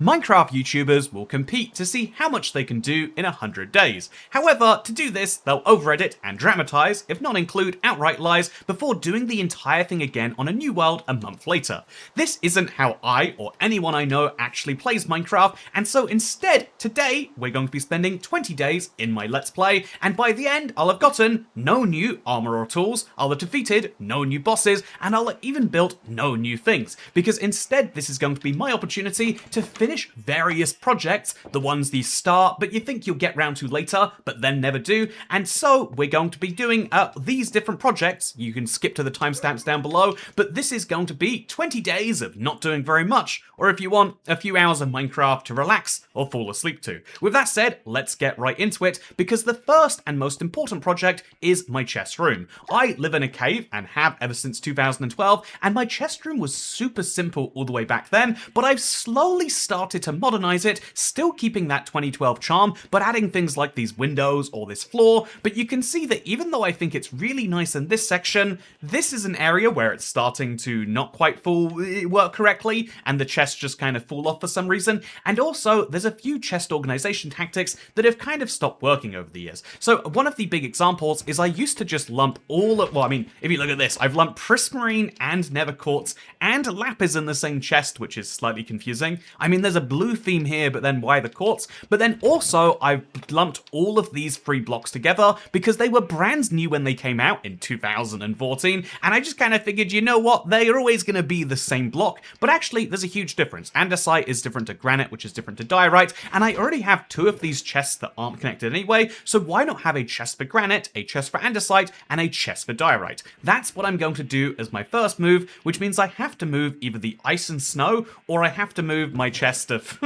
Minecraft YouTubers will compete to see how much they can do in 100 days. However, to do this, they'll over-edit and dramatize, if not include outright lies, before doing the entire thing again on a new world a month later. This isn't how I or anyone I know actually plays Minecraft, and so instead, today, we're going to be spending 20 days in my Let's Play, and by the end, I'll have gotten no new armor or tools, I'll have defeated no new bosses, and I'll have even built no new things, because instead, this is going to be my opportunity to finish various projects, the ones you start but you think you'll get round to later but then never do, and so we're going to be doing these different projects. You can skip to the timestamps down below, but this is going to be 20 days of not doing very much, or if you want, a few hours of Minecraft to relax or fall asleep to. With that said, let's get right into it, because the first and most important project is my chest room. I live in a cave and have ever since 2012, and my chest room was super simple all the way back then, but I've slowly started to modernize it, still keeping that 2012 charm, but adding things like these windows or this floor. But you can see that even though I think it's really nice in this section, this is an area where it's starting to not quite work correctly, and the chests just kind of fall off for some reason. And also, there's a few chest organization tactics that have kind of stopped working over the years. So one of the big examples is I used to just lump all of, well, I mean, if you look at this, I've lumped prismarine and nether quartz and lapis in the same chest, which is slightly confusing. I mean, there's a blue theme here, but then why the quartz? But then also, I've lumped all of these three blocks together because they were brand new when they came out in 2014, and I just kind of figured, you know what, they are always going to be the same block, but actually, there's a huge difference. Andesite is different to granite, which is different to diorite, and I already have two of these chests that aren't connected anyway, so why not have a chest for granite, a chest for andesite, and a chest for diorite? That's what I'm going to do as my first move, which means I have to move either the ice and snow, or I have to move my chest of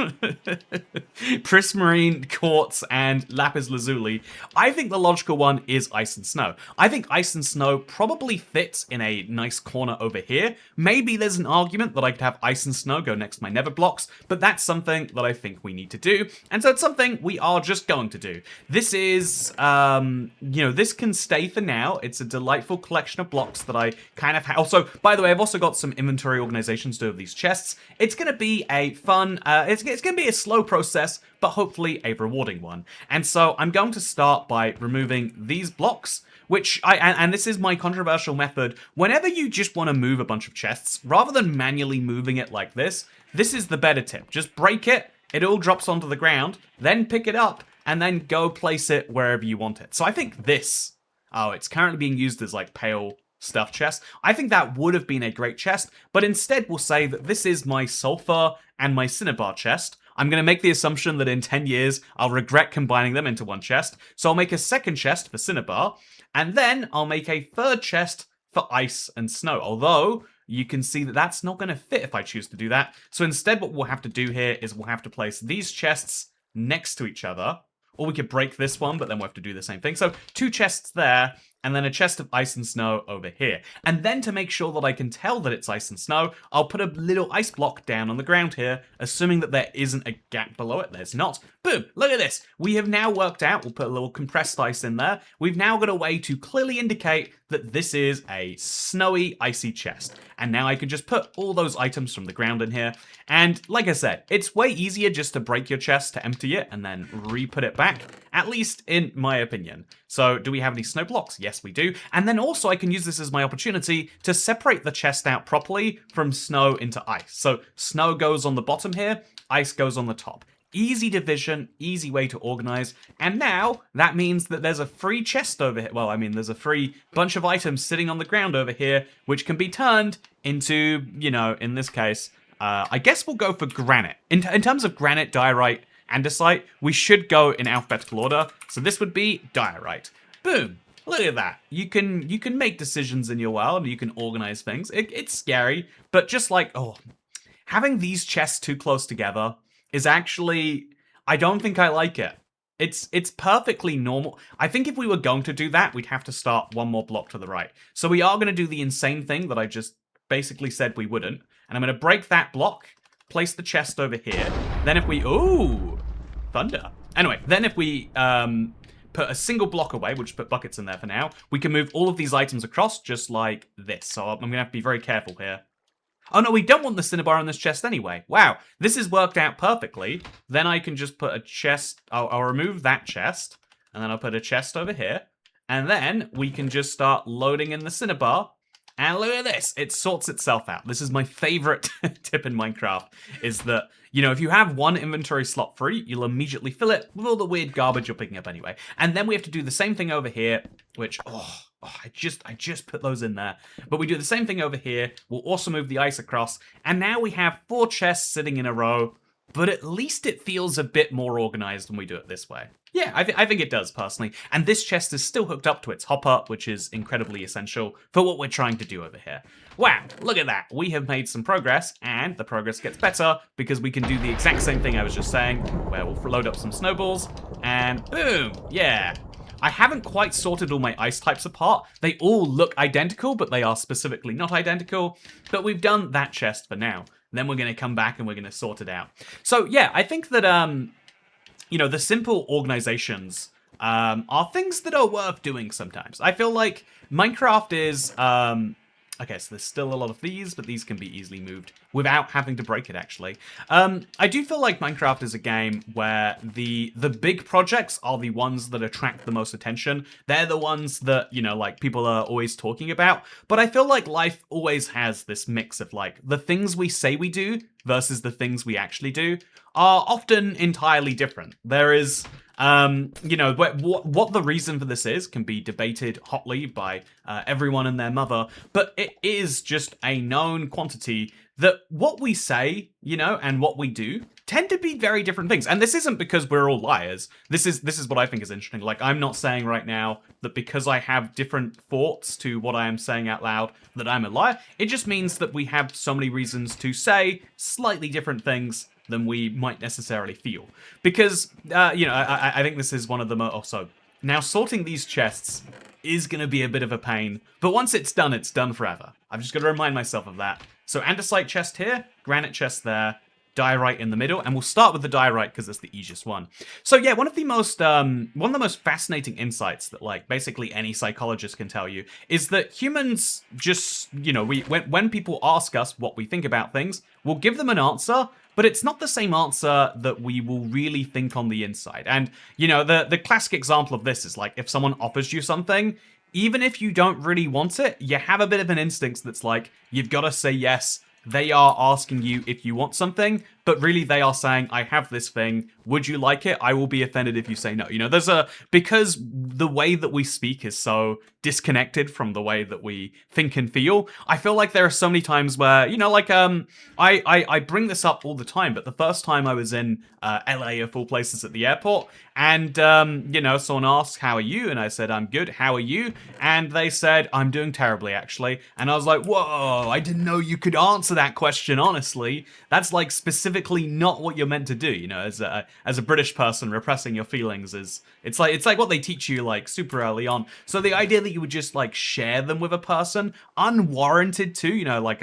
prismarine, quartz, and lapis lazuli. I think the logical one is ice and snow. I think ice and snow probably fits in a nice corner over here. Maybe there's an argument that I could have ice and snow go next to my nether blocks, but that's something that I think we need to do, and so it's something we are just going to do. This is, this can stay for now. It's a delightful collection of blocks that I kind of have. Also, by the way, I've also got some inventory organizations to do of these chests. It's going to be a fun, it's going to be a slow process, but hopefully a rewarding one. And so I'm going to start by removing these blocks, which and this is my controversial method. Whenever you just want to move a bunch of chests, rather than manually moving it like this is the better tip. Just break it, it all drops onto the ground, then pick it up, and then go place it wherever you want it. So I think this, it's currently being used as like pale stuff chest. I think that would have been a great chest, but instead we'll say that this is my sulfur and my cinnabar chest. I'm going to make the assumption that in 10 years, I'll regret combining them into one chest. So I'll make a second chest for cinnabar, and then I'll make a third chest for ice and snow. Although, you can see that that's not going to fit if I choose to do that. So instead, what we'll have to do here is we'll have to place these chests next to each other. Or we could break this one, but then we'll have to do the same thing. So 2 chests there, and then a chest of ice and snow over here. And then to make sure that I can tell that it's ice and snow, I'll put a little ice block down on the ground here, assuming that there isn't a gap below it. There's not. Boom! Look at this. We have now worked out, we'll put a little compressed ice in there. We've now got a way to clearly indicate that this is a snowy, icy chest. And now I can just put all those items from the ground in here. And like I said, it's way easier just to break your chest to empty it and then re-put it back, at least in my opinion. So do we have any snow blocks? Yes, we do. And then also I can use this as my opportunity to separate the chest out properly from snow into ice. So snow goes on the bottom here, ice goes on the top. Easy division, easy way to organize. And now that means that there's a free chest over here. Well, I mean, there's a free bunch of items sitting on the ground over here, which can be turned into, in this case, I guess we'll go for granite. In terms of granite, diorite, andesite, we should go in alphabetical order. So this would be diorite. Boom. Look at that. You can make decisions in your world. You can organize things. It's scary, but just like, having these chests too close together is actually, I don't think I like it. It's perfectly normal. I think if we were going to do that, we'd have to start one more block to the right. So we are going to do the insane thing that I just basically said we wouldn't. And I'm going to break that block, place the chest over here. Then if we, ooh, thunder. Anyway, then if we put a single block away, we'll just put buckets in there for now, we can move all of these items across just like this. So I'm going to have to be very careful here. Oh no, we don't want the cinnabar on this chest anyway. Wow, this has worked out perfectly. Then I can just put a chest, I'll remove that chest, and then I'll put a chest over here. And then we can just start loading in the cinnabar. And look at this, it sorts itself out. This is my favorite tip in Minecraft, is that, you know, if you have one inventory slot free, you'll immediately fill it with all the weird garbage you're picking up anyway. And then we have to do the same thing over here, which, I just put those in there. But we do the same thing over here. We'll also move the ice across. And now we have 4 chests sitting in a row, but at least it feels a bit more organized when we do it this way. Yeah, I think it does, personally. And this chest is still hooked up to its hopper, which is incredibly essential for what we're trying to do over here. Wow, look at that. We have made some progress, and the progress gets better because we can do the exact same thing I was just saying, where we'll load up some snowballs, and boom, yeah. I haven't quite sorted all my ice types apart. They all look identical, but they are specifically not identical. But we've done that chest for now. Then we're going to come back and we're going to sort it out. So yeah, I think that, you know, the simple organizations are things that are worth doing sometimes. I feel like Minecraft is... okay, so there's still a lot of these, but these can be easily moved without having to break it, actually. I do feel like Minecraft is a game where the big projects are the ones that attract the most attention. They're the ones that, you know, like, people are always talking about. But I feel like life always has this mix of, like, the things we say we do versus the things we actually do are often entirely different. There is... you know, what the reason for this is can be debated hotly by everyone and their mother, but it is just a known quantity that what we say, you know, and what we do tend to be very different things. And this isn't because we're all liars. This is what I think is interesting. Like, I'm not saying right now that because I have different thoughts to what I am saying out loud that I'm a liar. It just means that we have so many reasons to say slightly different things than we might necessarily feel. Because, you know, I think this is one of the most... Also, now sorting these chests is going to be a bit of a pain, but once it's done forever. I've just got to remind myself of that. So andesite chest here, granite chest there, diorite in the middle, and we'll start with the diorite because it's the easiest one. So yeah, one of the most fascinating insights that, like, basically any psychologist can tell you is that humans just, you know, when people ask us what we think about things, we'll give them an answer, but it's not the same answer that we will really think on the inside. And, you know, the classic example of this is, like, if someone offers you something, even if you don't really want it, you have a bit of an instinct that's like, you've got to say yes. They are asking you if you want something, but really they are saying, I have this thing, would you like it? I will be offended if you say no. You know, because the way that we speak is so disconnected from the way that we think and feel, I feel like there are so many times where, you know, like, I bring this up all the time, but the first time I was in LA of all places at the airport, and, you know, someone asked, how are you? And I said, I'm good, how are you? And they said, I'm doing terribly, actually. And I was like, whoa, I didn't know you could answer that question, honestly. That's, like, specifically not what you're meant to do, you know, as a British person, repressing your feelings is, it's like what they teach you, like, super early on. So the idea that you would just, like, share them with a person, unwarranted too, you know, like,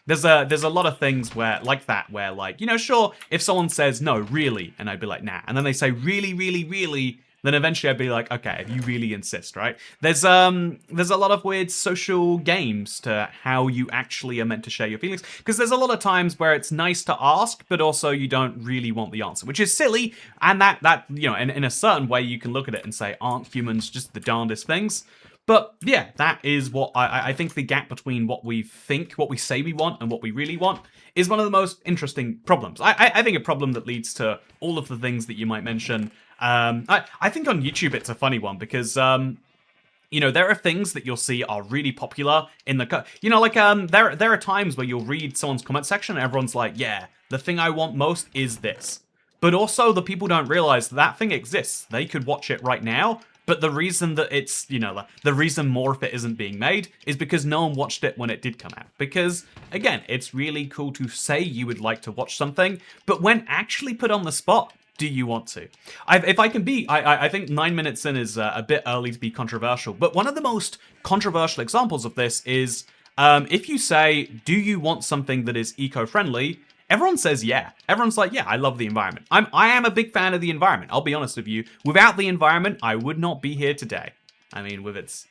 there's a lot of things where, like that, where, like, you know, sure, if someone says, no, really, and I'd be like, nah, and then they say, really, really, really, then eventually I'd be like, okay, if you really insist, right? There's a lot of weird social games to how you actually are meant to share your feelings, because there's a lot of times where it's nice to ask, but also you don't really want the answer, which is silly, and that you know, in a certain way you can look at it and say, aren't humans just the darndest things? But yeah, that is what I think the gap between what we think, what we say we want, and what we really want is one of the most interesting problems. I think a problem that leads to all of the things that you might mention. I think on YouTube it's a funny one because, you know, there are things that you'll see are really popular in the... You know, like, there are times where you'll read someone's comment section and everyone's like, yeah, the thing I want most is this. But also the people don't realize that thing exists. They could watch it right now. But the reason that it's, you know, the reason more of it isn't being made is because no one watched it when it did come out. Because, again, it's really cool to say you would like to watch something, but when actually put on the spot, do you want to? If I can be, I think 9 minutes in is a bit early to be controversial, but one of the most controversial examples of this is if you say, do you want something that is eco-friendly? Everyone says yeah. Everyone's like, yeah, I love the environment. I am a big fan of the environment. I'll be honest with you. Without the environment, I would not be here today. I mean, with its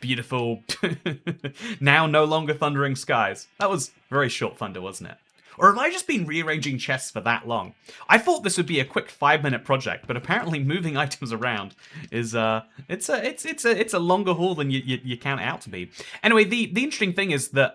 beautiful, now no longer thundering skies. That was very short thunder, wasn't it? Or have I just been rearranging chests for that long? I thought this would be a quick 5-minute project, but apparently moving items around is it's a longer haul than you count it out to be. Anyway, the interesting thing is that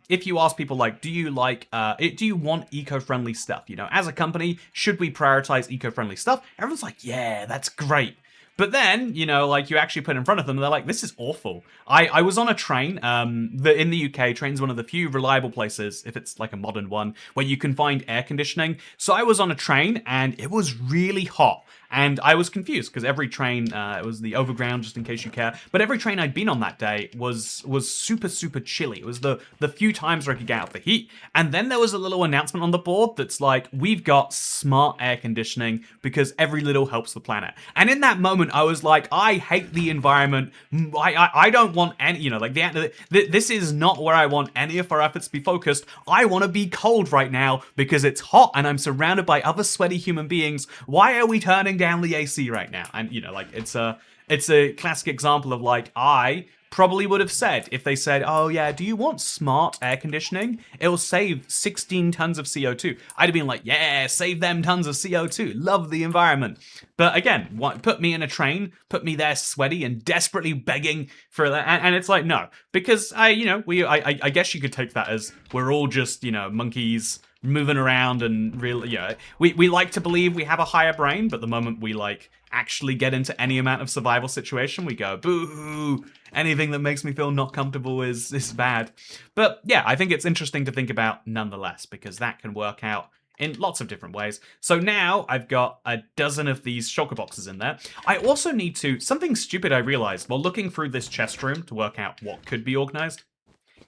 if you ask people like, do you want eco-friendly stuff? You know, as a company, should we prioritize eco-friendly stuff? Everyone's like, yeah, that's great. But then, you know, like you actually put it in front of them and they're like, this is awful. I was on a train, in the UK, train's one of the few reliable places, if it's like a modern one, where you can find air conditioning. So I was on a train and it was really hot. And I was confused because every train, it was the overground, just in case you care, but every train I'd been on that day was super, super chilly. It was the few times where I could get out the heat. And then there was a little announcement on the board that's like, we've got smart air conditioning because every little helps the planet. And in that moment, I was like, I hate the environment. I don't want any, you know, like this is not where I want any of our efforts to be focused. I want to be cold right now because it's hot and I'm surrounded by other sweaty human beings. Why are we turning down the AC right now? And you know, like it's a classic example of like, I probably would have said, if they said, oh yeah, do you want smart air conditioning? It'll save 16 tons of CO2. I'd have been like, yeah, save them tons of CO2. Love the environment. But again, put me in a train, put me there sweaty and desperately begging for that. And it's like, no, because I guess you could take that as we're all just, you know, monkeys moving around and really, yeah, we like to believe we have a higher brain, but the moment we like actually get into any amount of survival situation, we go, boo, anything that makes me feel not comfortable is bad. But yeah, I think it's interesting to think about nonetheless, because that can work out in lots of different ways. So now I've got a dozen of these shulker boxes in there. I also need to, something stupid I realized while looking through this chest room to work out what could be organized.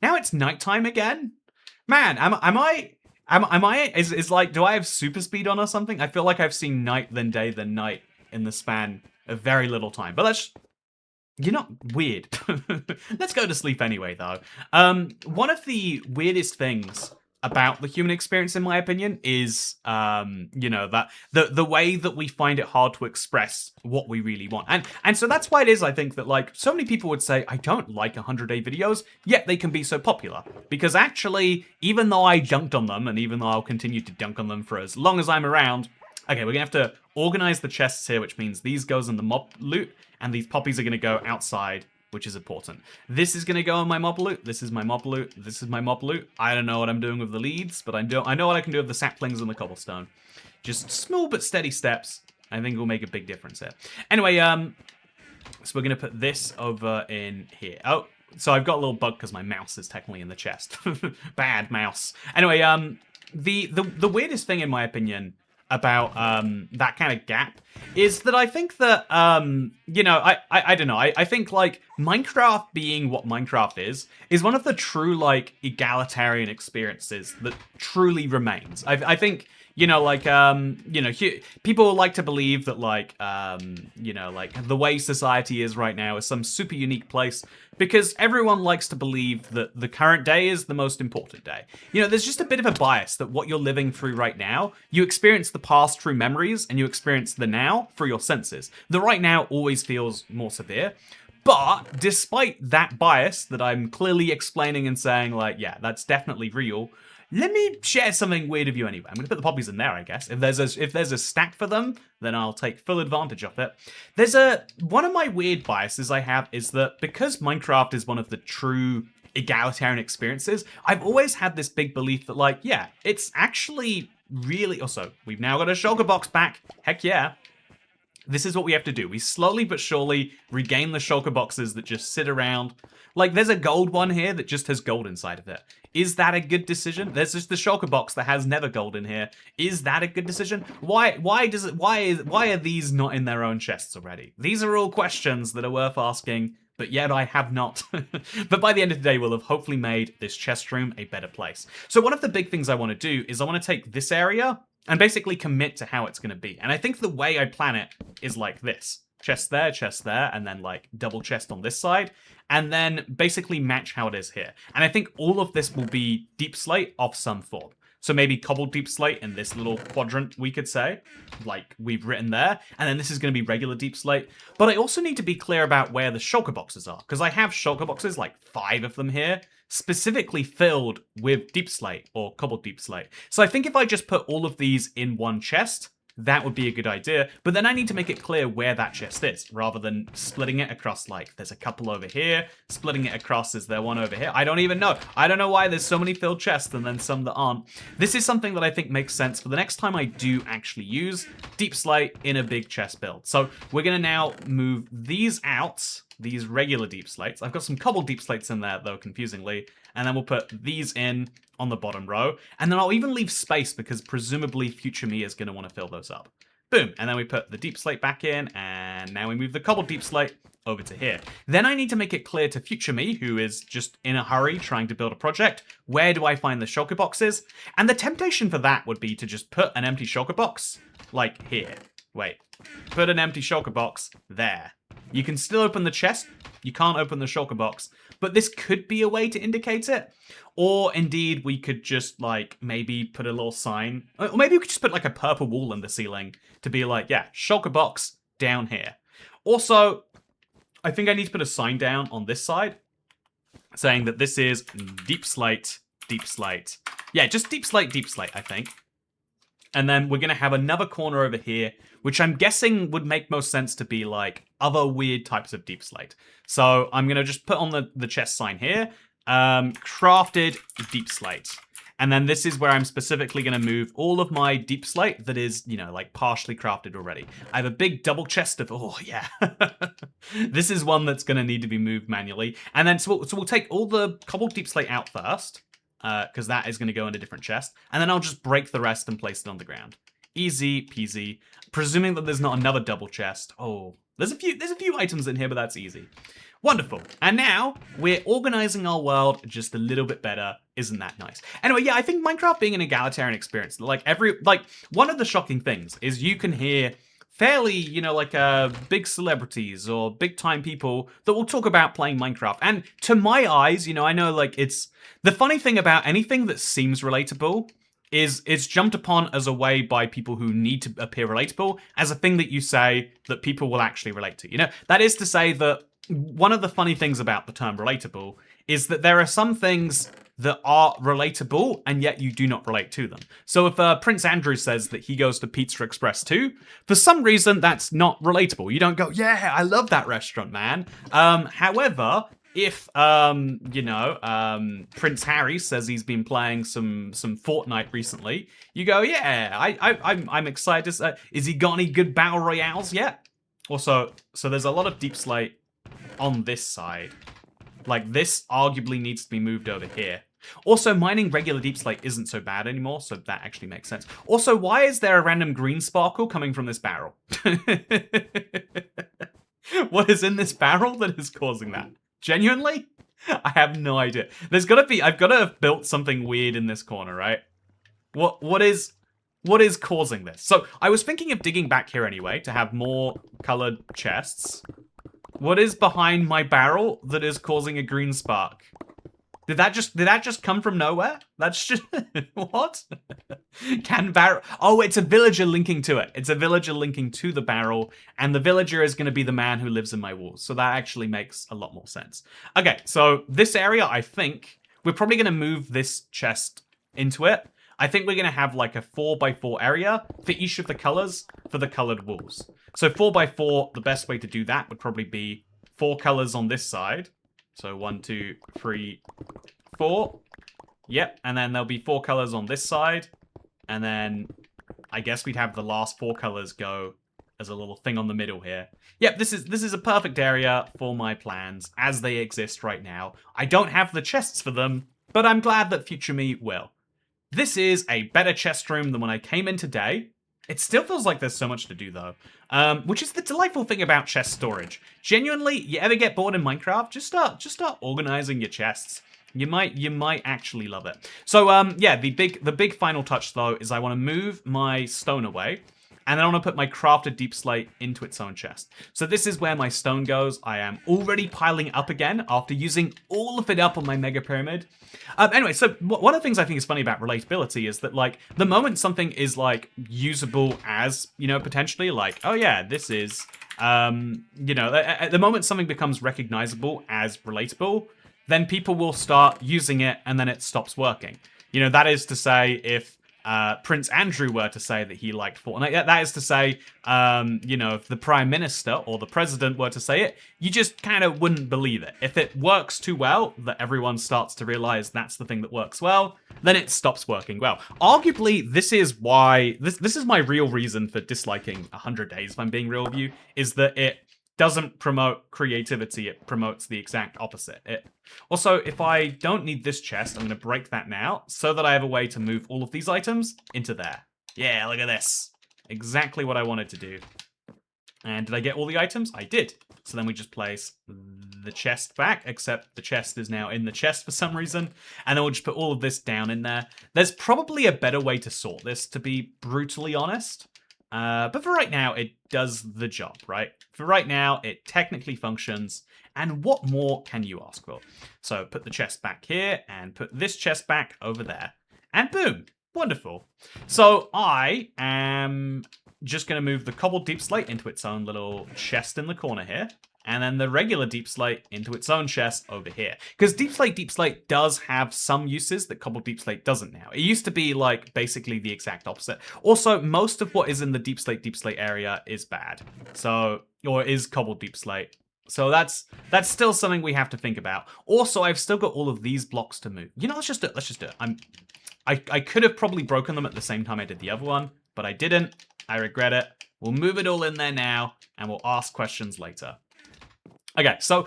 Now it's nighttime again. Man, am I, is like, do I have super speed on or something? I feel like I've seen night then day then night in the span of very little time. But let's, you're not weird. Let's go to sleep anyway, though. One of the weirdest things about the human experience, in my opinion, is, you know, that the way that we find it hard to express what we really want. And so that's why it is, I think, that, like, so many people would say, I don't like 100-day videos, yet they can be so popular. Because actually, even though I dunked on them, and even though I'll continue to dunk on them for as long as I'm around, okay, we're going to have to organize the chests here, which means these goes in the mob loot, and these poppies are going to go outside, which is important. This is going to go in my mob loot. This is my mob loot. This is my mob loot. I don't know what I'm doing with the leads, but I know what I can do with the saplings and the cobblestone. Just small but steady steps. I think will make a big difference here. Anyway, so we're going to put this over in here. Oh, so I've got a little bug because my mouse is technically in the chest. Bad mouse. Anyway, the weirdest thing, in my opinion, about that kind of gap is that I think that, you know, I don't know, I think, like, Minecraft being what Minecraft is one of the true, like, egalitarian experiences that truly remains. I think, you know, like, you know, people like to believe that, like, you know, like, the way society is right now is some super unique place because everyone likes to believe that the current day is the most important day. You know, there's just a bit of a bias that what you're living through right now, you experience the past through memories and you experience the now through your senses. The right now always feels more severe. But despite that bias that I'm clearly explaining and saying, like, yeah, that's definitely real, let me share something weird with you anyway. I'm going to put the poppies in there, I guess. If there's a stack for them, then I'll take full advantage of it. One of my weird biases I have is that because Minecraft is one of the true egalitarian experiences, I've always had this big belief that, like, yeah, it's actually really... Also, we've now got a shulker box back. Heck yeah. This is what we have to do. We slowly but surely regain the shulker boxes that just sit around. Like, there's a gold one here that just has gold inside of it. Is that a good decision? There's just the shulker box that has never gold in here. Is that a good decision? Why are these not in their own chests already? These are all questions that are worth asking, but yet I have not. But by the end of the day, we'll have hopefully made this chest room a better place. So one of the big things I want to do is I want to take this area and basically commit to how it's going to be. And I think the way I plan it is like this. Chest there, and then, like, double chest on this side, and then basically match how it is here. And I think all of this will be deep slate of some form. So maybe cobbled deep slate in this little quadrant, we could say, like we've written there. And then this is going to be regular deep slate. But I also need to be clear about where the shulker boxes are, because I have shulker boxes, like 5 of them here, specifically filled with deep slate or cobbled deep slate. So I think if I just put all of these in one chest, that would be a good idea, but then I need to make it clear where that chest is, rather than splitting it across, like, there's a couple over here, splitting it across, is there one over here? I don't even know. I don't know why there's so many filled chests and then some that aren't. This is something that I think makes sense for the next time I do actually use deep slate in a big chest build. So we're going to now move these out, these regular deep slates. I've got some cobbled deep slates in there, though, confusingly, and then we'll put these in on the bottom row, and then I'll even leave space because presumably future me is going to want to fill those up. Boom, and then we put the deep slate back in, and now we move the cobbled deep slate over to here. Then I need to make it clear to future me, who is just in a hurry trying to build a project, where do I find the shulker boxes? And the temptation for that would be to just put an empty shulker box, like here. Wait, put an empty shulker box there. You can still open the chest, you can't open the shulker box, but this could be a way to indicate it. Or indeed, we could just like maybe put a little sign, or maybe we could just put like a purple wall in the ceiling to be like, yeah, shulker box down here. Also, I think I need to put a sign down on this side saying that this is deep slate, deep slate. Yeah, just deep slate, I think. And then we're going to have another corner over here, which I'm guessing would make most sense to be like other weird types of deep slate. So I'm going to just put on the chest sign here, crafted deep slate. And then this is where I'm specifically going to move all of my deep slate that is, you know, like partially crafted already. I have a big double chest of, oh yeah. This is one that's going to need to be moved manually. And then so we'll take all the cobbled deep slate out first, because that is going to go in a different chest. And then I'll just break the rest and place it on the ground. Easy peasy. Presuming that there's not another double chest. Oh, there's a few items in here, but that's easy. Wonderful. And now we're organizing our world just a little bit better. Isn't that nice? Anyway, yeah, I think Minecraft being an egalitarian experience, like one of the shocking things is you can hear fairly, you know, like big celebrities or big time people that will talk about playing Minecraft. And to my eyes, you know, I know like it's the funny thing about anything that seems relatable is it's jumped upon as a way by people who need to appear relatable as a thing that you say that people will actually relate to. You know, that is to say that one of the funny things about the term relatable is that there are some things that are relatable and yet you do not relate to them. So if Prince Andrew says that he goes to Pizza Express too, for some reason that's not relatable. You don't go, yeah, I love that restaurant, man. However, if Prince Harry says he's been playing some Fortnite recently, you go, yeah, I'm excited to say, is he got any good battle royales yet? Also, so there's a lot of deep slate on this side. Like, this arguably needs to be moved over here. Also, mining regular deep slate isn't so bad anymore, so that actually makes sense. Also, why is there a random green sparkle coming from this barrel? What is in this barrel that is causing that? Genuinely? I have no idea. I've got to have built something weird in this corner, right? What is causing this? So, I was thinking of digging back here anyway to have more colored chests. What is behind my barrel that is causing a green spark? Did that just come from nowhere? That's just what? Oh, it's a villager linking to it. It's a villager linking to the barrel, and the villager is going to be the man who lives in my walls. So that actually makes a lot more sense. Okay, so this area, I think we're probably going to move this chest into it. I think we're going to have like a 4x4 area for each of the colors for the colored walls. So 4x4, the best way to do that would probably be 4 colors on this side. So 1, 2, 3, 4. Yep, and then there'll be 4 colors on this side. And then I guess we'd have the last 4 colors go as a little thing on the middle here. Yep, this is a perfect area for my plans as they exist right now. I don't have the chests for them, but I'm glad that future me will. This is a better chest room than when I came in today. It still feels like there's so much to do, though. Which is the delightful thing about chest storage. Genuinely, you ever get bored in Minecraft? Just start organizing your chests. You might actually love it. So, yeah, the big final touch, though, is I want to move my stone away. And then I want to put my crafted deep slate into its own chest. So this is where my stone goes. I am already piling up again after using all of it up on my mega pyramid. Anyway, so one of the things I think is funny about relatability is that, like, the moment something is, like, usable as, you know, potentially, like, oh yeah, this is, you know, at the moment something becomes recognizable as relatable, then people will start using it and then it stops working. You know, that is to say, if Prince Andrew were to say that he liked Fortnite, that is to say, you know, if the Prime Minister or the President were to say it, you just kind of wouldn't believe it. If it works too well, that everyone starts to realize that's the thing that works well, then it stops working well. Arguably, this is why, this is my real reason for disliking 100 Days, if I'm being real with you, is that it doesn't promote creativity, it promotes the exact opposite. Also, if I don't need this chest, I'm going to break that now, so that I have a way to move all of these items into there. Yeah, look at this. Exactly what I wanted to do. And did I get all the items? I did. So then we just place the chest back, except the chest is now in the chest for some reason. And then we'll just put all of this down in there. There's probably a better way to sort this, to be brutally honest. But for right now, it does the job, right? For right now, it technically functions. And what more can you ask for? So put the chest back here and put this chest back over there. And boom, wonderful. So I am just going to move the cobbled deep slate into its own little chest in the corner here. And then the regular deep slate into its own chest over here. Because deep slate does have some uses that cobbled deep slate doesn't now. It used to be, like, basically the exact opposite. Also, most of what is in the deep slate area is bad. So, or is cobbled deep slate. So that's still something we have to think about. Also, I've still got all of these blocks to move. You know, let's just do it. I could have probably broken them at the same time I did the other one, but I didn't. I regret it. We'll move it all in there now, and we'll ask questions later. Okay, so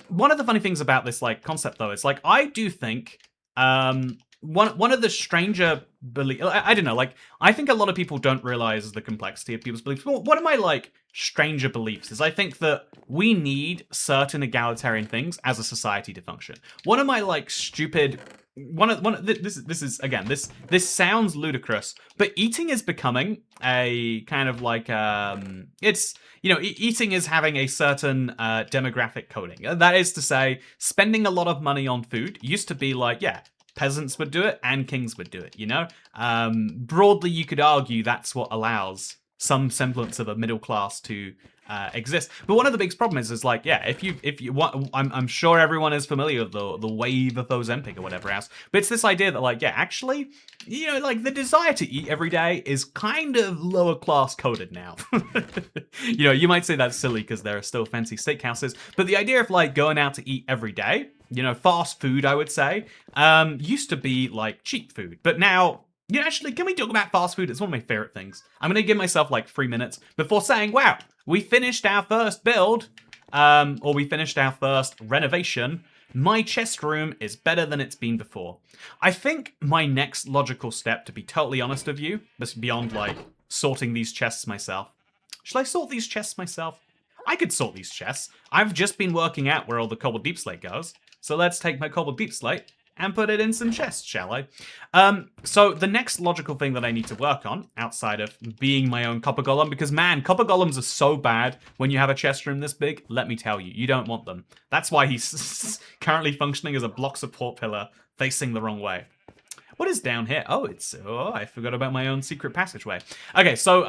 one of the funny things about this, like, concept, though, is, like, I do think one of the stranger beliefs, I don't know, like, I think a lot of people don't realize the complexity of people's beliefs. One of my, like, stranger beliefs is I think that we need certain egalitarian things as a society to function. One of my, like, stupid... This is again, this sounds ludicrous, but eating is becoming a kind of like it's, you know, eating is having a certain demographic coding. That is to say, spending a lot of money on food used to be like, yeah, peasants would do it and kings would do it, you know? Broadly, you could argue that's what allows some semblance of a middle class to exist. But one of the biggest problems is like, yeah, if you want, I'm sure everyone is familiar with the wave of Ozempic or whatever else, but it's this idea that, like, yeah, actually, you know, like, the desire to eat every day is kind of lower class coded now. You know, you might say that's silly because there are still fancy steakhouses, but the idea of, like, going out to eat every day, you know, fast food, I would say, used to be like cheap food, but now, you know, actually, can we talk about fast food? It's one of my favorite things. I'm going to give myself like 3 minutes before saying, wow, we finished our first build, or we finished our first renovation. My chest room is better than it's been before. I think my next logical step, to be totally honest with you, this beyond like sorting these chests myself. Should I sort these chests myself? I could sort these chests. I've just been working out where all the cobbled deep slate goes. So let's take my cobbled deep slate and put it in some chests, shall I? So the next logical thing that I need to work on, outside of being my own copper golem, because man, copper golems are so bad when you have a chest room this big, let me tell you, you don't want them. That's why he's currently functioning as a block support pillar facing the wrong way. What is down here? Oh, I forgot about my own secret passageway. Okay, so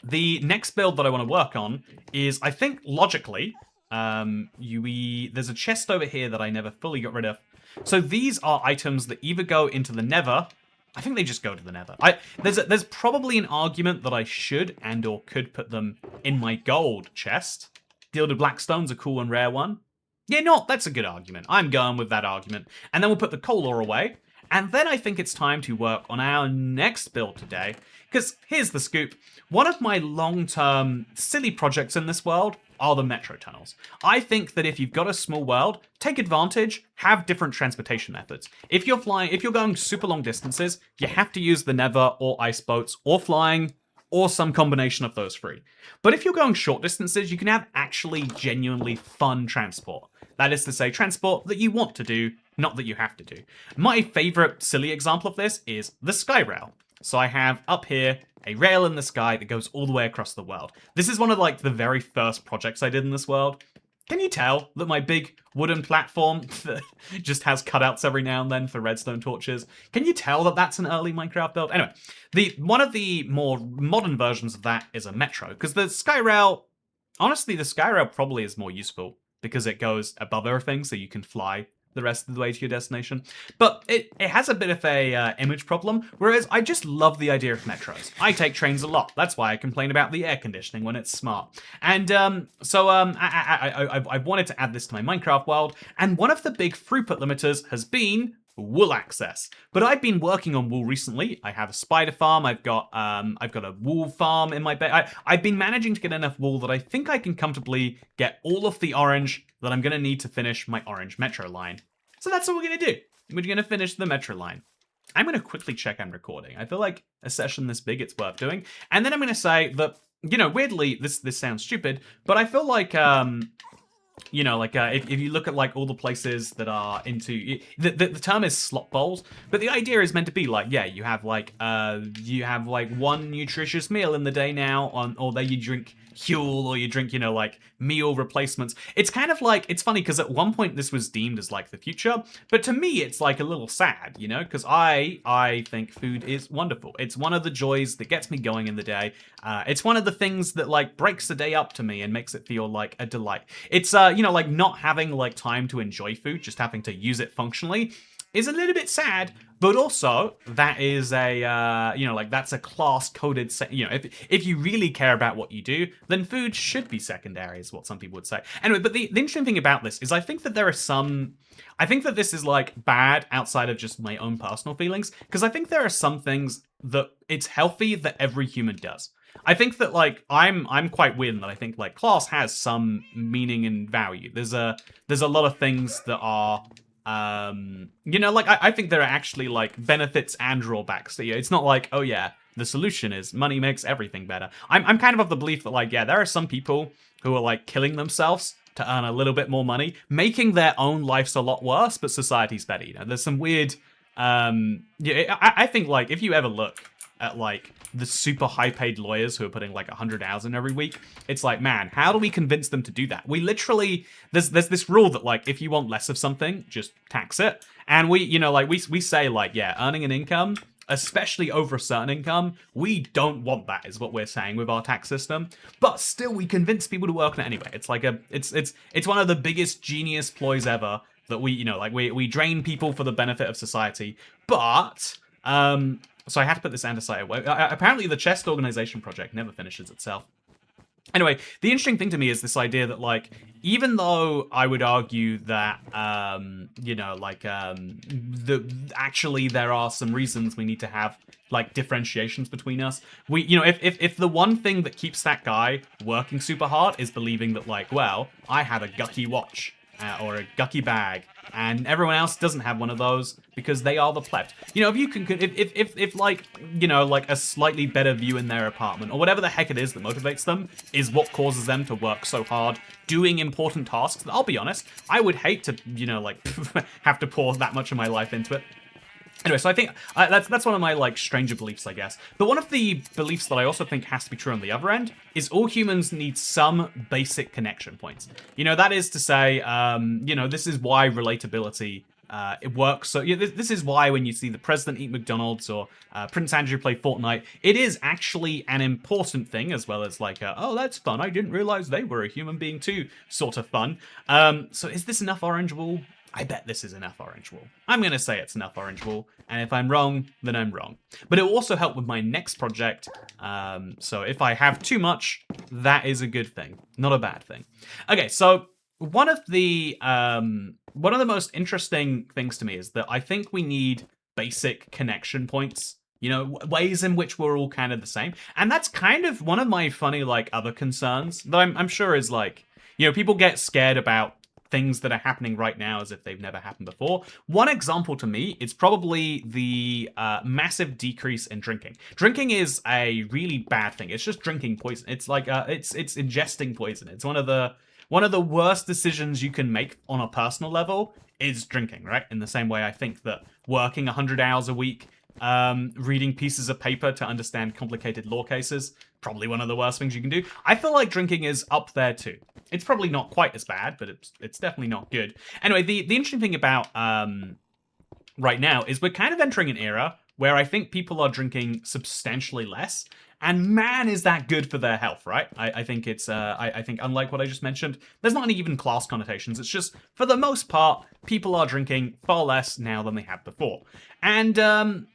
the next build that I want to work on is, I think, logically, there's a chest over here that I never fully got rid of. So these are items that either go into the nether. I think they just go to the nether. There's probably an argument that I should and or could put them in my gold chest. Gilded Blackstone's a cool and rare one. Yeah, no, that's a good argument. I'm going with that argument. And then we'll put the coal ore away. And then I think it's time to work on our next build today. Because here's the scoop. One of my long-term silly projects in this world are the metro tunnels. I think that if you've got a small world, take advantage, have different transportation methods. If you're going super long distances, you have to use the nether or ice boats or flying or some combination of those three. But if you're going short distances, you can have actually genuinely fun transport. That is to say, transport that you want to do, not that you have to do. My favorite silly example of this is the Skyrail. So I have up here a rail in the sky that goes all the way across the world. This is one of like the very first projects I did in this world. Can you tell that my big wooden platform that just has cutouts every now and then for redstone torches? Can you tell that that's an early Minecraft build? Anyway, one of the more modern versions of that is a metro, because the Skyrail, honestly, the Skyrail probably is more useful because it goes above everything, so you can fly the rest of the way to your destination. But it has a bit of a image problem, whereas I just love the idea of metros. I take trains a lot. That's why I complain about the air conditioning when it's smart. And I've wanted to add this to my Minecraft world, and one of the big throughput limiters has been wool access. But I've been working on wool recently. I have a spider farm. I've got a wool farm in my bed. I've been managing to get enough wool that I think I can comfortably get all of the orange that I'm going to need to finish my orange metro line. So that's what we're going to do. We're going to finish the metro line. I'm going to quickly check I'm recording. I feel like a session this big, it's worth doing. And then I'm going to say that, weirdly, this sounds stupid, but I feel like if you look at like all the places that are into the term is slop bowls, but the idea is meant to be like, yeah, you have like one nutritious meal in the day now, or there you drink Huel, or you drink, like meal replacements. It's kind of like, it's funny because at one point this was deemed as like the future, but to me it's like a little sad, because I think food is wonderful. It's one of the joys that gets me going in the day. It's one of the things that like breaks the day up to me and makes it feel like a delight. It's like not having like time to enjoy food, just having to use it functionally is a little bit sad, but also that is a that's a class coded if you really care about what you do, then food should be secondary, is what some people would say. Anyway, but the interesting thing about this is I think that this is like bad outside of just my own personal feelings, because I think there are some things that it's healthy that every human does. I think that like I'm quite weird in that I think like class has some meaning and value. There's a lot of things that are I think there are actually like benefits and drawbacks. It's not like, oh yeah, the solution is money makes everything better. I'm kind of the belief that like, yeah, there are some people who are like killing themselves to earn a little bit more money, making their own lives a lot worse, but society's better. There's some weird I think like if you ever look at like the super high paid lawyers who are putting like 100 hours in every week, it's like, man, how do we convince them to do that? We literally, there's this rule that like, if you want less of something, just tax it. And we say like, yeah, earning an income, especially over a certain income, we don't want that, is what we're saying with our tax system. But still, we convince people to work on it anyway. It's like it's one of the biggest genius ploys ever that we drain people for the benefit of society. But so I had to put this andesite away. Apparently the chest organization project never finishes itself. Anyway, the interesting thing to me is this idea that, like, even though I would argue that, actually there are some reasons we need to have, like, differentiations between us. If the one thing that keeps that guy working super hard is believing that, like, well, I have a Gucky watch, or a Gucky bag, and everyone else doesn't have one of those because they are the plebs. If you can, if like a slightly better view in their apartment or whatever the heck it is that motivates them is what causes them to work so hard doing important tasks. I'll be honest, I would hate to, have to pour that much of my life into it. Anyway, so I think that's one of my, like, stranger beliefs, I guess. But one of the beliefs that I also think has to be true on the other end is all humans need some basic connection points. That is to say, this is why relatability it works. So this is why when you see the president eat McDonald's or Prince Andrew play Fortnite, it is actually an important thing, as well as like, oh, that's fun. I didn't realize they were a human being too, sort of fun. So is this enough orange wool? I bet this is enough orange wool. I'm going to say it's enough orange wool, and if I'm wrong, then I'm wrong. But it will also help with my next project, so if I have too much, that is a good thing, not a bad thing. Okay, so one of the most interesting things to me is that I think we need basic connection points, ways in which we're all kind of the same. And that's kind of one of my funny, like, other concerns, though I'm sure is like, people get scared about things that are happening right now as if they've never happened before. One example to me is probably the massive decrease in drinking. Drinking is a really bad thing. It's just drinking poison. It's like it's ingesting poison. It's one of the worst decisions you can make on a personal level is drinking, right? In the same way I think that working 100 hours a week Reading pieces of paper to understand complicated law cases, probably one of the worst things you can do. I feel like drinking is up there too. It's probably not quite as bad, but it's definitely not good. Anyway, the interesting thing about right now is we're kind of entering an era where I think people are drinking substantially less. And man, is that good for their health, right? I think it's, I think unlike what I just mentioned, there's not any even class connotations. It's just, for the most part, people are drinking far less now than they have before. And,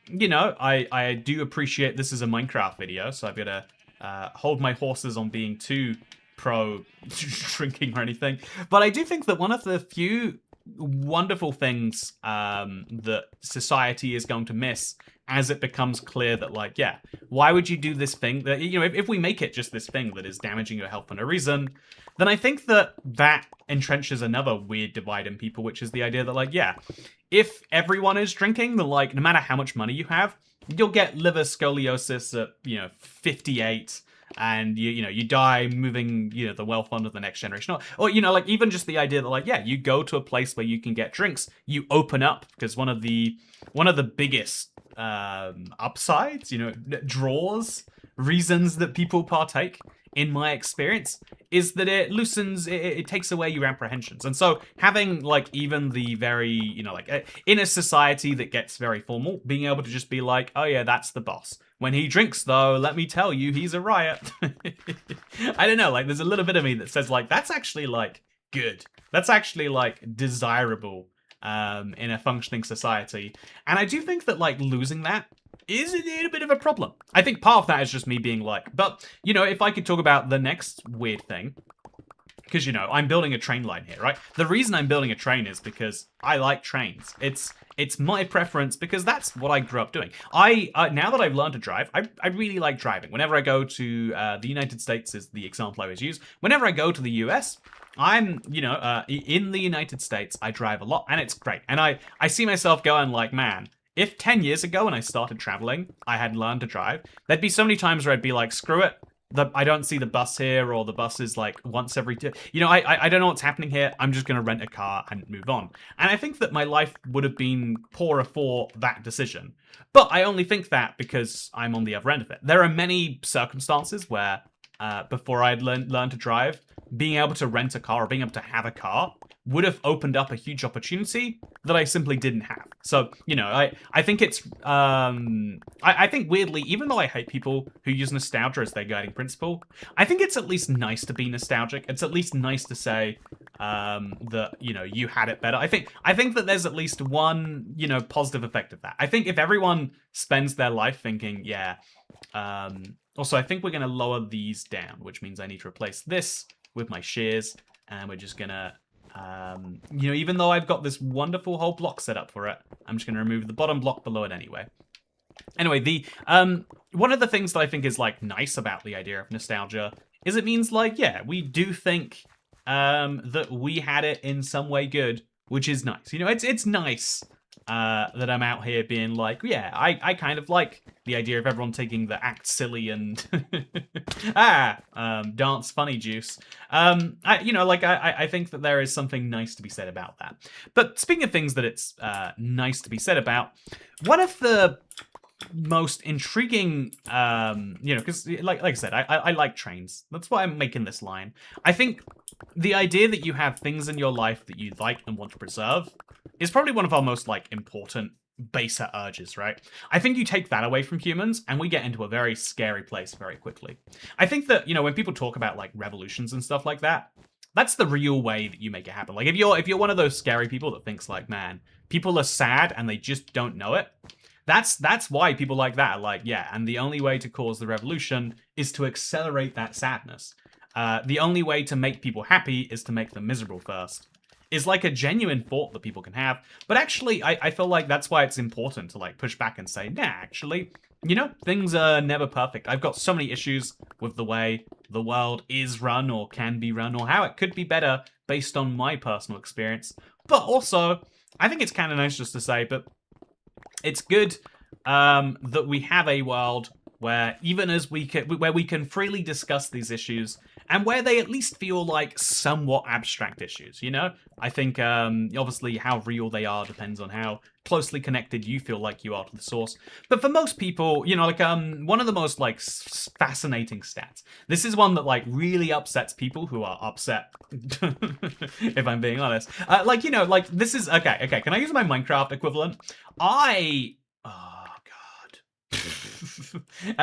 you know, I do appreciate this is a Minecraft video, so I've got to hold my horses on being too pro drinking or anything. But I do think that one of the few wonderful things that society is going to miss as it becomes clear that, like, yeah, why would you do this thing that, you know, if we make it just this thing that is damaging your health for no reason, then I think that that entrenches another weird divide in people, which is the idea that, like, yeah, if everyone is drinking, then, like, no matter how much money you have, you'll get liver scoliosis at, you know, 58, and you know, you die moving, you know, the wealth on to the next generation. Or, you know, like, even just the idea that, like, yeah, you go to a place where you can get drinks, you open up, because one of the biggest upsides, you know, draws, reasons that people partake, in my experience, is that it loosens, it takes away your apprehensions. And so having, like, even the very, you know, like, in a society that gets very formal, being able to just be like, oh yeah, that's the boss. When he drinks, though, let me tell you, he's a riot. I don't know, like, there's a little bit of me that says, like, that's actually, like, good. That's actually, like, desirable in a functioning society. And I do think that, like, losing that is a bit of a problem. I think part of that is just me being like, but, you know, if I could talk about the next weird thing, because, you know, I'm building a train line here, right? The reason I'm building a train is because I like trains. It's my preference because that's what I grew up doing. Now that I've learned to drive, I really like driving. Whenever I go to the United States is the example I always use. Whenever I go to the US, I'm, you know, in the United States, I drive a lot, and it's great. And I see myself going like, man, if 10 years ago when I started traveling, I had learned to drive, there'd be so many times where I'd be like, screw it. I don't see the bus here, or the bus is like once every two. You know, I don't know what's happening here. I'm just going to rent a car and move on. And I think that my life would have been poorer for that decision. But I only think that because I'm on the other end of it. There are many circumstances where before I'd learned to drive, being able to rent a car or being able to have a car would have opened up a huge opportunity that I simply didn't have. So, you know, I think it's, I think weirdly, even though I hate people who use nostalgia as their guiding principle, I think it's at least nice to be nostalgic. It's at least nice to say that, you know, you had it better. I think that there's at least one, you know, positive effect of that. I think if everyone spends their life thinking, yeah, also I think we're going to lower these down, which means I need to replace this with my shears, and we're just going to, you know, even though I've got this wonderful whole block set up for it, I'm just going to remove the bottom block below it anyway. Anyway, the one of the things that I think is, like, nice about the idea of nostalgia is it means, like, yeah, we do think that we had it in some way good, which is nice. You know, it's nice that I'm out here being like, yeah, I kind of like the idea of everyone taking the act silly and dance funny juice. You know, like, I think that there is something nice to be said about that. But speaking of things that it's nice to be said about, one of the most intriguing, you know, because like I said, I like trains. That's why I'm making this line. I think the idea that you have things in your life that you like and want to preserve is probably one of our most, like, important baser urges, right? I think you take that away from humans and we get into a very scary place very quickly. I think that, you know, when people talk about, like, revolutions and stuff like that, that's the real way that you make it happen. Like, if you're one of those scary people that thinks, like, man, people are sad and they just don't know it, that's why people like that are like, yeah, and the only way to cause the revolution is to accelerate that sadness. The only way to make people happy is to make them miserable first. Is like a genuine thought that people can have. But actually, I feel like that's why it's important to, like, push back and say, nah, actually, you know, things are never perfect. I've got so many issues with the way the world is run or can be run or how it could be better based on my personal experience. But also, I think it's kind of nice just to say, but it's good that we have a world where even as where we can freely discuss these issues, and where they at least feel like somewhat abstract issues, you know? I think, obviously, how real they are depends on how closely connected you feel like you are to the source. But for most people, you know, like, one of the most, like, fascinating stats. This is one that, like, really upsets people who are upset, if I'm being honest. Like, you know, like, this is, okay, can I use my Minecraft equivalent? Oh, God.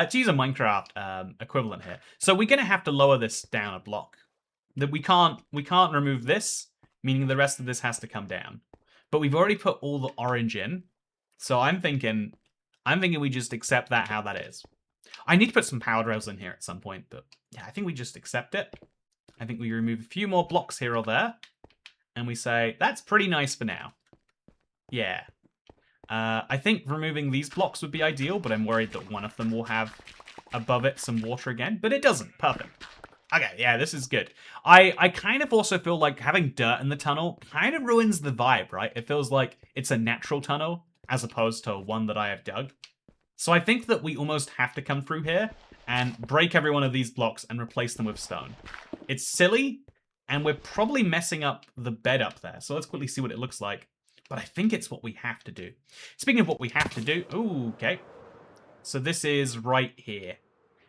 To use a Minecraft equivalent here. So we're gonna have to lower this down a block. That we can't remove this, meaning the rest of this has to come down. But we've already put all the orange in. So I'm thinking we just accept that how that is. I need to put some power rails in here at some point, but yeah, I think we just accept it. I think we remove a few more blocks here or there, and we say, that's pretty nice for now. Yeah. I think removing these blocks would be ideal, but I'm worried that one of them will have above it some water again, but it doesn't. Perfect. Okay, yeah, this is good. I kind of also feel like having dirt in the tunnel kind of ruins the vibe, right? It feels like it's a natural tunnel as opposed to one that I have dug. So I think that we almost have to come through here and break every one of these blocks and replace them with stone. It's silly, and we're probably messing up the bed up there. So let's quickly see what it looks like. But I think it's what we have to do. Speaking of what we have to do... Ooh, okay. So this is right here.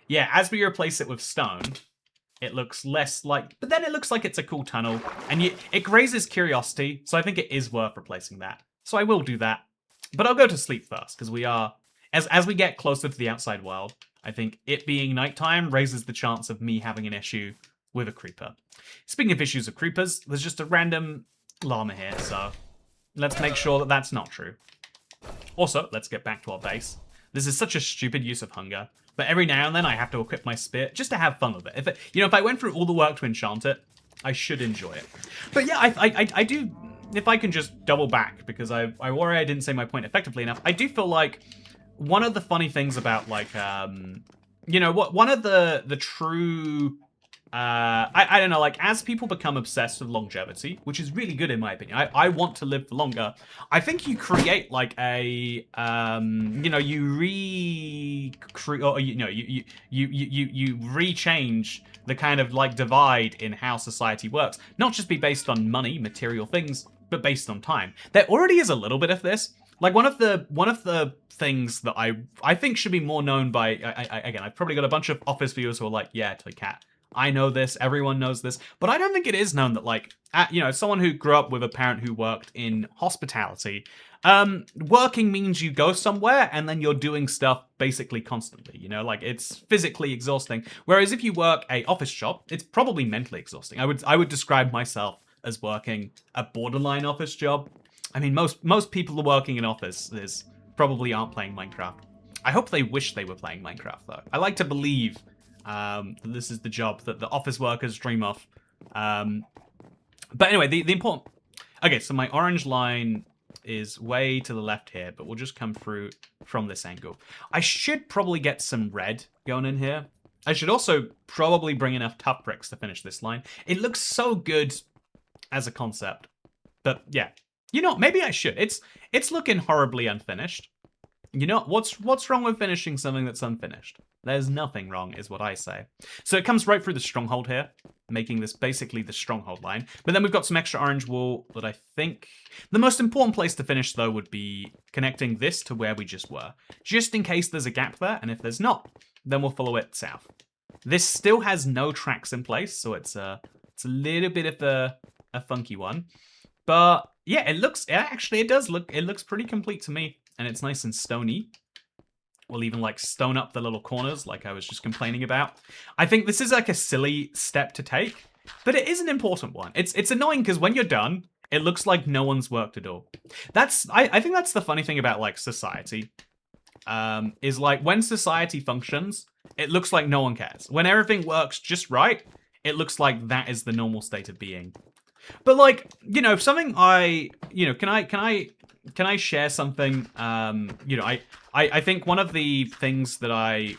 Yeah, as we replace it with stone, it looks less like... But then it looks like it's a cool tunnel. And it raises curiosity, so I think it is worth replacing that. So I will do that. But I'll go to sleep first, because we are... As we get closer to the outside world, I think it being nighttime raises the chance of me having an issue with a creeper. Speaking of issues of creepers, there's just a random llama here, so... Let's make sure that that's not true. Also, let's get back to our base. This is such a stupid use of hunger, but every now and then I have to equip my spear just to have fun with it. If I went through all the work to enchant it, I should enjoy it. But yeah, I do. If I can just double back, because I worry I didn't say my point effectively enough. I do feel like one of the funny things about like one of the true. I don't know, like, as people become obsessed with longevity, which is really good in my opinion, I want to live for longer, I think you create, like, you rechange the kind of, like, divide in how society works. Not just be based on money, material things, but based on time. There already is a little bit of this. Like, one of the things that I think should be more known by, again, I've probably got a bunch of office viewers who are like, yeah, Toy Cat, I know this, everyone knows this, but I don't think it is known that, like, someone who grew up with a parent who worked in hospitality, working means you go somewhere and then you're doing stuff basically constantly, you know, like, it's physically exhausting. Whereas if you work a office job, it's probably mentally exhausting. I would describe myself as working a borderline office job. I mean, most people who are working in offices probably aren't playing Minecraft. I hope they wish they were playing Minecraft, though. I like to believe this is the job that the office workers dream of. But anyway, the important... Okay, so my orange line is way to the left here, but we'll just come through from this angle. I should probably get some red going in here. I should also probably bring enough tough bricks to finish this line. It looks so good as a concept. But yeah, you know, maybe I should. It's looking horribly unfinished. You know, what's wrong with finishing something that's unfinished? There's nothing wrong, is what I say. So it comes right through the stronghold here, making this basically the stronghold line. But then we've got some extra orange wool that I think... The most important place to finish, though, would be connecting this to where we just were. Just in case there's a gap there, and if there's not, then we'll follow it south. This still has no tracks in place, so it's a little bit of a funky one. But yeah, it looks pretty complete to me. And it's nice and stony. We'll even, like, stone up the little corners like I was just complaining about. I think this is, like, a silly step to take, but it is an important one. It's annoying because when you're done, it looks like no one's worked at all. I think that's the funny thing about, like, society. Is, like, when society functions, it looks like no one cares. When everything works just right, it looks like that is the normal state of being. But, like, you know, something can I share something? I think one of the things that I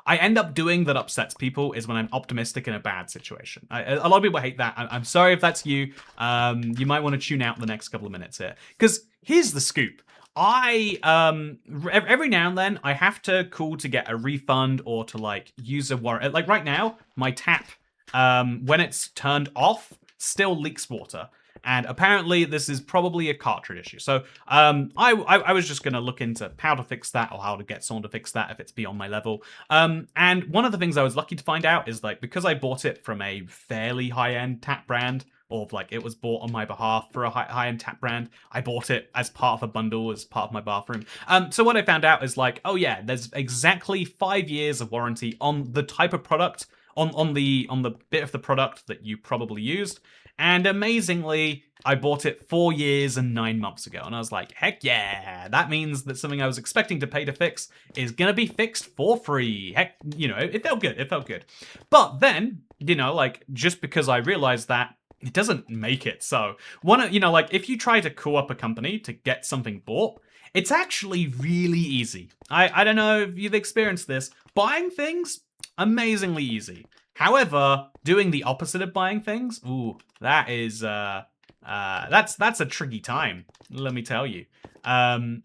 end up doing that upsets people is when I'm optimistic in a bad situation. A lot of people hate that. I'm sorry if that's you. You might want to tune out the next couple of minutes here. Because here's the scoop. Every now and then I have to call to get a refund or to like use a warrant. Like right now, my tap, when it's turned off, still leaks water. And apparently this is probably a cartridge issue. So I was just gonna look into how to fix that or how to get someone to fix that if it's beyond my level. And one of the things I was lucky to find out is like because I bought it from a fairly high-end tap brand, or like it was bought on my behalf for a high-end tap brand. I bought it as part of a bundle, as part of my bathroom. So what I found out is like, oh yeah, there's exactly 5 years of warranty on the type of product, on the bit of the product that you probably used. And amazingly, I bought it 4 years and 9 months ago. And I was like, heck yeah, that means that something I was expecting to pay to fix is gonna be fixed for free. Heck, you know, it felt good, it felt good. But then, you know, like, just because I realized that, it doesn't make it so. You know, like, if you try to call up a company to get something bought, it's actually really easy. I don't know if you've experienced this. Buying things, amazingly easy. However, doing the opposite of buying things, ooh, that is that's a tricky time, let me tell you. Trying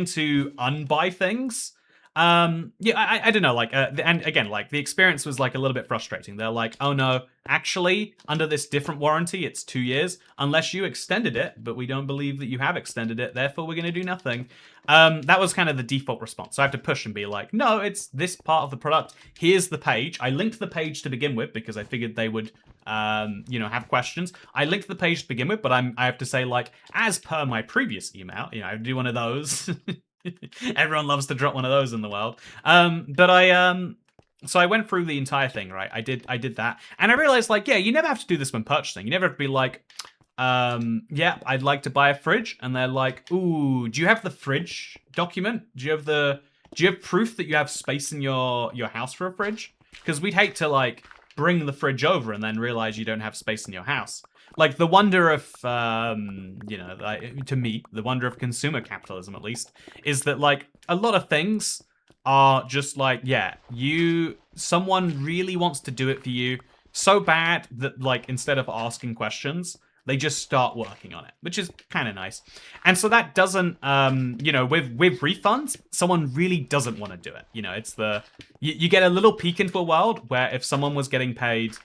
to unbuy things, yeah, I don't know, like, and again, like, the experience was, like, a little bit frustrating. They're like, oh no, actually, under this different warranty, it's 2 years, unless you extended it, but we don't believe that you have extended it, therefore we're gonna do nothing. That was kind of the default response. So I have to push and be like, no, it's this part of the product. Here's the page. I linked the page to begin with because I figured they would, you know, have questions. I linked the page to begin with, but I have to say, like, as per my previous email, you know, I do one of those. Everyone loves to drop one of those in the world. So I went through the entire thing, right? I did that, and I realized, like, yeah, you never have to do this when purchasing. You never have to be like, yeah, I'd like to buy a fridge, and they're like, ooh, do you have the fridge document? Do you have proof that you have space in your house for a fridge? Because we'd hate to like bring the fridge over and then realize you don't have space in your house. Like, the wonder of, you know, like, to me, the wonder of consumer capitalism, at least, is that, like, a lot of things are just like, yeah, someone really wants to do it for you so bad that, like, instead of asking questions, they just start working on it, which is kind of nice. And so that doesn't, you know, with refunds, someone really doesn't want to do it. You know, it's you get a little peek into a world where if someone was getting paid,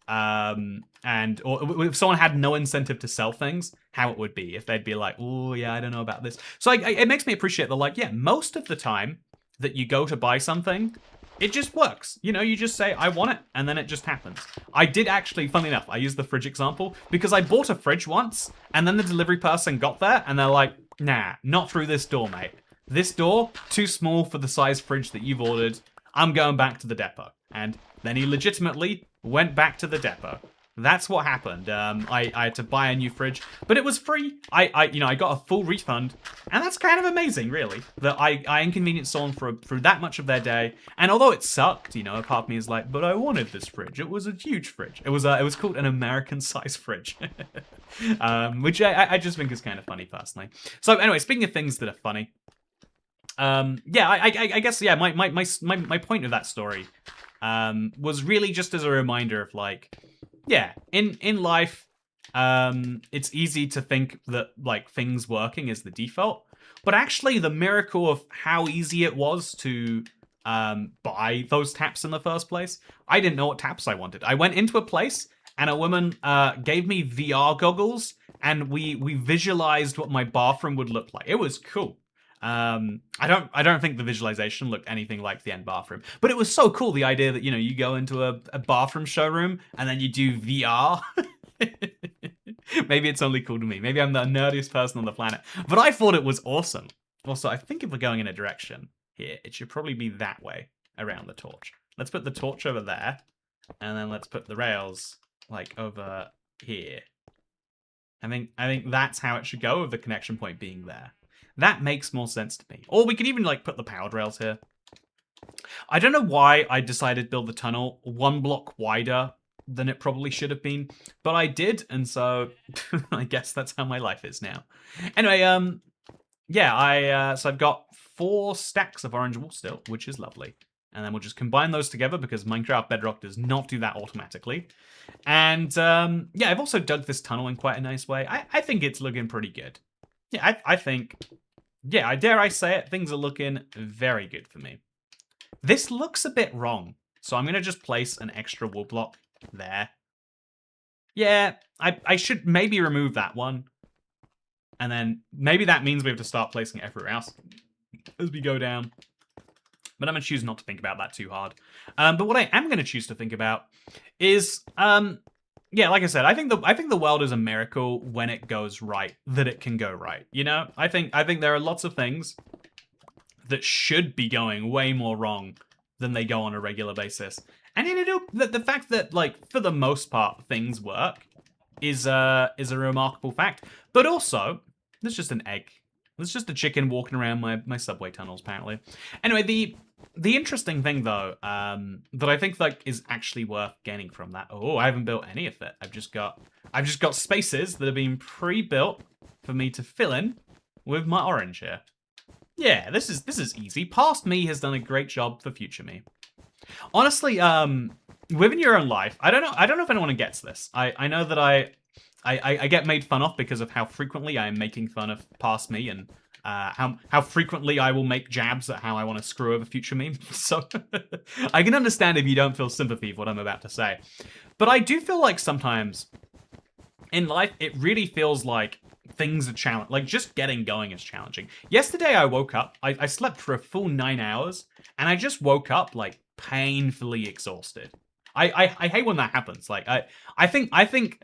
or if someone had no incentive to sell things, how it would be if they'd be like, oh yeah, I don't know about this. So it makes me appreciate that, like, yeah, most of the time that you go to buy something, it just works. You know, you just say, I want it, and then it just happens. I did actually, funnily enough, I used the fridge example because I bought a fridge once, and then the delivery person got there, and they're like, nah, not through this door, mate. This door, too small for the size fridge that you've ordered. I'm going back to the depot. And then he legitimately went back to the depot. That's what happened. I had to buy a new fridge, but it was free. You know, I got a full refund, and that's kind of amazing, really, that I inconvenienced someone through that much of their day. And although it sucked, you know, a part of me is like, but I wanted this fridge. It was a huge fridge. It was called an American-sized fridge, which I just think is kind of funny, personally. So anyway, speaking of things that are funny, yeah, I guess, yeah, my point of that story was really just as a reminder of, like, yeah, in life, it's easy to think that, like, things working is the default, but actually the miracle of how easy it was to buy those taps in the first place. I didn't know what taps I wanted. I went into a place and a woman gave me VR goggles, and we visualized what my bathroom would look like. It was cool. I don't think the visualization looked anything like the end bathroom, but it was so cool, the idea that, you know, you go into a bathroom showroom and then you do VR. Maybe it's only cool to me. Maybe I'm the nerdiest person on the planet, but I thought it was awesome. Also, I think if we're going in a direction here, it should probably be that way around the torch. Let's put the torch over there, and then let's put the rails, like, over here. I think that's how it should go, with the connection point being there. That makes more sense to me. Or we could even, like, put the powered rails here. I don't know why I decided to build the tunnel 1 block wider than it probably should have been, but I did, and so I guess that's how my life is now. Anyway, yeah, so I've got 4 stacks of orange wool still, which is lovely. And then we'll just combine those together because Minecraft Bedrock does not do that automatically. And yeah, I've also dug this tunnel in quite a nice way. I think it's looking pretty good. Yeah, I think yeah, I dare I say it, things are looking very good for me. This looks a bit wrong, so I'm going to just place an extra wool block there. Yeah, I should maybe remove that one. And then maybe that means we have to start placing it everywhere else as we go down. But I'm going to choose not to think about that too hard. But what I am going to choose to think about is, yeah, like I said, I think the world is a miracle when it goes right, that it can go right. You know, I think there are lots of things that should be going way more wrong than they go on a regular basis. And you know, the fact that, like, for the most part, things work is a remarkable fact. But also, there's just an egg. There's just a chicken walking around my subway tunnels, apparently. Anyway, the interesting thing, though, that I think, like, is actually worth gaining from that. Oh, I haven't built any of it. I've just got spaces that have been pre-built for me to fill in with my orange here. Yeah, this is easy. Past me has done a great job for future me. Honestly, within your own life, I don't know if anyone gets this. I know that I get made fun of because of how frequently I am making fun of past me and how frequently I will make jabs at how I want to screw over future me. So I can understand if you don't feel sympathy for what I'm about to say. But I do feel like sometimes in life, it really feels like things are challenging. Like, just getting going is challenging. Yesterday, I woke up. I slept for a full 9 hours, and I just woke up, like, painfully exhausted. I hate when that happens. Like, I think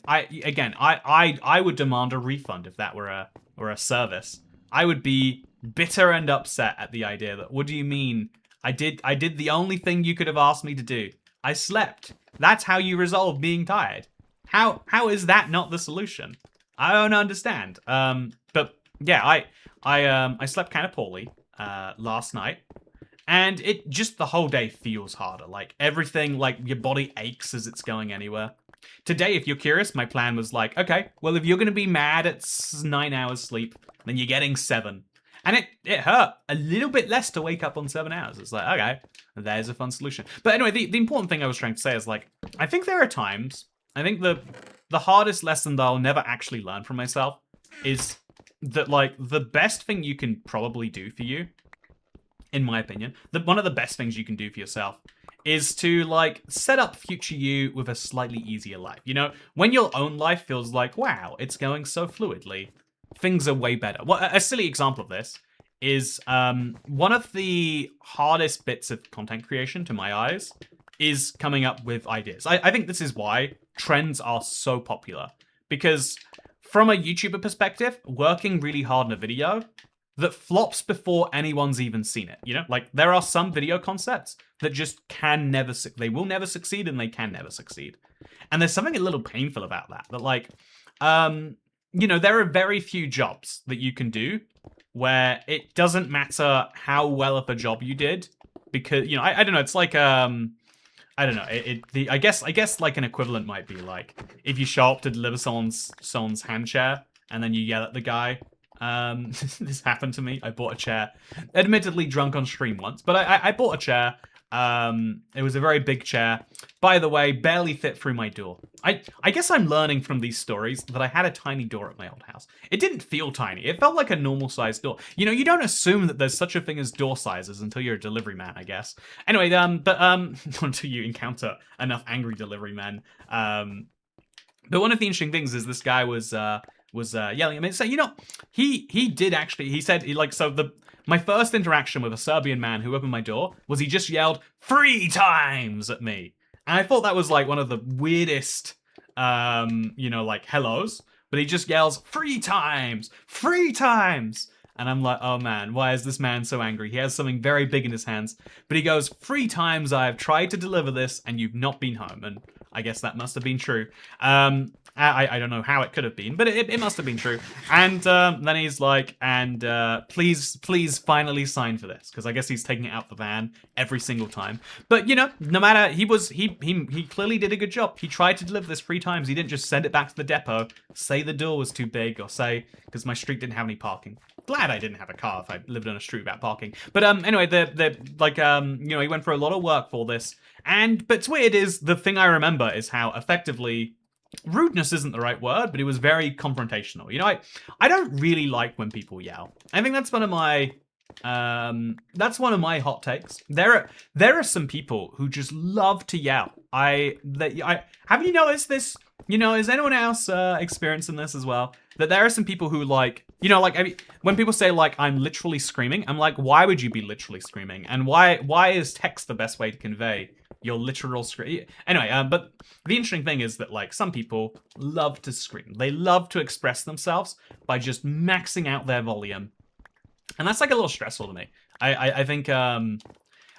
I would demand a refund if that were a service. I would be bitter and upset at the idea that, what do you mean? I did the only thing you could have asked me to do. I slept. That's how you resolve being tired. How is that not the solution? I don't understand. But yeah, I slept kind of poorly last night, and it just the whole day feels harder. Like everything, like your body aches as it's going anywhere. Today, if you're curious, my plan was like, okay, well, if you're gonna be mad at 9 hours sleep, then you're getting 7. And it hurt a little bit less to wake up on 7 hours. It's like, okay, there's a fun solution. But anyway, the important thing I was trying to say is, like, I think there are times, I think the hardest lesson that I'll never actually learn from myself is that, like, the best thing you can probably do for you, in my opinion, one of the best things you can do for yourself is to, like, set up future you with a slightly easier life. You know, when your own life feels like, wow, it's going so fluidly, things are way better. Well, a silly example of this is one of the hardest bits of content creation, to my eyes, is coming up with ideas. I think this is why trends are so popular. Because from a YouTuber perspective, working really hard on a video that flops before anyone's even seen it, you know? Like, there are some video concepts that just they will never succeed and they can never succeed. And there's something a little painful about that, like, you know, there are very few jobs that you can do where it doesn't matter how well of a job you did, because, you know, I don't know, it's like, I don't know. I guess like an equivalent might be like if you show up to deliver someone's hand chair and then you yell at the guy. This happened to me. I bought a chair, admittedly drunk on stream once, but I bought a chair. It was a very big chair. By the way, barely fit through my door. I guess I'm learning from these stories that I had a tiny door at my old house. It didn't feel tiny. It felt like a normal sized door. You know, you don't assume that there's such a thing as door sizes until you're a delivery man, I guess. Anyway, until you encounter enough angry delivery men. But one of the interesting things is this guy was yelling at me. So, you know, he did actually, he said, my first interaction with a Serbian man who opened my door was he just yelled 3 times at me. And I thought that was like one of the weirdest, you know, like hellos. But he just yells 3 times, 3 times. And I'm like, oh man, why is this man so angry? He has something very big in his hands. But he goes, 3 times I have tried to deliver this and you've not been home. And I guess that must have been true. I don't know how it could have been, but it must have been true. And then he's like, please finally sign for this, because I guess he's taking it out the van every single time. But you know, no matter, he clearly did a good job. He tried to deliver this 3 times. He didn't just send it back to the depot, say the door was too big, or say because my street didn't have any parking. Glad I didn't have a car if I lived on a street without parking. But anyway, you know, he went for a lot of work for this. But what's weird is the thing I remember is how effectively rudeness isn't the right word, but it was very confrontational. You know, I don't really like when people yell. I think that's one of my hot takes. There are some people who just love to yell. I have you noticed this? You know, is anyone else experiencing this as well? That there are some people who like, you know, like I mean, when people say like I'm literally screaming, I'm like, why would you be literally screaming? And why is text the best way to convey your literal scream? Anyway, but the interesting thing is that like some people love to scream. They love to express themselves by just maxing out their volume, and that's like a little stressful to me. I think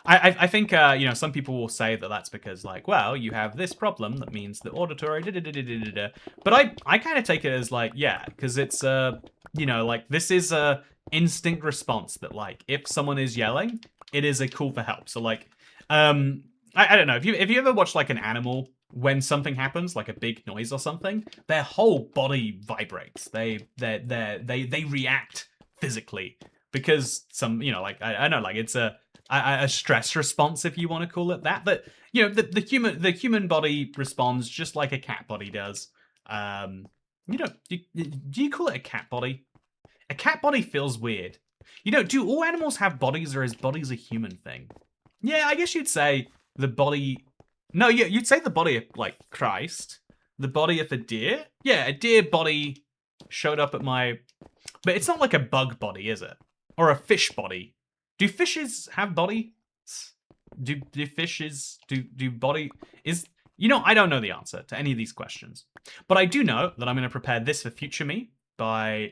I think you know, some people will say that that's because like, well, you have this problem that means the auditory but I kind of take it as like, yeah, because it's you know, like this is a instinct response that like if someone is yelling, it is a call for help. So like I don't know, if you ever watch like an animal, when something happens, like a big noise or something, their whole body vibrates. They react physically because some, you know, like I know, like it's a stress response, if you want to call it that. But you know, the human body responds just like a cat body does. You know, do you call it a cat body? A cat body feels weird. You know, do all animals have bodies, or is bodies a human thing? Yeah, I guess you'd say the body. No, you'd say the body of like Christ, the body of a deer. Yeah, a deer body showed up at my. But it's not like a bug body, is it? Or a fish body. Do fishes have bodies? Do fishes do body is you know, I don't know the answer to any of these questions. But I do know that I'm going to prepare this for future me by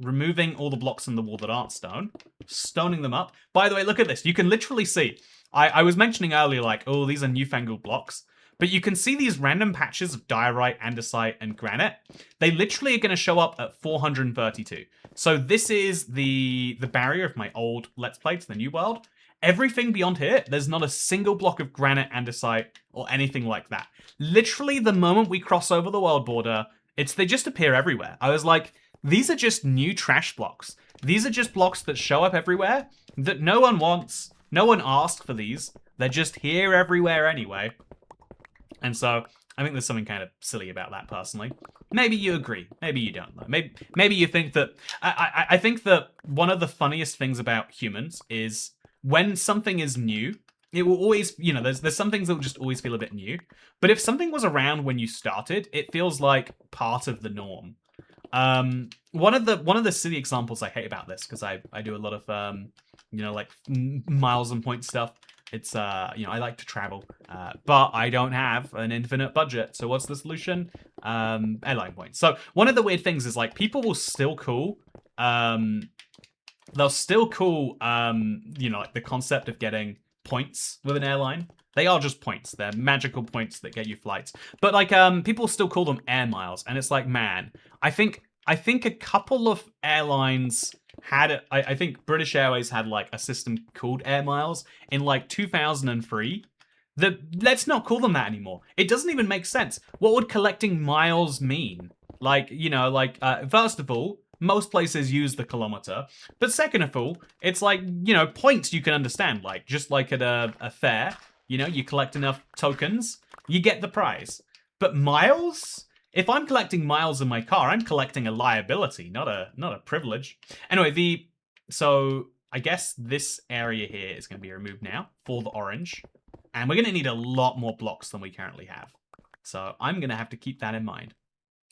removing all the blocks in the wall that aren't stone, stoning them up. By the way, look at this. You can literally see. I was mentioning earlier, like, oh, these are newfangled blocks. But you can see these random patches of diorite, andesite, and granite. They literally are going to show up at 432. So this is the barrier of my old Let's Play to the new world. Everything beyond here, there's not a single block of granite, andesite, or anything like that. Literally, the moment we cross over the world border, they just appear everywhere. I was like, these are just new trash blocks. These are just blocks that show up everywhere that no one wants. No one asked for these. They're just here everywhere anyway. And so I think there's something kind of silly about that personally. Maybe you agree. Maybe you don't. Maybe you think that... I think that one of the funniest things about humans is when something is new, it will always... You know, there's some things that will just always feel a bit new. But if something was around when you started, it feels like part of the norm. One of the silly examples I hate about this, because I do a lot of you know, like miles and point stuff. It's you know, I like to travel, but I don't have an infinite budget. So what's the solution? Airline points. So one of the weird things is like people will still call they'll still call you know, like the concept of getting points with an airline. They are just points. They're magical points that get you flights. But like people still call them air miles, and it's like, man, I think a couple of airlines had I think British Airways had like a system called air miles in like 2003. Let's not call them that anymore. It doesn't even make sense. What would collecting miles mean? Like, you know, like first of all, most places use the kilometer. But second of all, it's like, you know, points you can understand. Like, just like at a fair, you know, you collect enough tokens, you get the prize. But miles? If I'm collecting miles in my car, I'm collecting a liability, not a privilege. Anyway, so I guess this area here is going to be removed now for the orange. And we're going to need a lot more blocks than we currently have. So I'm going to have to keep that in mind.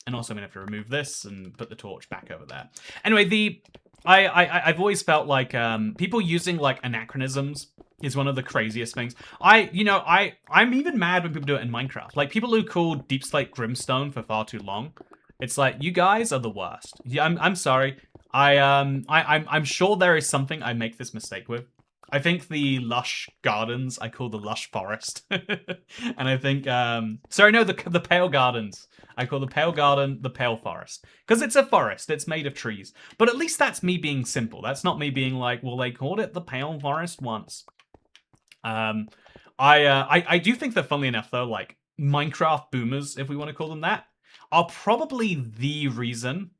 And also I'm going to have to remove this and put the torch back over there. Anyway, I've always felt like people using like anachronisms is one of the craziest things. I'm even mad when people do it in Minecraft. Like people who call Deep Slate Grimstone for far too long. It's like, you guys are the worst. Yeah, I'm sorry. I'm sure there is something I make this mistake with. I think the lush gardens I call the lush forest. And I think sorry, no, the pale gardens. I call the pale garden the pale forest. Because it's a forest, it's made of trees. But at least that's me being simple. That's not me being like, well, they called it the pale forest once. I do think that, funnily enough, though, like Minecraft boomers, if we want to call them that, are probably the reason.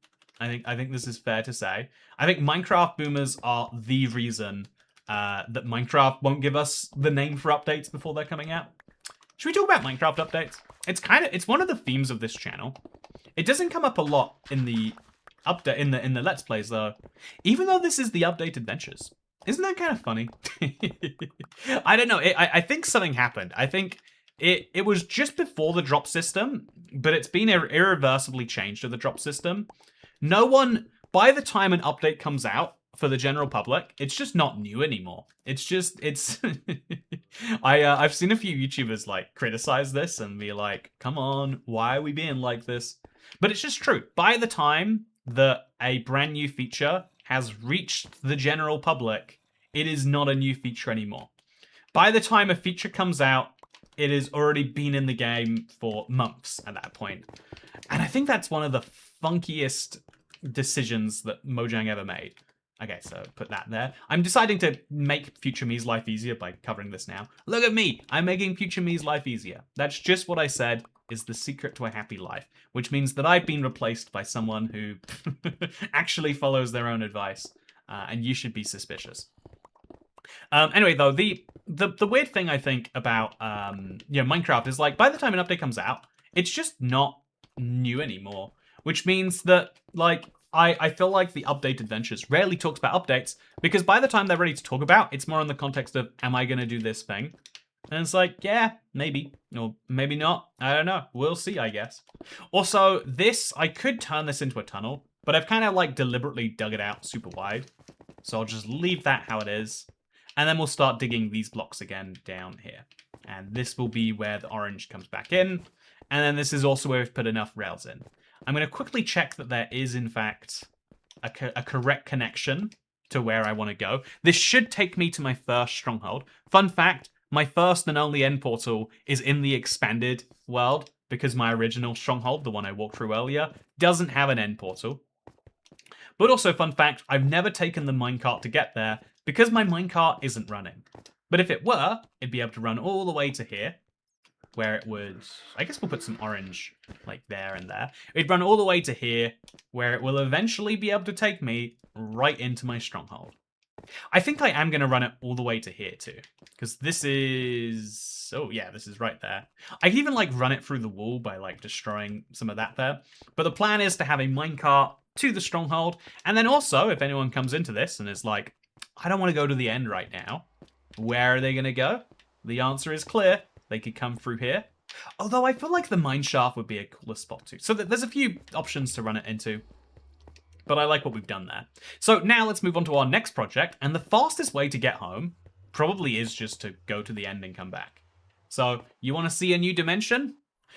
I think this is fair to say. I think Minecraft boomers are the reason that Minecraft won't give us the name for updates before they're coming out. Should we talk about Minecraft updates? It's one of the themes of this channel. It doesn't come up a lot in the update in the Let's Plays though. Even though this is the update adventures. Isn't that kind of funny? I don't know. I think something happened. I think it was just before the drop system, but it's been irreversibly changed to the drop system. No one, by the time an update comes out for the general public, it's just not new anymore. It's I've seen a few YouTubers like criticize this and be like, come on, why are we being like this? But it's just true. By the time that a brand new feature has reached the general public, it is not a new feature anymore. By the time a feature comes out, it has already been in the game for months at that point. And I think that's one of the funkiest decisions that Mojang ever made. Okay, so put that there. I'm deciding to make future me's life easier by covering this now. Look at me! I'm making future me's life easier. That's just what I said is the secret to a happy life, which means that I've been replaced by someone who actually follows their own advice, and you should be suspicious. Anyway, though, the weird thing I think about Minecraft is like by the time an update comes out, it's just not new anymore, which means that like I feel like the update adventures rarely talks about updates because by the time they're ready to talk about, it's more in the context of am I going to do this thing? And it's like, yeah, maybe, or maybe not. I don't know. We'll see, I guess. Also, I could turn this into a tunnel, but I've kind of like deliberately dug it out super wide. So I'll just leave that how it is. And then we'll start digging these blocks again down here. And this will be where the orange comes back in. And then this is also where we've put enough rails in. I'm going to quickly check that there is, in fact, a correct connection to where I want to go. This should take me to my first stronghold. Fun fact, my first and only end portal is in the expanded world because my original stronghold, the one I walked through earlier, doesn't have an end portal. But also, fun fact, I've never taken the minecart to get there because my minecart isn't running. But if it were, it'd be able to run all the way to here, where it would, I guess we'll put some orange like there and there. It'd run all the way to here, where it will eventually be able to take me right into my stronghold. I think I am going to run it all the way to here too, because this is, oh yeah, this is right there. I could even like run it through the wall by like destroying some of that there. But the plan is to have a minecart to the stronghold. And then also, if anyone comes into this and is like, I don't want to go to the end right now, where are they going to go? The answer is clear. They could come through here. Although I feel like the mine shaft would be a cooler spot too. So there's a few options to run it into. But I like what we've done there. So now let's move on to our next project. And the fastest way to get home probably is just to go to the end and come back. So you want to see a new dimension?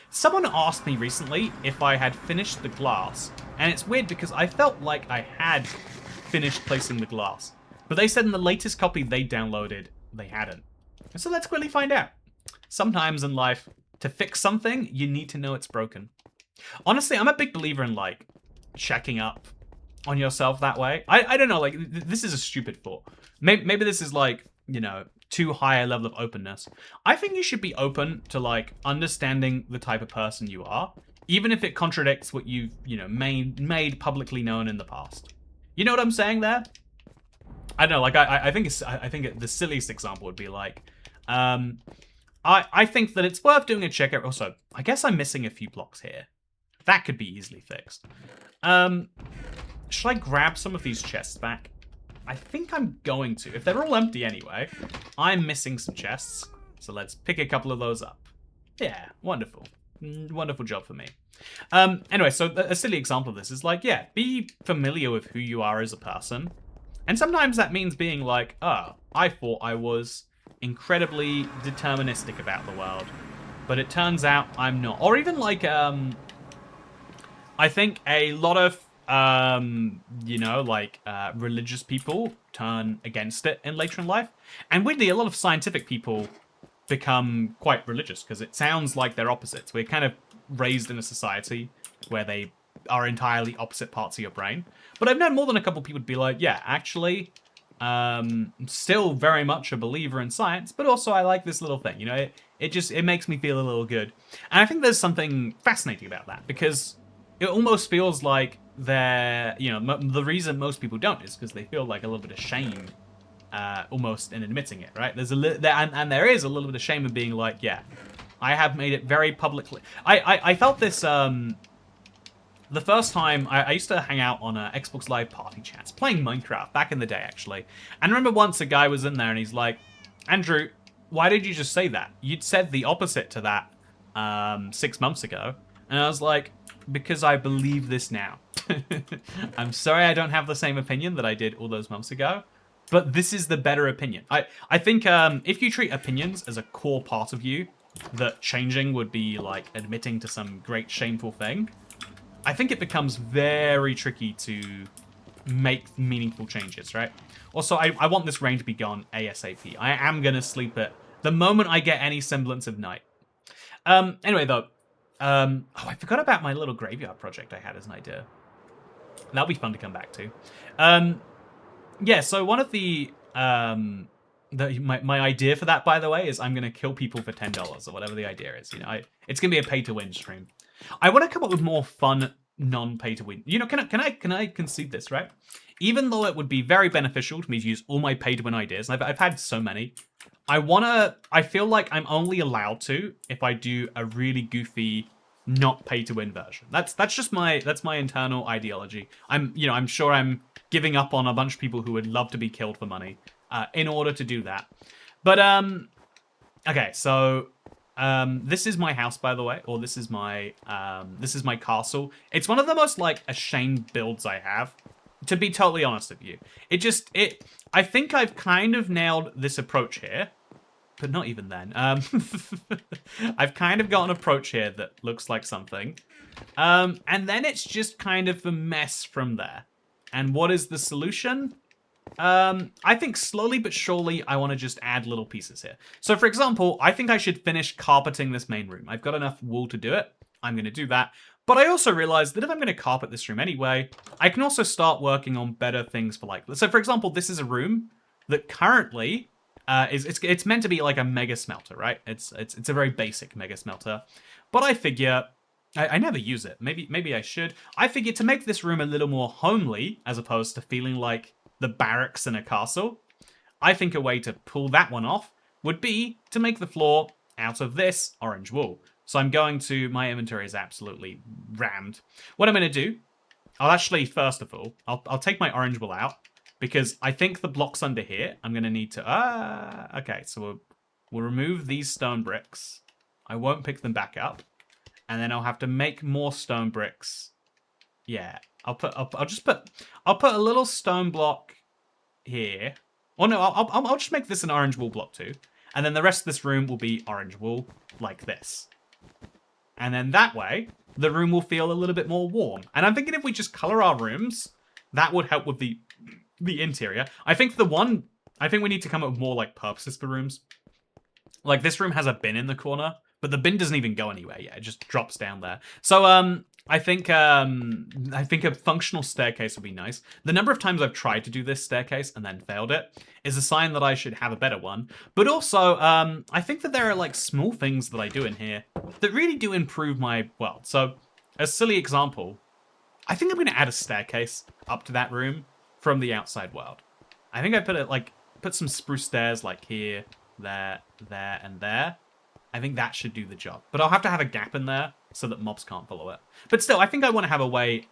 Someone asked me recently if I had finished the glass. And it's weird because I felt like I had finished placing the glass. But they said in the latest copy they downloaded, they hadn't. So let's quickly find out. Sometimes in life, to fix something, you need to know it's broken. Honestly, I'm a big believer in like checking up on yourself that way. I don't know, like this is a stupid thought. Maybe this is like, you know, too high a level of openness. I think you should be open to like understanding the type of person you are, even if it contradicts what you've, you know, made publicly known in the past. You know what I'm saying there? I don't know, like I think the silliest example would be like, I think that it's worth doing a checkout. Also, I guess I'm missing a few blocks here. That could be easily fixed. Should I grab some of these chests back? I think I'm going to. If they're all empty anyway, I'm missing some chests. So let's pick a couple of those up. Yeah, wonderful. Wonderful job for me. Anyway, so a silly example of this is like, yeah, be familiar with who you are as a person. And sometimes that means being like, oh, I thought I was incredibly deterministic about the world, but it turns out I'm not. Or even like, I think a lot of, you know, like religious people turn against it in later in life. And weirdly, a lot of scientific people become quite religious because it sounds like they're opposites. We're kind of raised in a society where they are entirely opposite parts of your brain. But I've known more than a couple people to be like, yeah, actually, I'm still very much a believer in science, but also I like this little thing. You know, it makes me feel a little good. And I think there's something fascinating about that because it almost feels like they're, you know, the reason most people don't is because they feel like a little bit of shame almost in admitting it, right? There's and there is a little bit of shame in being like, yeah, I have made it very publicly. I felt this, the first time, I used to hang out on Xbox Live party chats, playing Minecraft, back in the day, actually. And I remember once a guy was in there and he's like, Andrew, why did you just say that? You'd said the opposite to that 6 months ago. And I was like, because I believe this now. I'm sorry I don't have the same opinion that I did all those months ago, but this is the better opinion. I think if you treat opinions as a core part of you, that changing would be like admitting to some great shameful thing, I think it becomes very tricky to make meaningful changes, right? Also, I want this rain to be gone ASAP. I am going to sleep it the moment I get any semblance of night. Anyway, though, oh, I forgot about my little graveyard project I had as an idea. That'll be fun to come back to. Yeah, so one of my idea for that, by the way, is I'm going to kill people for $10 or whatever the idea is. You know, it's going to be a pay-to-win stream. I want to come up with more fun, non-pay-to-win. You know, can I concede this, right? Even though it would be very beneficial to me to use all my pay-to-win ideas, and I've had so many, I feel like I'm only allowed to if I do a really goofy, not pay-to-win version. That's just my internal ideology. I'm sure I'm giving up on a bunch of people who would love to be killed for money in order to do that. But okay, so this is my house, by the way, or this is my castle. It's one of the most like ashamed builds I have, to be totally honest with you. I think I've kind of nailed this approach here, but not even then. I've kind of got an approach here that looks like something, and then it's just kind of a mess from there. And what is the solution? I think slowly but surely I want to just add little pieces here. So for example, I think I should finish carpeting this main room. I've got enough wool to do it. I'm going to do that. But I also realized that if I'm going to carpet this room anyway, I can also start working on better things for like... So for example, this is a room that currently it's meant to be like a mega smelter, right? It's a very basic mega smelter. But I figure... I never use it. Maybe I should. I figure to make this room a little more homely, as opposed to feeling like the barracks in a castle, I think a way to pull that one off would be to make the floor out of this orange wool. So I'm going to... My inventory is absolutely rammed. What I'm going to do, I'll actually, first of all, I'll take my orange wool out, because I think the blocks under here, I'm going to need to... okay, so we'll remove these stone bricks. I won't pick them back up. And then I'll have to make more stone bricks. Yeah, I'll put a little stone block here. Oh no, I'll just make this an orange wool block too. And then the rest of this room will be orange wool, like this. And then that way, the room will feel a little bit more warm. And I'm thinking if we just color our rooms, that would help with the interior. I think we need to come up with more like purposes for rooms. Like this room has a bin in the corner, but the bin doesn't even go anywhere yet. It just drops down there. So I think a functional staircase would be nice. The number of times I've tried to do this staircase and then failed it is a sign that I should have a better one. But also, I think that there are like small things that I do in here that really do improve my world. So a silly example, I think I'm going to add a staircase up to that room from the outside world. I think I put some spruce stairs like here, there, and there. I think that should do the job. But I'll have to have a gap in there so that mobs can't follow it. But still, I think I want to have a way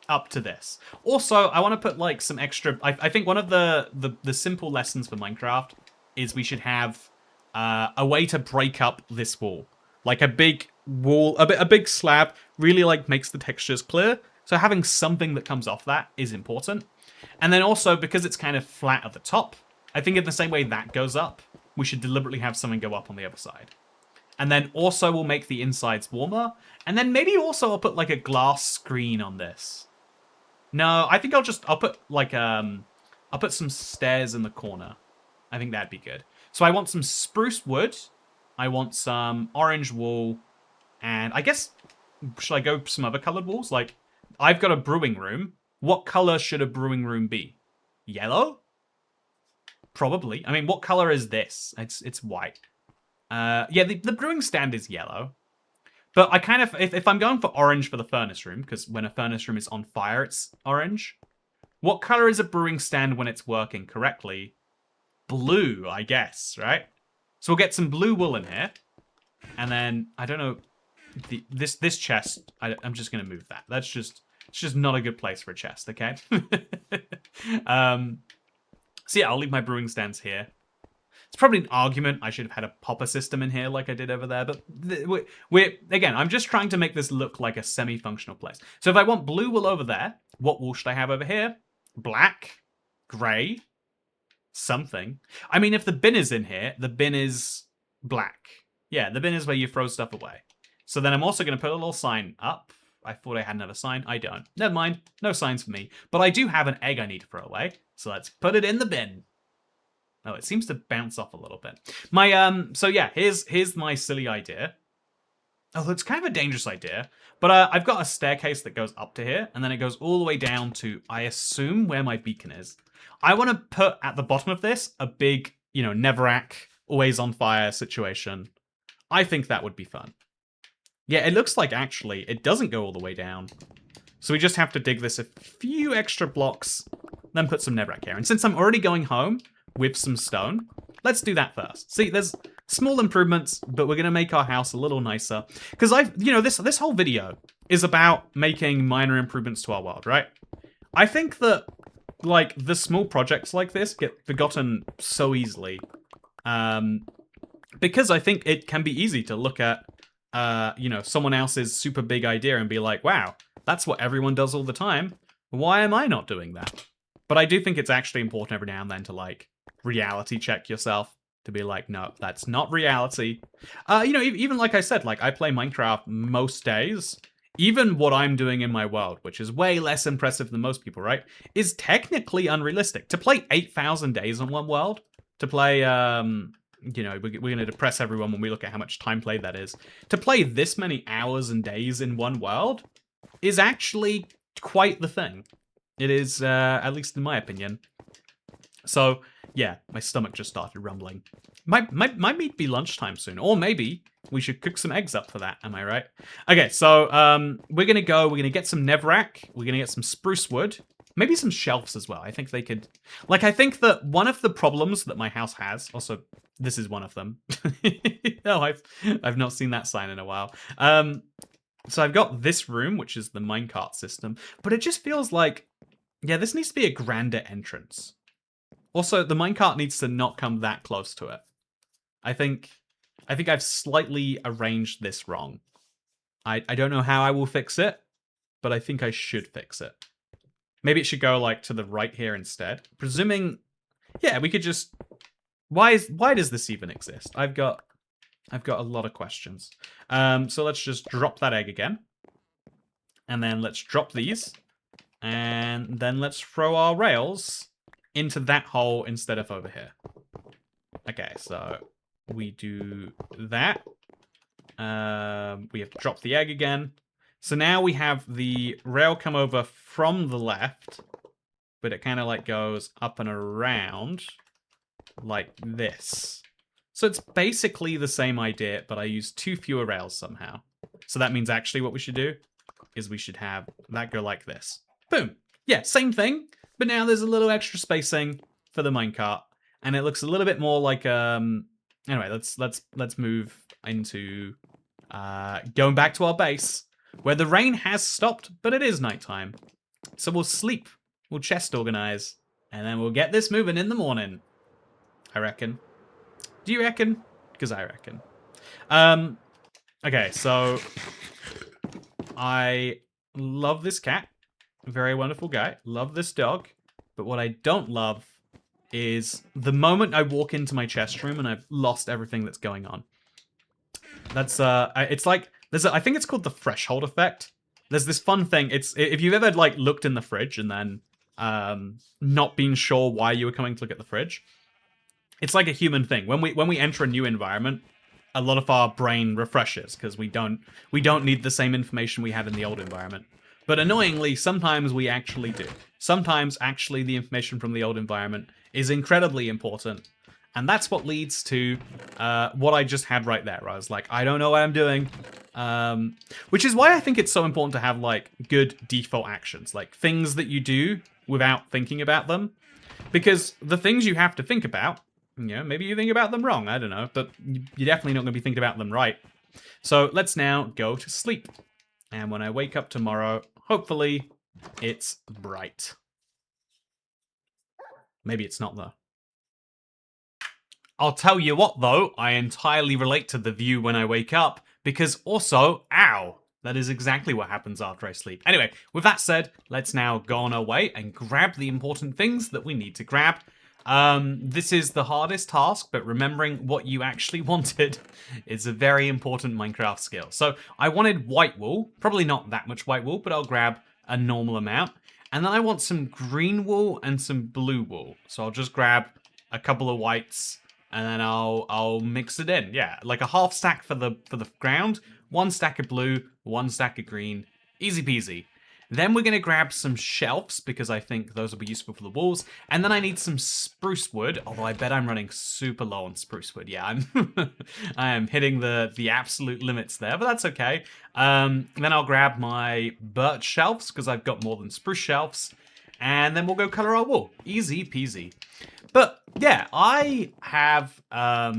up to this. Also, I want to put like some extra... I think one of the simple lessons for Minecraft is we should have a way to break up this wall. Like a big wall, a big slab really like makes the textures clear. So having something that comes off that is important. And then also, because it's kind of flat at the top, I think in the same way that goes up, we should deliberately have something go up on the other side. And then also we'll make the insides warmer. And then maybe also I'll put like a glass screen on this. No, I think I'll put like, I'll put some stairs in the corner. I think that'd be good. So I want some spruce wood. I want some orange wool. And I guess, should I go some other colored walls? Like, I've got a brewing room. What color should a brewing room be? Yellow? Probably. I mean, what color is this? It's white. Yeah, the brewing stand is yellow. But I kind of, if I'm going for orange for the furnace room, because when a furnace room is on fire, it's orange. What color is a brewing stand when it's working correctly? Blue, I guess, right? So we'll get some blue wool in here. And then, I don't know, this chest, I'm just going to move that. It's just not a good place for a chest, okay? So yeah, I'll leave my brewing stands here. It's probably an argument I should have had a popper system in here like I did over there, but again, I'm just trying to make this look like a semi-functional place. So if I want blue wool over there, what wool should I have over here? Black, grey, something. I mean, if the bin is in here, the bin is black. Yeah, the bin is where you throw stuff away. So then I'm also going to put a little sign up. I thought I had another sign. I don't. Never mind. No signs for me. But I do have an egg I need to throw away. So let's put it in the bin. Oh, it seems to bounce off a little bit. So yeah, here's my silly idea. Oh, it's kind of a dangerous idea. But I've got a staircase that goes up to here, and then it goes all the way down to, I assume, where my beacon is. I want to put at the bottom of this a big, Neverac, always on fire situation. I think that would be fun. Yeah, it looks like, actually, it doesn't go all the way down. So we just have to dig this a few extra blocks, then put some Neverac here. And since I'm already going home with some stone, let's do that first. See, there's small improvements, but we're going to make our house a little nicer. Because this whole video is about making minor improvements to our world, right? I think that, like, the small projects like this get forgotten so easily. Because I think it can be easy to look at, someone else's super big idea and be like, wow, that's what everyone does all the time. Why am I not doing that? But I do think it's actually important every now and then to, like, reality check yourself. To be like, no, that's not reality. Even like I said, like, I play Minecraft most days. Even what I'm doing in my world, which is way less impressive than most people, right, is technically unrealistic. To play 8,000 days in one world, to play, we're going to depress everyone when we look at how much time played that is. To play this many hours and days in one world is actually quite the thing. It is, at least in my opinion. So, yeah, my stomach just started rumbling. Might be lunchtime soon. Or maybe we should cook some eggs up for that, am I right? Okay, so we're going to get some Neverac. We're going to get some spruce wood. Maybe some shelves as well. I think they could... Like, I think that one of the problems that my house has... Also, this is one of them. No, I've not seen that sign in a while. So I've got this room, which is the minecart system. But it just feels like... Yeah, this needs to be a grander entrance. Also, the minecart needs to not come that close to it. I think I've slightly arranged this wrong. I don't know how I will fix it, but I think I should fix it. Maybe it should go, like, to the right here instead. Presuming... Yeah, we could just... Why does this even exist? I've got a lot of questions. So let's just drop that egg again. And then let's drop these. And then let's throw our rails into that hole instead of over here. Okay, so we do that. We have dropped the egg again. So now we have the rail come over from the left, but it kind of like goes up and around like this. So it's basically the same idea, but I use 2 fewer rails somehow. So that means actually what we should do is we should have that go like this. Boom. Yeah, same thing. But now there's a little extra spacing for the minecart, and it looks a little bit more like anyway, let's move into going back to our base, where the rain has stopped, but it is nighttime. So we'll sleep, we'll chest organize, and then we'll get this moving in the morning. I reckon. Do you reckon? Because I reckon. Okay, so I love this cat. Very wonderful guy. Love this dog. But what I don't love is the moment I walk into my chest room and I've lost everything that's going on. That's it's like I think it's called the threshold effect. There's this fun thing. It's if you've ever like looked in the fridge and then not been sure why you were coming to look at the fridge. It's like a human thing. When we enter a new environment, a lot of our brain refreshes because we don't need the same information we had in the old environment. But annoyingly, sometimes we actually do. Sometimes, actually, the information from the old environment is incredibly important. And that's what leads to what I just had right there. Where I was like, I don't know what I'm doing. Which is why I think it's so important to have, like, good default actions. Like, things that you do without thinking about them. Because the things you have to think about, maybe you think about them wrong, I don't know. But you're definitely not going to be thinking about them right. So let's now go to sleep. And when I wake up tomorrow, hopefully it's bright. Maybe it's not, though. I'll tell you what, though, I entirely relate to the view when I wake up, because also, ow, that is exactly what happens after I sleep. Anyway, with that said, let's now go on our way and grab the important things that we need to grab. This is the hardest task, but remembering what you actually wanted is a very important Minecraft skill. So I wanted white wool, probably not that much white wool, but I'll grab a normal amount. And then I want some green wool and some blue wool. So I'll just grab a couple of whites and then I'll mix it in. Yeah, like a half stack for the ground, 1 stack of blue, 1 stack of green. Easy peasy. Then we're going to grab some shelves, because I think those will be useful for the walls. And then I need some spruce wood, although I bet I'm running super low on spruce wood. Yeah, I am hitting the absolute limits there, but that's okay. Then I'll grab my birch shelves, because I've got more than spruce shelves. And then we'll go color our wool. Easy peasy. But yeah, I have, I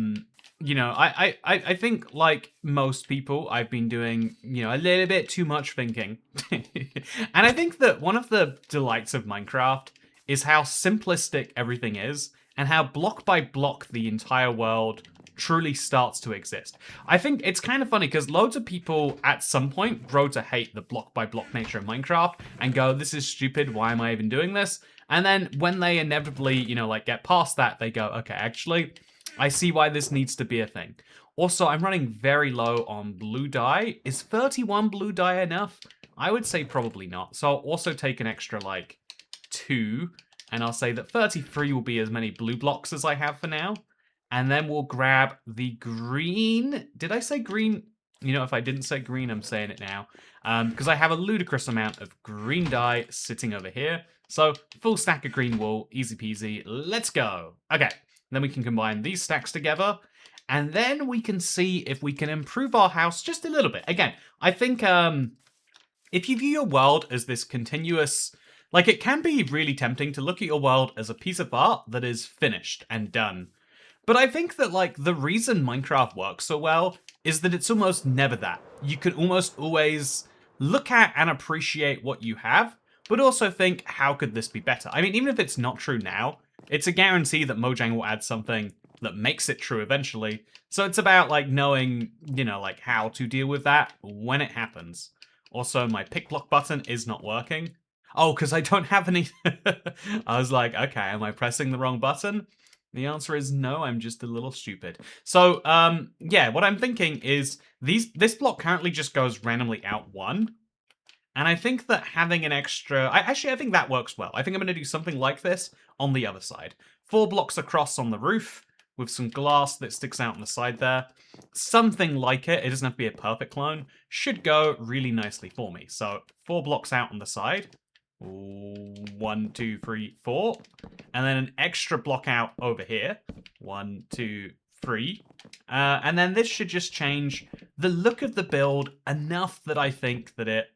think like most people, I've been doing, a little bit too much thinking. And I think that one of the delights of Minecraft is how simplistic everything is and how block by block the entire world truly starts to exist. I think it's kind of funny because loads of people at some point grow to hate the block by block nature of Minecraft and go, this is stupid, why am I even doing this? And then when they inevitably, get past that, they go, okay, actually, I see why this needs to be a thing. Also, I'm running very low on blue dye. Is 31 blue dye enough? I would say probably not. So I'll also take an extra, 2, and I'll say that 33 will be as many blue blocks as I have for now. And then we'll grab the green. Did I say green? If I didn't say green, I'm saying it now. Because I have a ludicrous amount of green dye sitting over here. So, full stack of green wool, easy peasy, let's go. Okay, then we can combine these stacks together. And then we can see if we can improve our house just a little bit. Again, I think if you view your world as this continuous... it can be really tempting to look at your world as a piece of art that is finished and done. But I think that, the reason Minecraft works so well is that it's almost never that. You can almost always look at and appreciate what you have, but also think, how could this be better? I mean, even if it's not true now, it's a guarantee that Mojang will add something that makes it true eventually. So it's about, knowing, how to deal with that when it happens. Also, my pick block button is not working. Oh, because I don't have any... I was like, okay, am I pressing the wrong button? The answer is no, I'm just a little stupid. So, yeah, what I'm thinking is this block currently just goes randomly out 1. And I think that having an extra... I think that works well. I think I'm going to do something like this on the other side. 4 blocks across on the roof with some glass that sticks out on the side there. Something like it. It doesn't have to be a perfect clone. Should go really nicely for me. So 4 blocks out on the side. 1, 2, 3, 4. And then an extra block out over here. 1, 2, 3. And then this should just change the look of the build enough that I think that it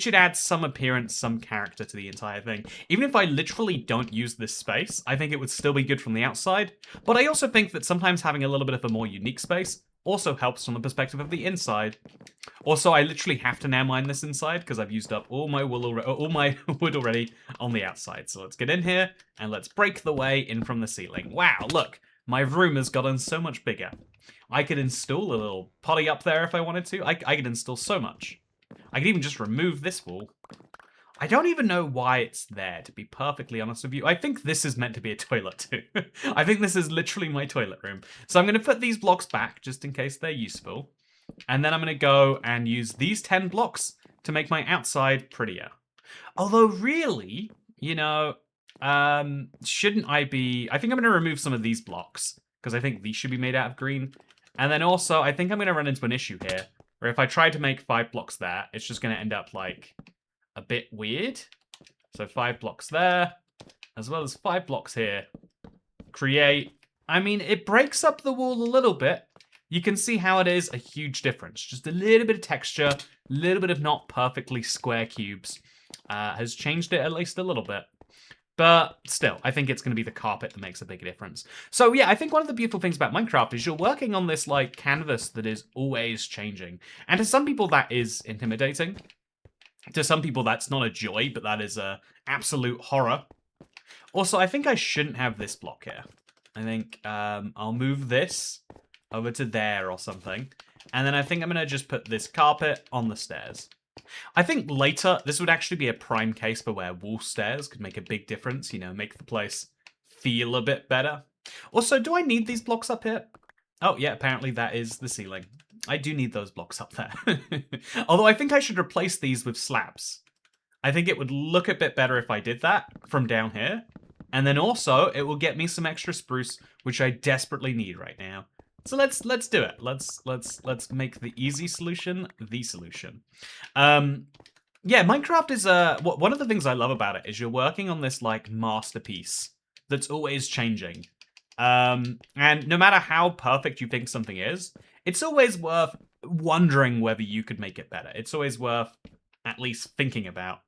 should add some appearance, some character to the entire thing. Even if I literally don't use this space, I think it would still be good from the outside. But I also think that sometimes having a little bit of a more unique space also helps from the perspective of the inside. Also, I literally have to now mine this inside because I've used up all my wood already on the outside. So let's get in here and let's break the way in from the ceiling. Wow, look, my room has gotten so much bigger. I could install a little potty up there if I wanted to. I could install so much. I could even just remove this wall. I don't even know why it's there, to be perfectly honest with you. I think this is meant to be a toilet too. I think this is literally my toilet room. So I'm going to put these blocks back just in case they're useful. And then I'm going to go and use these 10 blocks to make my outside prettier. Although really, shouldn't I be... I think I'm going to remove some of these blocks because I think these should be made out of green. And then also, I think I'm going to run into an issue here where if I try to make 5 blocks there, it's just going to end up a bit weird. So 5 blocks there, as well as 5 blocks here. Create. I mean, it breaks up the wall a little bit. You can see how it is a huge difference. Just a little bit of texture, a little bit of not perfectly square cubes has changed it at least a little bit. But still, I think it's going to be the carpet that makes a big difference. So yeah, I think one of the beautiful things about Minecraft is you're working on this like canvas that is always changing. And to some people that is intimidating. To some people that's not a joy, but that is a absolute horror. Also, I think I shouldn't have this block here. I think I'll move this over to there or something. And then I think I'm going to just put this carpet on the stairs. I think later, this would actually be a prime case for where wall stairs could make a big difference, you know, make the place feel a bit better. Also, do I need these blocks up here? Oh, yeah, apparently that is the ceiling. I do need those blocks up there. Although I think I should replace these with slabs. I think it would look a bit better if I did that from down here. And then also, it will get me some extra spruce, which I desperately need right now. So let's do it. Let's make the easy solution the solution. Yeah, Minecraft is one of the things I love about it is you're working on this like masterpiece that's always changing. And no matter how perfect you think something is, it's always worth wondering whether you could make it better. It's always worth at least thinking about.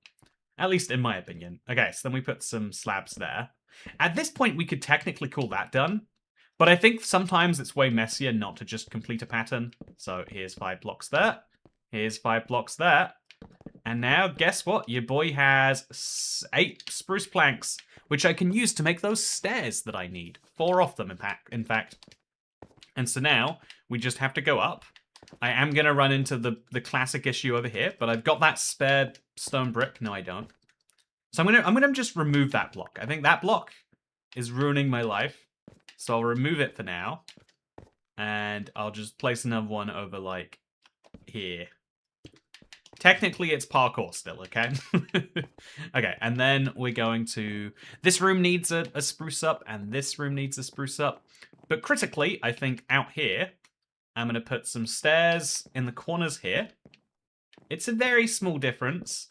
At least in my opinion. Okay, so then we put some slabs there. At this point, we could technically call that done. But I think sometimes it's way messier not to just complete a pattern. So here's 5 blocks there. Here's 5 blocks there. And now, guess what? Your boy has 8 spruce planks, which I can use to make those stairs that I need. 4 of them, in fact. And so now, we just have to go up. I am going to run into the classic issue over here, but I've got that spare stone brick. No, I don't. So I'm gonna just remove that block. I think that block is ruining my life. So I'll remove it for now. And I'll just place another one over, like, here. Technically, it's parkour still, okay? Okay, and then we're going to... This room needs a spruce up, and this room needs a spruce up. But critically, I think out here, I'm going to put some stairs in the corners here. It's a very small difference,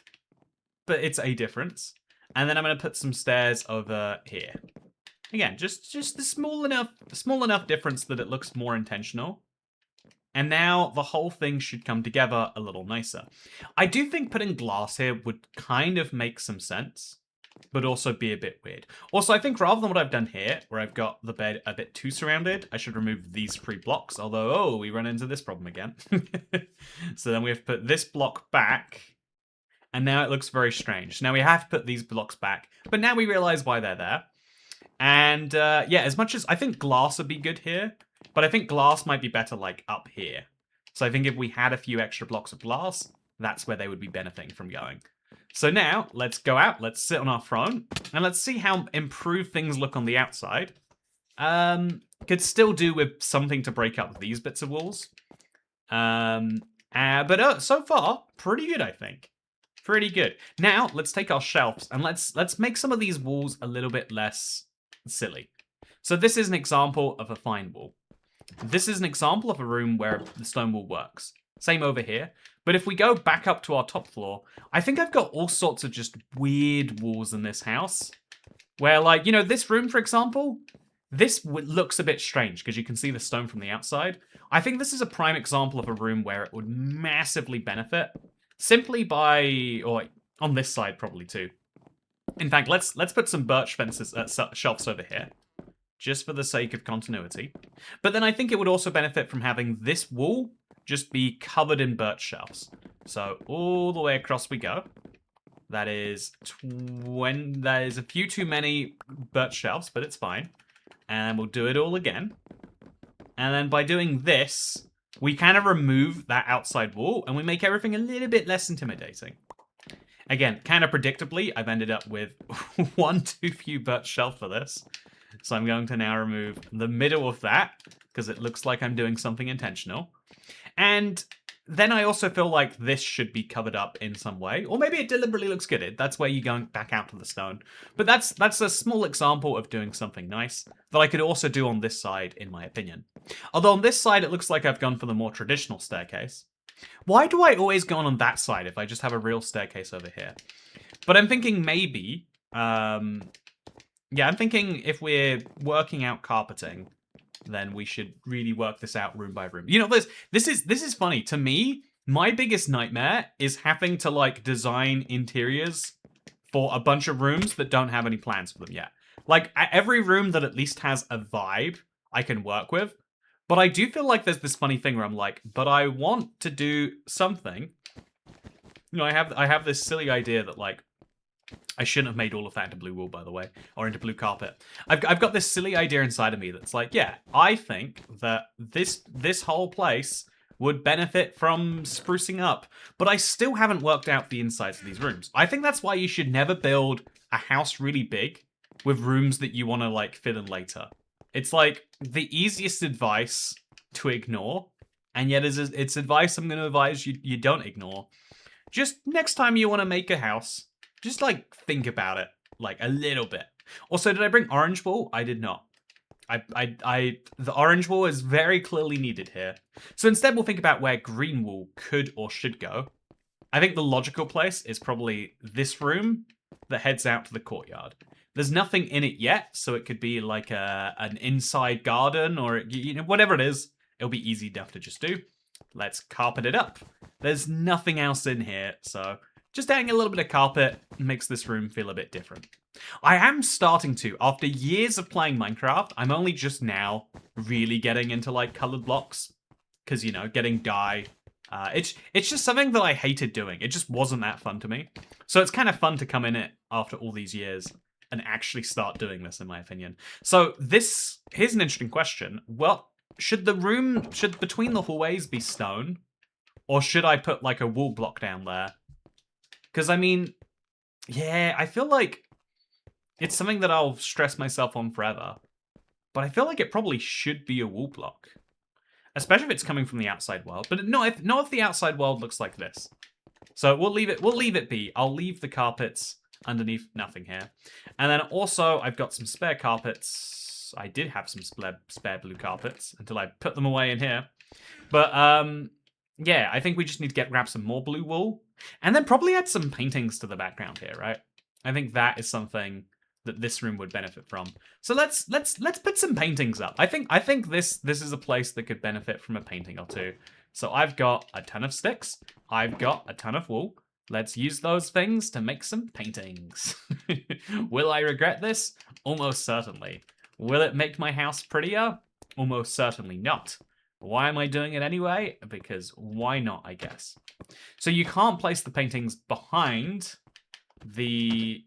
but it's a difference. And then I'm going to put some stairs over here. Again, just the small enough difference that it looks more intentional. And now the whole thing should come together a little nicer. I do think putting glass here would kind of make some sense, but also be a bit weird. Also, I think rather than what I've done here, where I've got the bed a bit too surrounded, I should remove these 3 blocks. Although, oh, we run into this problem again. So then we have to put this block back. And now it looks very strange. Now we have to put these blocks back. But now we realize why they're there. And yeah, as much as I think glass would be good here, but I think glass might be better like up here. So I think if we had a few extra blocks of glass, that's where they would be benefiting from going. So now, let's go out, let's sit on our throne, and let's see how improved things look on the outside. Could still do with something to break up these bits of walls. But so far, pretty good, I think. Pretty good. Now, let's take our shelves, and let's make some of these walls a little bit less silly. So this is an example of a fine wall. This is an example of a room where the stone wall works. Same over here. But if we go back up to our top floor, I think I've got all sorts of just weird walls in this house. Where, like, you know, this room, for example, this looks a bit strange because you can see the stone from the outside. I think this is a prime example of a room where it would massively benefit simply by, or on this side probably too. In fact, let's put some birch fences, shelves over here, just for the sake of continuity. But then I think it would also benefit from having this wall just be covered in birch shelves. So all the way across we go. That is a few too many birch shelves, but it's fine. And we'll do it all again. And then by doing this, we kind of remove that outside wall and we make everything a little bit less intimidating. Again, kind of predictably, I've ended up with one too few birch shelf for this. So I'm going to now remove the middle of that because it looks like I'm doing something intentional. And then I also feel like this should be covered up in some way. Or maybe it deliberately looks good. That's where you're going back out to the stone. But that's a small example of doing something nice that I could also do on this side, in my opinion. Although on this side, it looks like I've gone for the more traditional staircase. Why do I always go on that side if I just have a real staircase over here? But I'm thinking maybe... yeah, I'm thinking if we're working out carpeting, then we should really work this out room by room. You know, this is funny. To me, my biggest nightmare is having to, like, design interiors for a bunch of rooms that don't have any plans for them yet. Like, every room that at least has a vibe I can work with. But I do feel like there's this funny thing where I'm like, but I want to do something. You know, I have this silly idea that, like, I shouldn't have made all of that into blue wool, by the way, or into blue carpet. I've got this silly idea inside of me that's like, yeah, I think that this whole place would benefit from sprucing up, but I still haven't worked out the insides of these rooms. I think that's why you should never build a house really big with rooms that you want to, like, fit in later. It's like the easiest advice to ignore, and yet it's advice I'm going to advise you don't ignore. Just next time you want to make a house, just, like, think about it, like, a little bit. Also, did I bring orange wool? I did not. The orange wool is very clearly needed here. So instead, we'll think about where green wool could or should go. I think the logical place is probably this room that heads out to the courtyard. There's nothing in it yet, so it could be like an inside garden or, you know, whatever it is. It'll be easy enough to just do. Let's carpet it up. There's nothing else in here, so just adding a little bit of carpet makes this room feel a bit different. I am starting to, after years of playing Minecraft, I'm only just now really getting into, like, colored blocks. Because, you know, getting dye. It's just something that I hated doing. It just wasn't that fun to me. So it's kind of fun to come in it after all these years and actually start doing this, in my opinion. So here's an interesting question. Well, should between the hallways be stone? Or should I put, like, a wool block down there? Because, I mean, yeah, I feel like it's something that I'll stress myself on forever. But I feel like it probably should be a wool block. Especially if it's coming from the outside world. But not if the outside world looks like this. So we'll leave it be. I'll leave the carpets underneath nothing here. And then also, I've got some spare carpets. I did have some spare blue carpets until I put them away in here. But, yeah, I think we just need to grab some more blue wool. And then probably add some paintings to the background here, right? I think that is something that this room would benefit from. So let's put some paintings up. I think this is a place that could benefit from a painting or two. So I've got a ton of sticks. I've got a ton of wool. Let's use those things to make some paintings. Will I regret this? Almost certainly. Will it make my house prettier? Almost certainly not. Why am I doing it anyway? Because why not, I guess. So you can't place the paintings behind the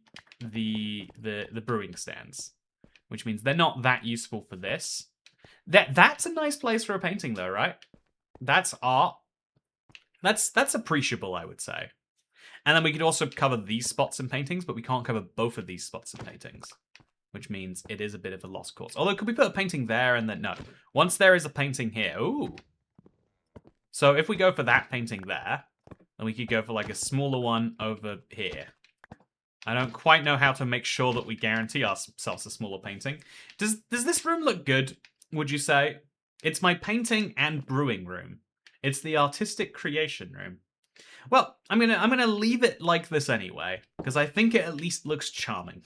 brewing stands, which means they're not that useful for this. That's a nice place for a painting, though, right? That's art. That's appreciable, I would say. And then we could also cover these spots in paintings, but we can't cover both of these spots in paintings, which means it is a bit of a lost cause. Although, could we put a painting there and then no? Once there is a painting here, ooh. So if we go for that painting there, then we could go for, like, a smaller one over here. I don't quite know how to make sure that we guarantee ourselves a smaller painting. Does this room look good, would you say? It's my painting and brewing room. It's the artistic creation room. Well, I'm gonna leave it like this anyway, because I think it at least looks charming.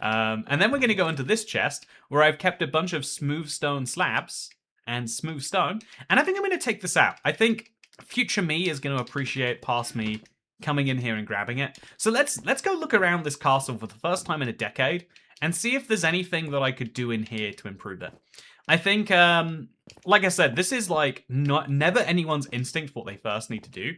And then we're gonna go into this chest, where I've kept a bunch of smooth stone slabs and smooth stone, and I think I'm gonna take this out. I think future me is gonna appreciate past me coming in here and grabbing it. So let's go look around this castle for the first time in a decade and see if there's anything that I could do in here to improve it. I think, like I said, this is like never anyone's instinct for what they first need to do.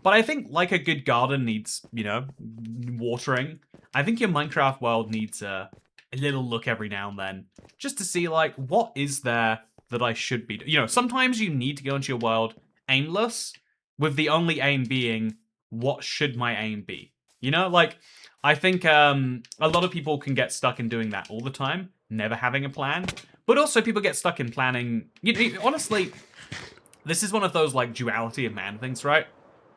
But I think like a good garden needs, you know, watering. I think your Minecraft world needs a little look every now and then just to see, like, what is there that I should be doing. You know, sometimes you need to go into your world aimless, with the only aim being, what should my aim be? You know, like, I think a lot of people can get stuck in doing that all the time, never having a plan. But also people get stuck in planning. You know, honestly, this is one of those, like, duality of man things, right?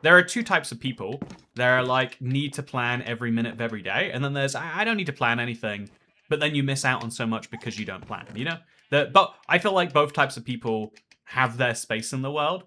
There are two types of people. There are, like, need to plan every minute of every day. And then there's, I don't need to plan anything. But then you miss out on so much because you don't plan, you know? But I feel like both types of people have their space in the world.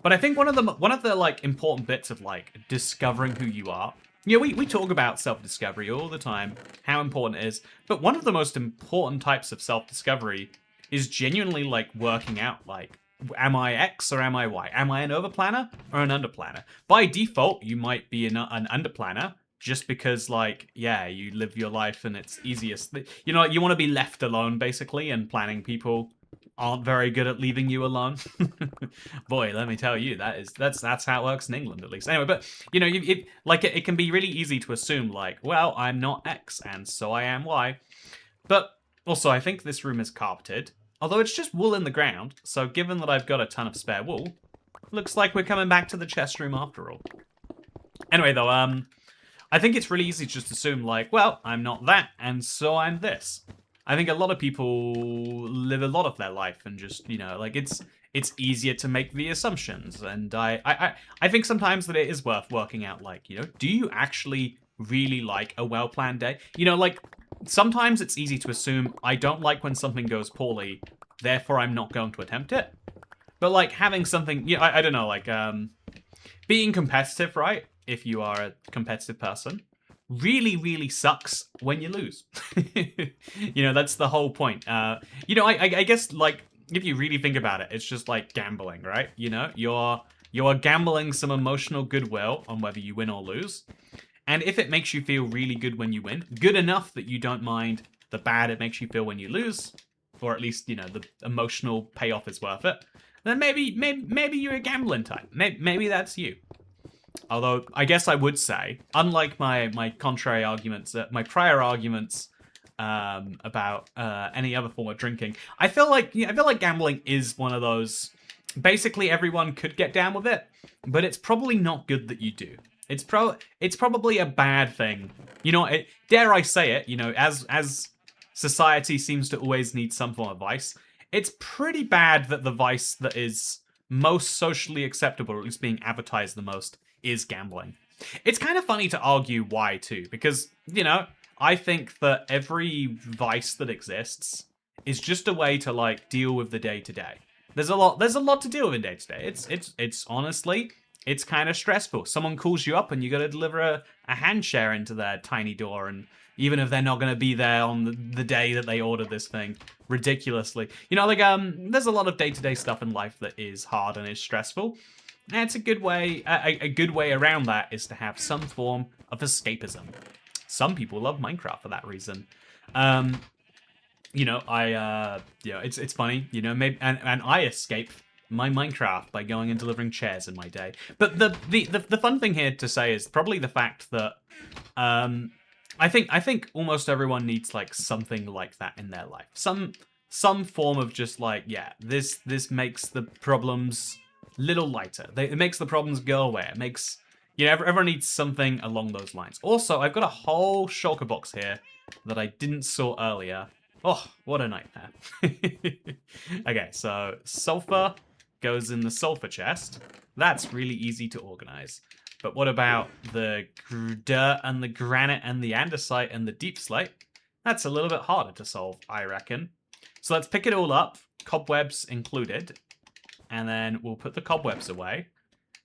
But I think one of the like important bits of, like, discovering who you are. Yeah, we talk about self-discovery all the time, how important it is. But one of the most important types of self-discovery is genuinely, like, working out, like, am I X or am I Y? Am I an overplanner or an underplanner? By default, you might be an underplanner just because, like, yeah, you live your life and it's easiest. You know, you want to be left alone, basically, and planning people aren't very good at leaving you alone. Boy, let me tell you, that's how it works in England, at least. Anyway, but you know, it can be really easy to assume, like, well, I'm not X, and so I am Y. But also, I think this room is carpeted, although it's just wool in the ground. So given that I've got a ton of spare wool, looks like we're coming back to the chest room after all. Anyway, though, I think it's really easy to just assume, like, well, I'm not that, and so I'm this. I think a lot of people live a lot of their life and just, you know, like, it's easier to make the assumptions. And I think sometimes that it is worth working out, like, you know, do you actually really like a well-planned day? You know, like, sometimes it's easy to assume I don't like when something goes poorly, therefore I'm not going to attempt it. But, like, having something, you know, I don't know, like, being competitive, right? If you are a competitive person, really, really sucks when you lose. You know, that's the whole point. You know, I guess, like, if you really think about it, it's just like gambling, right? You know, you're gambling some emotional goodwill on whether you win or lose. And if it makes you feel really good when you win, good enough that you don't mind the bad it makes you feel when you lose, or at least, you know, the emotional payoff is worth it, then maybe you're a gambling type. Maybe that's you. Although, I guess I would say, unlike my contrary arguments, my prior arguments about any other form of drinking, I feel like gambling is one of those. Basically, everyone could get down with it, but it's probably not good that you do. It's probably a bad thing. You know, dare I say it? You know, as society seems to always need some form of vice, it's pretty bad that the vice that is most socially acceptable, or at least being advertised the most, is gambling. It's kind of funny to argue why too, because, you know, I think that every vice that exists is just a way to, like, deal with the day-to-day. There's a lot to deal with in day-to-day. It's honestly, it's kind of stressful. Someone calls you up and you got to deliver a hand share into their tiny door, and even if they're not going to be there on the day that they ordered this thing, ridiculously. You know, like, there's a lot of day-to-day stuff in life that is hard and is stressful. And it's a good way, a good way around that is to have some form of escapism. Some people love Minecraft for that reason. You know, you know, it's funny, you know, maybe, and I escape my Minecraft by going and delivering chairs in my day. But the fun thing here to say is probably the fact that, I think almost everyone needs, like, something like that in their life. Some form of just, like, yeah, this makes the problems little lighter. It makes the problems go away. It makes, you know, everyone needs something along those lines. Also, I've got a whole shulker box here that I didn't sort earlier. Oh, what a nightmare. Okay, so sulfur goes in the sulfur chest. That's really easy to organize. But what about the dirt and the granite and the andesite and the deep slate? That's a little bit harder to solve, I reckon. So let's pick it all up, cobwebs included. And then we'll put the cobwebs away.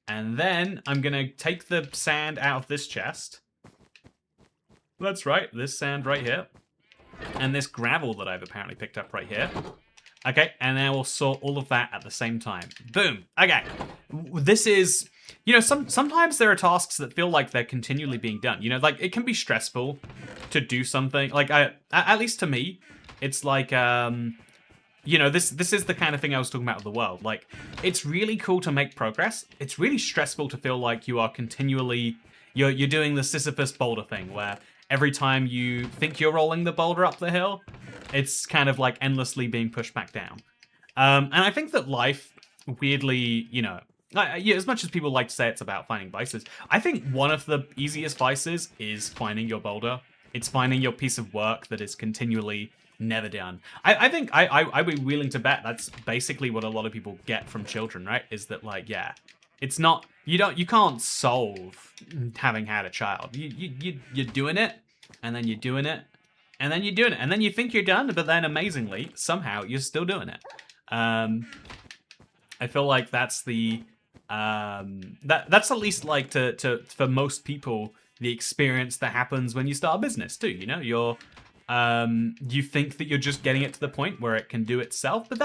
And then I'm going to take the sand out of this chest. That's right, this sand right here. And this gravel that I've apparently picked up right here. Okay, and then we'll sort all of that at the same time. Boom. Okay. This is, you know, sometimes there are tasks that feel like they're continually being done. You know, like, it can be stressful to do something. Like, at least to me, it's like, you know, this is the kind of thing I was talking about with the world. Like, it's really cool to make progress. It's really stressful to feel like you are continually, you're doing the Sisyphus boulder thing, where every time you think you're rolling the boulder up the hill, it's kind of like endlessly being pushed back down. And I think that life, weirdly, you know, as much as people like to say it's about finding vices, I think one of the easiest vices is finding your boulder. It's finding your piece of work that is continually never done. I think I'd be willing to bet that's basically what a lot of people get from children, right? Is that, like, yeah, it's not, you can't solve having had a child. You're doing it, and then you're doing it, and then you're doing it, and then you think you're done, but then amazingly, somehow you're still doing it. I feel like that's the that's at least, like, to for most people, the experience that happens when you start a business too. You know, You think that you're just getting it to the point where it can do itself, but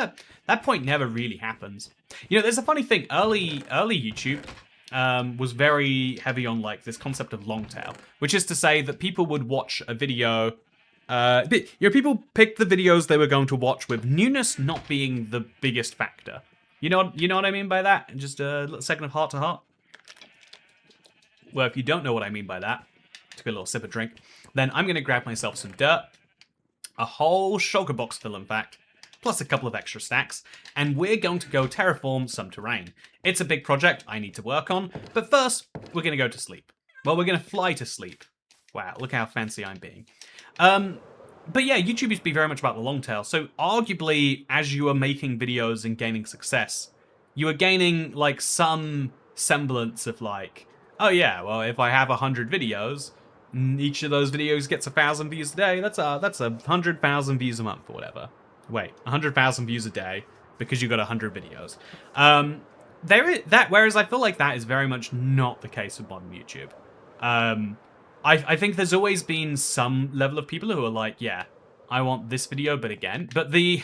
that point never really happens. You know, there's a funny thing. Early YouTube was very heavy on like this concept of long tail, which is to say that people would watch a video. People picked the videos they were going to watch with newness not being the biggest factor. You know what I mean by that? Just a little second of heart to heart. Well, if you don't know what I mean by that, took a little sip of drink, then I'm going to grab myself some dirt, a whole shulker box full in fact, plus a couple of extra stacks, and we're going to go terraform some terrain. It's a big project I need to work on, but first, we're going to go to sleep. Well, we're going to fly to sleep. Wow, look how fancy I'm being. But yeah, YouTube used to be very much about the long tail, so arguably, as you are making videos and gaining success, you are gaining, like, some semblance of, like, oh yeah, well, if I have 100 videos, each of those videos gets 1,000 views a day, that's 100,000 views a month or whatever. Wait, 100,000 views a day because you got 100 videos. Whereas I feel like that is very much not the case with modern YouTube. I think there's always been some level of people who are like, yeah, I want this video, but again. But the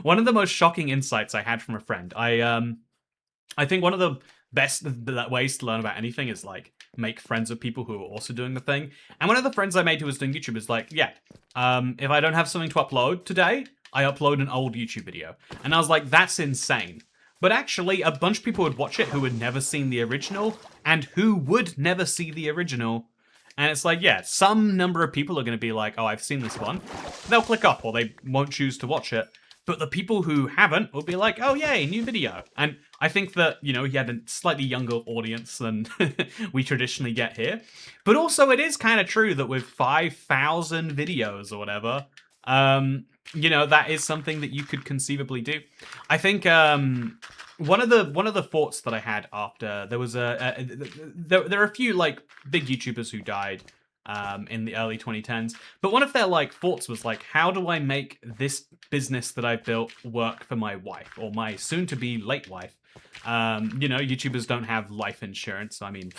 one of the most shocking insights I had from a friend, I think one of the best ways to learn about anything is like make friends with people who are also doing the thing. And one of the friends I made who was doing YouTube is like, yeah, if I don't have something to upload today, I upload an old YouTube video. And I was like, that's insane. But actually, a bunch of people would watch it who had never seen the original and who would never see the original. And it's like, yeah, some number of people are going to be like, oh, I've seen this one. They'll click up or they won't choose to watch it. But the people who haven't will be like, oh, yay, new video. And I think that, you know, he had a slightly younger audience than we traditionally get here. But also it is kind of true that with 5,000 videos or whatever, you know, that is something that you could conceivably do. I think one of the thoughts that I had after there was there are a few like big YouTubers who died in the early 2010s, but one of their like thoughts was like, how do I make this business that I built work for my wife or my soon-to-be late wife? You know, YouTubers don't have life insurance. I mean,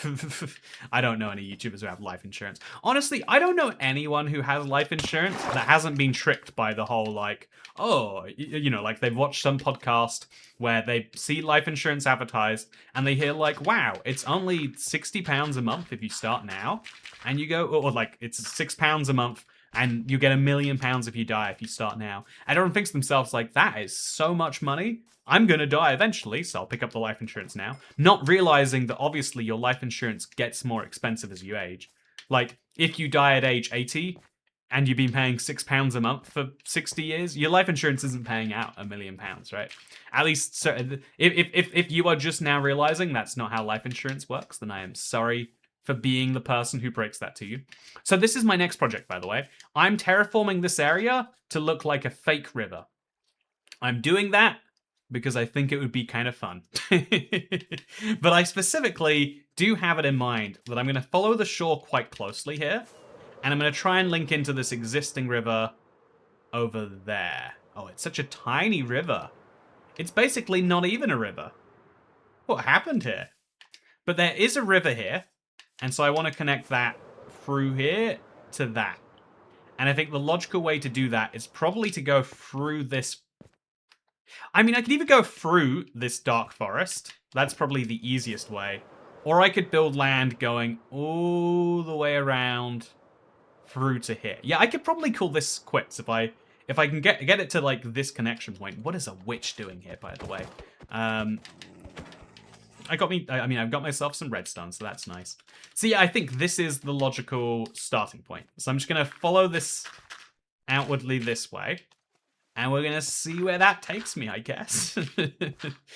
I don't know any YouTubers who have life insurance. Honestly, I don't know anyone who has life insurance that hasn't been tricked by the whole, like, oh, you know, like they've watched some podcast where they see life insurance advertised and they hear like, wow, it's only £60 a month if you start now. And you go, or like, it's £6 a month and you get £1 million if you die if you start now. And everyone thinks to themselves like, that is so much money. I'm going to die eventually, so I'll pick up the life insurance now. Not realizing that obviously your life insurance gets more expensive as you age. Like, if you die at age 80 and you've been paying £6 a month for 60 years, your life insurance isn't paying out £1 million, right? At least, so if you are just now realizing that's not how life insurance works, then I am sorry for being the person who breaks that to you. So this is my next project, by the way. I'm terraforming this area to look like a fake river. I'm doing that because I think it would be kind of fun. But I specifically do have it in mind that I'm going to follow the shore quite closely here, and I'm going to try and link into this existing river over there. Oh, it's such a tiny river. It's basically not even a river. What happened here? But there is a river here, and so I want to connect that through here to that. And I think the logical way to do that is probably to go through this. I mean, I could either go through this dark forest. That's probably the easiest way. Or I could build land going all the way around through to here. Yeah, I could probably call this quits if I can get it to like this connection point. What is a witch doing here, by the way? I've got myself some redstone, so that's nice. So yeah, I think this is the logical starting point. So I'm just going to follow this outwardly this way. And we're going to see where that takes me, I guess.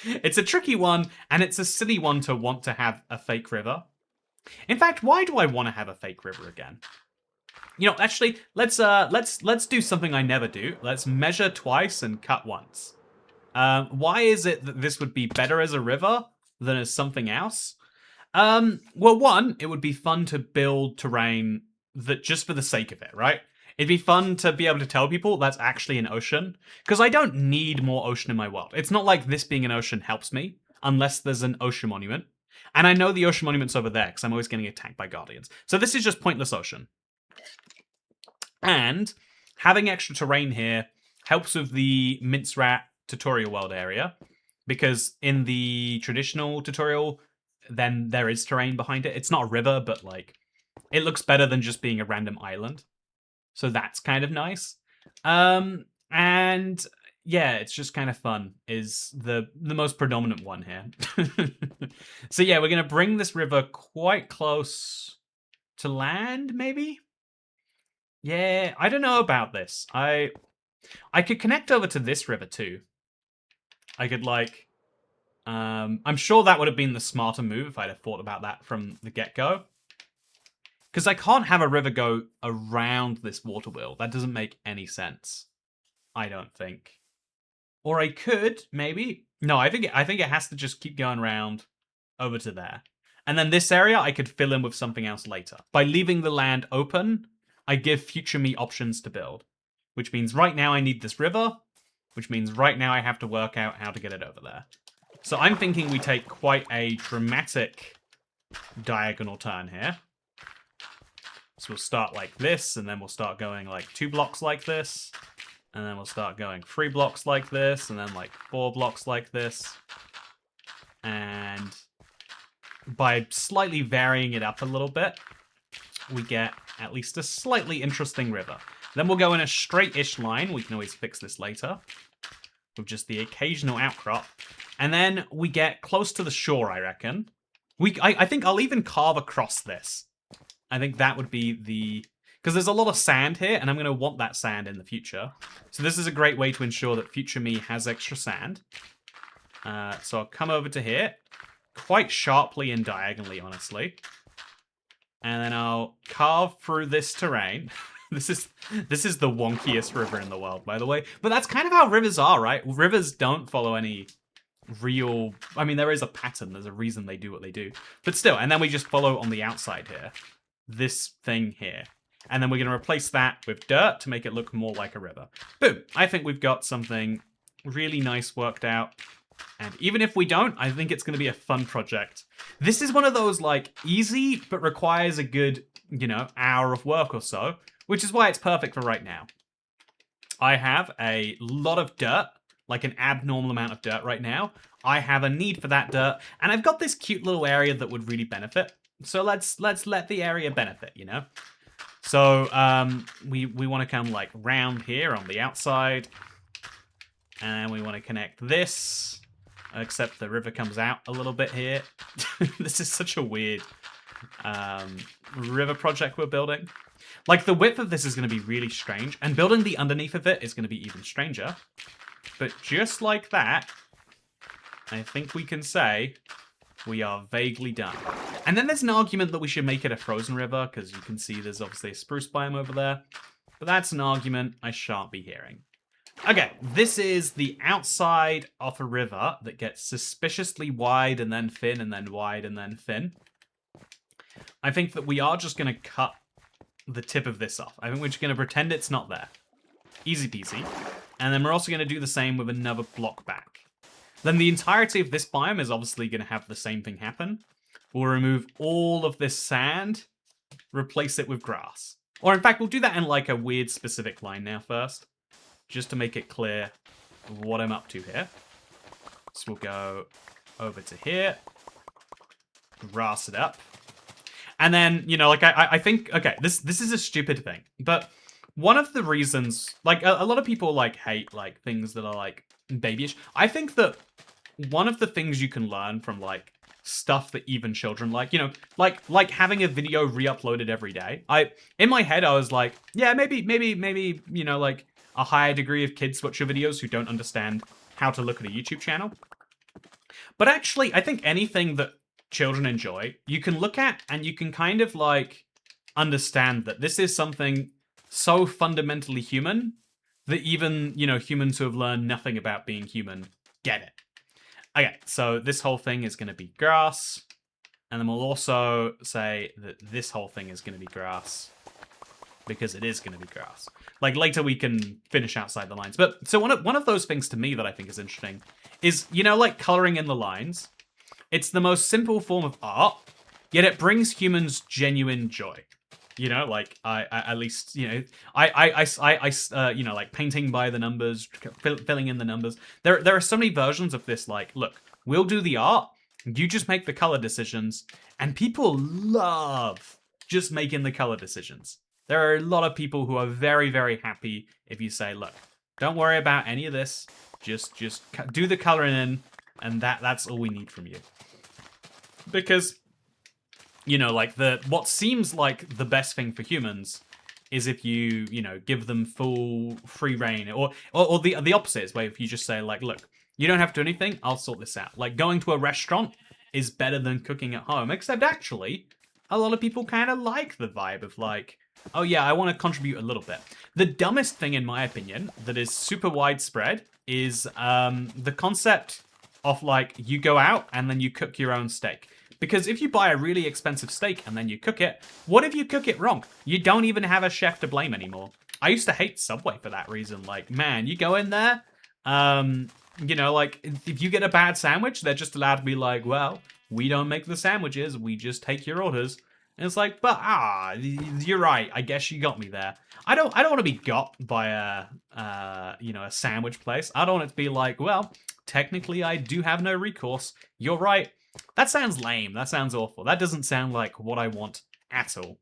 It's a tricky one, and it's a silly one to want to have a fake river. In fact, why do I want to have a fake river again? You know, actually, let's do something I never do. Let's measure twice and cut once. Why is it that this would be better as a river than as something else? Well, one, it would be fun to build terrain that just for the sake of it, right? It'd be fun to be able to tell people that's actually an ocean, because I don't need more ocean in my world. It's not like this being an ocean helps me, unless there's an ocean monument. And I know the ocean monument's over there, because I'm always getting attacked by guardians. So this is just pointless ocean. And Having extra terrain here helps with the Mince Rat tutorial world area, because in the traditional tutorial, then there is terrain behind it. It's not a river, but like it looks better than just being a random island. So that's kind of nice. And yeah, it's just kind of fun is the most predominant one here. So yeah, we're gonna bring this river quite close to land, maybe? Yeah, I don't know about this. I could connect over to this river too. I could like I'm sure that would have been the smarter move if I'd have thought about that from the get-go. Because I can't have a river go around this water wheel. That doesn't make any sense. I don't think. Or I could, maybe. No, I think it has to just keep going around over to there. And then this area I could fill in with something else later. By leaving the land open, I give future me options to build. Which means right now I need this river, which means right now I have to work out how to get it over there. So I'm thinking we take quite a dramatic diagonal turn here. So we'll start like this, and then we'll start going like 2 blocks like this. And then we'll start going 3 blocks like this, and then like 4 blocks like this. And by slightly varying it up a little bit, we get at least a slightly interesting river. Then we'll go in a straight-ish line. We can always fix this later with just the occasional outcrop. And then we get close to the shore, I reckon. I think I'll even carve across this. I think that would be the... Because there's a lot of sand here, and I'm going to want that sand in the future. So this is a great way to ensure that future me has extra sand. So I'll come over to here, quite sharply and diagonally, honestly. And then I'll carve through this terrain. This is the wonkiest river in the world, by the way. But that's kind of how rivers are, right? Rivers don't follow any real... I mean, there is a pattern. There's a reason they do what they do. But still, and then we just follow on the outside here. This thing here. And then we're going to replace that with dirt to make it look more like a river. Boom. I think we've got something really nice worked out. And even if we don't, I think it's going to be a fun project. This is one of those, like, easy, but requires a good, you know, hour of work or so. Which is why it's perfect for right now. I have a lot of dirt, like an abnormal amount of dirt right now. I have a need for that dirt. And I've got this cute little area that would really benefit. So let's let the area benefit, you know? So we want to come like round here on the outside, and we want to connect this, except the river comes out a little bit here. This is such a weird river project we're building. Like the width of this is going to be really strange, and building the underneath of it is going to be even stranger. But just like that, I think we can say we are vaguely done. And then there's an argument that we should make it a frozen river, because you can see there's obviously a spruce biome over there. But that's an argument I shan't be hearing. Okay, this is the outside of a river that gets suspiciously wide and then thin and then wide and then thin. I think that we are just going to cut the tip of this off. I think we're just going to pretend it's not there. Easy peasy. And then we're also going to do the same with another block back. Then the entirety of this biome is obviously going to have the same thing happen. We'll remove all of this sand, replace it with grass. Or in fact, we'll do that in like a weird specific line now first, just to make it clear what I'm up to here. So we'll go over to here, grass it up. And then, you know, like I think, okay, this is a stupid thing, but one of the reasons, like a lot of people like hate like things that are like babyish. I think that one of the things you can learn from like stuff that even children like, you know, like having a video re-uploaded every day. In my head I was like, yeah, maybe, you know, like a higher degree of kids watch your videos who don't understand how to look at a YouTube channel. But actually, I think anything that children enjoy, you can look at and you can kind of like understand that this is something so fundamentally human that even, you know, humans who have learned nothing about being human get it. Okay, so this whole thing is going to be grass. And then we'll also say that this whole thing is going to be grass, because it is going to be grass. Like later we can finish outside the lines. But so one of those things to me that I think is interesting is, you know, like coloring in the lines. It's the most simple form of art, yet it brings humans genuine joy. You know, like I at least you know, like painting by the numbers, filling in the numbers. There are so many versions of this. Like, look, we'll do the art, you just make the color decisions, and people love just making the color decisions. There are a lot of people who are very, very happy if you say, look, don't worry about any of this, just do the coloring in, and that's all we need from you. Because, you know, like what seems like the best thing for humans is if you know, give them full free reign, or the opposite is where if you just say like, look, you don't have to do anything, I'll sort this out. Like going to a restaurant is better than cooking at home, except actually a lot of people kind of like the vibe of like, oh yeah, I want to contribute a little bit. The dumbest thing in my opinion that is super widespread is the concept of like, you go out and then you cook your own steak. Because if you buy a really expensive steak and then you cook it, what if you cook it wrong? You don't even have a chef to blame anymore. I used to hate Subway for that reason. Like, man, you go in there, you know, like, if you get a bad sandwich, they're just allowed to be like, well, we don't make the sandwiches, we just take your orders. And it's like, but, you're right, I guess you got me there. I don't want to be got by you know, a sandwich place. I don't want it to be like, well, technically I do have no recourse. You're right. That sounds lame. That sounds awful. That doesn't sound like what I want at all.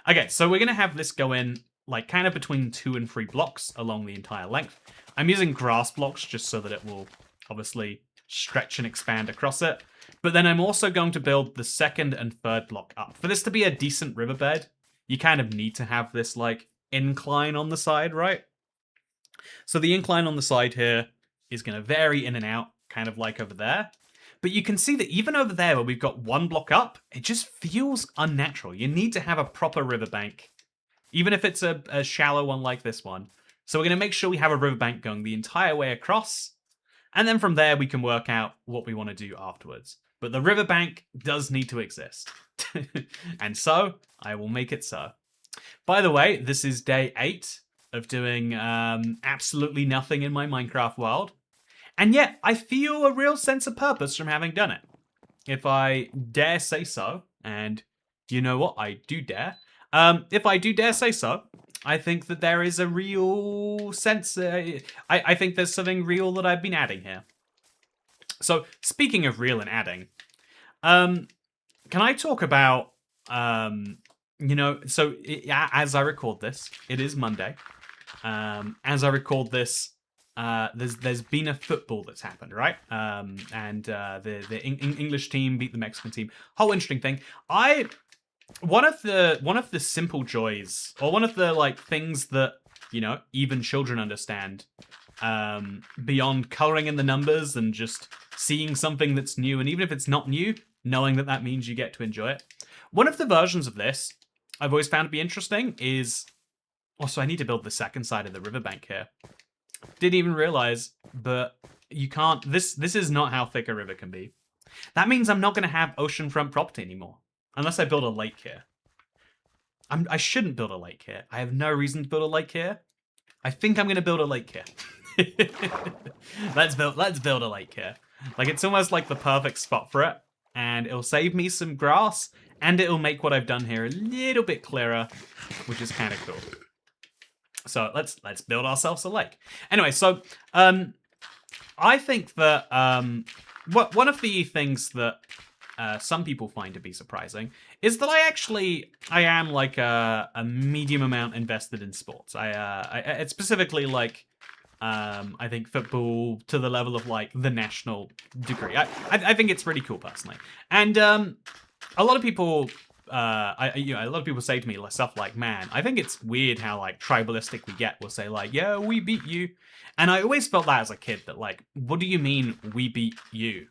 Okay, so we're going to have this go in like kind of between 2 and 3 blocks along the entire length. I'm using grass blocks just so that it will obviously stretch and expand across it. But then I'm also going to build the 2nd and 3rd block up. For this to be a decent riverbed, you kind of need to have this like incline on the side, right? So the incline on the side here is going to vary in and out, kind of like over there. But you can see that even over there where we've got 1 block up, it just feels unnatural. You need to have a proper riverbank, even if it's a shallow one like this one. So we're going to make sure we have a riverbank going the entire way across. And then from there, we can work out what we want to do afterwards. But the riverbank does need to exist. And so, I will make it so. By the way, this is day 8 of doing absolutely nothing in my Minecraft world. And yet, I feel a real sense of purpose from having done it. If I dare say so, and you know what, I do dare. If I do dare say so, I think that there is a real sense, I think there's something real that I've been adding here. So, speaking of real and adding, can I talk about, you know, so as I record this, it is Monday. As I record this, there's been a football that's happened, right? And the English team beat the Mexican team. Whole interesting thing. One of the simple joys, or one of the like things that, you know, even children understand, beyond coloring in the numbers and just seeing something that's new, and even if it's not new, knowing that that means you get to enjoy it. One of the versions of this I've always found to be interesting is, also I need to build the 2nd side of the riverbank here. Didn't even realize, but you can't, this is not how thick a river can be. That means I'm not going to have oceanfront property anymore, unless I build a lake here. I shouldn't build a lake here. I have no reason to build a lake here. I think I'm going to build a lake here. Let's build a lake here. Like, it's almost like the perfect spot for it, and it'll save me some grass, and it'll make what I've done here a little bit clearer, which is kind of cool. So let's build ourselves a lake. Anyway, so I think that one of the things that some people find to be surprising is that I am like a medium amount invested in sports. It's specifically like I think football to the level of like the national degree. I think it's pretty cool personally, and a lot of people. A lot of people say to me stuff like, man, I think it's weird how like tribalistic we get. We'll say like, yeah, we beat you. And I always felt that as a kid, that like, what do you mean we beat you?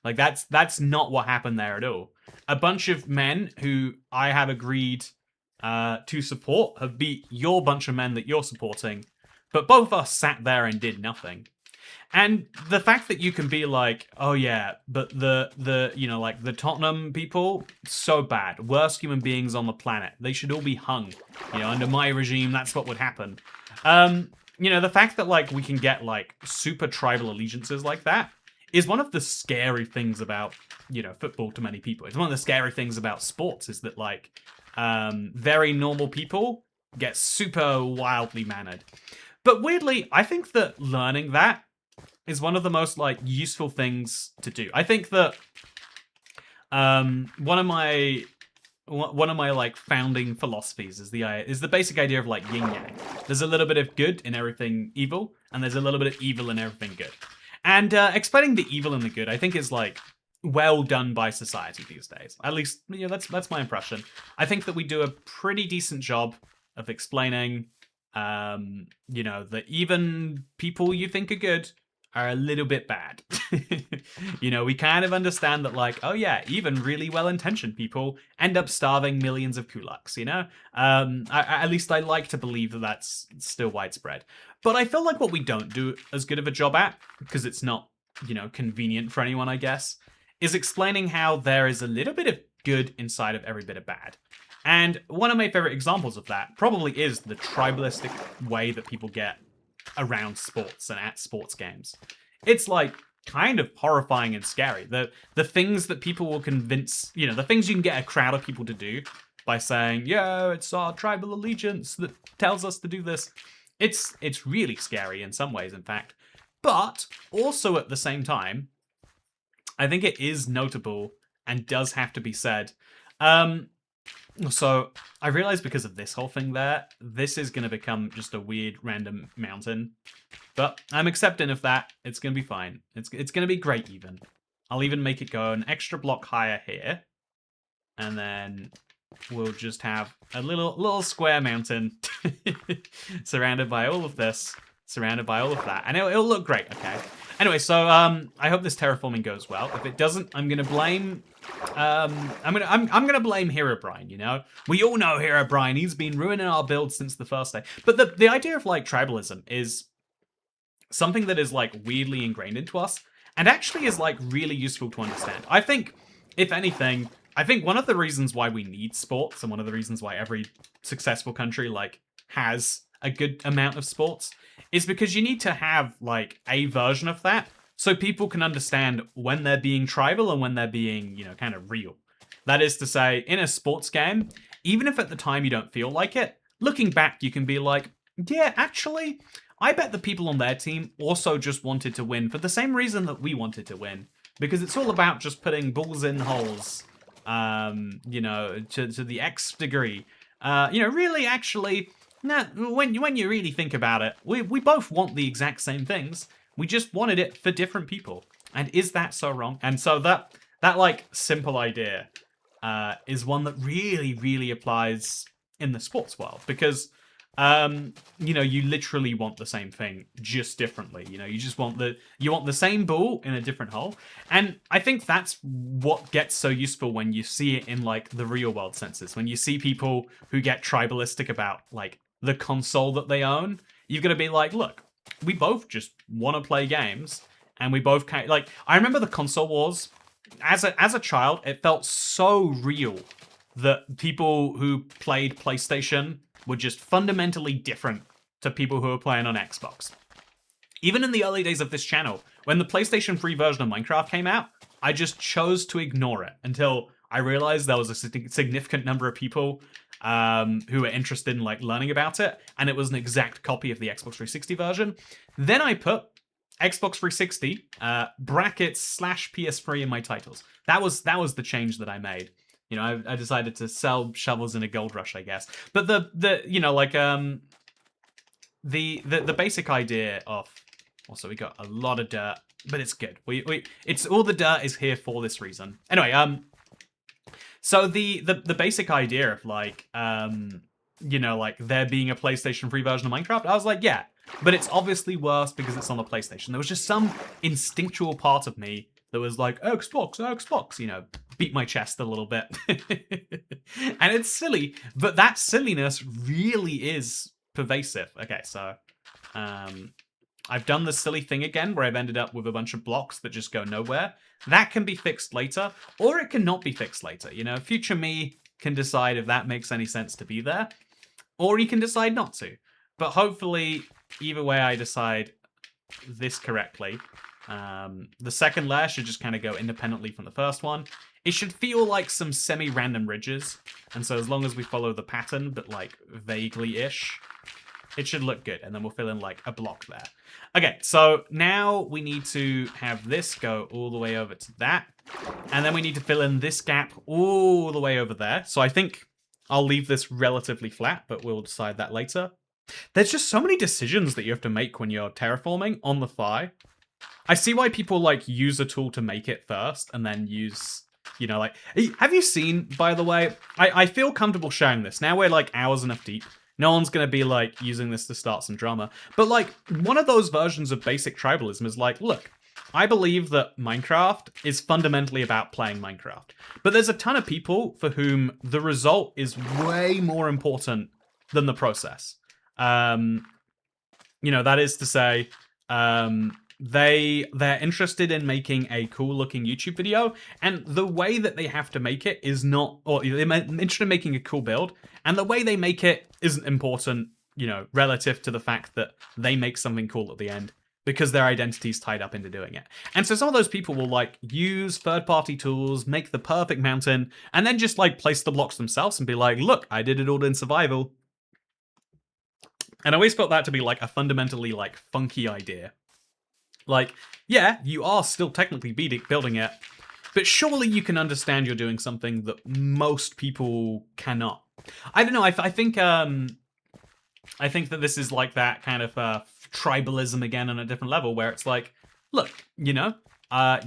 Like that's not what happened there at all. A bunch of men who I have agreed to support have beat your bunch of men that you're supporting, but both of us sat there and did nothing. And the fact that you can be like, oh yeah, but the you know, like the Tottenham people, so bad, worst human beings on the planet. They should all be hung. You know, under my regime, that's what would happen. You know, the fact that like we can get like super tribal allegiances like that is one of the scary things about, football to many people. It's one of the scary things about sports is that, like, very normal people get super wildly mannered. But weirdly, I think that learning that is one of the most, like, useful things to do. I think that one of my like founding philosophies is the basic idea of like yin yang. There's a little bit of good in everything evil, and there's a little bit of evil in everything good. And explaining the evil and the good, I think, is like well done by society these days. At least, that's my impression. I think that we do a pretty decent job of explaining, that even people you think are good are a little bit bad. We kind of understand that, like, oh yeah, even really well-intentioned people end up starving millions of kulaks, at least I like to believe that that's still widespread. But I feel like what we don't do as good of a job at, because it's not, convenient for anyone, I guess, is explaining how there is a little bit of good inside of every bit of bad. And one of my favorite examples of that probably is the tribalistic way that people get around sports and at sports games. It's like kind of horrifying and scary. The things that people will convince, the things you can get a crowd of people to do by saying, yeah, it's our tribal allegiance that tells us to do this. It's really scary in some ways, in fact. But also at the same time, I think it is notable and does have to be said. So I realized because of this whole thing there, this is going to become just a weird random mountain. But I'm accepting of that. It's going to be fine. It's going to be great even. I'll even make it go an extra block higher here. And then we'll just have a little square mountain surrounded by all of this, surrounded by all of that. And it'll look great, okay? Anyway, so I hope this terraforming goes well. If it doesn't, I'm gonna blame I'm gonna blame Herobrine, We all know Herobrine. He's been ruining our build since the first day. But the idea of like tribalism is something that is like weirdly ingrained into us and actually is like really useful to understand. I think, if anything, one of the reasons why we need sports and one of the reasons why every successful country like has a good amount of sports is because you need to have like a version of that so people can understand when they're being tribal and when they're being, kind of real. That is to say, in a sports game, even if at the time you don't feel like it, looking back, you can be like, yeah, actually, I bet the people on their team also just wanted to win for the same reason that we wanted to win. Because it's all about just putting balls in holes, to the X degree. Really, actually, nah, when you really think about it, we both want the exact same things. We just wanted it for different people. And is that so wrong? And so that like simple idea is one that really, really applies in the sports world because you literally want the same thing just differently. You just want the same ball in a different hole. And I think that's what gets so useful when you see it in like the real world senses. When you see people who get tribalistic about like the console that they own, you've got to be like, look, we both just want to play games and we both can't, like, I remember the console wars as a child. It felt so real that people who played PlayStation were just fundamentally different to people who were playing on Xbox. Even in the early days of this channel, when the PlayStation 3 version of Minecraft came out, I just chose to ignore it until I realized there was a significant number of people who were interested in like learning about it, and it was an exact copy of the Xbox 360 version. Then I put Xbox 360 brackets / PS3 in my titles. That was the change that I made. I decided to sell shovels in a gold rush, I guess. But the basic idea of, also we got a lot of dirt, but it's good. It's all the dirt is here for this reason. Anyway, so the basic idea of like like there being a PlayStation 3 version of Minecraft, I was like, yeah, but it's obviously worse because it's on the PlayStation. There was just some instinctual part of me that was like, Xbox, beat my chest a little bit. And it's silly, but that silliness really is pervasive. Okay, so I've done the silly thing again where I've ended up with a bunch of blocks that just go nowhere. That can be fixed later, or it can not be fixed later. Future me can decide if that makes any sense to be there, or he can decide not to. But hopefully, either way I decide this correctly, The second layer should just kind of go independently from the first one. It should feel like some semi-random ridges, and so as long as we follow the pattern, but like vaguely-ish, it should look good, and then we'll fill in like a block there. Okay, so now we need to have this go all the way over to that, and then we need to fill in this gap all the way over there. So I think I'll leave this relatively flat, but we'll decide that later. There's just so many decisions that you have to make when you're terraforming on the fly. I see why people like use a tool to make it first and then use, you know, like, have you seen, by the way, I feel comfortable sharing this. Now we're like hours enough deep. No one's going to be like using this to start some drama. But like one of those versions of basic tribalism is like, look, I believe that Minecraft is fundamentally about playing Minecraft. But there's a ton of people for whom the result is way more important than the process. You know, that is to say, they're interested in making a cool looking YouTube video, and the way that they have to make it is not, or they're interested in making a cool build, and the way they make it isn't important, you know, relative to the fact that they make something cool at the end, because their identity's tied up into doing it. And so some of those people will like use third-party tools, make the perfect mountain, and then just like place the blocks themselves and be like, look, I did it all in survival. And I always felt that to be like a fundamentally like funky idea. Like, yeah, you are still technically building it, but surely you can understand you're doing something that most people cannot. I don't know. I think that this is like that kind of tribalism again on a different level, where it's like, look, you know,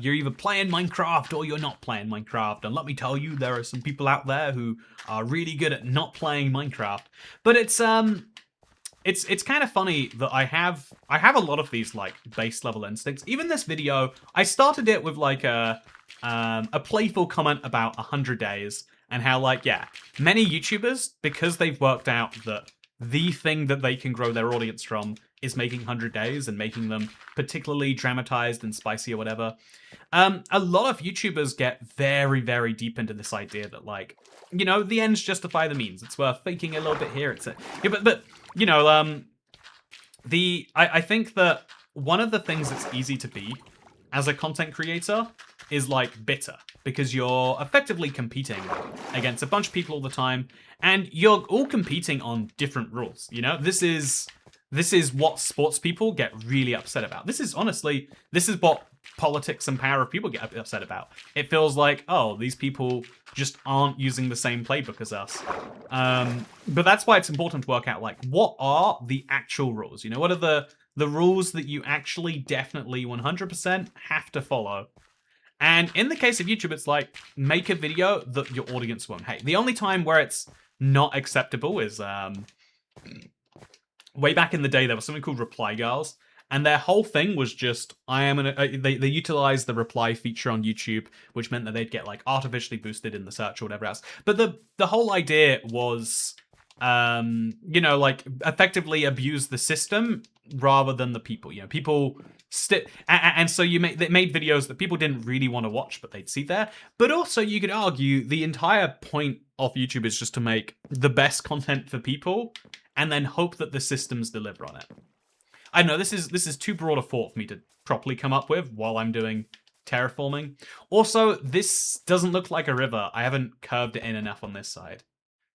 you're either playing Minecraft or you're not playing Minecraft, and let me tell you, there are some people out there who are really good at not playing Minecraft. But it's kind of funny that I have a lot of these like base level instincts. Even this video, I started it with like a playful comment about 100 days and how like, yeah, many YouTubers, because they've worked out that the thing that they can grow their audience from is making 100 days and making them particularly dramatized and spicy or whatever. A lot of YouTubers get very, very deep into this idea that like, you know, the ends justify the means. It's worth faking a little bit here. It's but you know, I think that one of the things that's easy to be as a content creator is like bitter, because you're effectively competing against a bunch of people all the time, and you're all competing on different rules. You know, this is what sports people get really upset about. This is what politics and power of people get upset about. It feels like, oh, these people just aren't using the same playbook as us. But that's why it's important to work out, like, what are the actual rules? You know, what are the rules that you actually definitely 100% have to follow? And in the case of YouTube, it's like, make a video that your audience won't hate. The only time where it's not acceptable is way back in the day, there was something called Reply Girls, and their whole thing was just, they utilized the reply feature on YouTube, which meant that they'd get like artificially boosted in the search or whatever else. But the whole idea was, you know, like effectively abuse the system rather than the people. You know, people and so they made videos that people didn't really want to watch, but they'd see there. But also, you could argue the entire point of YouTube is just to make the best content for people, and then hope that the systems deliver on it. I know this is too broad a thought for me to properly come up with while I'm doing terraforming. Also, this doesn't look like a river. I haven't curved it in enough on this side.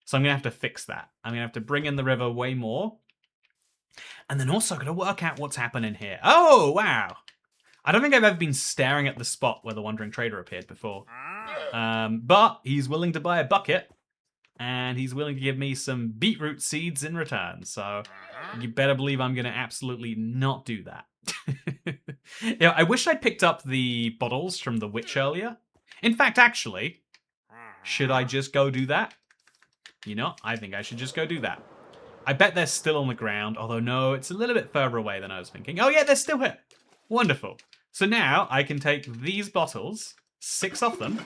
So I'm going to have to fix that. I'm going to have to bring in the river way more. And then also got to work out what's happening here. Oh, wow. I don't think I've ever been staring at the spot where the Wandering Trader appeared before. But he's willing to buy a bucket. And he's willing to give me some beetroot seeds in return. So you better believe I'm going to absolutely not do that. Yeah, I wish I'd picked up the bottles from the witch earlier. In fact, actually, should I just go do that? You know, I think I should just go do that. I bet they're still on the ground, although no, it's a little bit further away than I was thinking. Oh yeah, they're still here. Wonderful. So now I can take these bottles, 6 of them,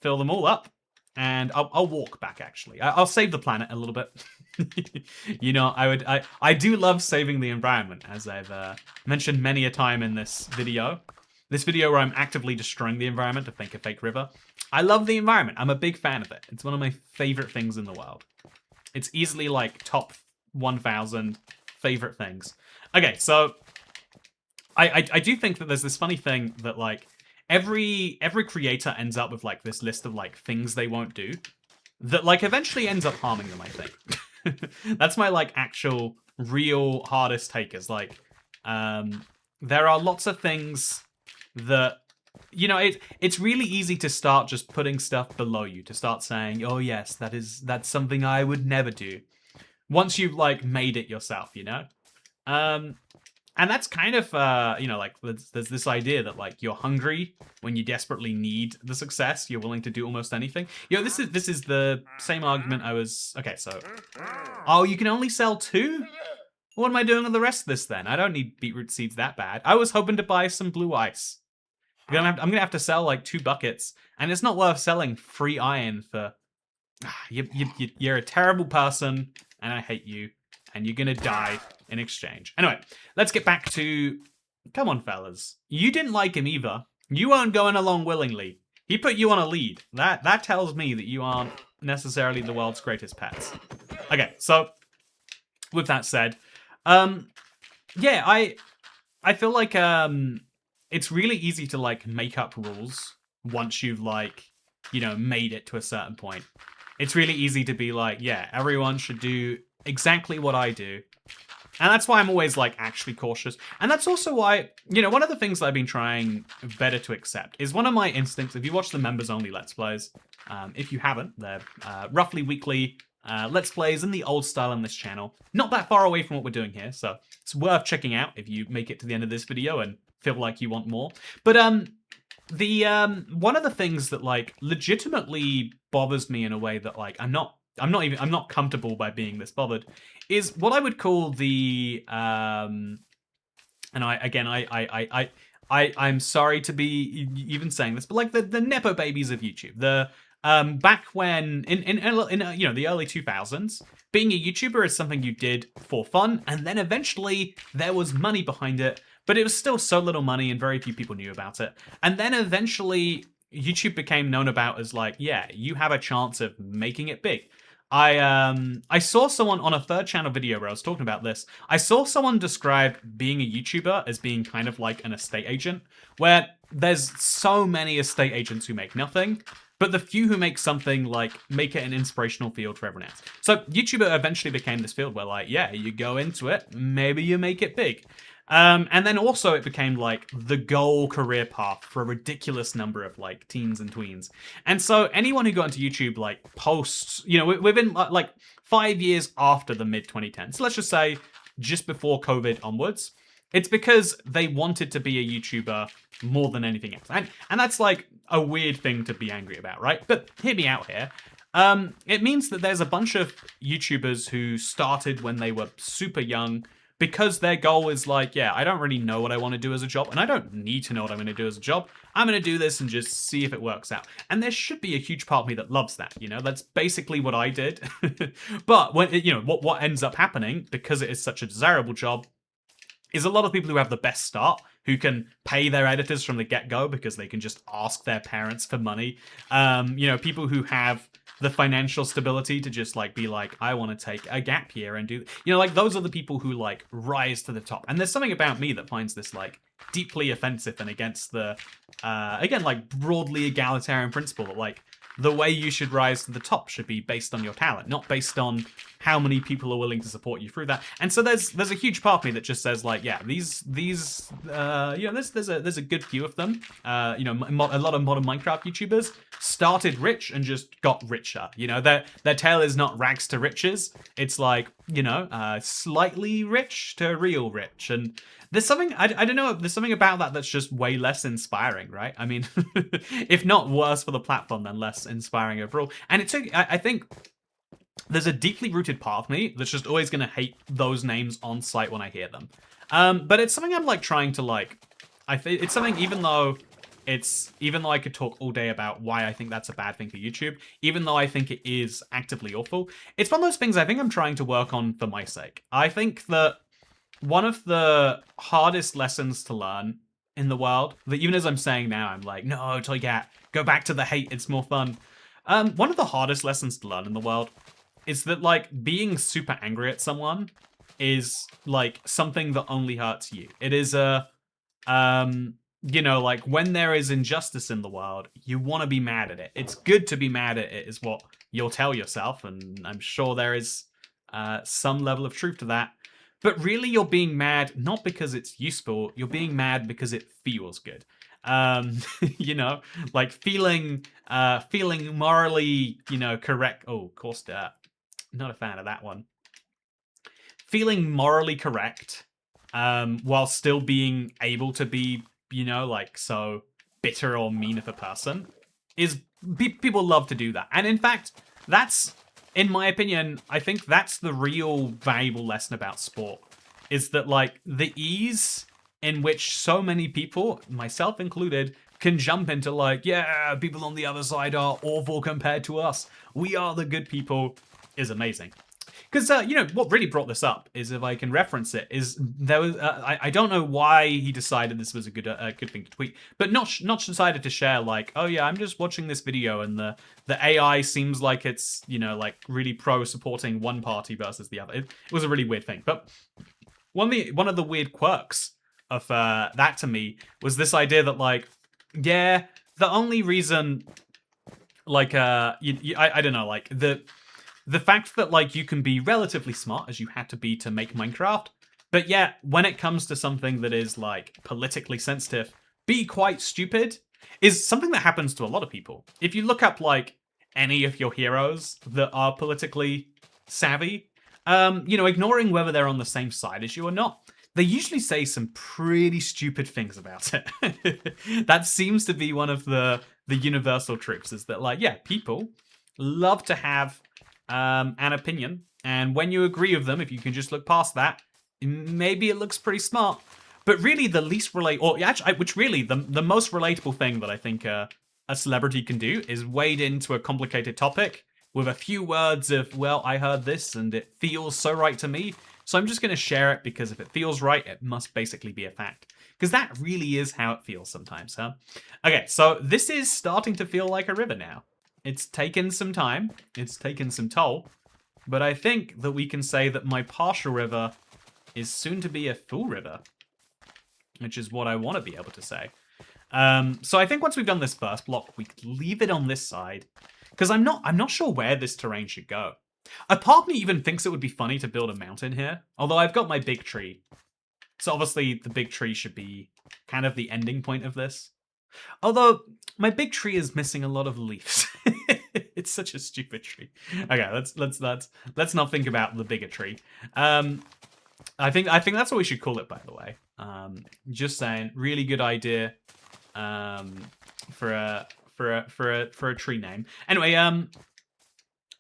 fill them all up, and I'll walk back, actually. I'll save the planet a little bit. You know, I do love saving the environment, as I've mentioned many a time in this video. This video where I'm actively destroying the environment to make a fake river. I love the environment. I'm a big fan of it. It's one of my favorite things in the world. It's easily like top 1,000 favorite things. Okay, so I do think that there's this funny thing that like every creator ends up with like this list of like things they won't do that like eventually ends up harming them, I think. That's my like actual real hardest take is like there are lots of things that you know it's really easy to start just putting stuff below you, to start saying, oh yes, that's something I would never do, once you've like made it yourself, you know. um and that's kind of you know, like there's this idea that like you're hungry when you desperately need the success, you're willing to do almost anything. You know, this is the same argument I was okay. So oh, you can only sell two. What am I doing with the rest of this then? I don't need beetroot seeds that bad. I was hoping to buy some blue ice. I'm gonna have to sell like 2 buckets, and it's not worth selling free iron for. You're a terrible person, and I hate you, and you're gonna die in exchange. Anyway, let's get back to. Come on, fellas. You didn't like him either. You weren't going along willingly. He put you on a lead. That tells me that you aren't necessarily the world's greatest pets. Okay, so with that said, yeah, I feel like it's really easy to like make up rules once you've like, you know, made it to a certain point. It's really easy to be like, yeah, everyone should do exactly what I do. And that's why I'm always like actually cautious. And that's also why, you know, one of the things that I've been trying better to accept is one of my instincts. If you watch the members only Let's Plays, if you haven't, they're roughly weekly Let's Plays in the old style on this channel. Not that far away from what we're doing here, so it's worth checking out if you make it to the end of this video and feel like you want more. But the one of the things that like legitimately bothers me in a way that like I'm not comfortable by being this bothered is what I would call the and I'm sorry to be even saying this, but like the nepo babies of YouTube. The back when in you know, the early 2000s, being a YouTuber is something you did for fun, and then eventually there was money behind it, but it was still so little money and very few people knew about it. And then eventually YouTube became known about as like, yeah, you have a chance of making it big. I saw someone on a third channel video where I was talking about this. I saw someone describe being a YouTuber as being kind of like an estate agent, where there's so many estate agents who make nothing, but the few who make something like make it an inspirational field for everyone else. So YouTuber eventually became this field where like, yeah, you go into it, maybe you make it big. And then also it became like the goal career path for a ridiculous number of like teens and tweens. And so anyone who got into YouTube like posts, you know, within like 5 years after the mid 2010s, let's just say just before COVID onwards, it's because they wanted to be a YouTuber more than anything else. And that's like a weird thing to be angry about, right? But hear me out here. It means that there's a bunch of YouTubers who started when they were super young, because their goal is like, yeah, I don't really know what I want to do as a job, and I don't need to know what I'm going to do as a job. I'm going to do this and just see if it works out. And there should be a huge part of me that loves that, you know? That's basically what I did. But when you know what ends up happening, because it is such a desirable job, is a lot of people who have the best start, who can pay their editors from the get-go because they can just ask their parents for money. You know, people who have the financial stability to just like be like, I want to take a gap year and do, you know, like those are the people who like rise to the top. And there's something about me that finds this like deeply offensive and against the again, like broadly egalitarian principle that like the way you should rise to the top should be based on your talent, not based on how many people are willing to support you through that. And so there's a huge part of me that just says like, yeah, these you know, there's a good few of them. You know, a lot of modern Minecraft YouTubers started rich and just got richer. You know, their tale is not rags to riches. It's like, you know, slightly rich to real rich. And there's something, I don't know, there's something about that that's just way less inspiring, right? I mean, if not worse for the platform, then less inspiring overall. And it took, I think there's a deeply rooted part of me that's just always going to hate those names on sight when I hear them. But it's something I'm like trying to like, it's something even though I could talk all day about why I think that's a bad thing for YouTube, even though I think it is actively awful, it's one of those things I think I'm trying to work on for my sake. I think that one of the hardest lessons to learn in the world, that even as I'm saying now, I'm like, no, Toycat, go back to the hate, it's more fun. One of the hardest lessons to learn in the world is that, like, being super angry at someone is, like, something that only hurts you. It is a You know, like when there is injustice in the world, you want to be mad at it. It's good to be mad at it, is what you'll tell yourself, and I'm sure there is some level of truth to that. But really, you're being mad not because it's useful. You're being mad because it feels good. You know, like feeling morally, you know, correct. Oh, of course, not a fan of that one. Feeling morally correct, while still being able to be, you know, like so bitter or mean of a person, is people love to do that. And in fact, that's, in my opinion, I think that's the real valuable lesson about sport, is that like the ease in which so many people, myself included, can jump into like, yeah, people on the other side are awful compared to us. We are the good people, is amazing. Because you know what really brought this up is, if I can reference it, is there was I don't know why he decided this was a good thing to tweet, but not decided to share like, oh yeah, I'm just watching this video and the AI seems like it's, you know, like really pro supporting one party versus the other. It was a really weird thing, but one of the weird quirks of that to me was this idea that like, yeah, the only reason like I don't know, like the fact that like you can be relatively smart, as you had to be to make Minecraft, but yet when it comes to something that is like politically sensitive, be quite stupid, is something that happens to a lot of people. If you look up like any of your heroes that are politically savvy, you know, ignoring whether they're on the same side as you or not, they usually say some pretty stupid things about it. That seems to be one of the universal truths, is that like, yeah, people love to have an opinion, and when you agree with them, if you can just look past that, maybe it looks pretty smart. But really, the least or actually, which really the most relatable thing that I think a celebrity can do is wade into a complicated topic with a few words of, well, I heard this and it feels so right to me, so I'm just going to share it because if it feels right, it must basically be a fact. Because that really is how it feels sometimes, huh? Okay, so this is starting to feel like a river now. It's taken some time, it's taken some toll, but I think that we can say that my partial river is soon to be a full river, which is what I want to be able to say. So I think once we've done this first block, we could leave it on this side, because I'm not sure where this terrain should go. A part of me even thinks it would be funny to build a mountain here, although I've got my big tree. So obviously the big tree should be kind of the ending point of this. Although my big tree is missing a lot of leaves. It's such a stupid tree. Okay, let's not think about the bigger tree. I think that's what we should call it, by the way. Just saying, really good idea for a tree name. Anyway,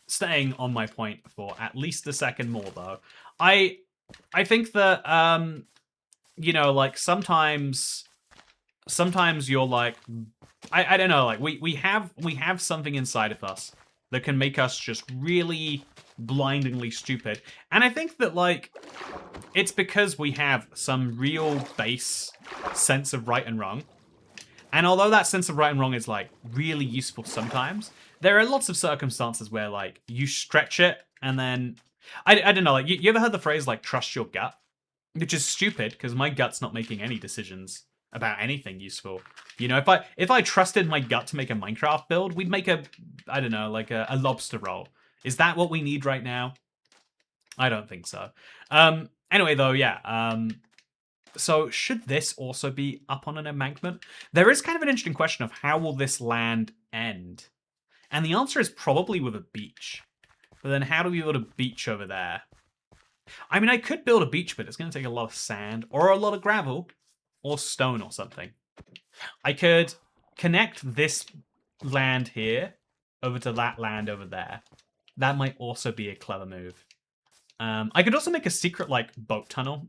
staying on my point for at least a second more though. I think that you know, like sometimes you're like, I don't know, like we have something inside of us that can make us just really blindingly stupid. And I think that like it's because we have some real base sense of right and wrong. And although that sense of right and wrong is like really useful sometimes, there are lots of circumstances where like you stretch it and then I don't know, like you ever heard the phrase like trust your gut? Which is stupid because my gut's not making any decisions about anything useful. You know, if I trusted my gut to make a Minecraft build, we'd make I don't know, like a lobster roll. Is that what we need right now? I don't think so. Anyway, though, yeah. So should this also be up on an embankment? There is kind of an interesting question of how will this land end? And the answer is probably with a beach. But then how do we build a beach over there? I mean, I could build a beach, but it's going to take a lot of sand or a lot of gravel or stone or something. I could connect this land here over to that land over there. That might also be a clever move. I could also make a secret, like, boat tunnel.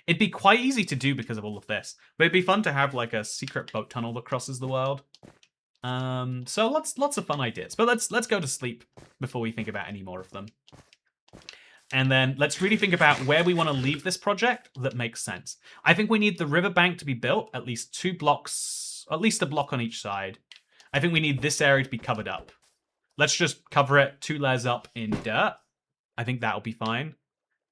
It'd be quite easy to do because of all of this, but it'd be fun to have, like, a secret boat tunnel that crosses the world. So lots of fun ideas. But let's go to sleep before we think about any more of them. And then let's really think about where we want to leave this project that makes sense. I think we need the riverbank to be built, at least 2 blocks, at least a block on each side. I think we need this area to be covered up. Let's just cover it 2 layers up in dirt. I think that'll be fine.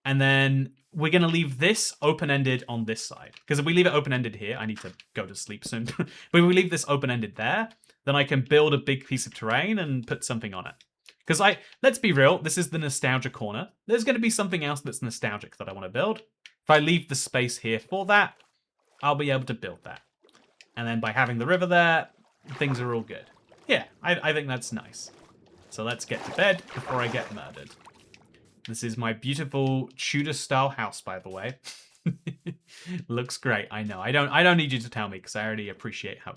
And then we're going to leave this open-ended on this side. Because if we leave it open-ended here, I need to go to sleep soon. But if we leave this open-ended there, then I can build a big piece of terrain and put something on it. Because let's be real, this is the nostalgia corner. There's going to be something else that's nostalgic that I want to build. If I leave the space here for that, I'll be able to build that. And then by having the river there, things are all good. Yeah, I think that's nice. So let's get to bed before I get murdered. This is my beautiful Tudor-style house, by the way. Looks great, I know. I don't need you to tell me, because I already appreciate how...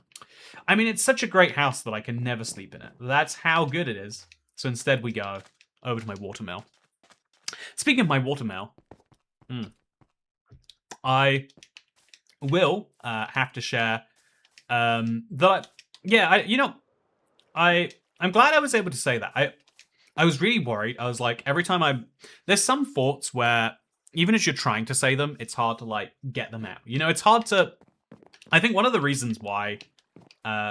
I mean, it's such a great house that I can never sleep in it. That's how good it is. So instead we go over to my watermill. Speaking of my watermill, I will have to share that... Yeah, I'm glad I was able to say that. I was really worried. I was like, every time there's some thoughts where even as you're trying to say them, it's hard to like get them out. You know, it's hard to... I think one of the reasons why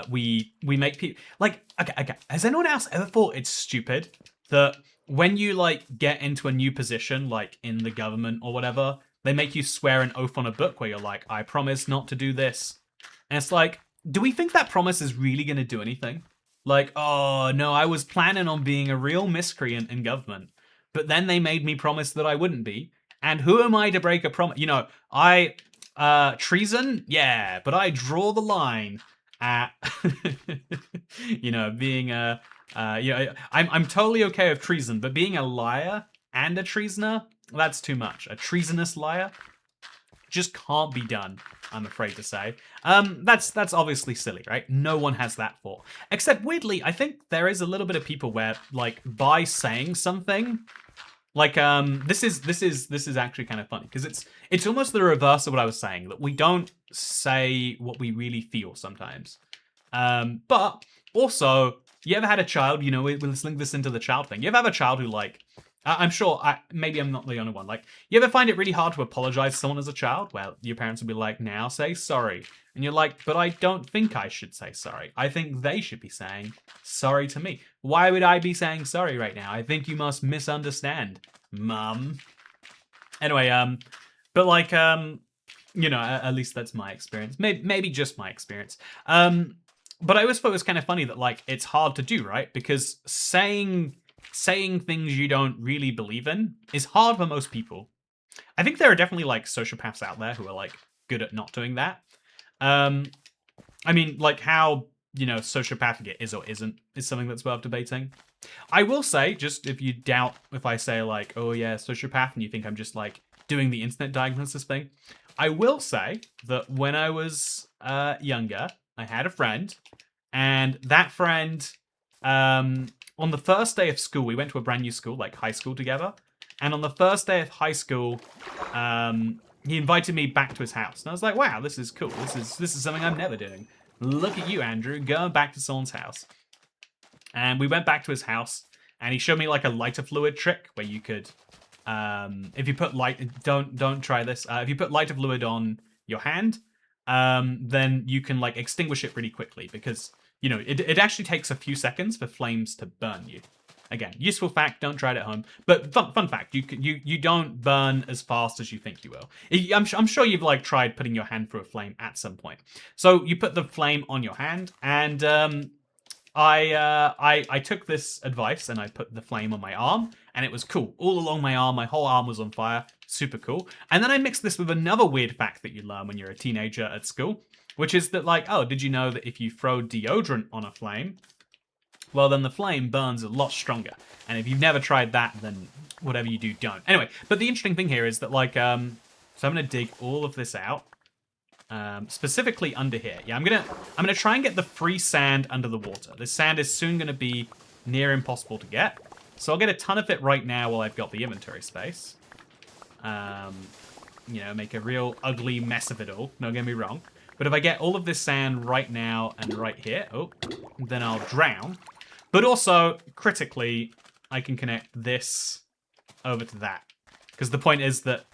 we make people... Like, okay. Has anyone else ever thought it's stupid that when you like get into a new position, like in the government or whatever, they make you swear an oath on a book where you're like, I promise not to do this. And it's like, do we think that promise is really going to do anything? Like, oh no, I was planning on being a real miscreant in government, but then they made me promise that I wouldn't be. And who am I to break a promise? You know, treason? Yeah, but I draw the line at, you know, being I'm totally okay with treason, but being a liar and a treasoner, that's too much. A treasonous liar just can't be done, I'm afraid to say. That's obviously silly, right? No one has that thought. Except weirdly, I think there is a little bit of people where, like, by saying something, like, this is actually kind of funny because it's almost the reverse of what I was saying, that we don't say what we really feel sometimes. But also, you ever had a child? You know, let's link this into the child thing. You ever have a child who like? I'm sure, maybe I'm not the only one. Like, you ever find it really hard to apologize to someone as a child? Well, your parents will be like, now say sorry. And you're like, but I don't think I should say sorry. I think they should be saying sorry to me. Why would I be saying sorry right now? I think you must misunderstand, Mum. Anyway, but like, you know, at least that's my experience. Maybe just my experience. But I always thought it was kind of funny that, like, it's hard to do, right? Because saying things you don't really believe in is hard for most people. I think there are definitely like sociopaths out there who are like good at not doing that. I mean, like how, you know, sociopathic it is or isn't is something that's worth debating. I will say, just if you doubt if I say like, oh yeah, sociopath, and you think I'm just like doing the internet diagnosis thing, I will say that when I was younger, I had a friend, and that friend, on the first day of school, we went to a brand new school, like high school together. And on the first day of high school, he invited me back to his house. And I was like, wow, this is cool. This is something I'm never doing. Look at you, Andrew, going back to someone's house. And we went back to his house, and he showed me like a lighter fluid trick where you could, if you put don't try this. If you put lighter fluid on your hand, then you can like extinguish it really quickly because, you know, it actually takes a few seconds for flames to burn you. Again, useful fact, don't try it at home. But fun fact, you don't burn as fast as you think you will. I'm sure you've like tried putting your hand through a flame at some point. So you put the flame on your hand, and I took this advice and I put the flame on my arm, and it was cool. All along my arm, my whole arm was on fire. Super cool. And then I mixed this with another weird fact that you learn when you're a teenager at school, which is that, like, oh, did you know that if you throw deodorant on a flame, well, then the flame burns a lot stronger. And if you've never tried that, then whatever you do, don't. Anyway, but the interesting thing here is that, like, so I'm going to dig all of this out, specifically under here. Yeah, I'm gonna try and get the free sand under the water. This sand is soon going to be near impossible to get. So I'll get a ton of it right now while I've got the inventory space. You know, make a real ugly mess of it all. Don't get me wrong. But if I get all of this sand right now and right here, then I'll drown. But also, critically, I can connect this over to that. Because the point is that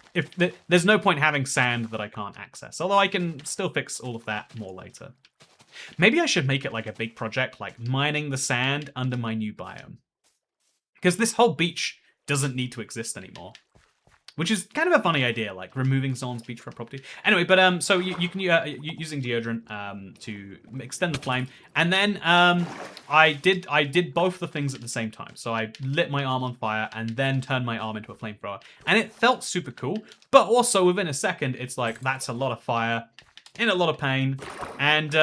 there's no point having sand that I can't access. Although I can still fix all of that more later. Maybe I should make it like a big project, like mining the sand under my new biome. Because this whole beach doesn't need to exist anymore. which is kind of a funny idea, like removing someone's beachfront property. Anyway, but so you can using deodorant to extend the flame, and then I did both the things at the same time. So I lit my arm on fire and then turned my arm into a flamethrower, and it felt super cool. But also within a second, it's like that's a lot of fire, in a lot of pain, and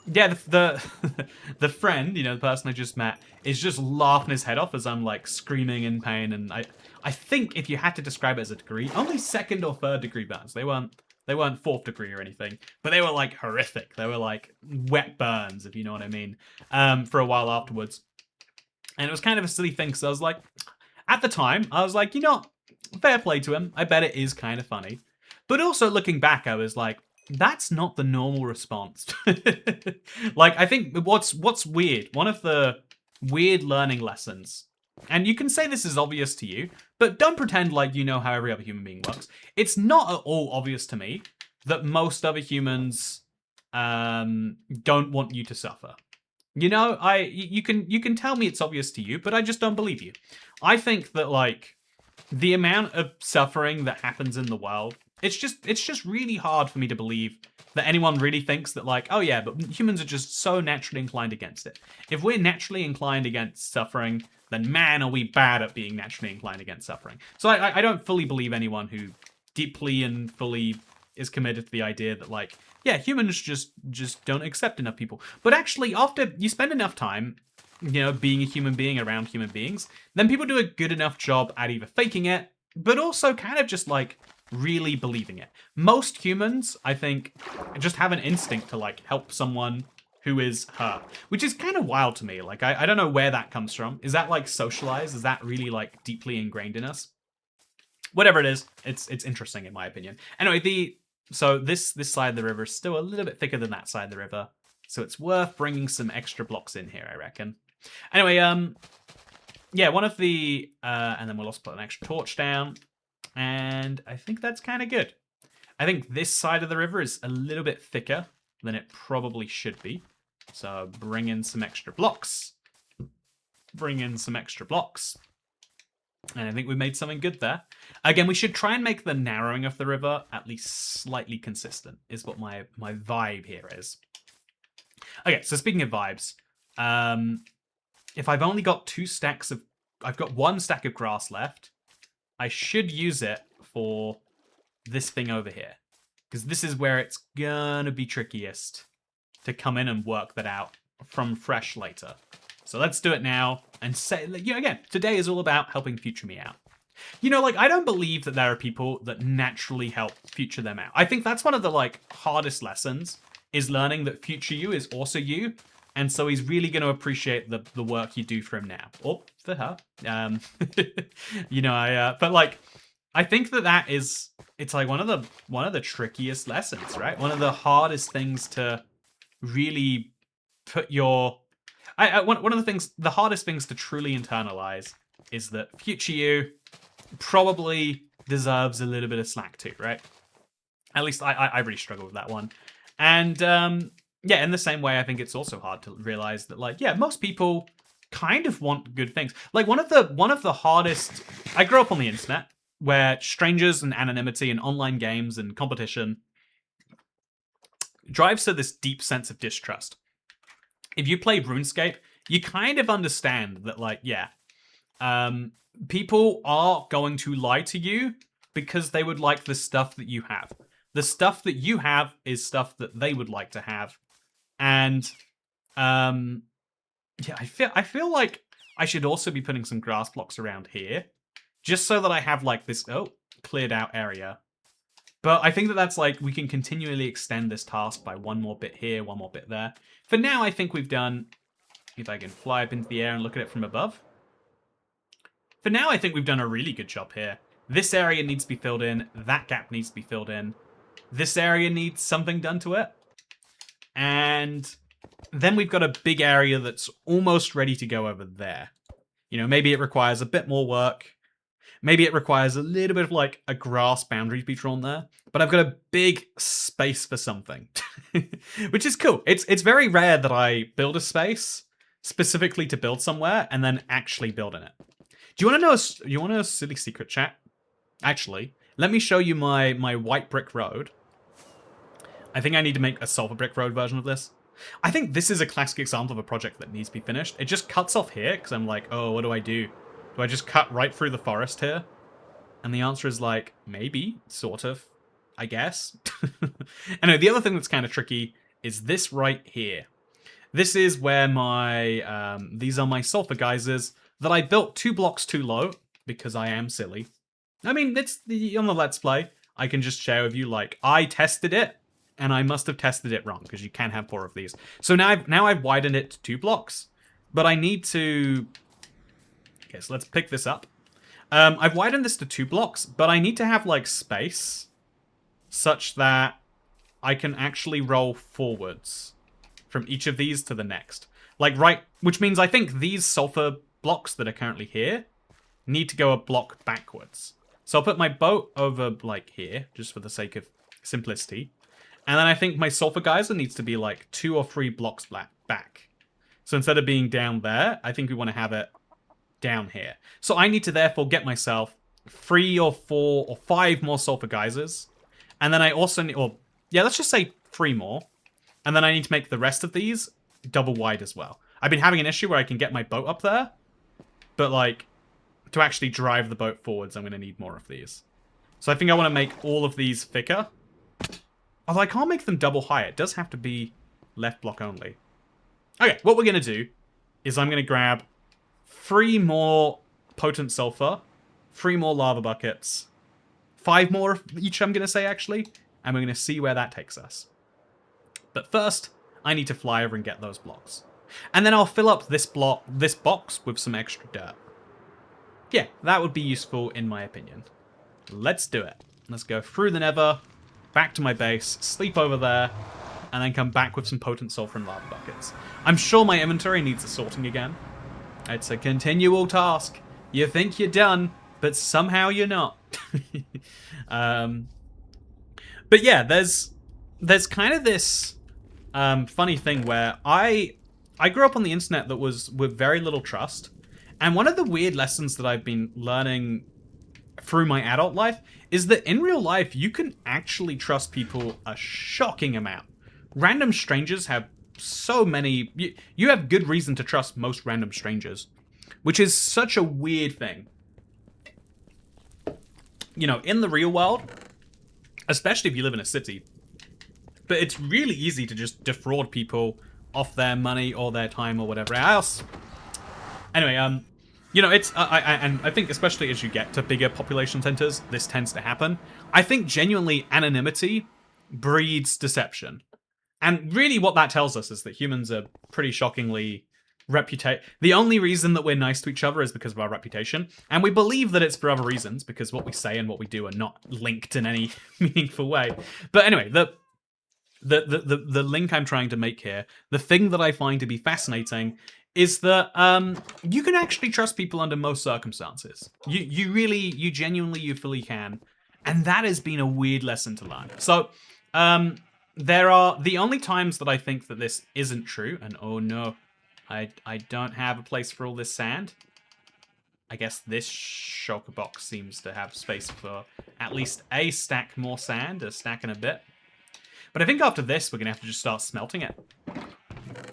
yeah, the friend, you know, the person I just met, is just laughing his head off as I'm like screaming in pain, and I think if you had to describe it as a degree, only 2nd or 3rd degree burns. They weren't 4th degree or anything, but they were like horrific. They were like wet burns, if you know what I mean. For a while afterwards, and it was kind of a silly thing. So I was like, at the time, I was like, you know, fair play to him. I bet it is kind of funny, but also looking back, I was like, that's not the normal response. Like, I think what's weird, one of the weird learning lessons, and you can say this is obvious to you, but don't pretend like you know how every other human being works. It's not at all obvious to me that most other humans don't want you to suffer. You know, you can tell me it's obvious to you, but I just don't believe you. I think that like the amount of suffering that happens in the world, it's just really hard for me to believe that anyone really thinks that like, oh yeah, but humans are just so naturally inclined against it. If we're naturally inclined against suffering, then man, are we bad at being naturally inclined against suffering. So I don't fully believe anyone who deeply and fully is committed to the idea that like, yeah, humans just don't accept enough people. But actually, after you spend enough time, you know, being a human being around human beings, then people do a good enough job at either faking it, but also kind of just like really believing it. Most humans, I think, just have an instinct to like help someone who is hurt, which is kind of wild to me. Like, I don't know where that comes from. Is that like socialized? Is that really like deeply ingrained in us? Whatever it is, it's interesting in my opinion. Anyway, so this side of the river is still a little bit thicker than that side of the river, so it's worth bringing some extra blocks in here, I reckon. Anyway, yeah, one of the and then we'll also put an extra torch down, and I think that's kind of good. I think this side of the river is a little bit thicker than it probably should be, so bring in some extra blocks. Bring in some extra blocks. And I think we made something good there. Again, we should try and make the narrowing of the river at least slightly consistent, is what my vibe here is. Okay, so speaking of vibes, if I've only got 2 stacks of... I've got 1 stack of grass left. I should use it for this thing over here, because this is where it's gonna be trickiest to come in and work that out from fresh later. So let's do it now and say, you know, again, today is all about helping future me out. You know, like, I don't believe that there are people that naturally help future them out. I think that's one of the, like, hardest lessons, is learning that future you is also you. And so he's really going to appreciate the work you do for him now. Or for her. You know, but, like, I think that is, it's, like, one of the trickiest lessons, right? One of the hardest things to really put your... one of the things, the hardest things to truly internalize is that future you probably deserves a little bit of slack too, right? At least I really struggle with that one. And yeah, in the same way, I think it's also hard to realize that, like, yeah, most people kind of want good things. Like, one of the hardest... I grew up on the internet, where strangers and anonymity and online games and competition drives to this deep sense of distrust. If you play RuneScape, you kind of understand that, like, yeah, people are going to lie to you because they would like the stuff that you have. The stuff that you have is stuff that they would like to have. And, yeah, I feel like I should also be putting some grass blocks around here, just so that I have, like, this, cleared out area. But I think that's, like, we can continually extend this task by 1 more bit here, 1 more bit there. For now, I think we've done... If I can fly up into the air and look at it from above. For now, I think we've done a really good job here. This area needs to be filled in. That gap needs to be filled in. This area needs something done to it. And then we've got a big area that's almost ready to go over there. You know, maybe it requires a bit more work. Maybe it requires a little bit of, like, a grass boundary to be drawn there. But I've got a big space for something. Which is cool. It's very rare that I build a space specifically to build somewhere and then actually build in it. Do you want to know a silly secret, chat? Actually, let me show you my white brick road. I think I need to make a sulfur brick road version of this. I think this is a classic example of a project that needs to be finished. It just cuts off here, because I'm like, oh, what do I do? Do I just cut right through the forest here? And the answer is like, maybe, sort of, I guess. Anyway, the other thing that's kind of tricky is this right here. This is where my, these are my sulfur geysers that I built 2 blocks too low, because I am silly. I mean, it's on the Let's Play. I can just share with you, like, I tested it, and I must have tested it wrong, because you can have 4 of these. So now I've widened it to 2 blocks, but I need to... Okay, so let's pick this up. I've widened this to 2 blocks, but I need to have, like, space such that I can actually roll forwards from each of these to the next. Like, right, which means I think these sulfur blocks that are currently here need to go a block backwards. So I'll put my boat over, like, here, just for the sake of simplicity. And then I think my sulfur geyser needs to be, like, 2 or 3 blocks back. So instead of being down there, I think we want to have it down here. So I need to therefore get myself 3 or 4 or 5 more sulfur geysers. And then I also need, or yeah, let's just say 3 more. And then I need to make the rest of these double wide as well. I've been having an issue where I can get my boat up there, but like to actually drive the boat forwards, I'm going to need more of these. So I think I want to make all of these thicker. Although I can't make them double high. It does have to be left block only. Okay, what we're going to do is I'm going to grab 3 more potent sulfur, 3 more lava buckets, 5 more of each, I'm going to say, actually, and we're going to see where that takes us. But first, I need to fly over and get those blocks. And then I'll fill up this box with some extra dirt. Yeah, that would be useful in my opinion. Let's do it. Let's go through the nether, back to my base, sleep over there, and then come back with some potent sulfur and lava buckets. I'm sure my inventory needs a sorting again. It's a continual task. You think you're done, but somehow you're not. But yeah, there's kind of this funny thing where I grew up on the internet that was with very little trust. And one of the weird lessons that I've been learning through my adult life is that in real life, you can actually trust people a shocking amount. Random strangers have so many... You have good reason to trust most random strangers, which is such a weird thing. You know, in the real world, especially if you live in a city, but it's really easy to just defraud people off their money or their time or whatever else. Anyway, you know, it's and I think especially as you get to bigger population centers, this tends to happen. I think genuinely anonymity breeds deception. And really what that tells us is that humans are pretty shockingly the only reason that we're nice to each other is because of our reputation. And we believe that it's for other reasons, because what we say and what we do are not linked in any meaningful way. But anyway, the link I'm trying to make here, the thing that I find to be fascinating is that you can actually trust people under most circumstances. You genuinely, you fully can. And that has been a weird lesson to learn. So, there are the only times that I think that this isn't true, and oh no, I don't have a place for all this sand. I guess this shulker box seems to have space for at least a stack more sand, a stack and a bit. But I think after this, we're gonna have to just start smelting it.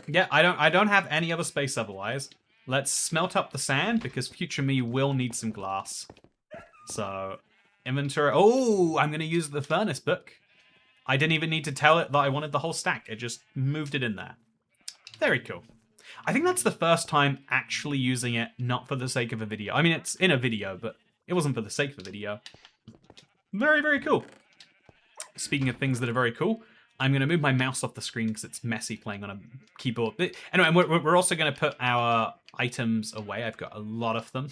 Yeah, I don't have any other space otherwise. Let's smelt up the sand, because future me will need some glass. So, inventory. Oh, I'm gonna use the furnace book. I didn't even need to tell it that I wanted the whole stack. It just moved it in there. Very cool. I think that's the first time actually using it, not for the sake of a video. I mean, it's in a video, but it wasn't for the sake of a video. Very, very cool. Speaking of things that are very cool, I'm going to move my mouse off the screen because it's messy playing on a keyboard. But anyway, we're also going to put our items away. I've got a lot of them,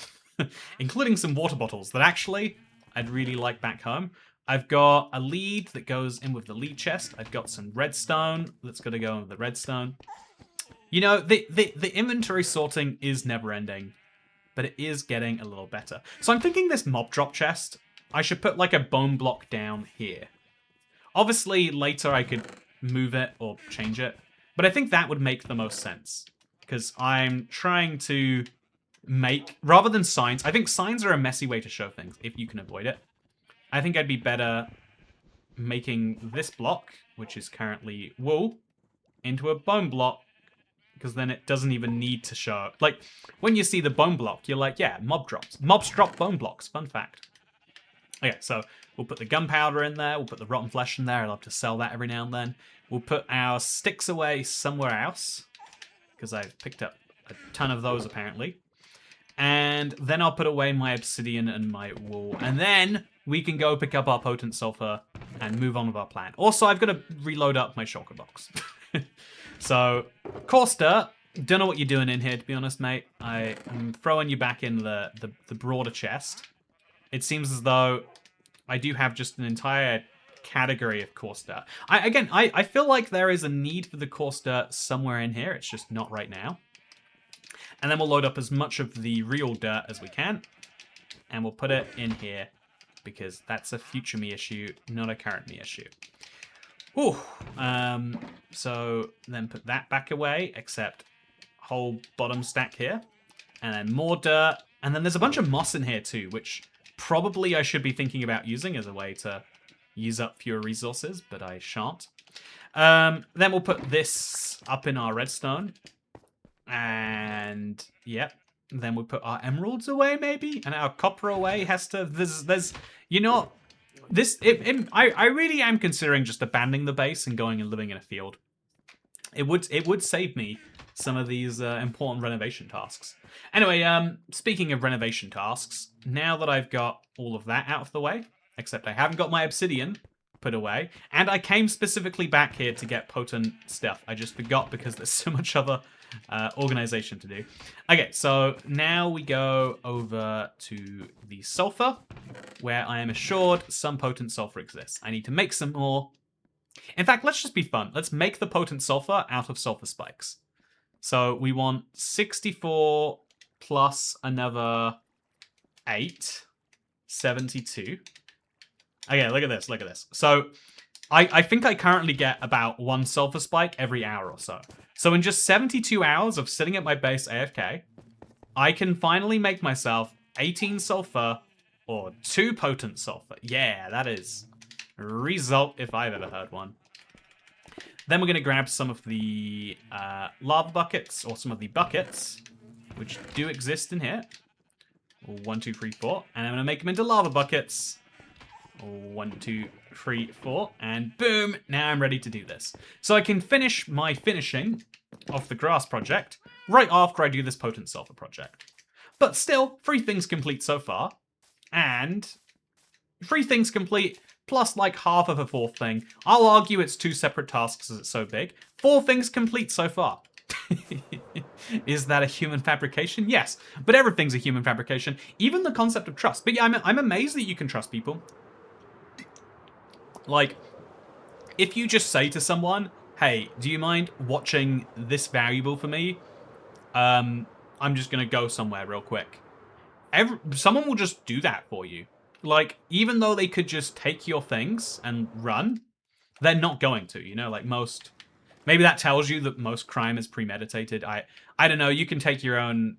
including some water bottles that actually I'd really like back home. I've got a lead that goes in with the lead chest. I've got some redstone that's going to go in with the redstone. You know, the inventory sorting is never ending, but it is getting a little better. So I'm thinking this mob drop chest, I should put like a bone block down here. Obviously, later I could move it or change it, but I think that would make the most sense. Because I'm trying to make, rather than signs, I think signs are a messy way to show things, if you can avoid it. I think I'd be better making this block, which is currently wool, into a bone block, because then it doesn't even need to show. Like, when you see the bone block, you're like, yeah, mob drops. Mobs drop bone blocks. Fun fact. Okay, so we'll put the gunpowder in there. We'll put the rotten flesh in there. I love to sell that every now and then. We'll put our sticks away somewhere else, because I've picked up a ton of those, apparently. And then I'll put away my obsidian and my wool. And then we can go pick up our potent sulfur and move on with our plan. Also, I've got to reload up my shulker box. So, coarse dirt, don't know what you're doing in here, to be honest, mate. I am throwing you back in the broader chest. It seems as though I do have just an entire category of coarse dirt. I feel like there is a need for the coarse dirt somewhere in here. It's just not right now. And then we'll load up as much of the real dirt as we can. And we'll put it in here, because that's a future me issue, not a current me issue. Ooh. So then put that back away, except whole bottom stack here. And then more dirt. And then there's a bunch of moss in here too, which probably I should be thinking about using as a way to use up fewer resources, but I shan't. Then we'll put this up in our redstone. And, yep. Then we'll put our emeralds away, maybe? And our copper away has to... There's you know... I really am considering just abandoning the base and going and living in a field. It would save me some of these important renovation tasks. Anyway, speaking of renovation tasks, now that I've got all of that out of the way, except I haven't got my obsidian put away, and I came specifically back here to get potent stuff. I just forgot because there's so much other organization to do. Okay, so now we go over to the sulfur, where I am assured some potent sulfur exists. I need to make some more. In fact, let's just be fun. Let's make the potent sulfur out of sulfur spikes. So we want 64 plus another 8, 72. Okay, look at this, look at this. So I think I currently get about 1 sulfur spike every hour or so. So in just 72 hours of sitting at my base AFK, I can finally make myself 18 sulfur or 2 potent sulfur. Yeah, that is a result if I've ever heard one. Then we're going to grab some of the lava buckets, or some of the buckets, which do exist in here. 1, 2, 3, 4. And I'm going to make them into lava buckets. 1, 2, 3, 4, and boom, now I'm ready to do this. So I can finish my finishing of the grass project right after I do this potent sulfur project. But still, 3 things complete so far, and 3 things complete plus like half of a 4th thing. I'll argue it's 2 separate tasks as it's so big. 4 things complete so far. Is that a human fabrication? Yes, but everything's a human fabrication, even the concept of trust. But yeah, I'm amazed that you can trust people. Like, if you just say to someone, hey, do you mind watching this valuable for me? I'm just going to go somewhere real quick. Someone will just do that for you. Like, even though they could just take your things and run, they're not going to, you know, like most... Maybe that tells you that most crime is premeditated. I don't know, you can take your own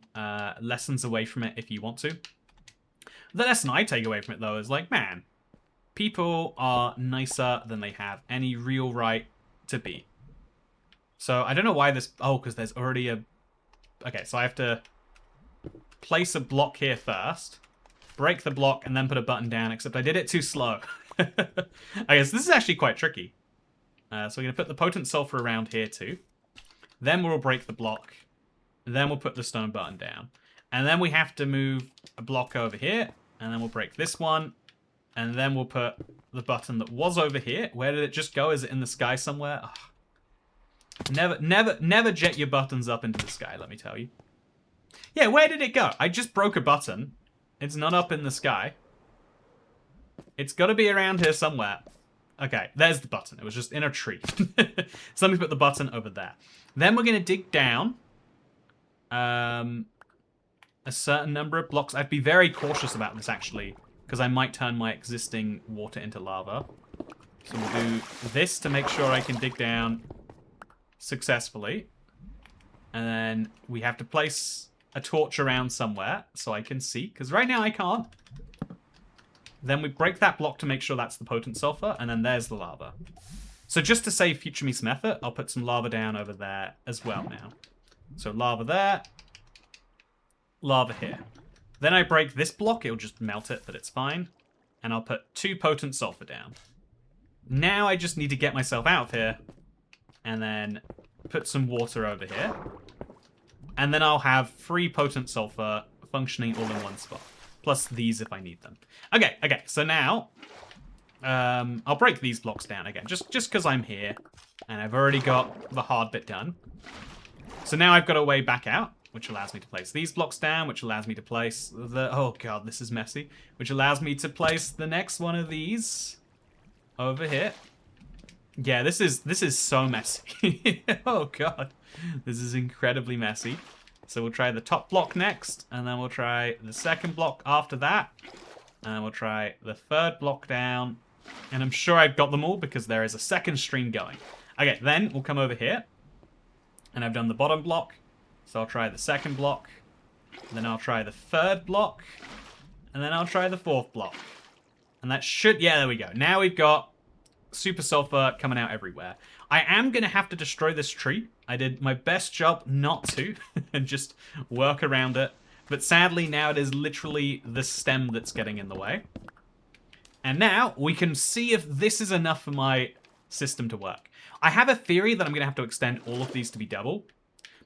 lessons away from it if you want to. The lesson I take away from it, though, is like, man... People are nicer than they have any real right to be. So I don't know why this... Oh, because there's already a... Okay, so I have to place a block here first, break the block, and then put a button down, except I did it too slow. I guess this is actually quite tricky. So we're going to put the potent sulfur around here too. Then we'll break the block. Then we'll put the stone button down. And then we have to move a block over here, and then we'll break this one. And then we'll put the button that was over here. Where did it just go? Is it in the sky somewhere? Ugh. Never jet your buttons up into the sky, let me tell you. Yeah, where did it go? I just broke a button. It's not up in the sky. It's got to be around here somewhere. Okay, there's the button. It was just in a tree. So let me put the button over there. Then we're going to dig down a certain number of blocks. I'd be very cautious about this, actually, because I might turn my existing water into lava. So we'll do this to make sure I can dig down successfully. And then we have to place a torch around somewhere so I can see, because right now I can't. Then we break that block to make sure that's the potent sulfur, and then there's the lava. So just to save future me some effort, I'll put some lava down over there as well now. So lava there, lava here. Then I break this block, it'll just melt it, but it's fine. And I'll put 2 potent sulfur down. Now I just need to get myself out of here, and then put some water over here. And then I'll have 3 potent sulfur functioning all in one spot. Plus these if I need them. Okay, so now I'll break these blocks down again, just because I'm here, and I've already got the hard bit done. So now I've got a way back out, which allows me to place these blocks down, which allows me to place the... Oh god, this is messy. Which allows me to place the next one of these over here. Yeah, this is so messy. Oh god, this is incredibly messy. So we'll try the top block next, and then we'll try the second block after that, and we'll try the third block down, and I'm sure I've got them all because there is a second stream going. Okay, then we'll come over here, and I've done the bottom block, so I'll try the second block, then I'll try the third block, and then I'll try the fourth block. And that should... Yeah, there we go. Now we've got super sulfur coming out everywhere. I am going to have to destroy this tree. I did my best job not to, and just work around it. But sadly, now it is literally the stem that's getting in the way. And now we can see if this is enough for my system to work. I have a theory that I'm going to have to extend all of these to be double.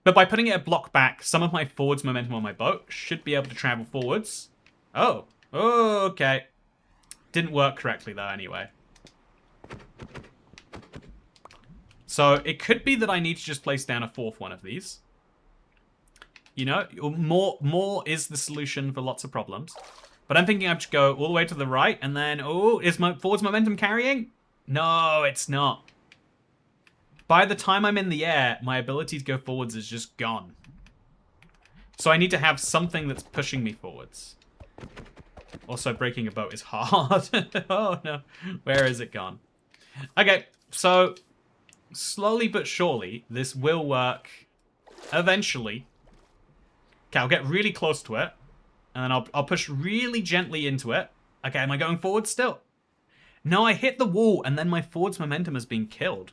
But by putting it a block back, some of my forwards momentum on my boat should be able to travel forwards. Oh, okay. Didn't work correctly though anyway. So it could be that I need to just place down a 4th one of these. You know, more is the solution for lots of problems. But I'm thinking I should go all the way to the right, and then, oh, is my forwards momentum carrying? No, it's not. By the time I'm in the air, my ability to go forwards is just gone. So I need to have something that's pushing me forwards. Also, breaking a boat is hard. Oh no, where is it gone? Okay, so slowly but surely, this will work eventually. Okay, I'll get really close to it, and then I'll push really gently into it. Okay, am I going forward still? No, I hit the wall, and then my forwards momentum has been killed.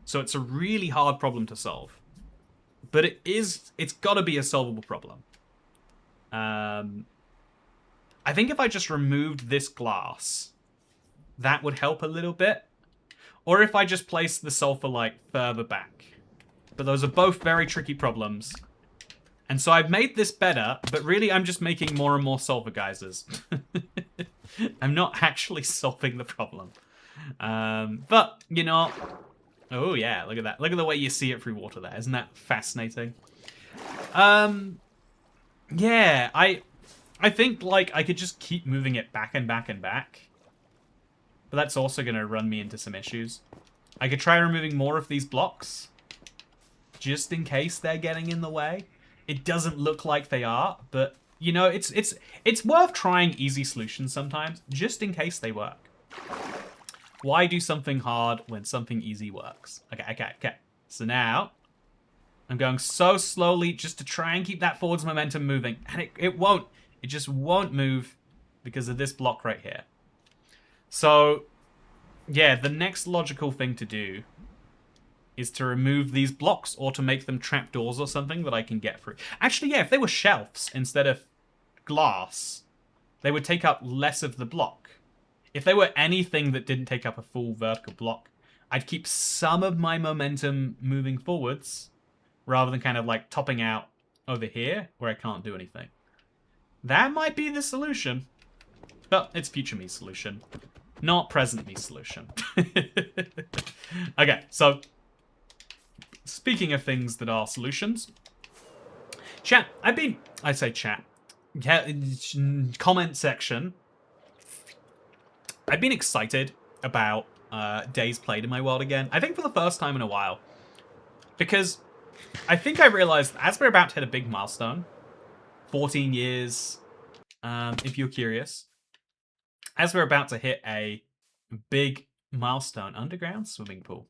So it's a really hard problem to solve. But it's got to be a solvable problem. I think if I just removed this glass, that would help a little bit. Or if I just placed the sulfur, like, further back. But those are both very tricky problems. And so I've made this better, but really I'm just making more and more sulfur geysers. I'm not actually solving the problem. But, you know... Oh, yeah, look at that. Look at the way you see it through water there. Isn't that fascinating? Yeah, I think, like, I could just keep moving it back and back and back. But that's also going to run me into some issues. I could try removing more of these blocks. Just in case they're getting in the way. It doesn't look like they are, but, you know, it's worth trying easy solutions sometimes, just in case they work. Why do something hard when something easy works? Okay. So now, I'm going so slowly just to try and keep that forwards momentum moving. And it won't. It just won't move because of this block right here. So, yeah, the next logical thing to do is to remove these blocks or to make them trapdoors or something that I can get through. Actually, yeah, if they were shelves instead of glass, they would take up less of the block. If they were anything that didn't take up a full vertical block, I'd keep some of my momentum moving forwards rather than kind of like topping out over here where I can't do anything. That might be the solution. But it's future me solution, not present me solution. Okay, so speaking of things that are solutions, chat, I say chat, yeah, comment section. I've been excited about days played in my world again. I think for the first time in a while. Because I think I realized as we're about to hit a big milestone, 14 years, if you're curious, as we're about to hit a big milestone, underground swimming pool.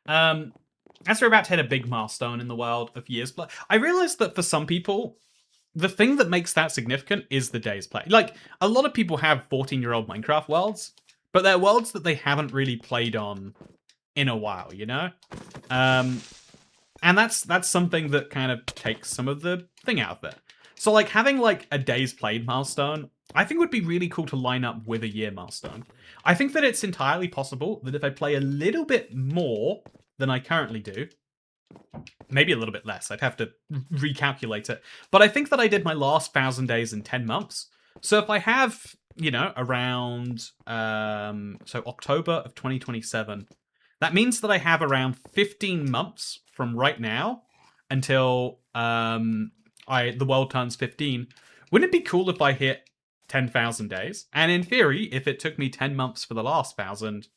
As we're about to hit a big milestone in the world of years, I realized that for some people, the thing that makes that significant is the days play. Like, a lot of people have 14-year-old Minecraft worlds, but they're worlds that they haven't really played on in a while, you know? And that's something that kind of takes some of the thing out of it. So, like, having, like, a days played milestone, I think would be really cool to line up with a year milestone. I think that it's entirely possible that if I play a little bit more than I currently do, maybe a little bit less, I'd have to recalculate it, but I think that I did my last 1,000 days in 10 months. So if I have, you know, around, so October of 2027, that means that I have around 15 months from right now until the world turns 15. Wouldn't it be cool if I hit 10,000 days? And in theory, if it took me 10 months for the last 1,000,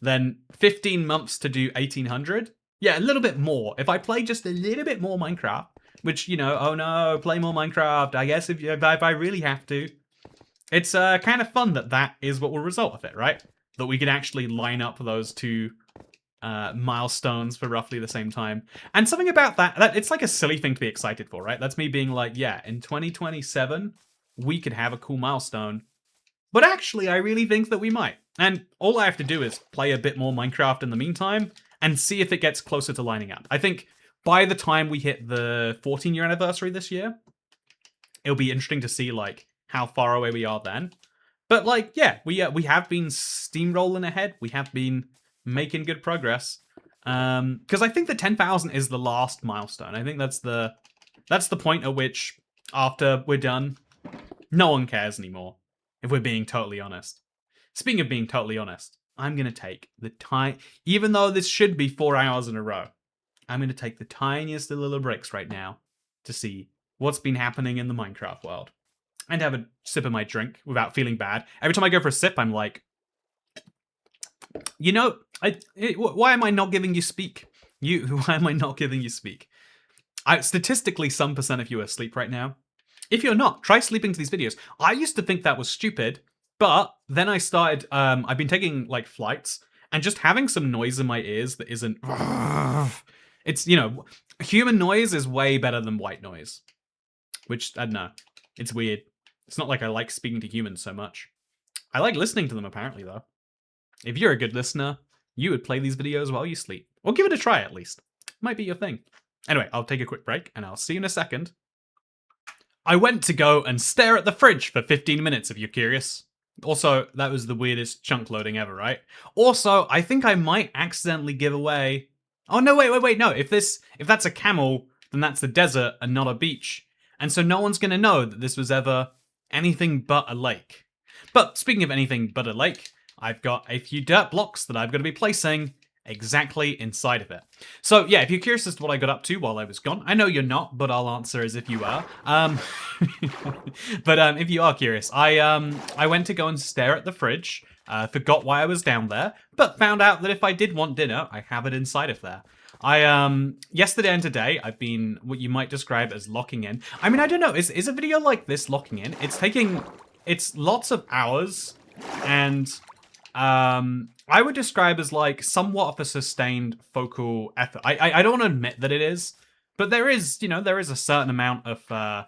then 15 months to do 1,800? Yeah, a little bit more. If I play just a little bit more Minecraft, which, you know, oh no, play more Minecraft, I guess if I really have to. It's kind of fun that is what will result of it, right? That we can actually line up those two milestones for roughly the same time. And something about that it's like a silly thing to be excited for, right? That's me being like, yeah, in 2027 we could have a cool milestone, but actually I really think that we might. And all I have to do is play a bit more Minecraft in the meantime and see if it gets closer to lining up. I think by the time we hit the 14-year anniversary this year, it'll be interesting to see like how far away we are then. But like, yeah, we have been steamrolling ahead. We have been making good progress. Because I think that 10,000 is the last milestone. I think that's the point at which, after we're done, no one cares anymore, if we're being totally honest. Speaking of being totally honest, I'm going to take the time, even though this should be 4 hours in a row, I'm going to take the tiniest of little breaks right now to see what's been happening in the Minecraft world. And have a sip of my drink without feeling bad. Every time I go for a sip, I'm like, you know, why am I not giving you speak? Why am I not giving you speak? Statistically, some percent of you are asleep right now. If you're not, try sleeping to these videos. I used to think that was stupid, but then I started, I've been taking like flights and just having some noise in my ears that isn't, it's, you know, human noise is way better than white noise, which, I don't know, it's weird. It's not like I like speaking to humans so much. I like listening to them apparently though. If you're a good listener, you would play these videos while you sleep. Or give it a try at least. Might be your thing. Anyway, I'll take a quick break and I'll see you in a second. I went to go and stare at the fridge for 15 minutes, if you're curious. Also, that was the weirdest chunk loading ever, right? Also, I think I might accidentally give away... Oh, no, wait, no. If that's a camel, then that's the desert and not a beach. And so no one's going to know that this was ever anything but a lake. But speaking of anything but a lake, I've got a few dirt blocks that I'm going to be placing exactly inside of it. So yeah, if you're curious as to what I got up to while I was gone, I know you're not, but I'll answer as if you are. But if you are curious, I went to go and stare at the fridge, forgot why I was down there, but found out that if I did want dinner, I have it inside of there. Yesterday and today, I've been what you might describe as locking in. I mean, I don't know, is a video like this locking in? It's lots of hours, and I would describe as like somewhat of a sustained focal effort. I don't want to admit that it is, but there is a certain amount of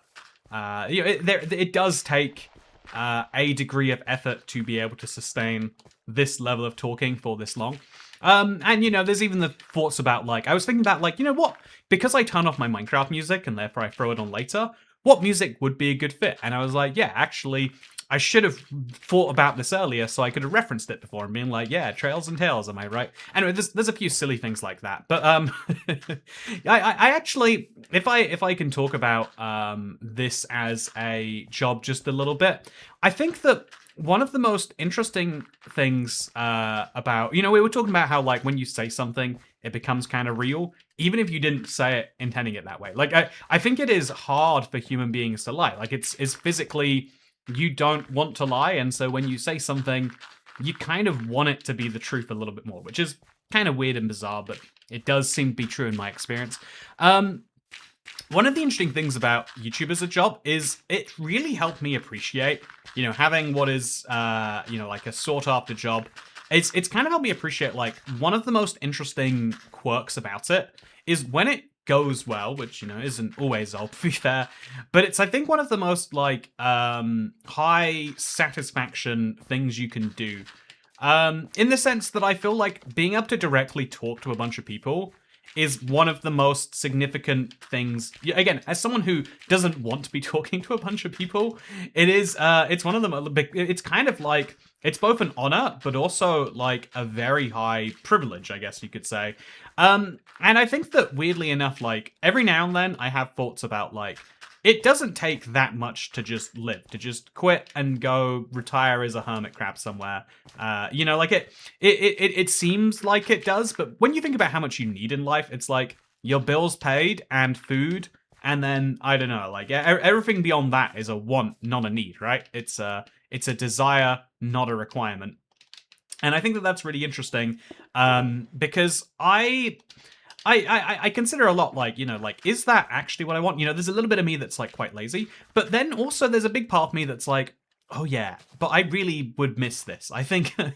it does take a degree of effort to be able to sustain this level of talking for this long. And you know, there's even the thoughts about like, I was thinking about like, you know what, because I turn off my Minecraft music and therefore I throw it on later, what music would be a good fit? And I was like, yeah, actually, I should have thought about this earlier so I could have referenced it before and been like, yeah, Trails and Tales, am I right? Anyway, there's a few silly things like that. But I actually, if I can talk about this as a job just a little bit, I think that one of the most interesting things about, you know, we were talking about how like when you say something, it becomes kind of real, even if you didn't say it intending it that way. Like I think it is hard for human beings to lie. Like it's physically, you don't want to lie, and so when you say something, you kind of want it to be the truth a little bit more, which is kind of weird and bizarre, but it does seem to be true in my experience. One of the interesting things about YouTube as a job is it really helped me appreciate, you know, having what is, you know, like a sought after job. It's kind of helped me appreciate, like, one of the most interesting quirks about it is when it goes well, which, you know, isn't always all, to be fair. But it's, I think, one of the most, like, high satisfaction things you can do. In the sense that I feel like being able to directly talk to a bunch of people is one of the most significant things. Again, as someone who doesn't want to be talking to a bunch of people, it's one of the it's kind of like, it's both an honor, but also like a very high privilege, I guess you could say. And I think that weirdly enough, like every now and then I have thoughts about like, it doesn't take that much to just live, to just quit and go retire as a hermit crab somewhere. You know, like it seems like it does, but when you think about how much you need in life, it's like your bills paid and food, and then I don't know, like everything beyond that is a want, not a need, right? It's a desire, not a requirement. And I think that that's really interesting, because I consider a lot like, you know, like, is that actually what I want? You know, there's a little bit of me that's like quite lazy, but then also there's a big part of me that's like, oh yeah, but I really would miss this. I think, I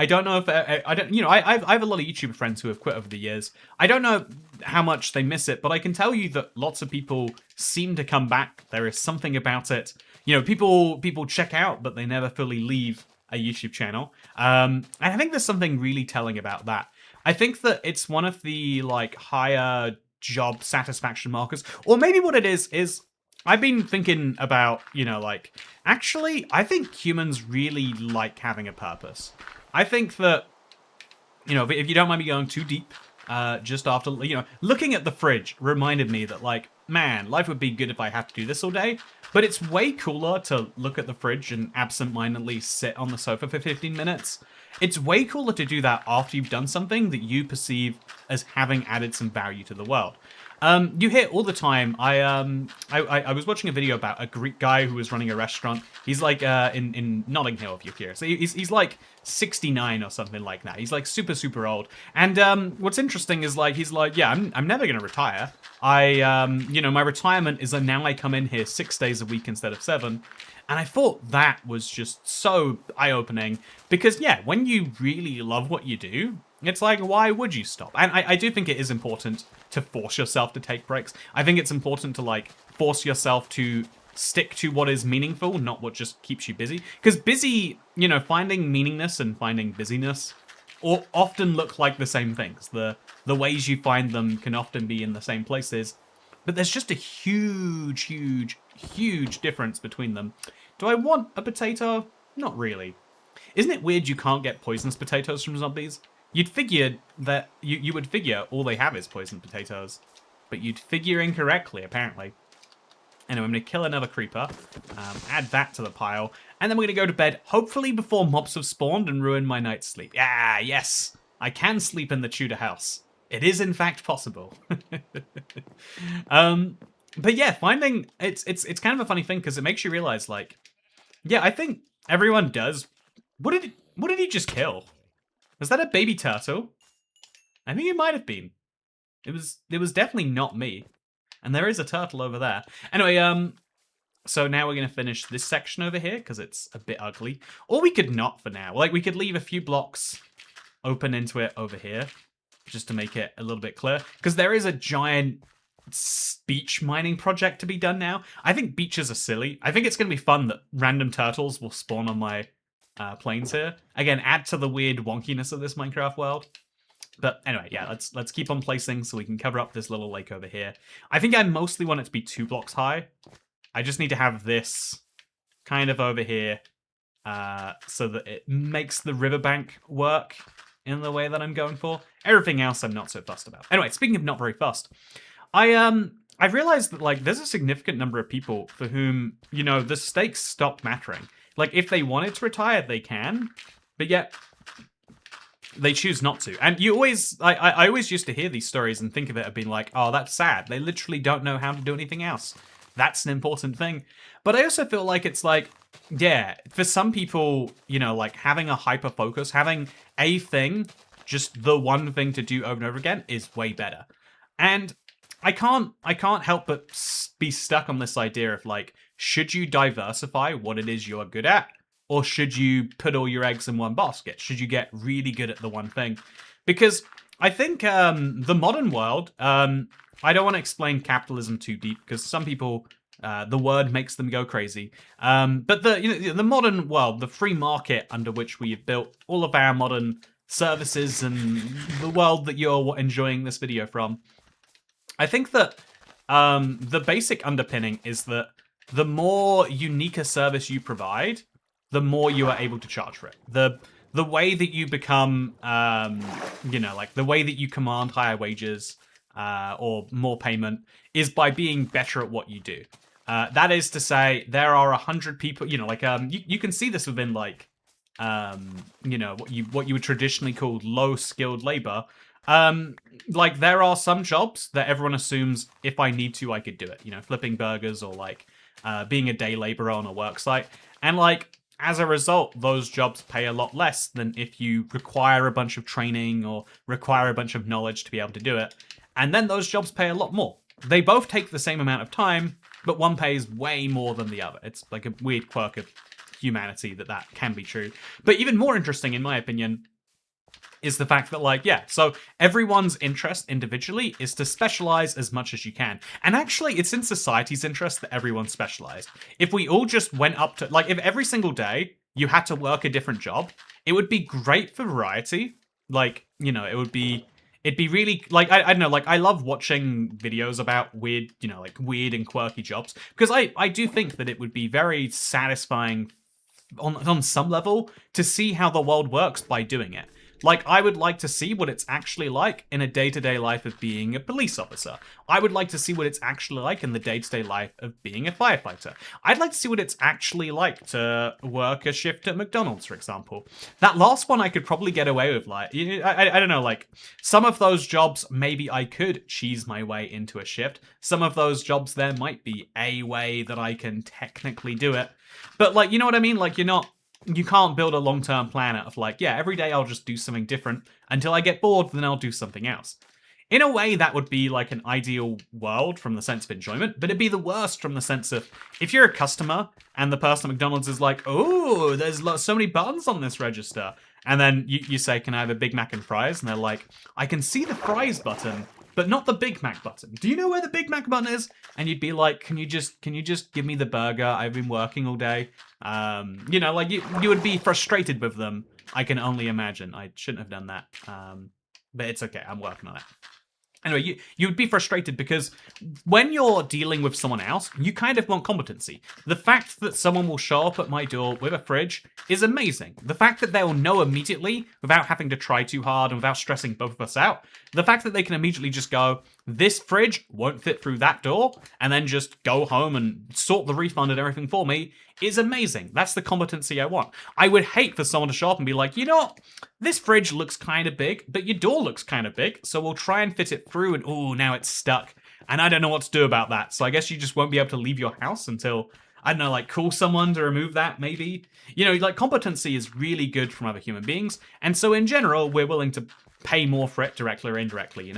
don't know if, I don't, you know, I have a lot of YouTube friends who have quit over the years. I don't know how much they miss it, but I can tell you that lots of people seem to come back. There is something about it. You know, people check out, but they never fully leave a YouTube channel. And I think there's something really telling about that. I think that it's one of the like higher job satisfaction markers, or maybe what it is I've been thinking about, you know, like, actually, I think humans really like having a purpose. I think that, you know, if you don't mind me going too deep, just after, you know, looking at the fridge reminded me that, like, man, life would be good if I had to do this all day. But it's way cooler to look at the fridge and absentmindedly sit on the sofa for 15 minutes. It's way cooler to do that after you've done something that you perceive as having added some value to the world. You hear all the time. I was watching a video about a Greek guy who was running a restaurant. He's like in Notting Hill, if you're curious. He's like 69 or something like that. He's like super old. And what's interesting is like he's like, yeah, I'm never gonna retire. You know, my retirement is that now I come in here 6 days a week instead of 7. And I thought that was just so eye-opening because, yeah, when you really love what you do, it's like, why would you stop? And I do think it is important to force yourself to take breaks. I think it's important to, like, force yourself to stick to what is meaningful, not what just keeps you busy. Because busy, you know, finding meaningness and finding busyness often look like the same things. The ways you find them can often be in the same places. But there's just a huge difference between them. Do I want a potato? Not really. Isn't it weird you can't get poisonous potatoes from zombies? You'd figure that you would figure all they have is poisoned potatoes, but you'd figure incorrectly, apparently. Anyway, I'm going to kill another creeper, add that to the pile, and then we're going to go to bed, hopefully before mobs have spawned and ruined my night's sleep. Ah, yes, I can sleep in the Tudor house. It is, in fact, possible. But yeah, finding it's kind of a funny thing because it makes you realize, like, yeah, I think everyone does. What did he just kill? Was that a baby turtle? I think it might have been. It was definitely not me. And there is a turtle over there. Anyway, so now we're going to finish this section over here because it's a bit ugly. Or we could not for now. Like, we could leave a few blocks open into it over here just to make it a little bit clear. Because there is a giant beach mining project to be done now. I think beaches are silly. I think it's going to be fun that random turtles will spawn on my planes here. Again, add to the weird wonkiness of this Minecraft world. But anyway, yeah, let's keep on placing so we can cover up this little lake over here. I think I mostly want it to be 2 blocks high. I just need to have this kind of over here so that it makes the riverbank work in the way that I'm going for. Everything else I'm not so fussed about. Anyway, speaking of not very fussed, I've realized that, like, there's a significant number of people for whom, you know, the stakes stop mattering. Like, if they wanted to retire, they can, but yet they choose not to. And you always, I always used to hear these stories and think of it as being like, oh, that's sad. They literally don't know how to do anything else. That's an important thing. But I also feel like it's like, yeah, for some people, you know, like having a hyper focus, having a thing, just the one thing to do over and over again is way better. And I can't help but be stuck on this idea of like, should you diversify what it is you're good at? Or should you put all your eggs in one basket? Should you get really good at the one thing? Because I think the modern world. I don't want to explain capitalism too deep because some people, the word makes them go crazy. But the modern world, the free market under which we have built all of our modern services and the world that you're enjoying this video from. I think that the basic underpinning is that the more unique a service you provide, the more you are able to charge for it. The way that you become, like the way that you command higher wages or more payment is by being better at what you do. That is to say, there are 100 people. You can see this within what you would traditionally call low skilled labor. Like there are some jobs that everyone assumes if I need to, I could do it. Flipping burgers or being a day laborer on a work site. And as a result, those jobs pay a lot less than if you require a bunch of training or require a bunch of knowledge to be able to do it. And then those jobs pay a lot more. They both take the same amount of time, but one pays way more than the other. It's like a weird quirk of humanity that can be true. But even more interesting, in my opinion, is the fact that so everyone's interest individually is to specialize as much as you can. And actually it's in society's interest that everyone's specialized. If we all just went up to if every single day you had to work a different job, it would be great for variety. It'd be really I don't know, I love watching videos about weird, weird and quirky jobs because I do think that it would be very satisfying on some level to see how the world works by doing it. I would like to see what it's actually like in a day-to-day life of being a police officer. I would like to see what it's actually like in the day-to-day life of being a firefighter. I'd like to see what it's actually like to work a shift at McDonald's, for example. That last one I could probably get away with, I don't know, some of those jobs, maybe I could cheese my way into a shift. Some of those jobs, there might be a way that I can technically do it. But, you know what I mean? You can't build a long-term plan out of every day I'll just do something different until I get bored, then I'll do something else. In a way, that would be an ideal world from the sense of enjoyment, but it'd be the worst from the sense of if you're a customer and the person at McDonald's is oh, there's so many buttons on this register. And then you say, can I have a Big Mac and fries? And they're like, I can see the fries button, but not the Big Mac button. Do you know where the Big Mac button is? And you'd be like, can you just give me the burger? I've been working all day. You would be frustrated with them. I can only imagine. I shouldn't have done that. But it's okay. I'm working on it. Anyway, you would be frustrated because when you're dealing with someone else, you kind of want competency. The fact that someone will show up at my door with a fridge is amazing. The fact that they'll know immediately without having to try too hard and without stressing both of us out. The fact that they can immediately just go, this fridge won't fit through that door, and then just go home and sort the refund and everything for me is amazing. That's the competency I want. I would hate for someone to show up and be like, this fridge looks kind of big, but your door looks kind of big, so we'll try and fit it through, and now it's stuck, and I don't know what to do about that, so I guess you just won't be able to leave your house until, I don't know, call someone to remove that, maybe? Competency is really good from other human beings, and so in general, we're willing to pay more for it directly or indirectly,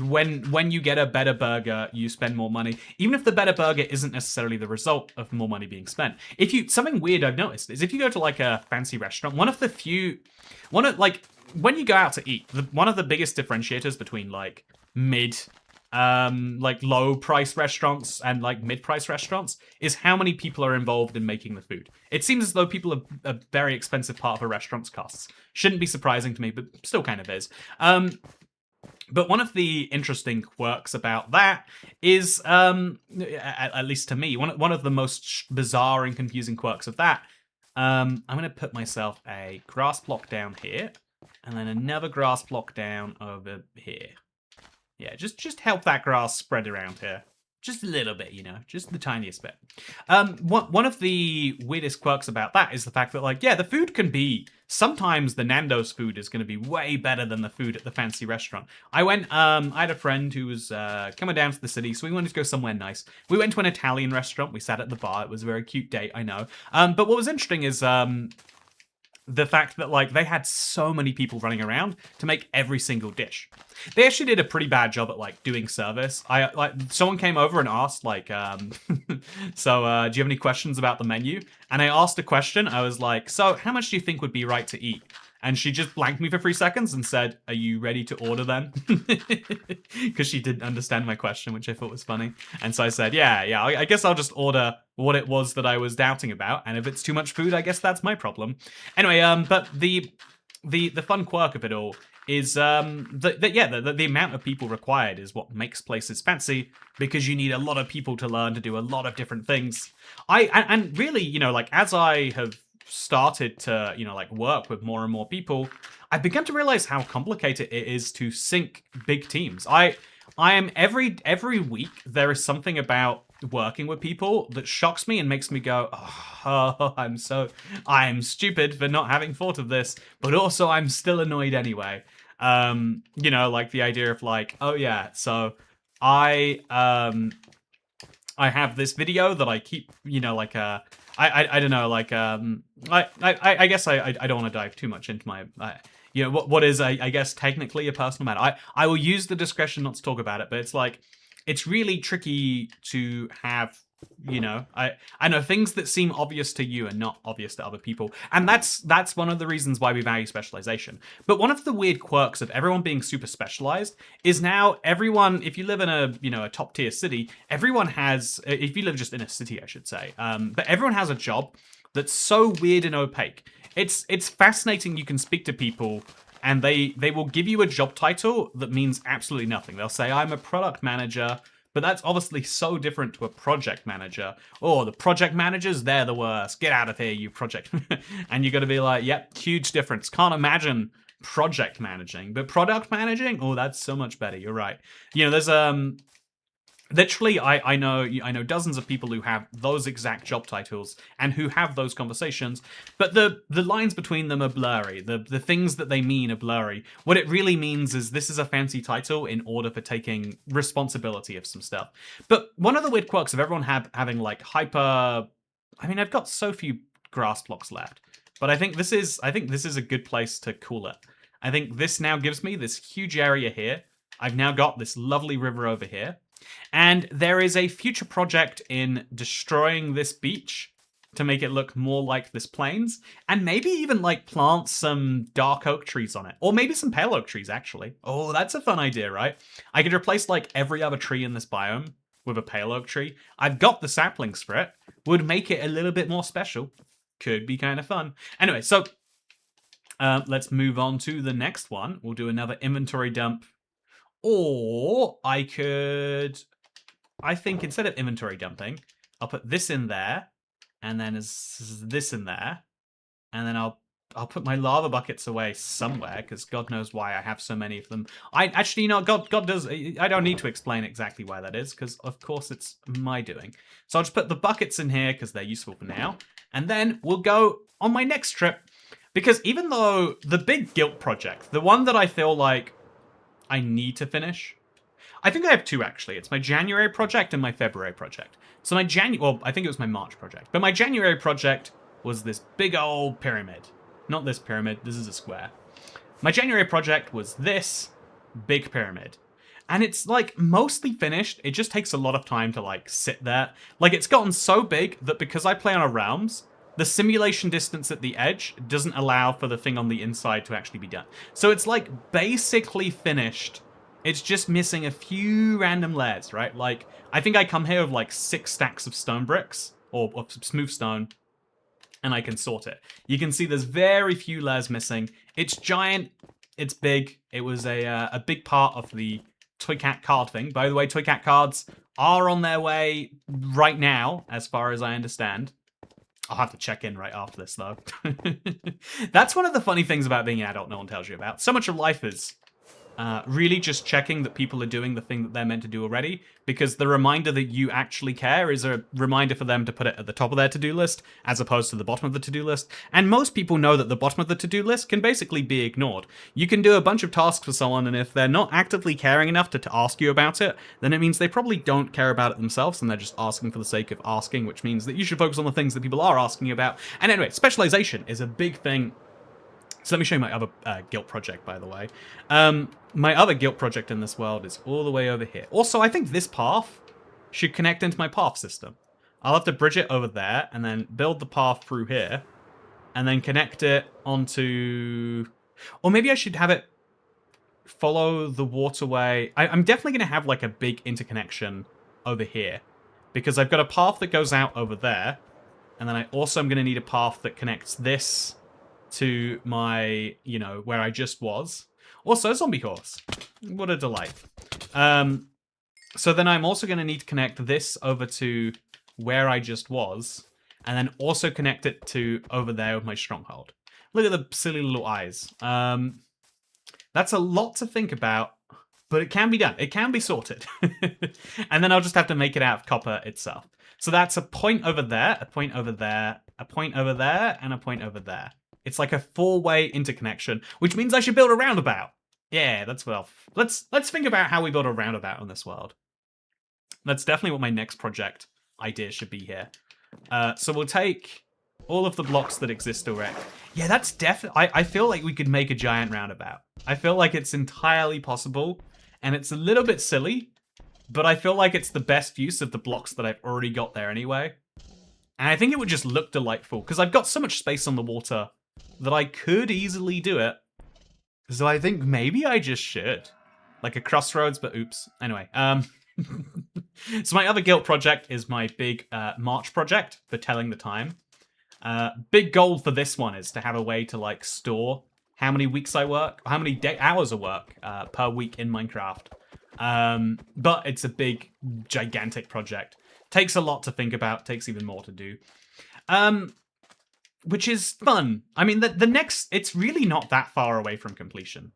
when you get a better burger, you spend more money, even if the better burger isn't necessarily the result of more money being spent. Something weird I've noticed is if you go to a fancy restaurant, when you go out to eat, one of the biggest differentiators between low price restaurants and mid price restaurants is how many people are involved in making the food. It seems as though people are a very expensive part of a restaurant's costs. Shouldn't be surprising to me, but still kind of is. But one of the interesting quirks about that is, at least to me, one of the most bizarre and confusing quirks of that, I'm going to put myself a grass block down here, and then another grass block down over here. Yeah, just help that grass spread around here. Just a little bit, just the tiniest bit. One of the weirdest quirks about that is the fact that, the food can be... Sometimes the Nando's food is going to be way better than the food at the fancy restaurant. I had a friend who was coming down to the city, so we wanted to go somewhere nice. We went to an Italian restaurant. We sat at the bar. It was a very cute date, I know. But what was interesting is... the fact that they had so many people running around to make every single dish. They actually did a pretty bad job at doing service. Someone came over and asked so do you have any questions about the menu? And I asked a question. I was like, so how much do you think would be right to eat? And she just blanked me for 3 seconds and said, "Are you ready to order then?" Because she didn't understand my question, which I thought was funny. And so I said, yeah, I guess I'll just order what it was that I was doubting about. And if it's too much food, I guess that's my problem. Anyway, but the fun quirk of it all is the amount of people required is what makes places fancy, because you need a lot of people to learn to do a lot of different things. And really, like, as I have started to like work with more and more people, I've begun to realize how complicated it is to sync big teams. I am every week there is something about working with people that shocks me and makes me go, oh, I'm stupid for not having thought of this, but also I'm still annoyed anyway. Like the idea of like, oh yeah, so I have this video that I keep, I don't know, like, I guess I don't want to dive too much into my, what is, I guess, technically a personal matter. I will use the discretion not to talk about it, but it's like, it's really tricky to have, I know things that seem obvious to you are not obvious to other people. And that's one of the reasons why we value specialization. But one of the weird quirks of everyone being super specialized is now everyone, if you live in a top tier city, everyone has, if you live just in a city, I should say, but everyone has a job that's so weird and opaque. It's fascinating. You can speak to people and they will give you a job title that means absolutely nothing. They'll say, I'm a product manager, but that's obviously so different to a project manager. Oh, the project managers, they're the worst. Get out of here, you project. And you're going to be like, yep, huge difference. Can't imagine project managing, but product managing, oh, that's so much better. You're right. There's literally, I know dozens of people who have those exact job titles and who have those conversations, but the lines between them are blurry. The things that they mean are blurry. What it really means is this is a fancy title in order for taking responsibility of some stuff. But one of the weird quirks of everyone having like hyper, I mean, I've got so few grass blocks left, but I think this is a good place to cool it. I think this now gives me this huge area here. I've now got this lovely river over here. And there is a future project in destroying this beach to make it look more like this plains, and maybe even like plant some dark oak trees on it, or maybe some pale oak trees actually. Oh, that's a fun idea, right? I could replace like every other tree in this biome with a pale oak tree. I've got the saplings for it. Would make it a little bit more special. Could be kind of fun. Anyway, so let's move on to the next one. We'll do another inventory dump. Or I think instead of inventory dumping, I'll put this in there, and then this in there, and then I'll put my lava buckets away somewhere, because God knows why I have so many of them. God does. I don't need to explain exactly why that is, because of course it's my doing. So I'll just put the buckets in here because they're useful for now, and then we'll go on my next trip, because even though the big guilt project, the one that I feel like I need to finish, I think I have two actually. It's my January project and my February project. So I think it was my March project. But my January project was this big old pyramid. Not this pyramid, this is a square. My January project was this big pyramid. And it's like mostly finished. It just takes a lot of time to like sit there. Like it's gotten so big that because I play on a realms, the simulation distance at the edge doesn't allow for the thing on the inside to actually be done. So it's like basically finished. It's just missing a few random layers, right? Like, I think I come here with like 6 stacks of stone bricks, or smooth stone, and I can sort it. You can see there's very few layers missing. It's giant, it's big. It was a big part of the Toycat card thing. By the way, Toycat cards are on their way right now, as far as I understand. I'll have to check in right after this, though. That's one of the funny things about being an adult no one tells you about. So much of life is really just checking that people are doing the thing that they're meant to do already, because the reminder that you actually care is a reminder for them to put it at the top of their to-do list, as opposed to the bottom of the to-do list. And most people know that the bottom of the to-do list can basically be ignored. You can do a bunch of tasks for someone, and if they're not actively caring enough to ask you about it, then it means they probably don't care about it themselves, and they're just asking for the sake of asking, which means that you should focus on the things that people are asking you about. And anyway, specialization is a big thing. So let me show you my other guilt project, by the way. My other guilt project in this world is all the way over here. Also, I think this path should connect into my path system. I'll have to bridge it over there and then build the path through here. and then connect it onto... Or maybe I should have it follow the waterway. I'm definitely going to have like a big interconnection over here, because I've got a path that goes out over there, and then I also am going to need a path that connects this to my, you know, where I just was. Also, zombie horse. What a delight. So then I'm also going to need to connect this over to where I just was, and then also connect it to over there with my stronghold. Look at the silly little eyes. That's a lot to think about, but it can be done. It can be sorted. And then I'll just have to make it out of copper itself. So that's a point over there, a point over there, a point over there, and a point over there. It's like a 4-way interconnection, which means I should build a roundabout. Yeah, that's well. Let's think about how we build a roundabout on this world. That's definitely what my next project idea should be here. So we'll take all of the blocks that exist already. Yeah, that's definitely... I feel like we could make a giant roundabout. I feel like it's entirely possible, and it's a little bit silly, but I feel like it's the best use of the blocks that I've already got there anyway. And I think it would just look delightful, because I've got so much space on the water that I could easily do it. So I think maybe I just should. Like a crossroads, but oops. Anyway, so my other guild project is my big March project for telling the time. Big goal for this one is to have a way to like store how many weeks I work, or how many hours of work per week in Minecraft. But it's a big, gigantic project. Takes a lot to think about, takes even more to do. Which is fun. I mean, the next, it's really not that far away from completion.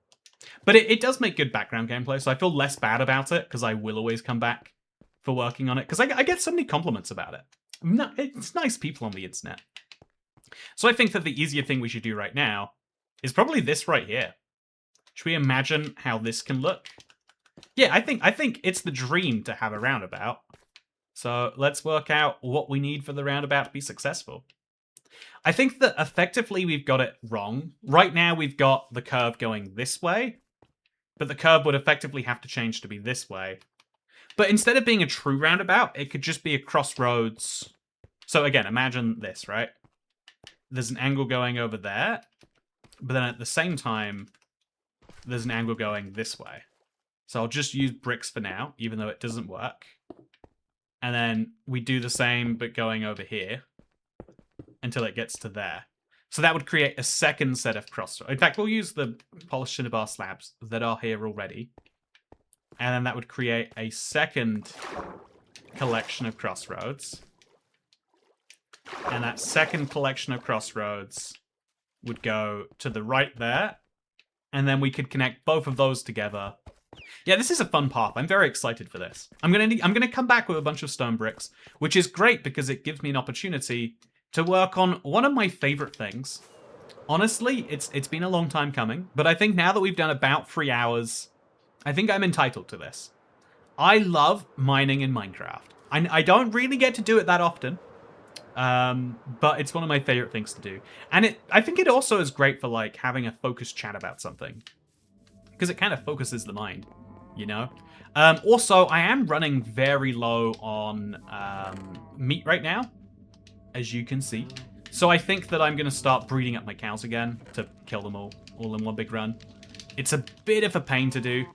But it does make good background gameplay, so I feel less bad about it, because I will always come back for working on it, because I get so many compliments about it. It's nice people on the internet. So I think that the easier thing we should do right now is probably this right here. Should we imagine how this can look? Yeah, I think it's the dream to have a roundabout. So let's work out what we need for the roundabout to be successful. I think that effectively we've got it wrong. Right now we've got the curve going this way, but the curve would effectively have to change to be this way. But instead of being a true roundabout, it could just be a crossroads. So again, imagine this, right? There's an angle going over there, but then at the same time, there's an angle going this way. So I'll just use bricks for now, even though it doesn't work. And then we do the same, but going over here until it gets to there. So that would create a second set of crossroads. In fact, we'll use the polished cinnabar slabs that are here already. And then that would create a second collection of crossroads. And that second collection of crossroads would go to the right there. And then we could connect both of those together. Yeah, this is a fun path. I'm very excited for this. I'm gonna come back with a bunch of stone bricks, which is great because it gives me an opportunity to work on one of my favorite things. Honestly, it's been a long time coming, but I think now that we've done about 3 hours, I think I'm entitled to this. I love mining in Minecraft. I don't really get to do it that often, but it's one of my favorite things to do. And I think it also is great for like having a focused chat about something, because it kind of focuses the mind, you know? Also, I am running very low on meat right now, as you can see. So I think that I'm going to start breeding up my cows again to kill them all in one big run. It's a bit of a pain to do,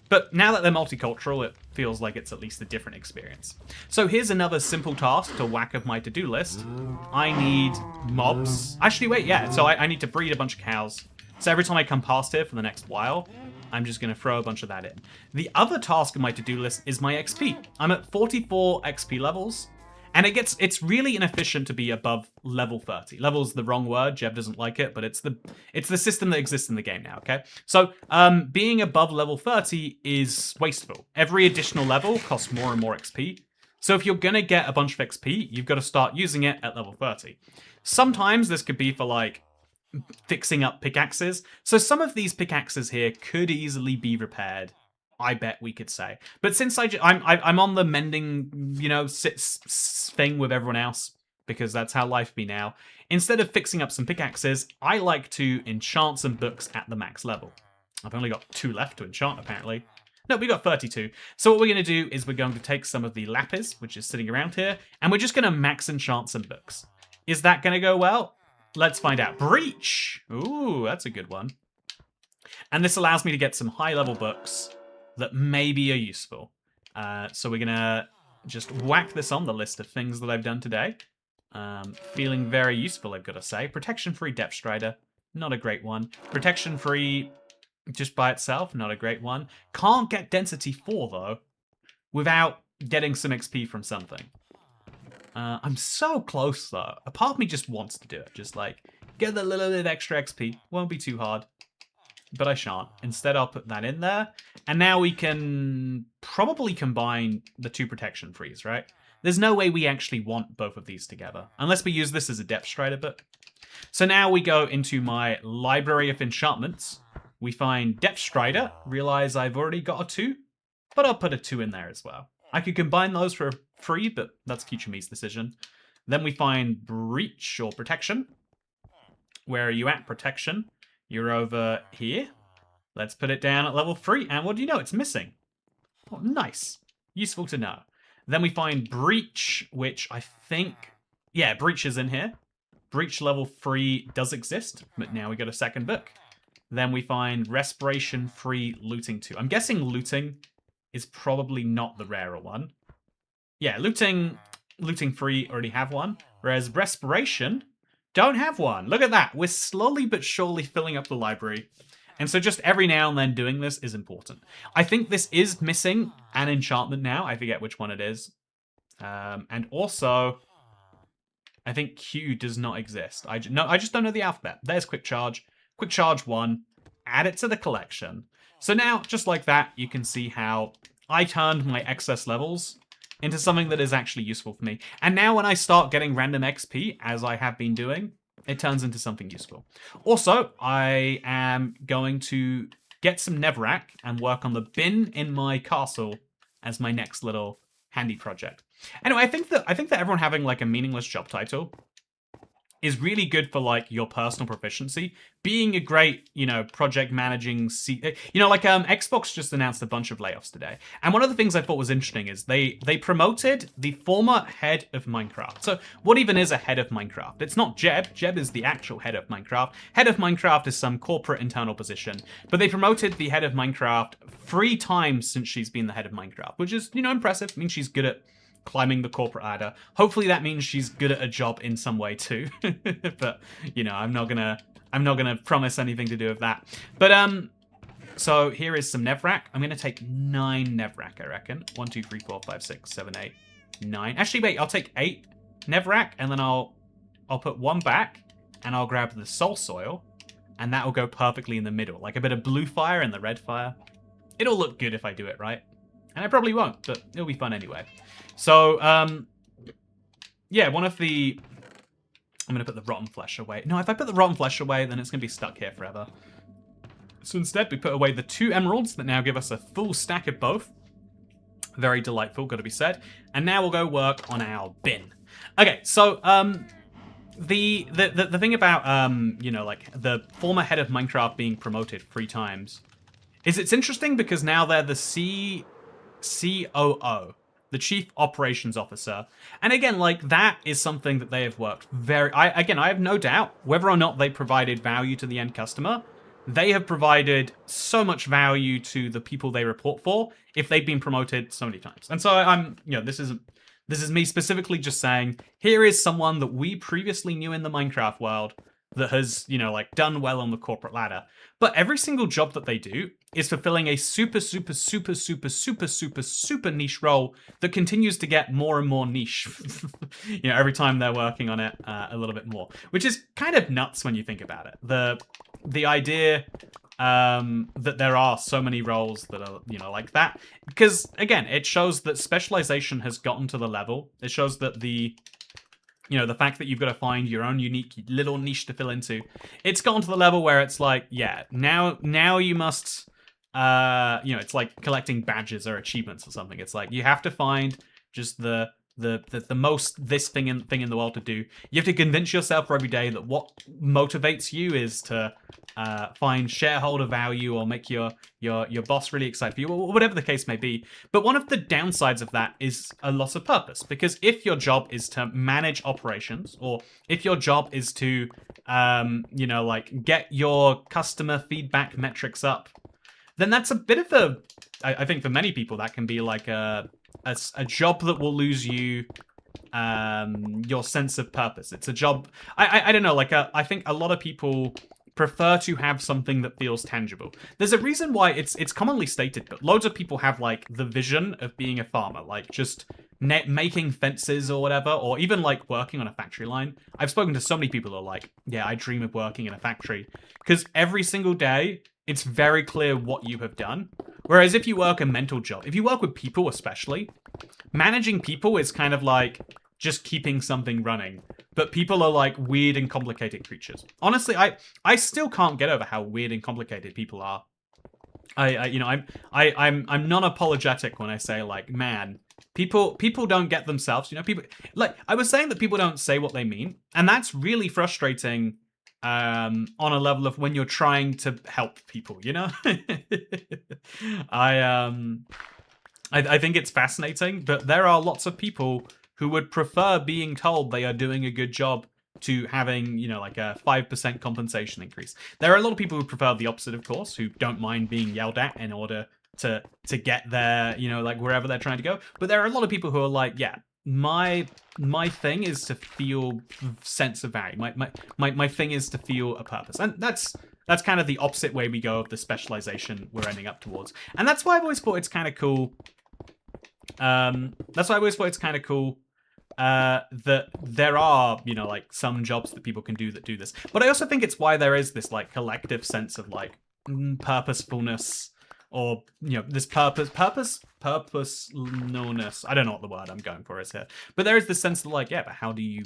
but now that they're multicultural, it feels like it's at least a different experience. So here's another simple task to whack of my to-do list. I need mobs. Actually, wait, yeah. So I need to breed a bunch of cows. So every time I come past here for the next while, I'm just going to throw a bunch of that in. The other task on my to-do list is my XP. I'm at 44 XP levels. And it's really inefficient to be above level 30. Level's the wrong word. Jeff doesn't like it, but it's the system that exists in the game now, okay? So being above level 30 is wasteful. Every additional level costs more and more XP. So if you're going to get a bunch of XP, you've got to start using it at level 30. Sometimes this could be for like fixing up pickaxes. So some of these pickaxes here could easily be repaired, I bet we could say. But since I'm on the mending, you know, thing with everyone else, because that's how life be now, instead of fixing up some pickaxes, I like to enchant some books at the max level. I've only got 2 left to enchant, apparently. No, we got 32. So what we're going to do is we're going to take some of the lapis, which is sitting around here, and we're just going to max enchant some books. Is that going to go well? Let's find out. Breach! Ooh, that's a good one. And this allows me to get some high-level books that maybe are useful. So we're going to just whack this on the list of things that I've done today. Feeling very useful, I've got to say. Protection-free Depth Strider, not a great one. Protection-free just by itself, not a great one. Can't get Density 4, though, without getting some XP from something. I'm so close, though. A part of me just wants to do it. Just, like, get a little bit extra XP. Won't be too hard. But I shan't. Instead, I'll put that in there. And now we can probably combine the 2 protection frees, right? There's no way we actually want both of these together. Unless we use this as a Depth Strider book. So now we go into my library of enchantments. We find Depth Strider. Realize I've already got a 2. But I'll put a 2 in there as well. I could combine those for free, but that's Kichimi's decision. Then we find Breach or Protection. Where are you at, Protection? You're over here. Let's put it down at level 3. And what do you know? It's missing. Oh, nice. Useful to know. Then we find Breach, which I think... Yeah, Breach is in here. Breach level 3 does exist, but now we got a second book. Then we find Respiration-free Looting 2. I'm guessing Looting is probably not the rarer one. Yeah, Looting free already have one. Whereas Respiration don't have one. Look at that. We're slowly but surely filling up the library. And so just every now and then doing this is important. I think this is missing an enchantment now. I forget which one it is. And also, I think Q does not exist. I just don't know the alphabet. There's Quick Charge. Quick Charge 1. Add it to the collection. So now, just like that, you can see how I turned my excess levels into something that is actually useful for me. And now when I start getting random XP, as I have been doing, it turns into something useful. Also, I am going to get some Nevrac and work on the bin in my castle as my next little handy project. Anyway, I think that everyone having like a meaningless job title is really good for like your personal proficiency. Being a great, project managing, Xbox just announced a bunch of layoffs today. And one of the things I thought was interesting is they promoted the former head of Minecraft. So what even is a head of Minecraft? It's not Jeb. Jeb is the actual head of Minecraft. Head of Minecraft is some corporate internal position. But they promoted the head of Minecraft 3 times since she's been the head of Minecraft, which is, impressive. I mean, she's good at climbing the corporate ladder. Hopefully that means she's good at a job in some way too. But I'm not gonna promise anything to do with that. But so here is some Nevrac. I'm gonna take 9 Nevrac, I reckon. 1, 2, 3, 4, 5, 6, 7, 8, 9. Actually, wait, I'll take 8 Nevrac, and then I'll put 1 back, and I'll grab the soul soil, and that will go perfectly in the middle, like a bit of blue fire and the red fire. It'll look good if I do it right. And I probably won't, but it'll be fun anyway. So, yeah, I'm going to put the rotten flesh away. No, if I put the rotten flesh away, then it's going to be stuck here forever. So instead, we put away the 2 emeralds that now give us a full stack of both. Very delightful, got to be said. And now we'll go work on our bin. Okay, so, the thing about, the former head of Minecraft being promoted 3 times is it's interesting because now they're the COO, the Chief Operations Officer. And again, that is something that they have worked I have no doubt whether or not they provided value to the end customer. They have provided so much value to the people they report for if they've been promoted so many times. And so I'm, this is me specifically just saying, here is someone that we previously knew in the Minecraft world that has, done well on the corporate ladder. But every single job that they do is fulfilling a super, super, super, super, super, super, super niche role that continues to get more and more niche, every time they're working on it a little bit more, which is kind of nuts when you think about it. The idea that there are so many roles that are, like that, because again, it shows that specialization has gotten to the level. It shows that the fact that you've got to find your own unique little niche to fill into, it's gotten to the level where it's like, yeah, now you must, it's like collecting badges or achievements or something. It's like, you have to find just the the most this thing in the world to do. You have to convince yourself every day that what motivates you is to find shareholder value or make your boss really excited for you, or whatever the case may be. But one of the downsides of that is a loss of purpose, because if your job is to manage operations, or if your job is to like get your customer feedback metrics up, then that's a bit of a, I think for many people that can be like a job that will lose you your sense of purpose. It's a job, I don't know, like I think a lot of people prefer to have something that feels tangible. There's a reason why it's commonly stated, but loads of people have like the vision of being a farmer, like just making fences or whatever, or even like working on a factory line. I've spoken to so many people who are like, yeah, I dream of working in a factory, because every single day it's very clear what you have done. Whereas if you work a mental job, if you work with people especially, managing people is kind of like just keeping something running. But people are like weird and complicated creatures. Honestly, I still can't get over how weird and complicated people are. I'm non-apologetic when I say like, man, people don't get themselves. People, like I was saying, that people don't say what they mean, and that's really frustrating. On a level of when you're trying to help people, I think it's fascinating, but there are lots of people who would prefer being told they are doing a good job to having, like a 5% compensation increase. There are a lot of people who prefer the opposite, of course, who don't mind being yelled at in order to get there, like wherever they're trying to go. But there are a lot of people who are like, yeah, my thing is to feel sense of value. My thing is to feel a purpose, and that's kind of the opposite way we go of the specialization we're ending up towards. And that's why I've always thought it's kind of cool. That there are, like some jobs that people can do that do this. But I also think it's why there is this like collective sense of like purposefulness, or this purposelessness. I don't know what the word I'm going for is here, but there is this sense of like, yeah, but how do you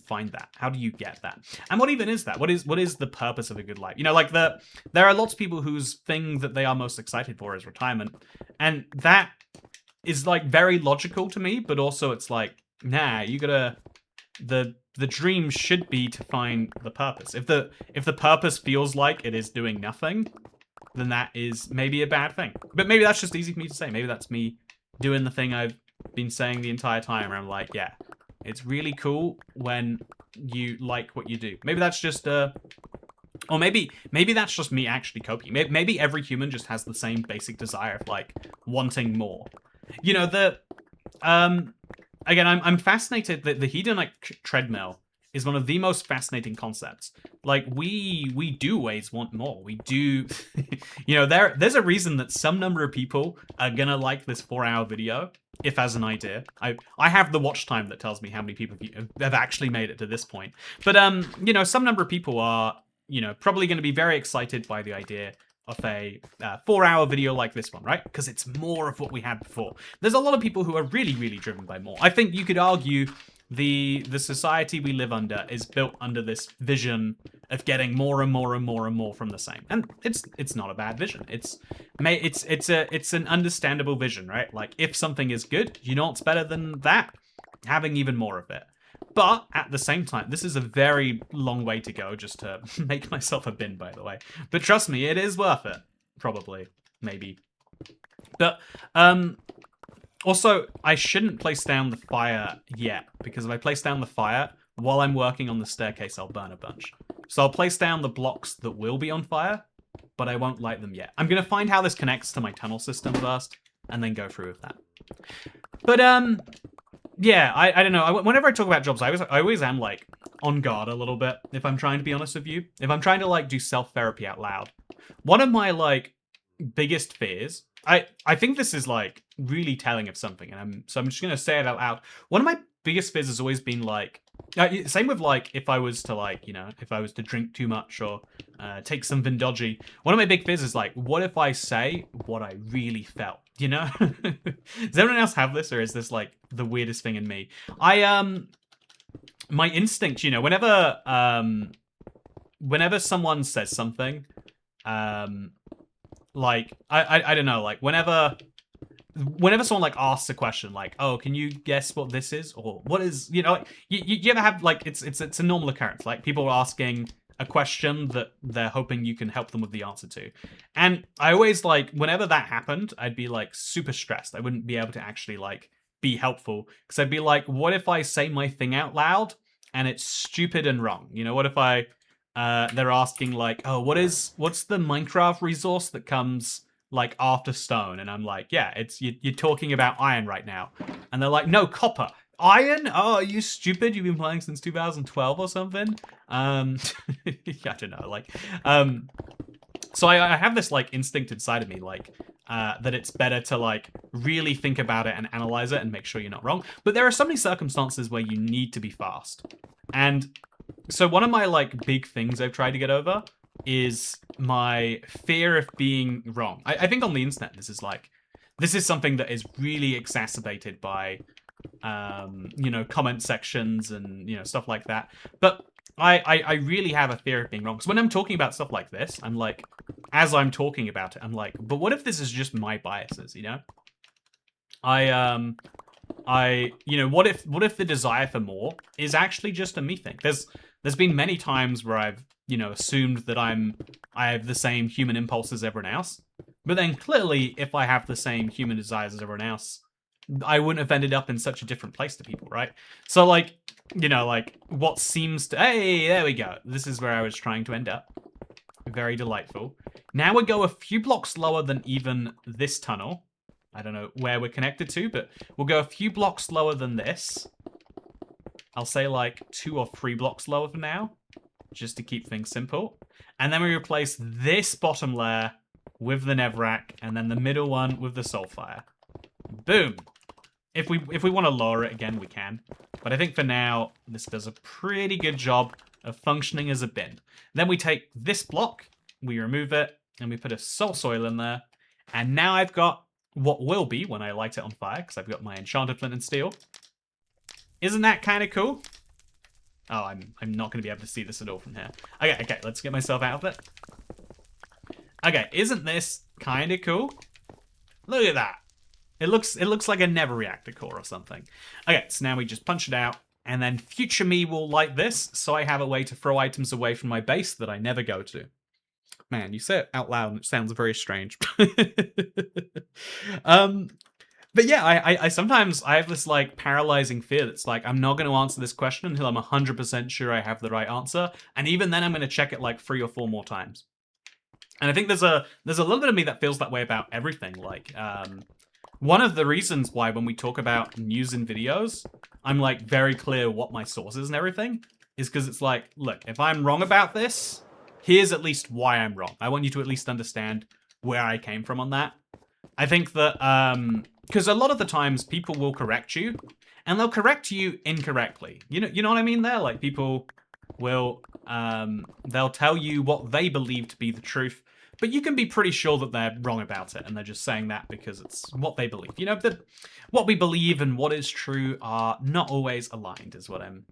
find that? How do you get that? And what even is that? What is the purpose of a good life? Like there are lots of people whose thing that they are most excited for is retirement, and that is like very logical to me. But also it's like, nah, you gotta, the dream should be to find the purpose. If the purpose feels like it is doing nothing, then that is maybe a bad thing. But maybe that's just easy for me to say. Maybe that's me doing the thing I've been saying the entire time, where I'm like, yeah, it's really cool when you like what you do. Maybe that's just or maybe that's just me actually coping. Maybe every human just has the same basic desire of like wanting more. Again, I'm fascinated that the hedonic treadmill is one of the most fascinating concepts. Like we do always want more. We do, there's a reason that some number of people are gonna like this 4-hour video. If as an idea, I have the watch time that tells me how many people have actually made it to this point. But some number of people are probably going to be very excited by the idea of a 4-hour video like this one, right? Because it's more of what we had before. There's a lot of people who are really, really driven by more. I think you could argue the society we live under is built under this vision of getting more and more and more and more from the same, and it's not a bad vision. It's an understandable vision, right? Like if something is good, what's better than that? Having even more of it. But at the same time, this is a very long way to go just to make myself a bin, by the way. But trust me, it is worth it. Probably. Maybe. But, also, I shouldn't place down the fire yet, because if I place down the fire while I'm working on the staircase, I'll burn a bunch. So I'll place down the blocks that will be on fire, but I won't light them yet. I'm going to find how this connects to my tunnel system first, and then go through with that. But, yeah, I don't know. Whenever I talk about jobs, I always am, like, on guard a little bit, if I'm trying to be honest with you. If I'm trying to, like, do self-therapy out loud. One of my, like, biggest fears... I think this is, like, really telling of something, and I'm just going to say it out loud. One of my biggest fears has always been, like... same with, like, if I was to, like, if I was to drink too much or take something dodgy. One of my big fears is, like, what if I say what I really felt? Does anyone else have this, or is this like the weirdest thing in me? My instinct, whenever someone says something, like I don't know, like whenever whenever someone like asks a question like, oh, can you guess what this is, or what is, you know, like, you ever have like, it's a normal occurrence, like people are asking a question that they're hoping you can help them with the answer to. And I always, like, whenever that happened, I'd be like super stressed. I wouldn't be able to actually like be helpful, because I'd be like, what if I say my thing out loud and it's stupid and wrong? You know, what if I they're asking like, oh, what's the Minecraft resource that comes like after stone? And I'm like, yeah, it's you're talking about iron right now. And they're like, no, copper. Iron? Oh, are you stupid? You've been playing since 2012 or something? I don't know, like, so I have this like instinct inside of me, like, that it's better to like really think about it and analyze it and make sure you're not wrong. But there are so many circumstances where you need to be fast. And so one of my like big things I've tried to get over is my fear of being wrong. I think on the internet this is something that is really exacerbated by you know, comment sections and, you know, stuff like that. But I really have a fear of being wrong. So when I'm talking about stuff like this, I'm like, as I'm talking about it, I'm like, but what if this is just my biases, you know? You know, what if the desire for more is actually just a me thing? There's been many times where I've, you know, assumed that I have the same human impulse as everyone else. But then clearly, if I have the same human desires as everyone else, I wouldn't have ended up in such a different place to people, right? So, like, you know, like, what seems to... Hey, there we go. This is where I was trying to end up. Very delightful. Now we go a few blocks lower than even this tunnel. I don't know where we're connected to, but we'll go a few blocks lower than this. I'll say, like, 2 or 3 blocks lower for now, just to keep things simple. And then we replace this bottom layer with the Nevrack, and then the middle one with the sulfur. Boom. If we want to lower it again, we can. But I think for now, this does a pretty good job of functioning as a bin. Then we take this block, we remove it, and we put a soul soil in there. And now I've got what will be, when I light it on fire, because I've got my enchanted flint and steel. Isn't that kind of cool? Oh, I'm not going to be able to see this at all from here. Okay, let's get myself out of it. Okay, isn't this kind of cool? Look at that. It looks like a never reactor core or something. Okay, so now we just punch it out, and then future me will light this, so I have a way to throw items away from my base that I never go to. Man, you say it out loud and it sounds very strange. But yeah, I sometimes I have this like paralyzing fear that's like, I'm not going to answer this question until I'm 100% sure I have the right answer, and even then I'm going to check it like 3 or 4 more times. And I think there's a little bit of me that feels that way about everything. Like, one of the reasons why when we talk about news and videos, I'm like very clear what my source is and everything, is because it's like, look, if I'm wrong about this, here's at least why I'm wrong. I want you to at least understand where I came from on that. I think that, because a lot of the times people will correct you, and they'll correct you incorrectly. You know what I mean there? Like, people will, they'll tell you what they believe to be the truth, but you can be pretty sure that they're wrong about it, and they're just saying that because it's what they believe. You know, that what we believe and what is true are not always aligned, is what I'm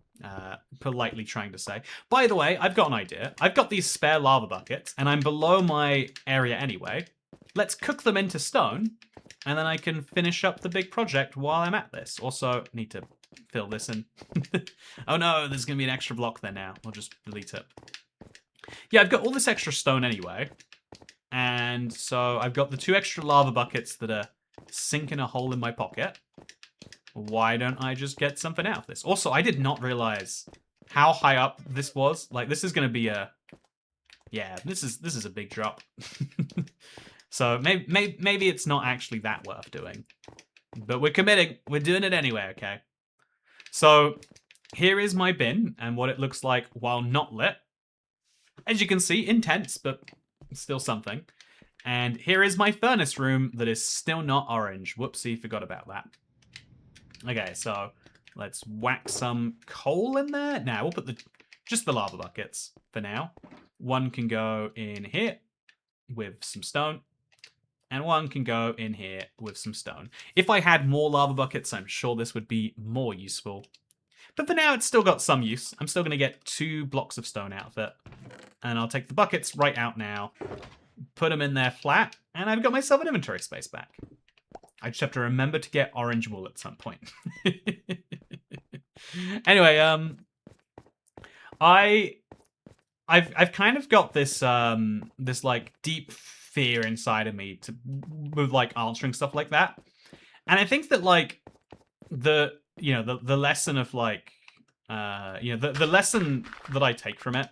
politely trying to say. By the way, I've got an idea. I've got these spare lava buckets, and I'm below my area anyway. Let's cook them into stone, and then I can finish up the big project while I'm at this. Also, need to fill this in. Oh no, there's going to be an extra block there now. I'll just delete it. Yeah, I've got all this extra stone anyway. And so I've got the 2 extra lava buckets that are sinking a hole in my pocket. Why don't I just get something out of this? Also, I did not realize how high up this was. Like, this is going to be a... Yeah, this is a big drop. So maybe it's not actually that worth doing. But we're committing. We're doing it anyway, okay? So here is my bin and what it looks like while not lit. As you can see, intense, but still something. And here is my furnace room that is still not orange. Whoopsie, forgot about that. Okay, so let's whack some coal in there. Now, we'll put just the lava buckets for now. One can go in here with some stone. And one can go in here with some stone. If I had more lava buckets, I'm sure this would be more useful. But for now, it's still got some use. I'm still going to get 2 blocks of stone out of it. And I'll take the buckets right out now, put them in there flat, and I've got myself an inventory space back. I just have to remember to get orange wool at some point. Anyway, I've kind of got this this like deep fear inside of me with like answering stuff like that, and I think that like the the lesson of like the lesson that I take from it,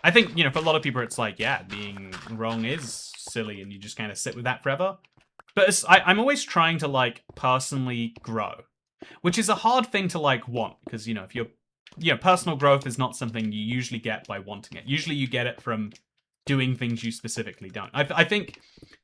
I think for a lot of people it's like, yeah, being wrong is silly and you just kind of sit with that forever. But I'm always trying to like personally grow, which is a hard thing to like want, because if you're personal growth is not something you usually get by wanting it. Usually you get it from doing things you specifically don't. I think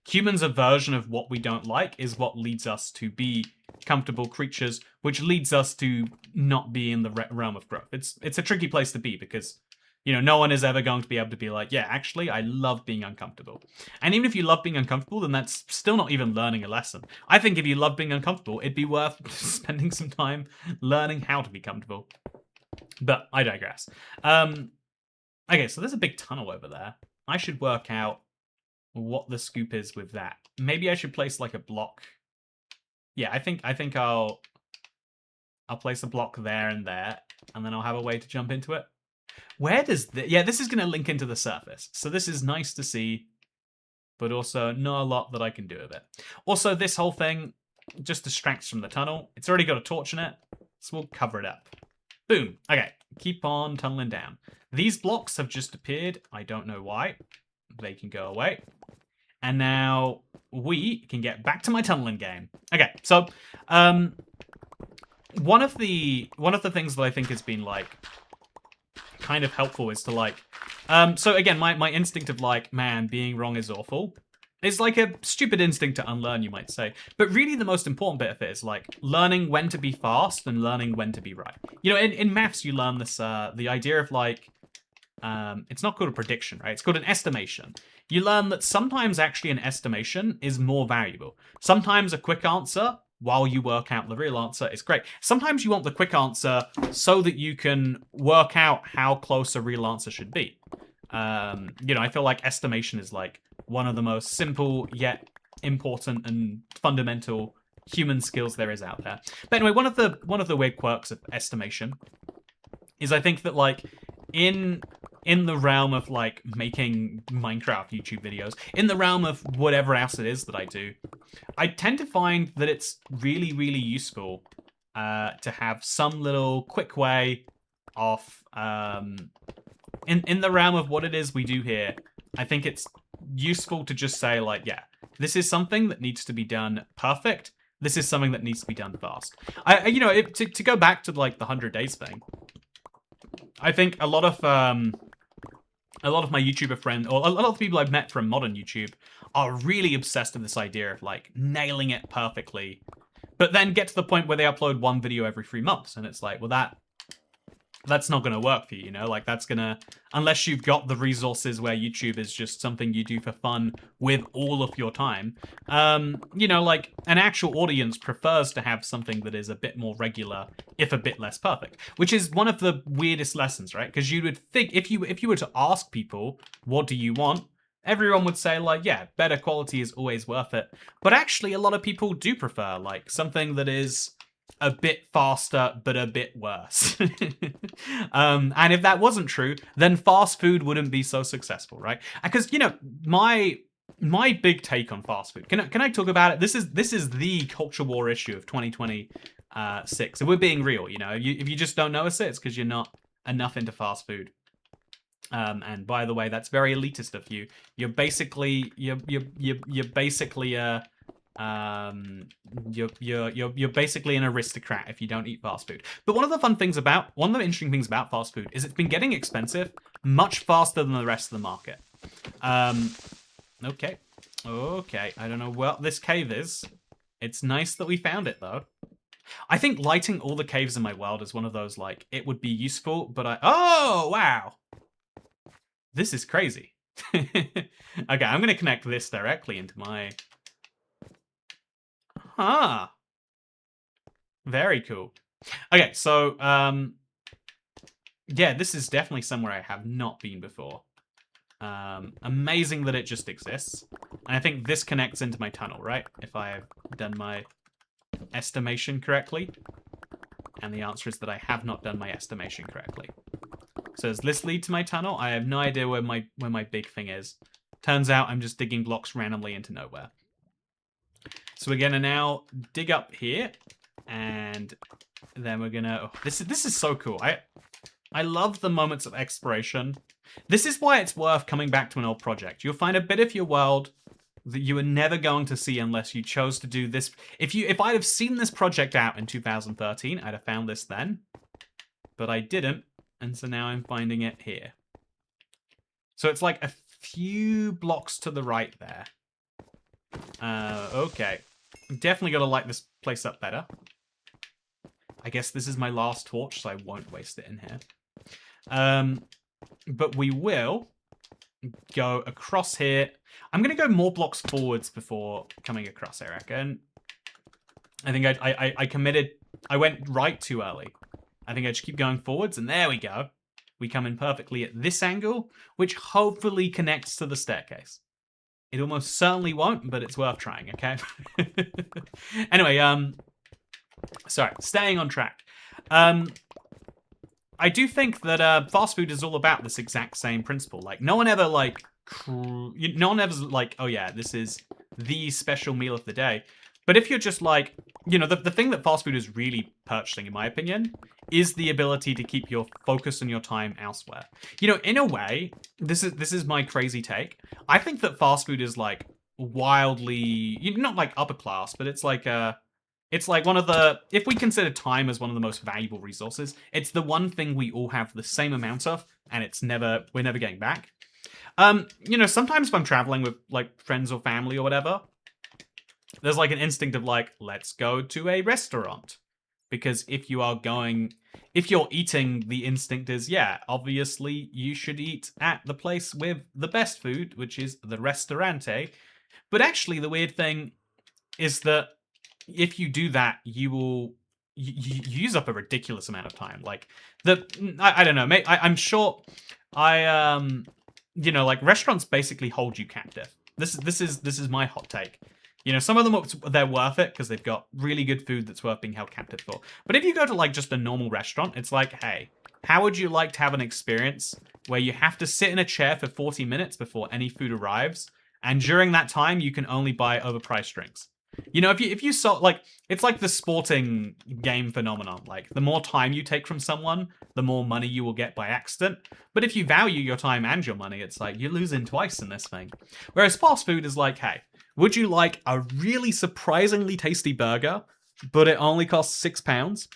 humans' aversion of what we don't like is what leads us to be comfortable creatures, which leads us to not be in the realm of growth. It's a tricky place to be, because no one is ever going to be able to be like, yeah, actually, I love being uncomfortable. And even if you love being uncomfortable, then that's still not even learning a lesson. I think if you love being uncomfortable, it'd be worth spending some time learning how to be comfortable. But I digress. Okay, so there's a big tunnel over there. I should work out what the scoop is with that. Maybe I should place like a block. Yeah, I think I'll place a block there and there, and then I'll have a way to jump into it. Where does this... Yeah, this is going to link into the surface. So this is nice to see, but also not a lot that I can do with it. Also, this whole thing just distracts from the tunnel. It's already got a torch in it, so we'll cover it up. Boom. Okay, keep on tunneling down. These blocks have just appeared. I don't know why. They can go away. And now we can get back to my tunneling game. Okay, so one of the things that I think has been like kind of helpful is to like so again, my instinct of like, man, being wrong is awful. It's like a stupid instinct to unlearn, you might say. But really the most important bit of it is like learning when to be fast and learning when to be right. In maths you learn this the idea of like it's not called a prediction, right? It's called an estimation. You learn that sometimes actually an estimation is more valuable. Sometimes a quick answer while you work out the real answer is great. Sometimes you want the quick answer so that you can work out how close a real answer should be. I feel like estimation is like one of the most simple yet important and fundamental human skills there is out there. But anyway, one of the weird quirks of estimation is I think that like in the realm of like making Minecraft YouTube videos, in the realm of whatever else it is that I do, I tend to find that it's really, really useful to have some little quick way of in the realm of what it is we do here. I think it's useful to just say like, yeah, this is something that needs to be done perfect. This is something that needs to be done fast. To go back to like the 100 days thing, I think a lot of my YouTuber friends, or a lot of people I've met from modern YouTube, are really obsessed with this idea of like nailing it perfectly, but then get to the point where they upload one video every 3 months, and it's like, well, that's not going to work for you, like that's gonna, unless you've got the resources where YouTube is just something you do for fun with all of your time. Like an actual audience prefers to have something that is a bit more regular, if a bit less perfect, which is one of the weirdest lessons, right? Because you would think if you were to ask people, what do you want? Everyone would say like, yeah, better quality is always worth it. But actually a lot of people do prefer like something that is a bit faster, but a bit worse. And if that wasn't true, then fast food wouldn't be so successful, right? Because, my big take on fast food, can I talk about it? This is the culture war issue of 2026. And we're being real, if you just don't notice it, it's because you're not enough into fast food. And by the way, that's very elitist of you. You're basically you're basically an aristocrat if you don't eat fast food. But one of the interesting things about fast food is it's been getting expensive much faster than the rest of the market. Okay, I don't know what this cave is. It's nice that we found it though. I think lighting all the caves in my world is one of those like, it would be useful, but oh wow, this is crazy. Okay, I'm gonna connect this directly into my... Huh. Very cool. Okay, so, yeah, this is definitely somewhere I have not been before. Amazing that it just exists. And I think this connects into my tunnel, right? If I have done my estimation correctly? And the answer is that I have not done my estimation correctly. So does this lead to my tunnel? I have no idea where my big thing is. Turns out I'm just digging blocks randomly into nowhere. So we're gonna now dig up here, and then we're gonna. Oh, this is so cool. I love the moments of exploration. This is why it's worth coming back to an old project. You'll find a bit of your world that you were never going to see unless you chose to do this. If I'd have seen this project out in 2013, I'd have found this then. But I didn't, and so now I'm finding it here. So it's like a few blocks to the right there. Okay. Definitely gotta light this place up better. I guess this is my last torch, so I won't waste it in here. But we will go across here. I'm going to go more blocks forwards before coming across, I reckon. I think I committed. I went right too early. I think I just keep going forwards, and there we go. We come in perfectly at this angle, which hopefully connects to the staircase. It almost certainly won't, but it's worth trying, okay? Anyway, sorry, staying on track. I do think that fast food is all about this exact same principle. Like, no one ever, like, no one ever's like, oh yeah, this is the special meal of the day. But if you're just like, you know, the thing that fast food is really purchasing, in my opinion, is the ability to keep your focus and your time elsewhere. You know, in a way, this is my crazy take. I think that fast food is like wildly, not like upper class, but it's like one of the, if we consider time as one of the most valuable resources, it's the one thing we all have the same amount of, and we're never getting back. You know, sometimes if I'm traveling with like friends or family or whatever, there's like an instinct of like, let's go to a restaurant. Because if you're eating, the instinct is, yeah, obviously you should eat at the place with the best food, which is the restaurante. But actually the weird thing is that if you do that, you use up a ridiculous amount of time. Like, I don't know, mate, I'm sure you know, like, restaurants basically hold you captive. This is my hot take. You know, some of them, they're worth it because they've got really good food that's worth being held captive for. But if you go to, like, just a normal restaurant, it's like, hey, how would you like to have an experience where you have to sit in a chair for 40 minutes before any food arrives, and during that time, you can only buy overpriced drinks? You know, if you saw, like, it's like the sporting game phenomenon. Like, the more time you take from someone, the more money you will get by accident. But if you value your time and your money, it's like, you're losing twice in this thing. Whereas fast food is like, hey, would you like a really surprisingly tasty burger, but it only costs £6?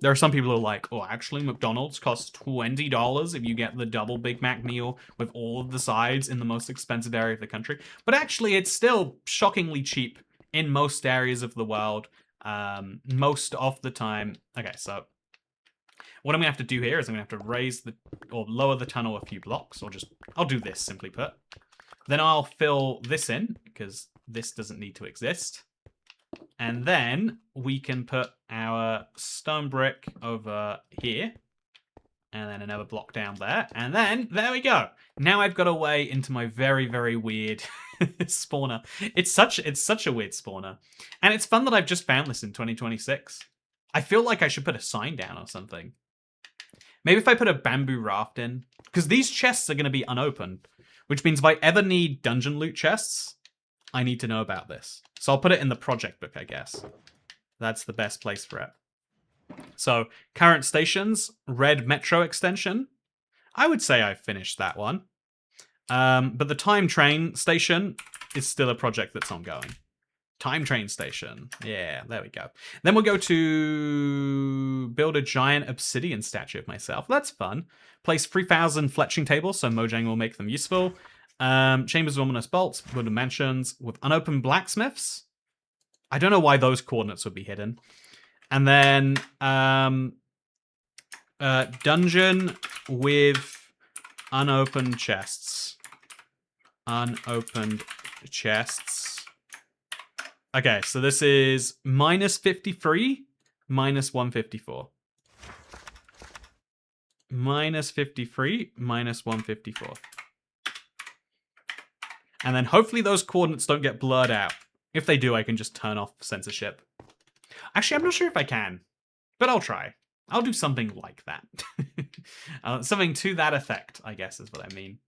There are some people who are like, oh, actually, McDonald's costs $20 if you get the double Big Mac meal with all of the sides in the most expensive area of the country. But actually, it's still shockingly cheap in most areas of the world, most of the time. Okay, so what I'm going to have to do here is I'm going to have to raise or lower the tunnel a few blocks, or I'll do this, simply put. Then I'll fill this in, because this doesn't need to exist. And then we can put our stone brick over here. And then another block down there. And then, there we go. Now I've got a way into my very, very weird spawner. It's such a weird spawner. And it's fun that I've just found this in 2026. I feel like I should put a sign down or something. Maybe if I put a bamboo raft in. Because these chests are going to be unopened. Which means if I ever need dungeon loot chests, I need to know about this. So I'll put it in the project book, I guess. That's the best place for it. So, current stations, red metro extension. I would say I've finished that one. But the time train station is still a project that's ongoing. Time train station. Yeah, there we go. Then we'll go to build a giant obsidian statue of myself. That's fun. Place 3,000 fletching tables, so Mojang will make them useful. Chambers of ominous bolts, wooden mansions with unopened blacksmiths. I don't know why those coordinates would be hidden. And then dungeon with unopened chests. Unopened chests. Okay, so this is minus 53, minus 154. Minus 53, minus 154. And then hopefully those coordinates don't get blurred out. If they do, I can just turn off censorship. Actually, I'm not sure if I can, but I'll try. I'll do something like that. Something to that effect, I guess, is what I mean.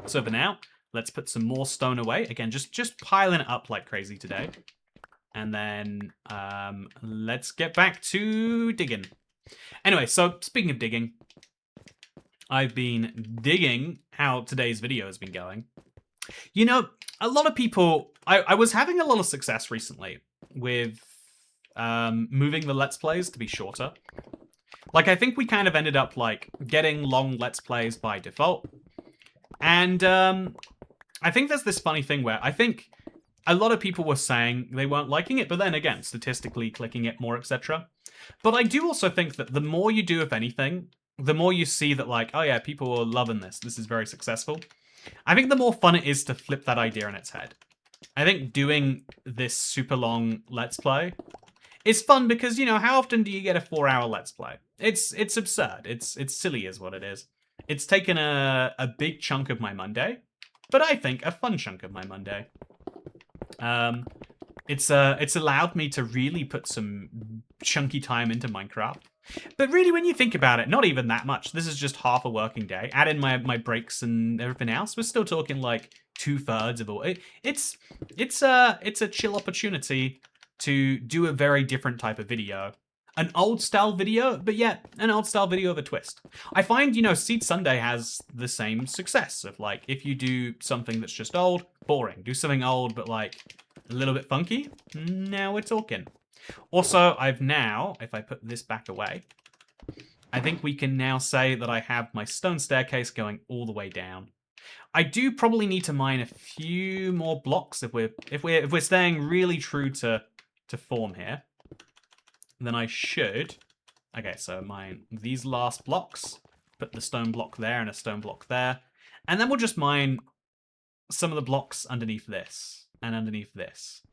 So for now, let's put some more stone away. Again, just piling it up like crazy today. And then let's get back to digging. Anyway, so speaking of digging, I've been digging how today's video has been going. You know, a lot of people... I was having a lot of success recently with moving the Let's Plays to be shorter. Like, I think we kind of ended up, like, getting long Let's Plays by default. And I think there's this funny thing where I think a lot of people were saying they weren't liking it, but then again, statistically clicking it more, etc. But I do also think that the more you do, if anything, the more you see that, like, oh yeah, people are loving this. This is very successful. I think the more fun it is to flip that idea on its head. I think doing this super long Let's Play is fun because, you know, how often do you get a 4-hour Let's Play? It's absurd. It's silly is what it is. It's taken a big chunk of my Monday, but I think a fun chunk of my Monday. It's allowed me to really put some chunky time into Minecraft. But really, when you think about it, not even that much. This is just half a working day. Add in my breaks and everything else, we're still talking like 2/3 of all. It's a chill opportunity to do a very different type of video. An old style video, but yet an old style video of a twist. I find, you know, Seed Sunday has the same success of like, if you do something that's just old, boring. Do something old, but like a little bit funky. Now we're talking. Also, I've now, if I put this back away, I think we can now say that I have my stone staircase going all the way down. I do probably need to mine a few more blocks if we're staying really true to form here. Then I should. Okay, so mine these last blocks. Put the stone block there and a stone block there, and then we'll just mine some of the blocks underneath this and underneath this.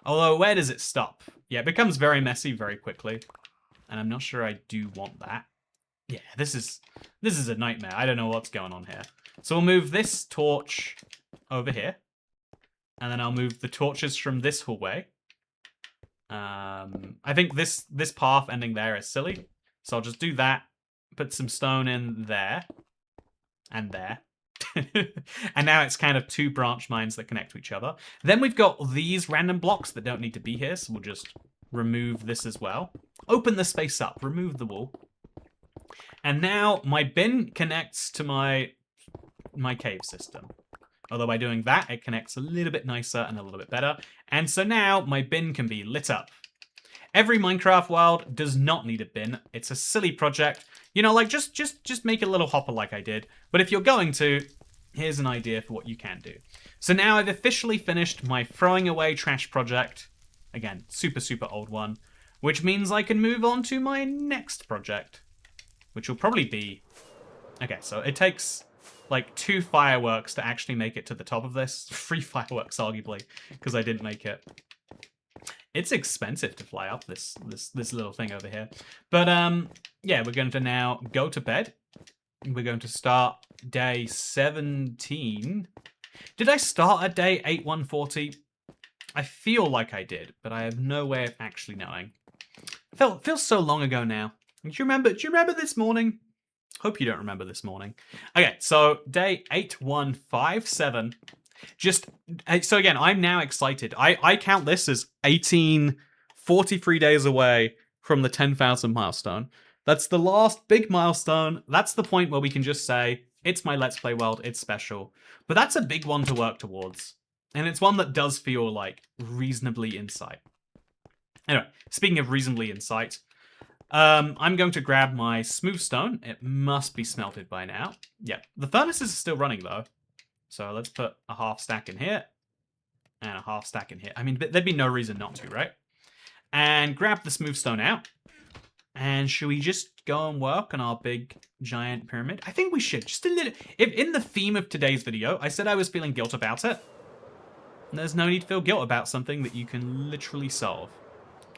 Although, where does it stop? Yeah, it becomes very messy very quickly, and I'm not sure I do want that. Yeah, this is a nightmare. I don't know what's going on here. So we'll move this torch over here, and then I'll move the torches from this hallway. I think this path ending there is silly, so I'll just do that. Put some stone in there, and there. And now it's kind of 2 branch mines that connect to each other. Then we've got these random blocks that don't need to be here, so we'll just remove this as well. Open the space up, remove the wall. And now my bin connects to my cave system. Although by doing that, it connects a little bit nicer and a little bit better. And so now my bin can be lit up. Every Minecraft world does not need a bin. It's a silly project. You know, like, just make a little hopper like I did. But if you're going to, here's an idea for what you can do. So now I've officially finished my throwing away trash project. Again, super, super old one. Which means I can move on to my next project. Which will probably be... Okay, so it takes like 2 fireworks to actually make it to the top of this. 3 fireworks, arguably, because I didn't make it. It's expensive to fly up this little thing over here. But yeah, we're going to now go to bed. We're going to start day 17. Did I start at day 8140? I feel like I did, but I have no way of actually knowing. Feels so long ago now. Do you remember this morning? Hope you don't remember this morning. Okay, so day 8157. So again, I'm now excited. I count this as 43 days away from the 10,000 milestone. That's the last big milestone. That's the point where we can just say, it's my Let's Play world, it's special. But that's a big one to work towards. And it's one that does feel like reasonably in sight. Anyway, speaking of reasonably in sight, I'm going to grab my smooth stone. It must be smelted by now. Yeah, the furnaces are still running though. So let's put a half stack in here and a half stack in here. I mean, there'd be no reason not to, right? And grab the smooth stone out. And should we just go and work on our big giant pyramid? I think we should. Just a little. If in the theme of today's video, I said I was feeling guilt about it. There's no need to feel guilt about something that you can literally solve.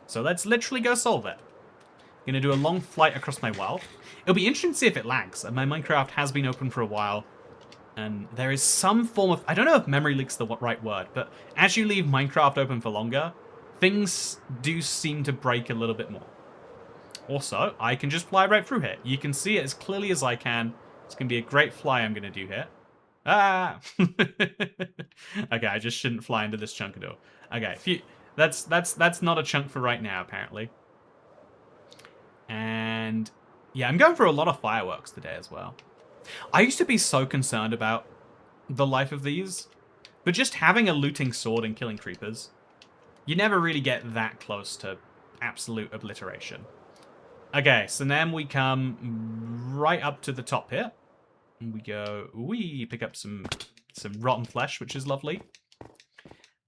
So let's literally go solve it. I'm going to do a long flight across my world. It'll be interesting to see if it lags. My Minecraft has been open for a while. And there is some form of... I don't know if memory leak's the right word, but as you leave Minecraft open for longer, things do seem to break a little bit more. Also, I can just fly right through here. You can see it as clearly as I can. It's going to be a great fly I'm going to do here. Ah! Okay, I just shouldn't fly into this chunk of door. Okay, that's not a chunk for right now, apparently. And yeah, I'm going for a lot of fireworks today as well. I used to be so concerned about the life of these, but just having a looting sword and killing creepers, you never really get that close to absolute obliteration. Okay, so then we come right up to the top here. And we go, we pick up some rotten flesh, which is lovely.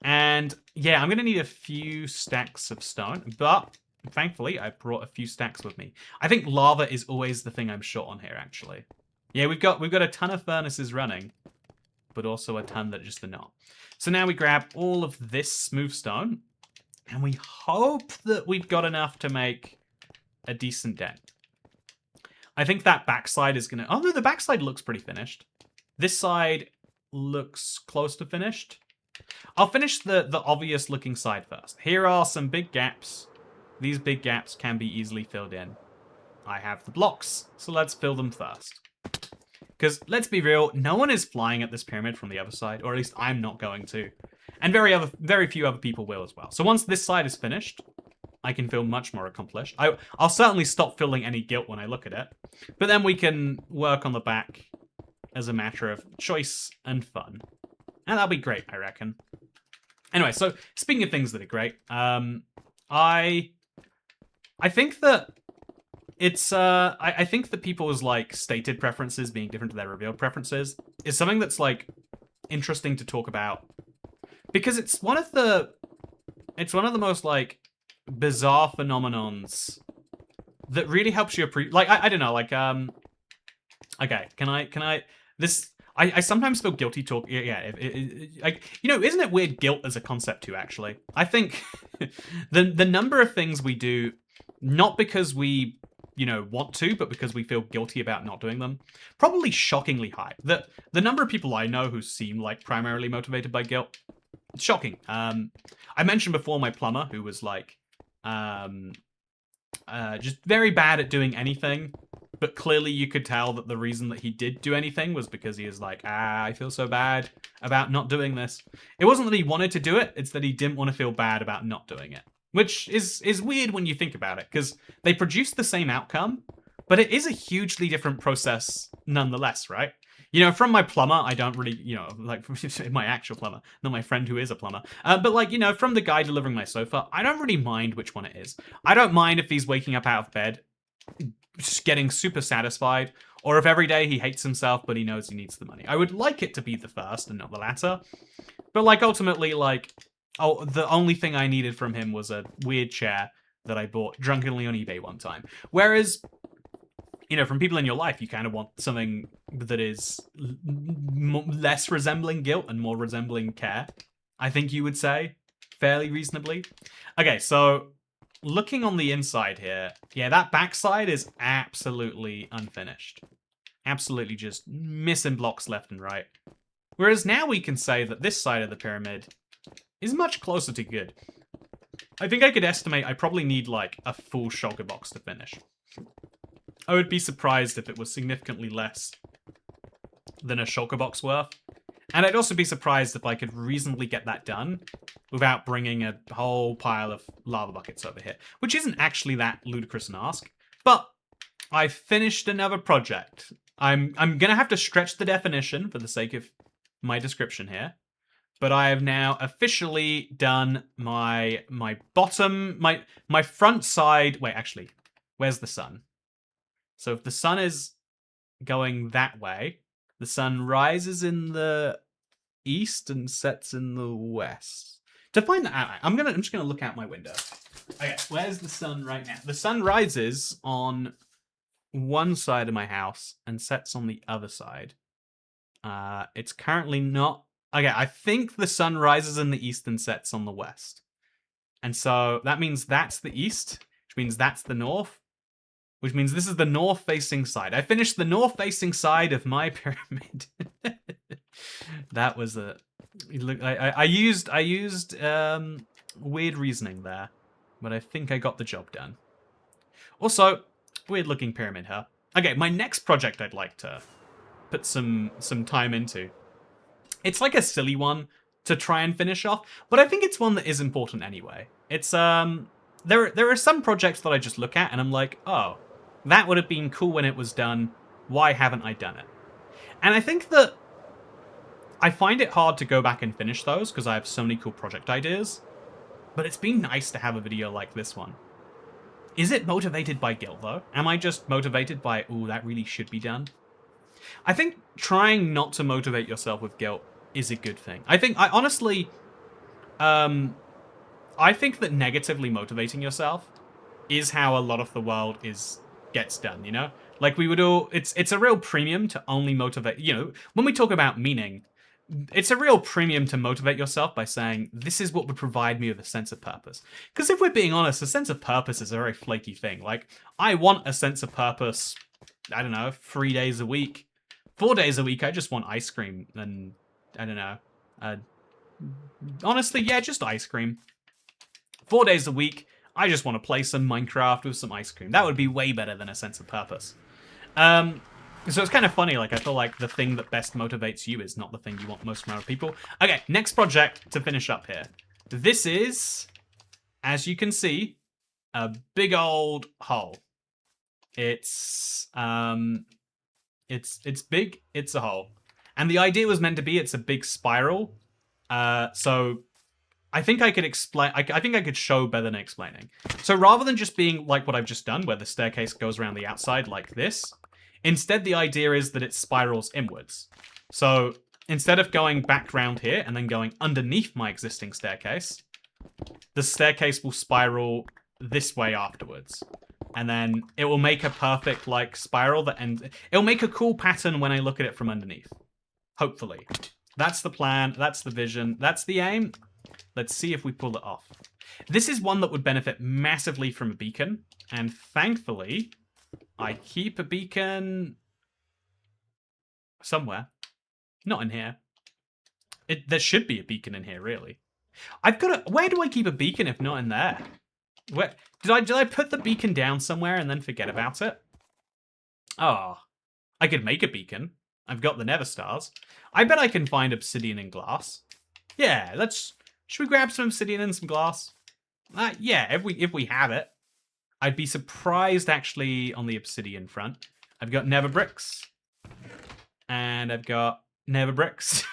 And yeah, I'm going to need a few stacks of stone, but thankfully I brought a few stacks with me. I think lava is always the thing I'm short on here, actually. Yeah, we've got a ton of furnaces running, but also a ton that just are not. So now we grab all of this smooth stone, and we hope that we've got enough to make a decent dent. I think that backside is gonna... Oh no, the backside looks pretty finished. This side looks close to finished. I'll finish the obvious looking side first. Here are some big gaps. These big gaps can be easily filled in. I have the blocks, so let's fill them first. Because let's be real, no one is flying at this pyramid from the other side, or at least I'm not going to. And very few other people will as well. So once this side is finished, I can feel much more accomplished. I'll certainly stop feeling any guilt when I look at it. But then we can work on the back as a matter of choice and fun. And that'll be great, I reckon. Anyway, so speaking of things that are great, I think that it's I think that people's like stated preferences being different to their revealed preferences is something that's like interesting to talk about, because it's one of the most like bizarre phenomenons that really helps you appreciate. Like I don't know, like okay, can I this. I sometimes feel guilty talking. Yeah, like, you know, isn't it weird guilt as a concept too, actually? I think the number of things we do, not because we, you know, want to, but because we feel guilty about not doing them, probably shockingly high. The number of people I know who seem like primarily motivated by guilt, it's shocking. I mentioned before my plumber who was like, just very bad at doing anything. But clearly you could tell that the reason that he did do anything was because he was like, I feel so bad about not doing this. It wasn't that he wanted to do it, it's that he didn't want to feel bad about not doing it. Which is weird when you think about it, because they produce the same outcome, but it is a hugely different process nonetheless, right? You know, from my plumber, I don't really, you know, like, my actual plumber, not my friend who is a plumber. But like, you know, from the guy delivering my sofa, I don't really mind which one it is. I don't mind if he's waking up out of bed just getting super satisfied, or if every day he hates himself but he knows he needs the money. I would like it to be the first and not the latter, but like ultimately, like, oh, the only thing I needed from him was a weird chair that I bought drunkenly on eBay one time. Whereas, you know, from people in your life, you kind of want something that is less resembling guilt and more resembling care, I think you would say, fairly reasonably. Okay, so looking on the inside here, yeah, that backside is absolutely unfinished. Absolutely just missing blocks left and right. Whereas now we can say that this side of the pyramid is much closer to good. I think I could estimate I probably need like a full shulker box to finish. I would be surprised if it was significantly less than a shulker box worth. And I'd also be surprised if I could reasonably get that done without bringing a whole pile of lava buckets over here, which isn't actually that ludicrous an ask. But I finished another project. I'm gonna have to stretch the definition for the sake of my description here, but I have now officially done my bottom, my front side. Wait, actually, where's the sun? So if the sun is going that way, the sun rises in the east and sets in the west. To find that out, I'm just gonna look out my window. Okay, where's the sun right now? The sun rises on one side of my house and sets on the other side. It's currently not. Okay, I think the sun rises in the east and sets on the west. And so that means that's the east, which means that's the north, which means this is the north-facing side. I finished the north-facing side of my pyramid. That was a... I used Weird reasoning there, but I think I got the job done. Also, weird looking pyramid here. Okay, my next project I'd like to put some time into. It's like a silly one to try and finish off, but I think it's one that is important anyway. It's there are some projects that I just look at and I'm like, oh, that would have been cool when it was done. Why haven't I done it? And I think that I find it hard to go back and finish those because I have so many cool project ideas. But it's been nice to have a video like this one. Is it motivated by guilt, though? Am I just motivated by, ooh, that really should be done? I think trying not to motivate yourself with guilt is a good thing. I think that negatively motivating yourself is how a lot of the world gets done, you know? Like we would all, it's a real premium to only motivate, you know, when we talk about meaning, it's a real premium to motivate yourself by saying, this is what would provide me with a sense of purpose. Because if we're being honest, a sense of purpose is a very flaky thing. Like, I want a sense of purpose, I don't know, 3 days a week. 4 days a week, I just want ice cream and, I don't know. Honestly, yeah, just ice cream. 4 days a week, I just want to play some Minecraft with some ice cream. That would be way better than a sense of purpose. So it's kind of funny, like, I feel like the thing that best motivates you is not the thing you want most from other people. Okay, next project to finish up here. This is, as you can see, a big old hole. It's big, it's a hole. And the idea was meant to be it's a big spiral. So I think I could explain, I think I could show better than explaining. So rather than just being like what I've just done, where the staircase goes around the outside like this, instead, the idea is that it spirals inwards. So instead of going back round here and then going underneath my existing staircase, the staircase will spiral this way afterwards. And then it will make a perfect, like, spiral that ends... It'll make a cool pattern when I look at it from underneath. Hopefully. That's the plan. That's the vision. That's the aim. Let's see if we pull it off. This is one that would benefit massively from a beacon. And thankfully... I keep a beacon somewhere. Not in here. There should be a beacon in here, really. Where do I keep a beacon if not in there? Where did I put the beacon down somewhere and then forget about it? Oh, I could make a beacon. I've got the nether stars. I bet I can find obsidian and glass. Yeah, should we grab some obsidian and some glass? Yeah, if we have it. I'd be surprised, actually, on the obsidian front. I've got nether bricks. And I've got nether bricks.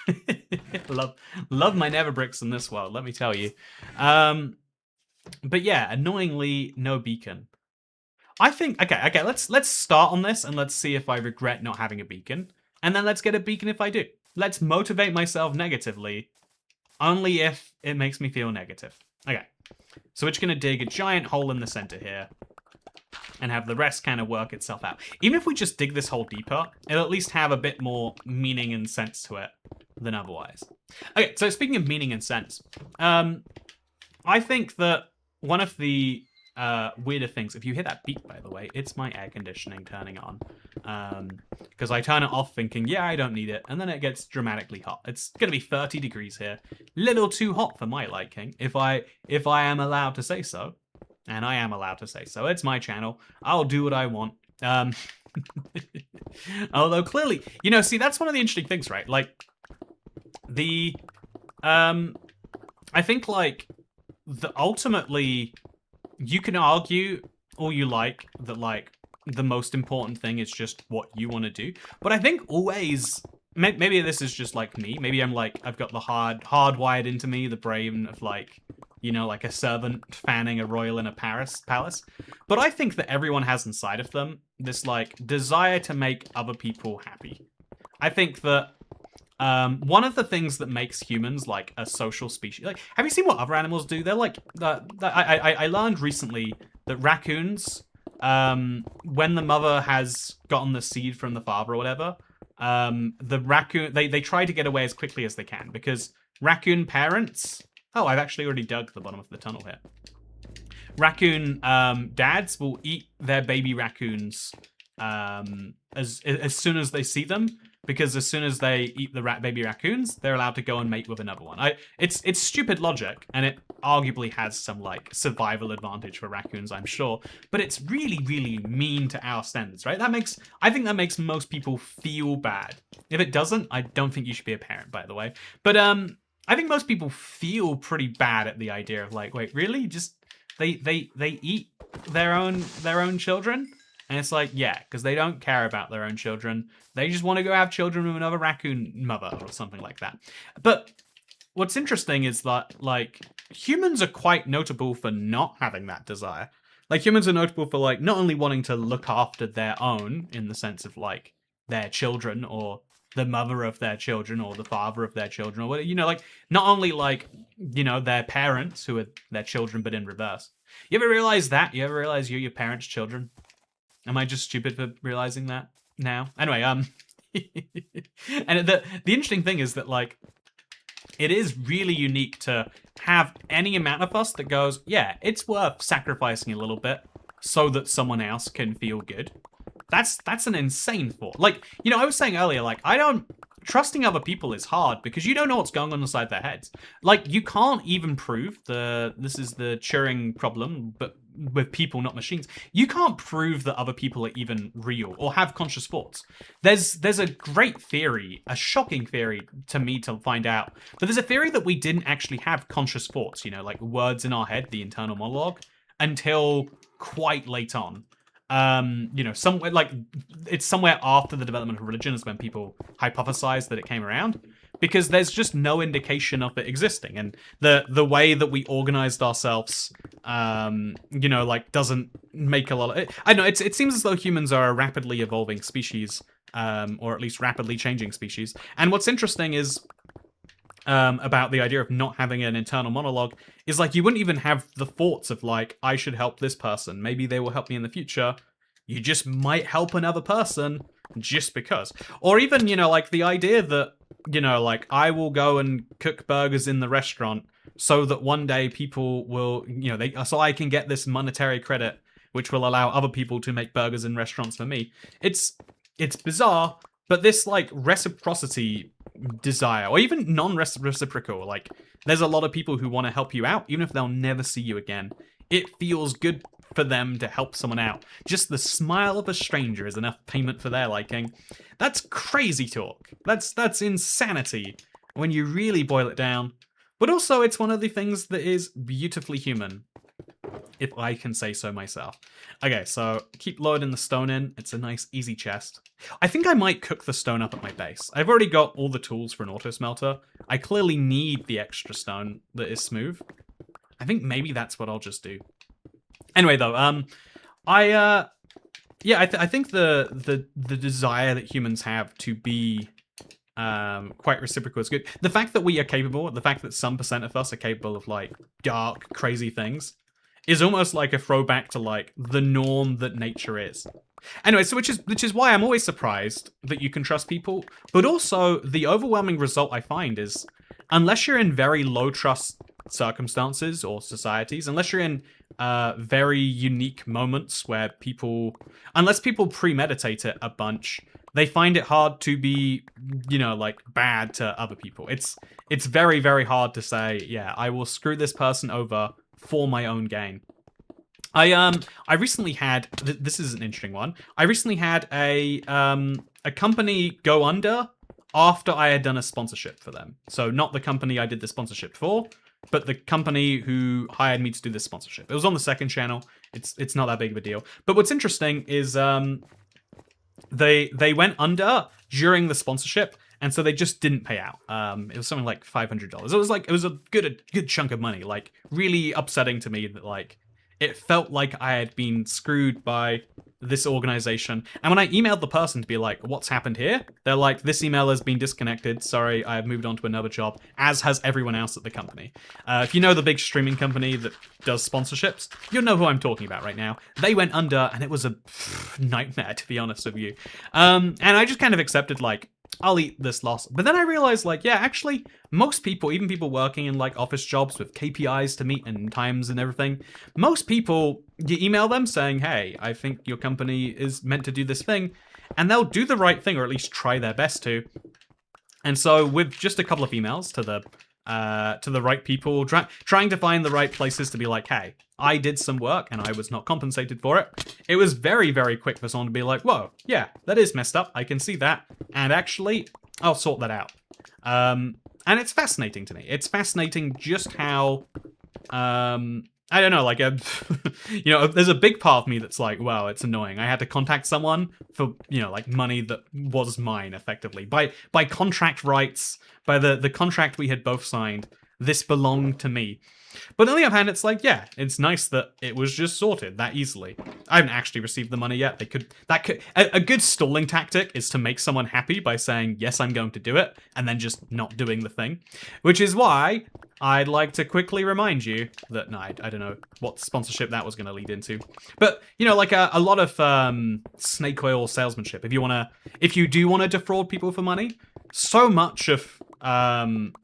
love my nether bricks in this world, let me tell you. But yeah, annoyingly, no beacon. I think, okay, let's start on this and let's see if I regret not having a beacon. And then let's get a beacon if I do. Let's motivate myself negatively, only if it makes me feel negative. Okay. So we're just going to dig a giant hole in the center here and have the rest kind of work itself out. Even if we just dig this hole deeper, it'll at least have a bit more meaning and sense to it than otherwise. Okay, so speaking of meaning and sense, I think that one of the weirder things, if you hear that beep, by the way, it's my air conditioning turning on. Because I turn it off thinking, yeah, I don't need it, and then it gets dramatically hot. It's going to be 30 degrees here. Little too hot for my liking, if I am allowed to say so. And I am allowed to say so. It's my channel. I'll do what I want. Although clearly, you know, see, that's one of the interesting things, right? Like, I think, like, ultimately, you can argue all you like that, like, the most important thing is just what you want to do. But I think always, maybe this is just like me. Maybe I'm like, I've got the hardwired into me, the brain of like, you know, like a servant fanning a royal in a palace. But I think that everyone has inside of them this like desire to make other people happy. I think that one of the things that makes humans like a social species, like, have you seen what other animals do? They're like, I learned recently that raccoons, when the mother has gotten the seed from the father or whatever, the raccoon, they try to get away as quickly as they can because raccoon parents, oh, I've actually already dug the bottom of the tunnel here. Raccoon dads will eat their baby raccoons as soon as they see them, because as soon as they eat the baby raccoons, they're allowed to go and mate with another one. It's stupid logic, and it arguably has some like survival advantage for raccoons, I'm sure, but it's really, really mean to our standards, right? I think that makes most people feel bad. If it doesn't, I don't think you should be a parent, by the way. But I think most people feel pretty bad at the idea of like, wait, really? Just they eat their own children? And it's like, yeah, because they don't care about their own children. They just want to go have children with another raccoon mother or something like that. But what's interesting is that, like, humans are quite notable for not having that desire. Like, humans are notable for, like, not only wanting to look after their own, in the sense of, like, their children, or the mother of their children, or the father of their children, or, you know, like, not only, like, you know, their parents, who are their children, but in reverse. You ever realize that? You ever realize you're your parents' children? Am I just stupid for realizing that now? Anyway, and the interesting thing is that, like, it is really unique to have any amount of us that goes, yeah, it's worth sacrificing a little bit so that someone else can feel good. That's an insane thought. Like, you know, I was saying earlier, like, trusting other people is hard because you don't know what's going on inside their heads. Like, you can't even prove this is the Turing problem, but with people, not machines. You can't prove that other people are even real or have conscious thoughts. There's a great theory, a shocking theory to me to find out, but there's a theory that we didn't actually have conscious thoughts, you know, like words in our head, the internal monologue, until quite late on. You know, somewhere like it's somewhere after the development of religion is when people hypothesize that it came around, because there's just no indication of it existing, and the way that we organized ourselves, you know, like doesn't make a lot of it. I don't know. It seems as though humans are a rapidly evolving species, or at least rapidly changing species. And what's interesting is, about the idea of not having an internal monologue is like you wouldn't even have the thoughts of like, I should help this person. Maybe they will help me in the future. You just might help another person just because. Or even, you know, like the idea that, you know, like I will go and cook burgers in the restaurant so that one day people will, you know, so I can get this monetary credit, which will allow other people to make burgers in restaurants for me. It's bizarre, but this like reciprocity desire, or even non-reciprocal, like there's a lot of people who want to help you out even if they'll never see you again. It feels good for them to help someone out. Just the smile of a stranger is enough payment for their liking. That's crazy talk. That's insanity when you really boil it down. But also it's one of the things that is beautifully human, if I can say so myself. Okay, so keep loading the stone in. It's a nice, easy chest. I think I might cook the stone up at my base. I've already got all the tools for an auto smelter. I clearly need the extra stone that is smooth. I think maybe that's what I'll just do. Anyway, though, I think the desire that humans have to be quite reciprocal is good. The fact that we are capable, the fact that some percent of us are capable of like dark, crazy things, is almost like a throwback to like the norm that nature is. Anyway, so which is why I'm always surprised that you can trust people, but also the overwhelming result I find is, unless you're in very low trust circumstances or societies, unless you're in very unique moments where unless people premeditate it a bunch, they find it hard to be, you know, like bad to other people. It's very, very hard to say, yeah, I will screw this person over for my own gain. I recently had, this is an interesting one. I recently had a company go under after I had done a sponsorship for them. So not the company I did the sponsorship for, but the company who hired me to do this sponsorship. It was on the second channel. It's not that big of a deal. But what's interesting is they went under during the sponsorship, and so they just didn't pay out. It was something like $500. It was a good chunk of money. Like, really upsetting to me that like it felt like I had been screwed by this organization. And when I emailed the person to be like, what's happened here? They're like, this email has been disconnected. Sorry, I have moved on to another job, as has everyone else at the company. If you know the big streaming company that does sponsorships, you'll know who I'm talking about right now. They went under, and it was a nightmare, to be honest with you. And I just kind of accepted, like, I'll eat this loss. But then I realized, like, yeah, actually, most people, even people working in, like, office jobs with KPIs to meet and times and everything, most people you email them saying, hey, I think your company is meant to do this thing, and they'll do the right thing, or at least try their best to. And so with just a couple of emails to the right people, trying to find the right places to be like, hey, I did some work and I was not compensated for it. It was very, very quick for someone to be like, whoa, yeah, that is messed up. I can see that. And actually, I'll sort that out. And it's fascinating to me. It's fascinating just how, I don't know, like, you know, there's a big part of me that's like, wow, it's annoying. I had to contact someone for, you know, like money that was mine, effectively. By contract rights, by the contract we had both signed, this belonged to me. But on the other hand, it's like, yeah, it's nice that it was just sorted that easily. I haven't actually received the money yet. A good stalling tactic is to make someone happy by saying, yes, I'm going to do it, and then just not doing the thing. Which is why I'd like to quickly remind you that, no, I don't know what sponsorship that was going to lead into. But, you know, like a lot of snake oil salesmanship. If you do want to defraud people for money, so much of,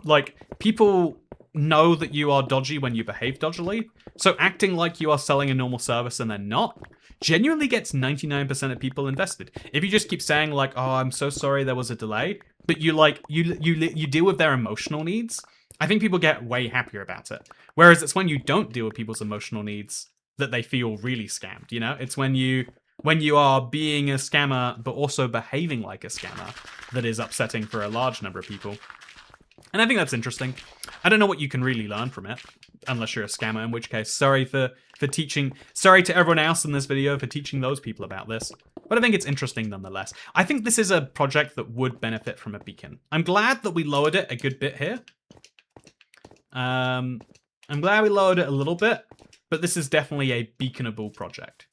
like, people know that you are dodgy when you behave dodgily. So acting like you are selling a normal service and then not genuinely gets 99% of people invested. If you just keep saying like, oh, I'm so sorry there was a delay, but you deal with their emotional needs, I think people get way happier about it. Whereas it's when you don't deal with people's emotional needs that they feel really scammed, you know? It's when you are being a scammer but also behaving like a scammer that is upsetting for a large number of people. And I think that's interesting. I don't know what you can really learn from it, unless you're a scammer, in which case, sorry for teaching. Sorry to everyone else in this video for teaching those people about this. But I think it's interesting nonetheless. I think this is a project that would benefit from a beacon. I'm glad that we lowered it a good bit here. I'm glad we lowered it a little bit, but this is definitely a beaconable project.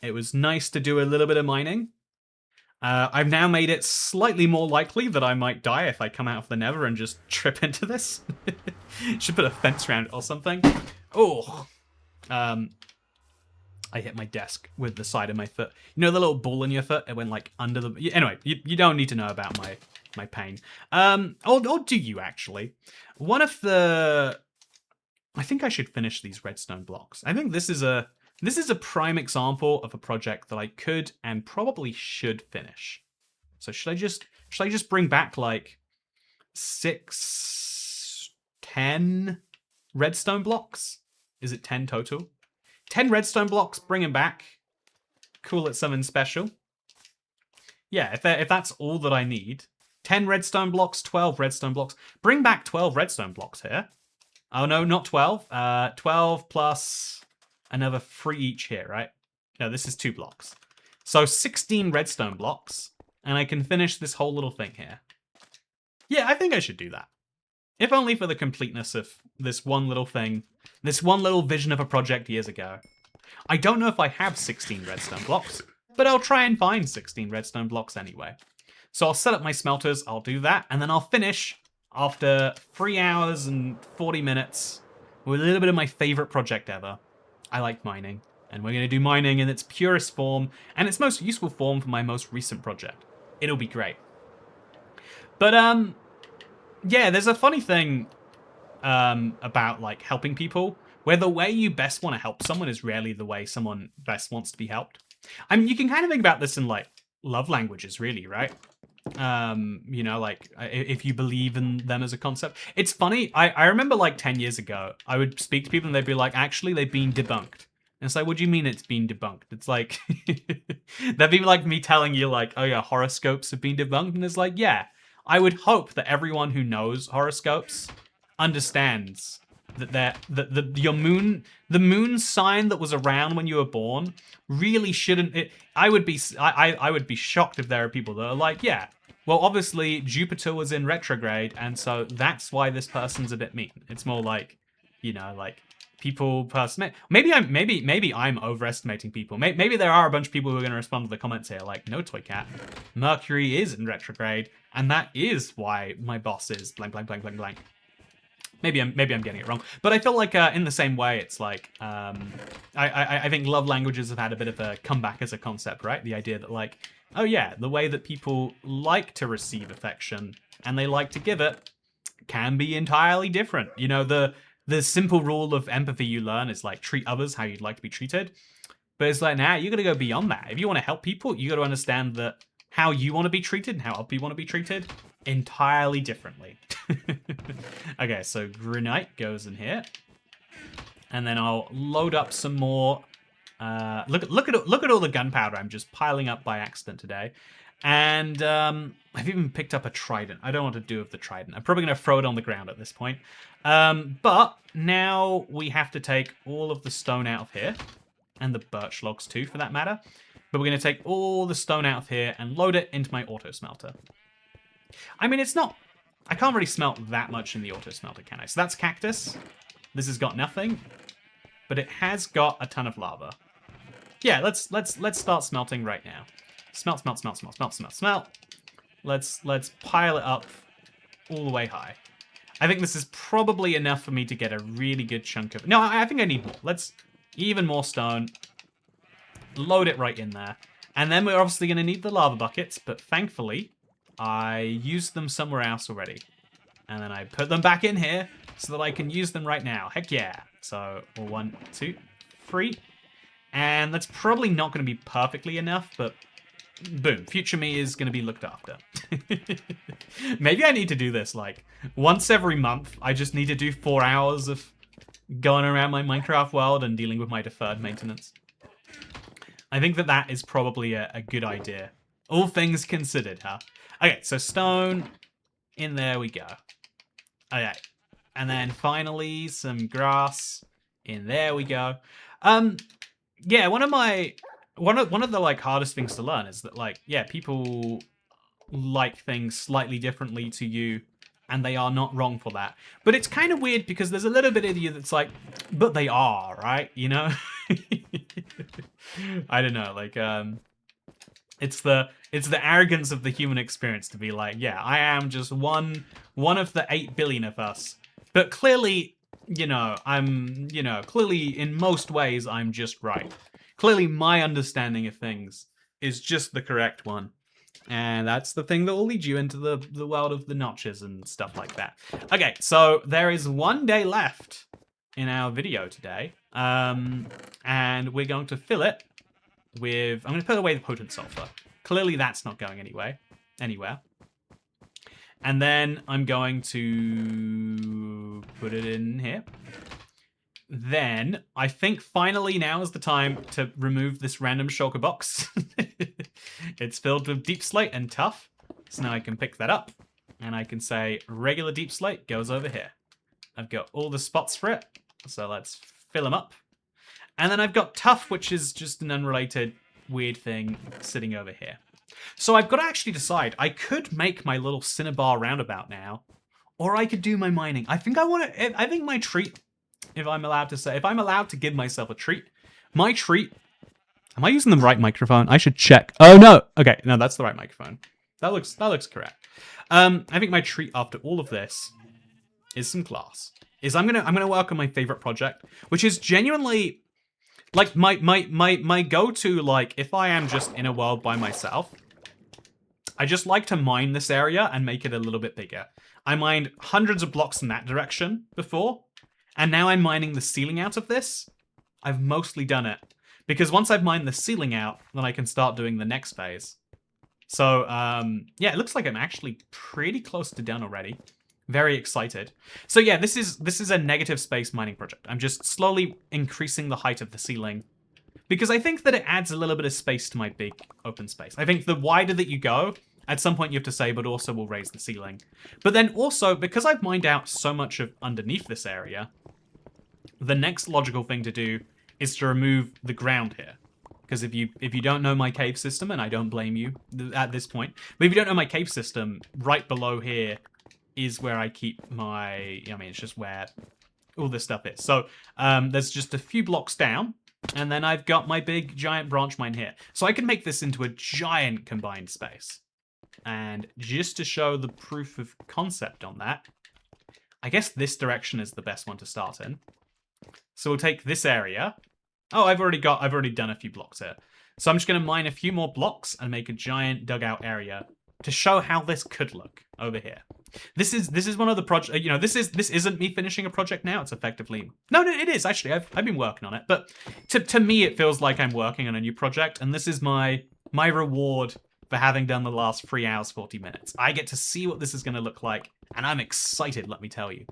It was nice to do a little bit of mining. I've now made it slightly more likely that I might die if I come out of the nether and just trip into this. Should put a fence around it or something. Oh. I hit my desk with the side of my foot. You know the little ball in your foot? It went like under the... Anyway, you don't need to know about my pain. Or do you actually? One of the... I think I should finish these redstone blocks. I think this is a prime example of a project that I could and probably should finish. So should I just bring back like 10 redstone blocks? Is it 10 total? 10 redstone blocks, bring them back. Call it something special. Yeah, if that's all that I need. 10 redstone blocks, 12 redstone blocks. Bring back 12 redstone blocks here. Oh no, not 12. 12 plus another 3 each here, right? No, this is 2 blocks. So 16 redstone blocks, and I can finish this whole little thing here. Yeah, I think I should do that. If only for the completeness of this one little thing, this one little vision of a project years ago. I don't know if I have 16 redstone blocks, but I'll try and find 16 redstone blocks anyway. So I'll set up my smelters, I'll do that, and then I'll finish after 3 hours and 40 minutes with a little bit of my favorite project ever. I like mining, and we're going to do mining in its purest form and its most useful form for my most recent project. It'll be great. But, yeah, there's a funny thing about, like, helping people, where the way you best want to help someone is rarely the way someone best wants to be helped. I mean, you can kind of think about this in, like, love languages, really, right? You know, like, if you believe in them as a concept. It's funny, I remember, like, 10 years ago, I would speak to people and they'd be like, actually, they've been debunked. And it's like, what do you mean it's been debunked? It's like, that'd be like me telling you, like, oh yeah, horoscopes have been debunked. And it's like, yeah, I would hope that everyone who knows horoscopes understands that the moon sign that was around when you were born really shouldn't. I would be shocked if there are people that are like, yeah, well, obviously Jupiter was in retrograde, and so that's why this person's a bit mean. It's more like, you know, like people maybe I'm overestimating people. Maybe there are a bunch of people who are going to respond to the comments here like, no, Toy Cat, Mercury is in retrograde, and that is why my boss is blank blank blank blank blank. Maybe I'm getting it wrong, but I feel like in the same way, it's like I think love languages have had a bit of a comeback as a concept, right? The idea that like, oh yeah, the way that people like to receive affection and they like to give it can be entirely different. You know, the the simple rule of empathy you learn is like treat others how you'd like to be treated. But it's like, now you got to go beyond that. If you want to help people, you got to understand that how you want to be treated and how other people want to be treated entirely differently. Okay, so granite goes in here. And then I'll load up some more. Look at all the gunpowder I'm just piling up by accident today. And I've even picked up a trident. I don't know what to do with the trident. I'm probably going to throw it on the ground at this point. But now we have to take all of the stone out of here. And the birch logs too, for that matter. But we're going to take all the stone out of here and load it into my auto smelter. I mean, it's not... I can't really smelt that much in the auto smelter, can I? So that's cactus. This has got nothing. But it has got a ton of lava. Yeah, let's start smelting right now. Smelt. Let's pile it up all the way high. I think this is probably enough for me to get a really good chunk of... No, I think I need more. Let's... Even more stone. Load it right in there. And then we're obviously going to need the lava buckets, but thankfully, I used them somewhere else already. And then I put them back in here so that I can use them right now. Heck yeah. So, 1, 2, 3. And that's probably not going to be perfectly enough, but boom. Future me is going to be looked after. Maybe I need to do this, like, once every month. I just need to do 4 hours of going around my Minecraft world and dealing with my deferred maintenance. I think that is probably a good idea. All things considered, huh? Okay, so stone. In there we go. Okay. And then finally some grass. In there we go. Yeah, one of the like hardest things to learn is that, like, yeah, people like things slightly differently to you. And they are not wrong for that. But it's kind of weird because there's a little bit of you that's like, but they are, right? You know? I don't know, like, it's the arrogance of the human experience to be like, yeah, I am just one of the 8 billion of us. But clearly, clearly in most ways I'm just right. Clearly my understanding of things is just the correct one. And that's the thing that will lead you into the world of the notches and stuff like that. Okay, so there is 1 day left in our video today. And we're going to fill it with... I'm going to put away the potent sulfur. Clearly that's not going anywhere. And then I'm going to put it in here. Then, I think finally now is the time to remove this random shulker box. It's filled with deep slate and tough. So now I can pick that up. And I can say regular deep slate goes over here. I've got all the spots for it. So let's fill them up. And then I've got tough, which is just an unrelated weird thing sitting over here. So I've got to actually decide. I could make my little cinnabar roundabout now. Or I could do my mining. I think my treat... If I'm allowed to give myself a treat, my treat... Am I using the right microphone? I should check. Oh, no. Okay, no, that's the right microphone. That looks correct. I think my treat after all of this is some glass. I'm gonna work on my favorite project, which is genuinely like my go-to, like, if I am just in a world by myself. I just like to mine this area and make it a little bit bigger. I mined hundreds of blocks in that direction before. And now I'm mining the ceiling out of this. I've mostly done it. Because once I've mined the ceiling out, then I can start doing the next phase. So, yeah, it looks like I'm actually pretty close to done already. Very excited. So yeah, this is a negative space mining project. I'm just slowly increasing the height of the ceiling. Because I think that it adds a little bit of space to my big open space. I think the wider that you go, at some point you have to say, but also we'll raise the ceiling. But then also, because I've mined out so much of underneath this area, the next logical thing to do is to remove the ground here. Because if you don't know my cave system, and I don't blame you at this point, but if you don't know my cave system, right below here is where I keep my... I mean, it's just where all this stuff is. So there's just a few blocks down, and then I've got my big giant branch mine here. So I can make this into a giant combined space. And just to show the proof of concept on that, I guess this direction is the best one to start in. So we'll take this area. Oh, I've already done a few blocks here. So I'm just going to mine a few more blocks and make a giant dugout area to show how this could look over here. This is one of the project. You know, this isn't me finishing a project now. It's effectively no, it is actually. I've been working on it, but to me it feels like I'm working on a new project, and this is my reward for having done the last 3 hours 40 minutes. I get to see what this is going to look like, and I'm excited. Let me tell you.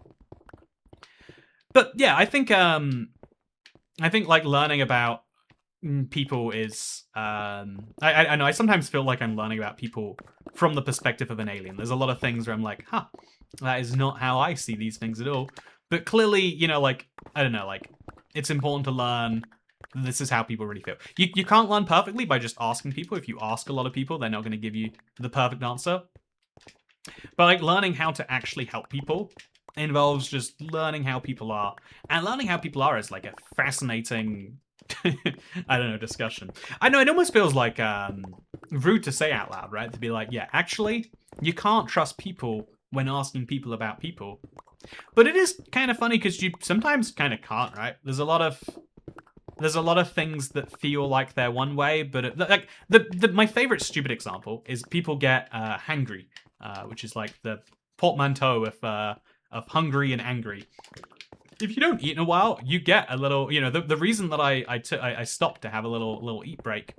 But yeah, I think like learning about people is I know I sometimes feel like I'm learning about people from the perspective of an alien. There's a lot of things where I'm like, huh, that is not how I see these things at all. But clearly, you know, like, I don't know, like, it's important to learn this is how people really feel. You can't learn perfectly by just asking people. If you ask a lot of people, they're not going to give you the perfect answer. But like learning how to actually help people involves just learning how people are. And learning how people are is like a fascinating I don't know, discussion. I know it almost feels like rude to say out loud, right? To be like, yeah, actually, you can't trust people when asking people about people. But it is kind of funny because you sometimes kind of can't, right? There's a lot of things that feel like they're one way, but like my favorite stupid example is people get hangry, which is like the portmanteau of hungry and angry. If you don't eat in a while, you get a little, you know, the reason that I stopped to have a little eat break,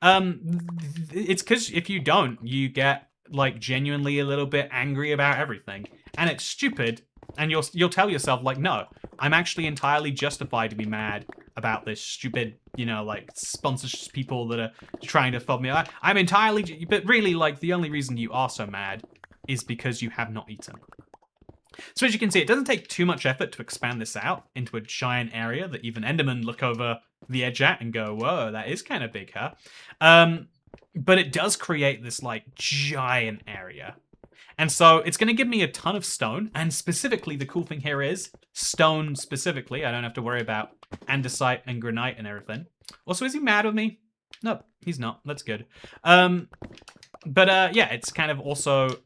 it's because if you don't, you get like genuinely a little bit angry about everything, and it's stupid, and you'll tell yourself like, no, I'm actually entirely justified to be mad about this stupid, you know, like sponsorship people that are trying to fob me. I'm entirely, but really, like the only reason you are so mad is because you have not eaten. So as you can see, it doesn't take too much effort to expand this out into a giant area that even Endermen look over the edge at and go, whoa, that is kind of big, huh? But it does create this like giant area. And so it's going to give me a ton of stone. And specifically, the cool thing here is stone specifically. I don't have to worry about andesite and granite and everything. Also, is he mad with me? No, he's not. That's good. But yeah, it's kind of also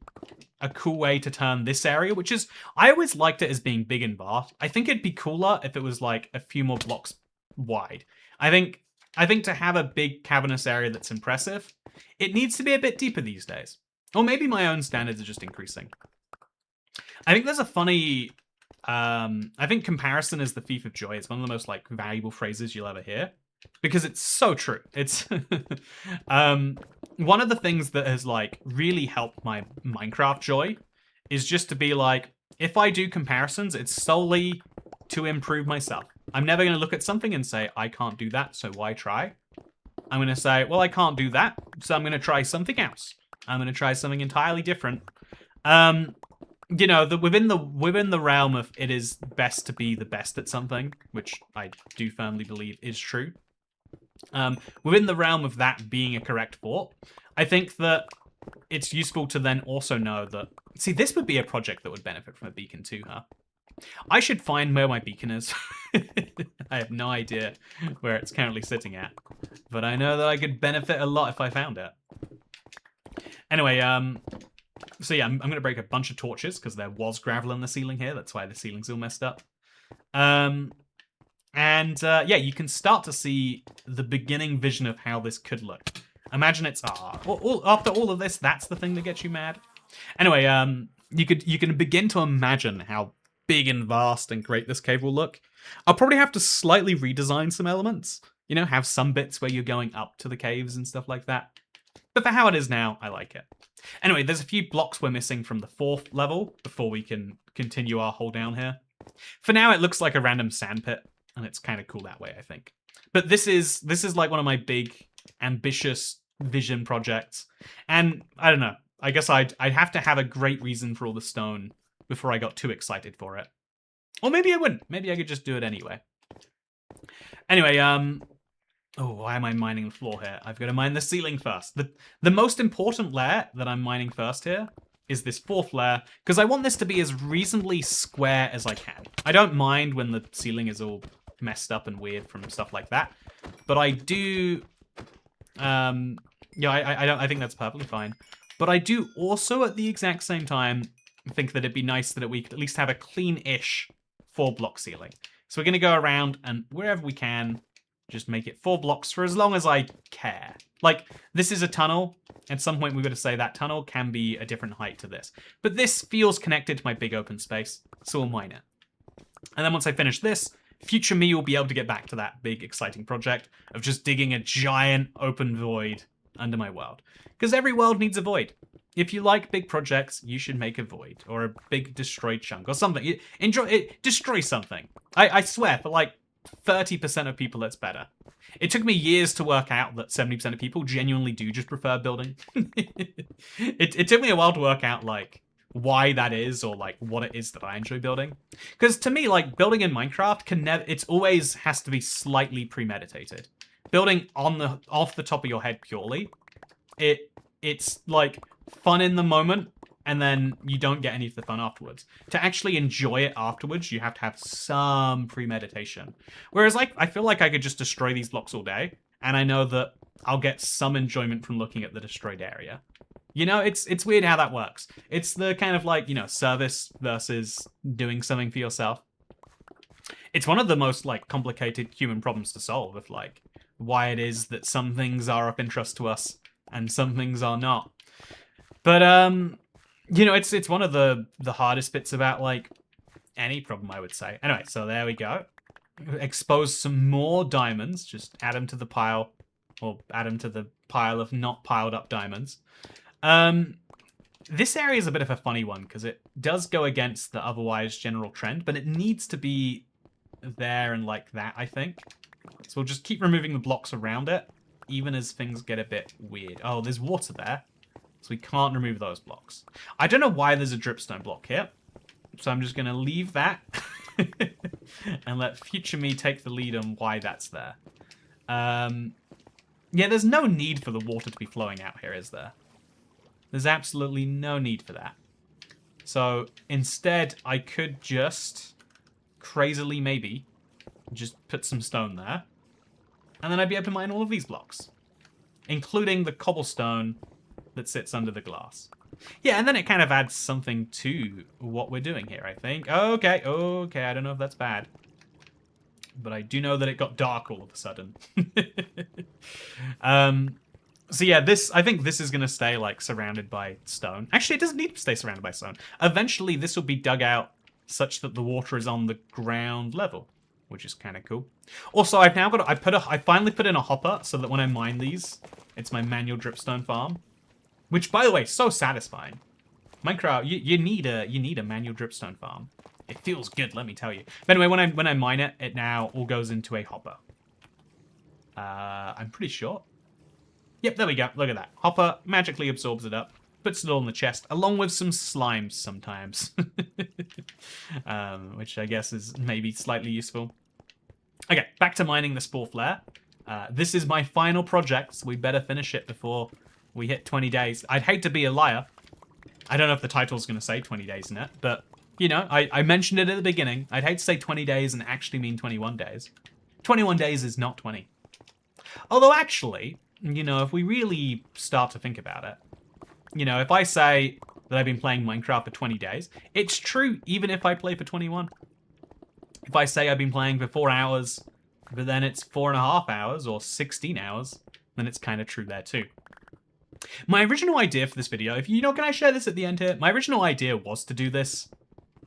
a cool way to turn this area, which is, I always liked it as being big and vast. I think it'd be cooler if it was like a few more blocks wide. I think to have a big cavernous area that's impressive, it needs to be a bit deeper these days. Or maybe my own standards are just increasing. I think there's a funny, I think comparison is the thief of joy. It's one of the most like valuable phrases you'll ever hear. Because it's so true. It's one of the things that has like really helped my Minecraft joy is just to be like, if I do comparisons, it's solely to improve myself. I'm never going to look at something and say, I can't do that, so why try? I'm going to say, well, I can't do that, so I'm going to try something else. I'm going to try something entirely different. You know, within the realm of it is best to be the best at something, which I do firmly believe is true. Within the realm of that being a correct thought, I think that it's useful to then also know that, see, this would be a project that would benefit from a beacon too, huh? I should find where my beacon is. I have no idea where it's currently sitting at, but I know that I could benefit a lot if I found it. Anyway, so yeah, I'm going to break a bunch of torches because there was gravel in the ceiling here. That's why the ceiling's all messed up. And yeah, you can start to see the beginning vision of how this could look. Imagine it's after all of this, that's the thing that gets you mad. Anyway, you can begin to imagine how big and vast and great this cave will look. I'll probably have to slightly redesign some elements. You know, have some bits where you're going up to the caves and stuff like that. But for how it is now, I like it. Anyway, there's a few blocks we're missing from the 4th level before we can continue our hole down here. For now, it looks like a random sandpit. And it's kind of cool that way, I think. But this is like one of my big, ambitious vision projects. And I don't know. I guess I'd have to have a great reason for all the stone before I got too excited for it. Or maybe I wouldn't. Maybe I could just do it anyway. Anyway, oh, why am I mining the floor here? I've got to mine the ceiling first. The most important layer that I'm mining first here is this 4th layer, because I want this to be as reasonably square as I can. I don't mind when the ceiling is all messed up and weird from stuff like that, but I do, yeah, I think that's perfectly fine. But I do also, at the exact same time, think that it'd be nice that we could at least have a clean-ish 4-block ceiling. So we're going to go around and wherever we can, just make it 4 blocks for as long as I care. Like, this is a tunnel. At some point, we've got to say that tunnel can be a different height to this. But this feels connected to my big open space, so we'll mine it. And then once I finish this, future me will be able to get back to that big, exciting project of just digging a giant open void under my world. Because every world needs a void. If you like big projects, you should make a void or a big destroyed chunk or something. Destroy something. I swear, for like 30% of people, that's better. It took me years to work out that 70% of people genuinely do just prefer building. It took me a while to work out like why that is or like what it is that I enjoy building. Because to me, like building in Minecraft it's always has to be slightly premeditated. Building off the top of your head purely, it's like fun in the moment, and then you don't get any of the fun afterwards. To actually enjoy it afterwards, you have to have some premeditation. Whereas like I feel like I could just destroy these blocks all day, and I know that I'll get some enjoyment from looking at the destroyed area. You know, it's weird how that works. It's the kind of like, you know, service versus doing something for yourself. It's one of the most like complicated human problems to solve of like why it is that some things are of interest to us and some things are not. But you know, it's one of the hardest bits about like any problem, I would say. Anyway, so there we go. Expose some more diamonds. Just add them to the pile, or add them to the pile of not piled up diamonds. This area is a bit of a funny one because it does go against the otherwise general trend, but it needs to be there and like that, I think. So we'll just keep removing the blocks around it, even as things get a bit weird. Oh, there's water there. So we can't remove those blocks. I don't know why there's a dripstone block here. So I'm just going to leave that and let future me take the lead on why that's there. Yeah, there's no need for the water to be flowing out here, is there? There's absolutely no need for that. So instead, I could just crazily maybe just put some stone there. And then I'd be able to mine all of these blocks, including the cobblestone that sits under the glass. Yeah, and then it kind of adds something to what we're doing here, I think. Okay, I don't know if that's bad. But I do know that it got dark all of a sudden. So yeah, I think this is going to stay like surrounded by stone. Actually, it doesn't need to stay surrounded by stone. Eventually, this will be dug out such that the water is on the ground level, which is kind of cool. Also, I've now got I finally put in a hopper so that when I mine these, it's my manual dripstone farm. Which, by the way, so satisfying. Minecraft, you need a manual dripstone farm. It feels good, let me tell you. But anyway, when I mine it, it now all goes into a hopper. I'm pretty sure. Yep, there we go. Look at that. Hopper magically absorbs it up, puts it all in the chest, along with some slimes sometimes. Which I guess is maybe slightly useful. Okay, back to mining this fourth layer. This is my final project, so we better finish it before we hit 20 days. I'd hate to be a liar. I don't know if the title's going to say 20 days in it, but, you know, I mentioned it at the beginning. I'd hate to say 20 days and actually mean 21 days. 21 days is not 20. Although, actually, you know, if we really start to think about it, you know, if I say that I've been playing Minecraft for 20 days, it's true even if I play for 21. If I say I've been playing for 4 hours, but then it's 4.5 hours or 16 hours, then it's kind of true there too. My original idea for this video, if you know, can I share this at the end here? My original idea was to do this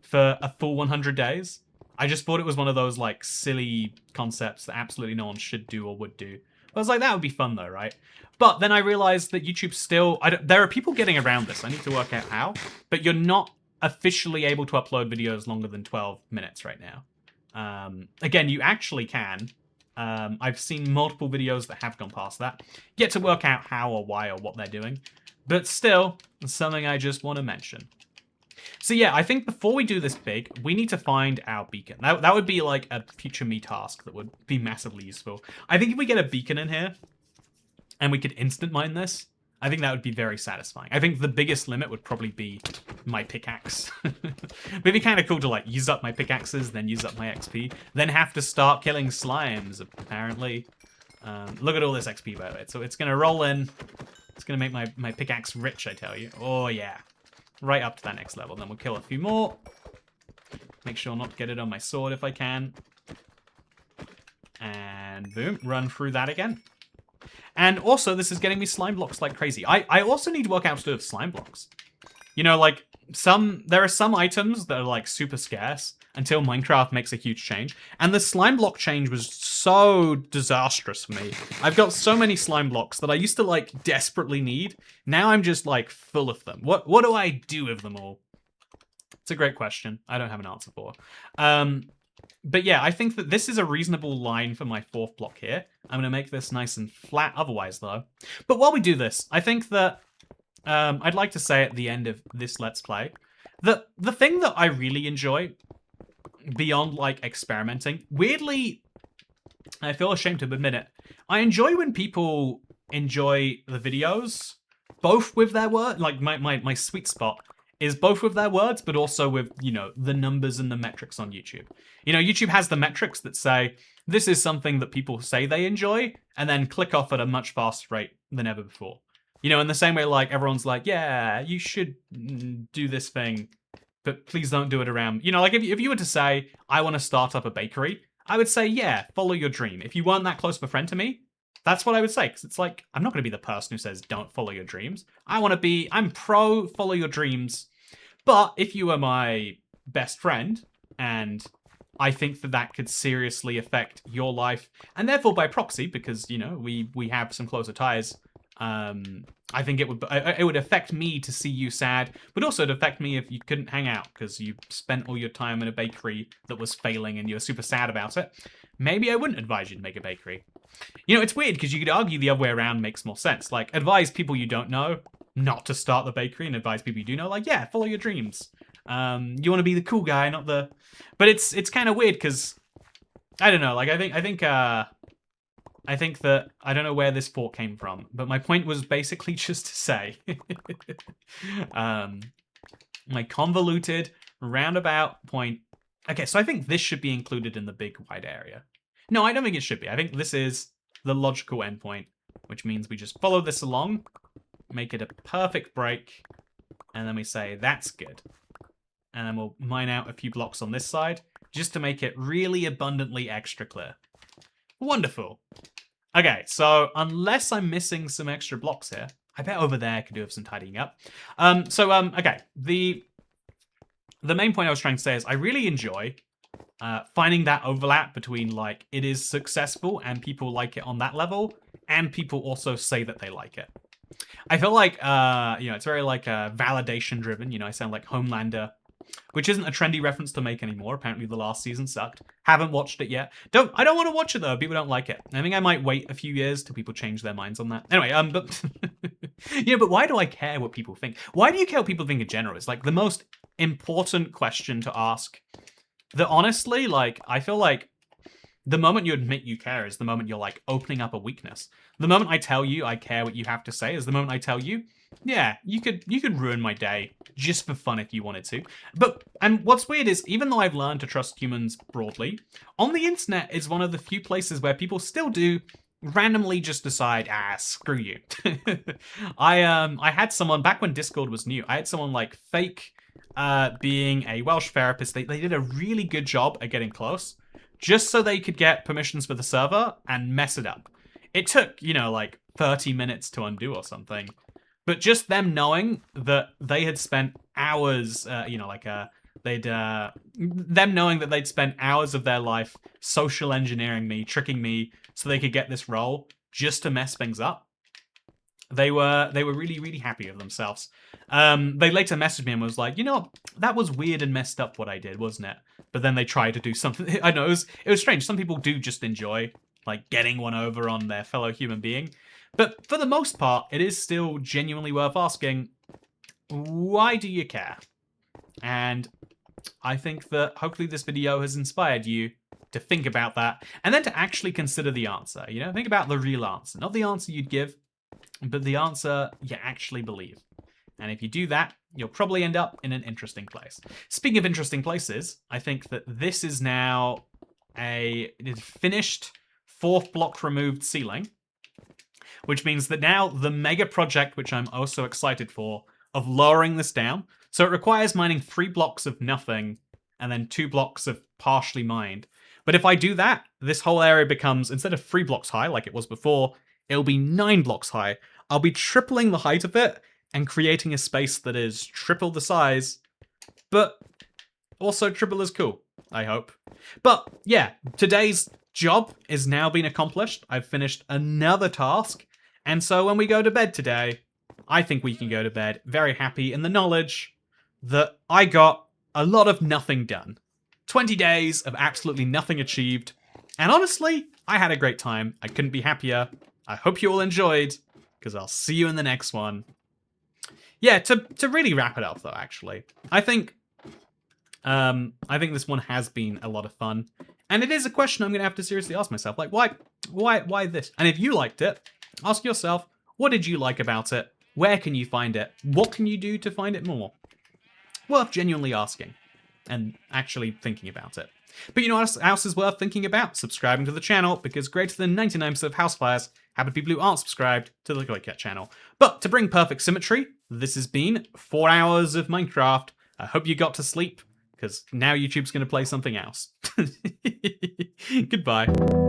for a full 100 days. I just thought it was one of those like silly concepts that absolutely no one should do or would do. I was like, that would be fun though, right? But then I realized that YouTube still, there are people getting around this. I need to work out how, but you're not officially able to upload videos longer than 12 minutes right now. Again, you actually can. I've seen multiple videos that have gone past that. Yet to work out how or why or what they're doing. But still, it's something I just want to mention. So yeah, I think before we do this big, we need to find our beacon. That would be like a future me task that would be massively useful. I think if we get a beacon in here, and we could instant mine this, I think that would be very satisfying. I think the biggest limit would probably be my pickaxe. But it'd be kind of cool to like use up my pickaxes, then use up my XP, then have to start killing slimes, apparently. Look at all this XP, by the way. So it's going to roll in. It's going to make my pickaxe rich, I tell you. Oh, yeah. Right up to that next level. Then we'll kill a few more. Make sure not to get it on my sword if I can. And boom, run through that again. And also, this is getting me slime blocks like crazy. I also need to work out to do with slime blocks. You know, like, there are some items that are, like, super scarce until Minecraft makes a huge change. And the slime block change was so disastrous for me. I've got so many slime blocks that I used to, like, desperately need. Now I'm just, like, full of them. What do I do with them all? It's a great question. I don't have an answer for. But yeah, I think that this is a reasonable line for my 4th block here. I'm going to make this nice and flat otherwise, though. But while we do this, I think that I'd like to say at the end of this Let's Play that the thing that I really enjoy, beyond, like, experimenting, weirdly, I feel ashamed to admit it, I enjoy when people enjoy the videos, both with their word, like, my sweet spot is both with their words, but also with, you know, the numbers and the metrics on YouTube. You know, YouTube has the metrics that say, this is something that people say they enjoy, and then click off at a much faster rate than ever before. You know, in the same way, like, everyone's like, yeah, you should do this thing, but please don't do it around... You know, like, if you were to say, I want to start up a bakery, I would say, yeah, follow your dream. If you weren't that close of a friend to me, that's what I would say, because it's like, I'm not going to be the person who says, don't follow your dreams. I'm pro follow your dreams, but if you were my best friend, and I think that could seriously affect your life, and therefore by proxy, because, you know, we have some closer ties, I think it would affect me to see you sad, but also it'd affect me if you couldn't hang out because you spent all your time in a bakery that was failing and you were super sad about it. Maybe I wouldn't advise you to make a bakery. You know, it's weird because you could argue the other way around makes more sense. Like, advise people you don't know not to start the bakery, and advise people you do know, like, yeah, follow your dreams. You want to be the cool guy, not the... But it's kind of weird because, I don't know, like, I think that, I don't know where this thought came from, but my point was basically just to say, my convoluted, roundabout point. Okay, so I think this should be included in the big wide area. No, I don't think it should be. I think this is the logical endpoint, which means we just follow this along, make it a perfect break, and then we say, that's good. And then we'll mine out a few blocks on this side, just to make it really abundantly extra clear. Wonderful. Okay, so unless I'm missing some extra blocks here, I bet over there could do with some tidying up. Okay, the main point I was trying to say is I really enjoy finding that overlap between, like, it is successful and people like it on that level, and people also say that they like it. I feel like, you know, it's very, like, validation driven. You know, I sound like Homelander, which isn't a trendy reference to make anymore. Apparently the last season sucked. Haven't watched it yet. I don't want to watch it, though. People don't like it. I think I might wait a few years till people change their minds on that. Anyway, but... you know, but why do I care what people think? Why do you care what people think in general? It's, like, the most important question to ask. That, honestly, like, I feel like the moment you admit you care is the moment you're, like, opening up a weakness. The moment I tell you I care what you have to say is the moment I tell you, yeah, you could ruin my day just for fun if you wanted to. And what's weird is, even though I've learned to trust humans broadly, on the internet is one of the few places where people still do randomly just decide, screw you. I had someone, back when Discord was new, I had someone, like, fake being a Welsh therapist. They did a really good job at getting close, just so they could get permissions for the server and mess it up. It took, you know, like 30 minutes to undo or something. But just them knowing that they had spent hours, you know, like, them knowing that they'd spent hours of their life social engineering me, tricking me, so they could get this role just to mess things up. They were really, really happy with themselves. They later messaged me and was like, you know, that was weird and messed up what I did, wasn't it? But then they tried to do something. I know, it was strange. Some people do just enjoy, like, getting one over on their fellow human being. But for the most part, it is still genuinely worth asking, why do you care? And I think that hopefully this video has inspired you to think about that, and then to actually consider the answer. You know, think about the real answer. Not the answer you'd give, but the answer you actually believe. And if you do that, you'll probably end up in an interesting place. Speaking of interesting places, I think that this is now a finished 4th block removed ceiling, which means that now the mega project, which I'm also excited for, of lowering this down. So it requires mining 3 blocks of nothing and then 2 blocks of partially mined. But if I do that, this whole area becomes, instead of 3 blocks high like it was before, It'll be 9 blocks high. I'll be tripling the height of it and creating a space that is triple the size, but also triple as cool, I hope. But yeah, today's job is now been accomplished. I've finished another task, and so when we go to bed today, I think we can go to bed very happy in the knowledge that I got a lot of nothing done. 20 days of absolutely nothing achieved, and honestly, I had a great time. I couldn't be happier. I hope you all enjoyed, because I'll see you in the next one. Yeah, to really wrap it up though, actually, I think this one has been a lot of fun, and it is a question I'm gonna have to seriously ask myself, like, why this? And if you liked it, ask yourself, what did you like about it? Where can you find it? What can you do to find it more? Worth genuinely asking and actually thinking about it. But you know what else is worth thinking about? Subscribing to the channel, because greater than 99% of house fires happen to people who aren't subscribed to the Cat channel. But to bring perfect symmetry, this has been 4 hours of Minecraft. I hope you got to sleep, because now YouTube's going to play something else. Goodbye.